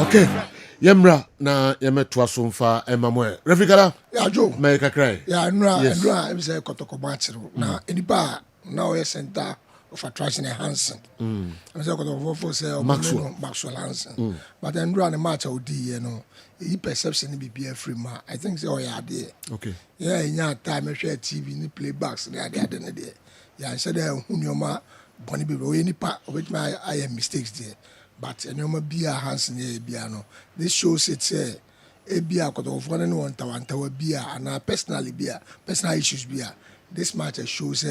okay yemra na yemeto asomfa emamwe refikala ya jo me kakra ya nra em say kotoko matchiro na enipa na o center of attraction Hansen. I'm saying for say Maxwell Hansen. But then run a match out you know, he perception be a free man. I think so yeah there. Okay. Yeah, in your time I share TV ni playbacks there there. Yeah, I said who your ma Bonnie be any part of which my I am mistakes there. But and you be a Hansen here piano. This shows it's a beer got of one tower beer and personally beer, personal issues beer. This match shows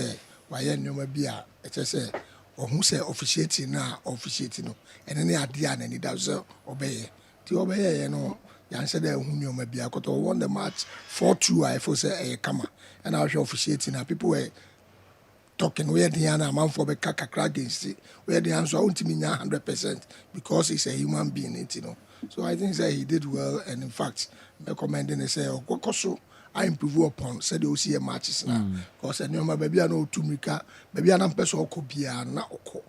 why you beer. Say or who say officiating now officiating no and any idea and any does obey to obey you know yan said who you may be I got won the match 4-2 I for say a come and I was officiating now people were talking where the ana man for be kakra against it where the answer won't mean 100% because he's a human being you know so I think that he did well and in fact recommending say kokoso I improve upon said you see matches now because I know my baby I know to Mika baby I am person oko bia na oko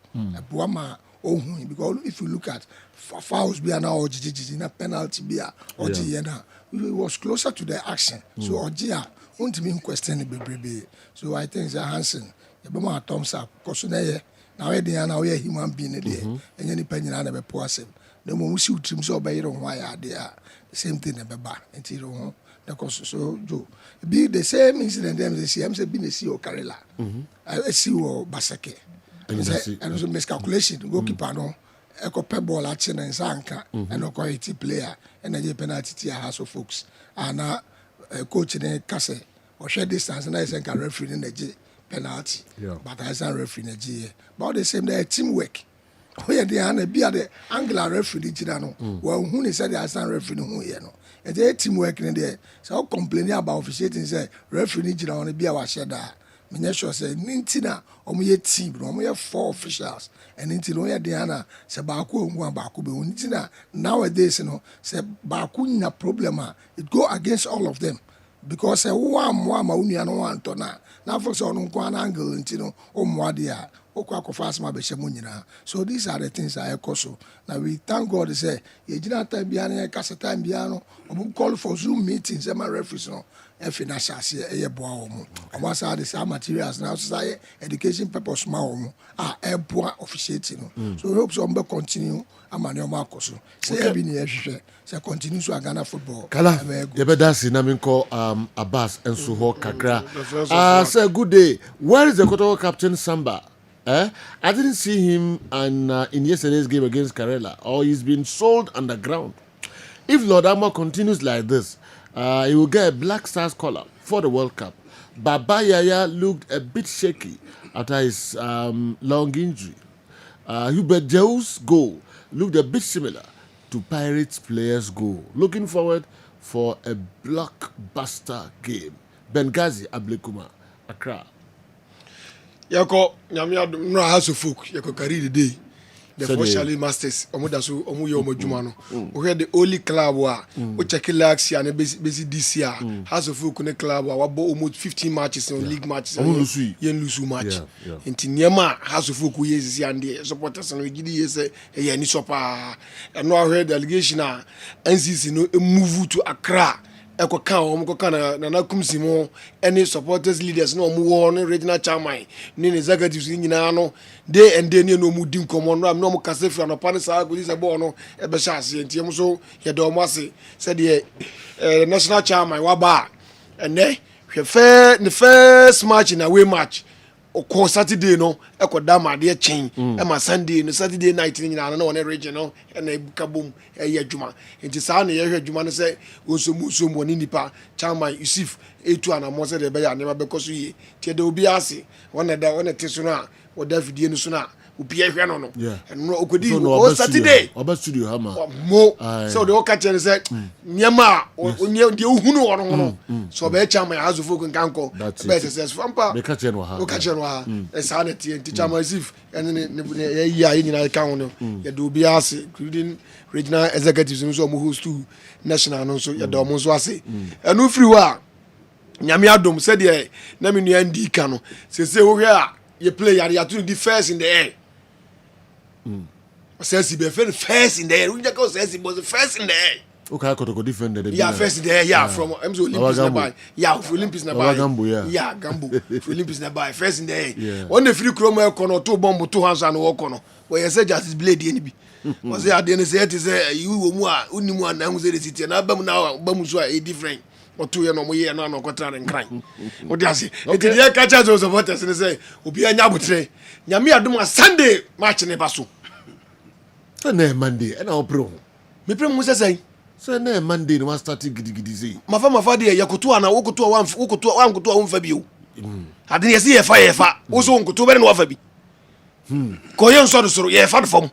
boama ohun because if you look at fouls bia na oji na penalty bia oji na it was closer to the action so oji a won't mean question bebrebe so I think that Hansen e be ma thumbs up because na we dey na we human being dey enye ni panyina na be po asem no mo musi utrim so obeyire ho aya dey the same thing na be ba enti ho so Joe, be the same incident them they see. I'm saying be the CEO Karela. I see what Basake. And also miscalculation. Goalkeeper no. Eko pe ball at China and Sanka and no quality player and a penalty to house of folks. And coach in a case or share distance and I think a referee in the G penalty. But I say referee in the G. But the same day teamwork. Oh yeah, they be at the angular referee no. Well, who said they are referee who you know. And they teamwork in there. So complaining about officiating say referee need to be our shadow. Me sure say nintina omo team, omo 4 officials. And nintina oya Diana say baako nwa baako be nintina nowadays say baako nya problem it go against all of them. Because one ma unu no want to na for so no kwa angle ntino o mo dia so these are the things I so now we thank God say ye gina time bia na kasa time bia no obu call for Zoom meetings e ma referees no e financial say e boa omo omo say the materials now say education purpose ma omo e boa officiating no so we hope so we continue amane omo akoso say e bi na hwehwe say continue so Ghana football kala ye be dance na me call Abbas enso ho kakra say good day, where is the Kotoko captain Samba? I didn't see him in yesterday's game against Karela, or he's been sold underground. If Lord Amo continues like this, he will get a Black Stars collar for the World Cup. Baba Yaya looked a bit shaky after his long injury. Hubert Jeu's goal looked a bit similar to Pirates players' goal. Looking forward for a blockbuster game. Benghazi, Ablekuma, Accra. Yako nyamia no house of folk yako carry the day the Fortunately Masters omoda so omo ye omo djuma no o hear the only club wa o check lax ya na basi this year house of folk ne club wa bo almost 15 matches on league matches yen lusu match enti niema house of folk ye sisi ande supporters no gidi ye say ye ni sopa no I heard delegation a NCC no move to Accra eko kan o mo kan na kumsimo any supporters leaders no mo wo no regional chairman ni executives nyina no day and day no mu din komo no am no mo kase fra no pane sa go say ball no e be sha ase ntiem so ye do mo ase say the national chairman wa ba ene hwe the first match in away match o Saturday no eko da ma de chen e ma Sunday no Saturday night ni nyina no one region no e na ebuka bom e ye adwuma enti sa na ye hwe adwuma no say onsomu ni nipa chairman Yusuf etu ana mo say de be ya ne ma be koso yi tie de obi ase one te so no a o da fidie no so na obi ehwe no no no okodi o Saturday oba studio hama mo so de o ka chere say nyema onye de ohunu wono no so be chairman azufu nkanko be successful ampa be ka chere no ha o ka chere no ha e sa na tie teacher Yusuf ene ne ya nyina ka hono ye de obi ase including regional executives no so mo host to national no so ye de mo so ase enu free wa nyame adom said ye na me nua ndi ka no se wo hwe a ye play ya to the first in the air says he be first in the air. We just says he was the first in the air. Okay, Kotoko defender. Yeah, first in the air. Yeah, from MZ Olympics nearby. Yeah, for Olympics nearby. Yeah, Gambo. For Olympics nearby. First in the air. Yeah. When the free chromo kono 2 bomb 2 hands and walk on. But you say just blade any. Was there then say it say you wo mu a uni mu na hu say the city na bam na bam so a different. Or 2 year no mo year no no kwatra and crime. What dey say? It dey catch us supporters and say obi anya botre. Nyame adom Sunday match ne baso. Say Monday and our pro. Me pre mu say say Monday no start gidigidi say. Mafa dey yakoto ana wokoto wankoto wonfa bio. Ade ye say ye fa. Wo so wonkoto be na wafa bi. Ko ye nso do soro ye fa fam.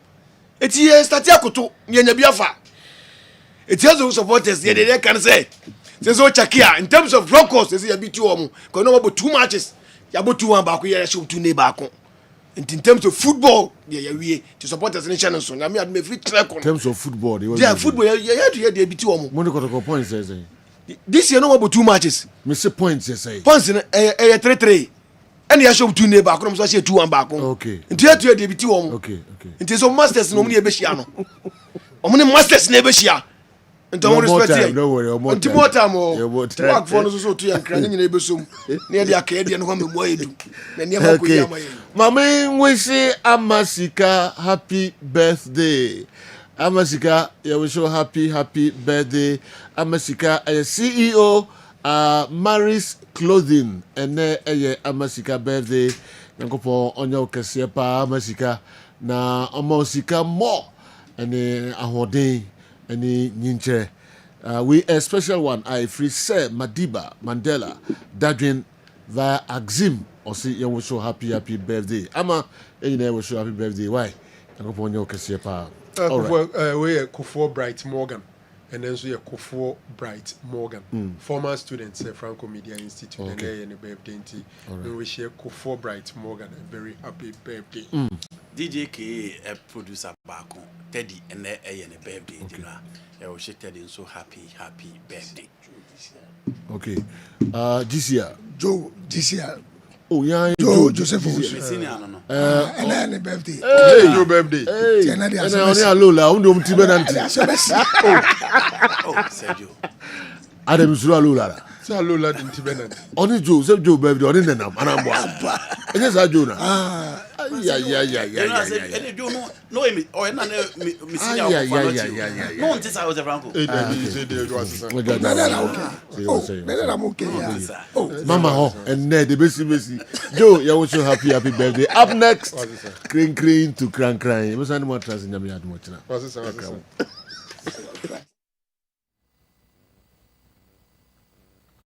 Eti ye start yakoto ye nya bi afa. Eti azo supporters ye dey can say so chakia in terms of draw cost say ye bi 2 omo. Ko no about 2 matches. Ya bo 2 1 baako ye show 2 ne baako. In terms of football, we to support us in channel so. I mean, free track on. In terms of football, football. Yeah, to hear the BT omo. Money got a point says. This year no about 2 matches. Mr. Points, you say. Points in 3-3. And you show 2 neighbor, I'm say 2 back. Okay. Into you the BT one. Okay. Into some masters no money ebeshia no. Omuni masters na ebeshia. Into more respect here. Don't worry, Into more time o. Work for no so to yankra nyina ebesom. Na dey akade no ho me edu. Na niam ko yama ye. Mama wish Amasika happy birthday. Amasika, you wish you happy birthday. Amasika, CEO Maris Clothing, and Amasika birthday. Nankopo onyo kese pa Amasika na Amasika more and ahode and nyinche. We a special one. I free say Madiba Mandela Dadwin via Axim or say you wish you happy birthday. Ama you wish you happy birthday. Why? Nankopo onyo kese pa. We Kufuor Bright Morgan. And then so Kufuor Bright Morgan, former students at Franco Media Institute, and a birthday. We wish Kufuor Bright Morgan a very happy birthday. DJ K a producer back on Teddy and a birthday. I wish Teddy so happy birthday. Okay. This year. Joe, this year. Oh yeah, Joe Joseph. And then birthday. Hey, your birthday. Hey, and I Lola, Sergio. Adam Lola. So Lola didn't Tibenan. Only Joseph Joe birthday, only them, and I'm one. And yes, I do now. Yeah. No, or no, this I was a Franco. I'm okay. Mama, and Ned, the best. Joe, you wish you happy birthday. Up next, cring to crank. It was animal trust in the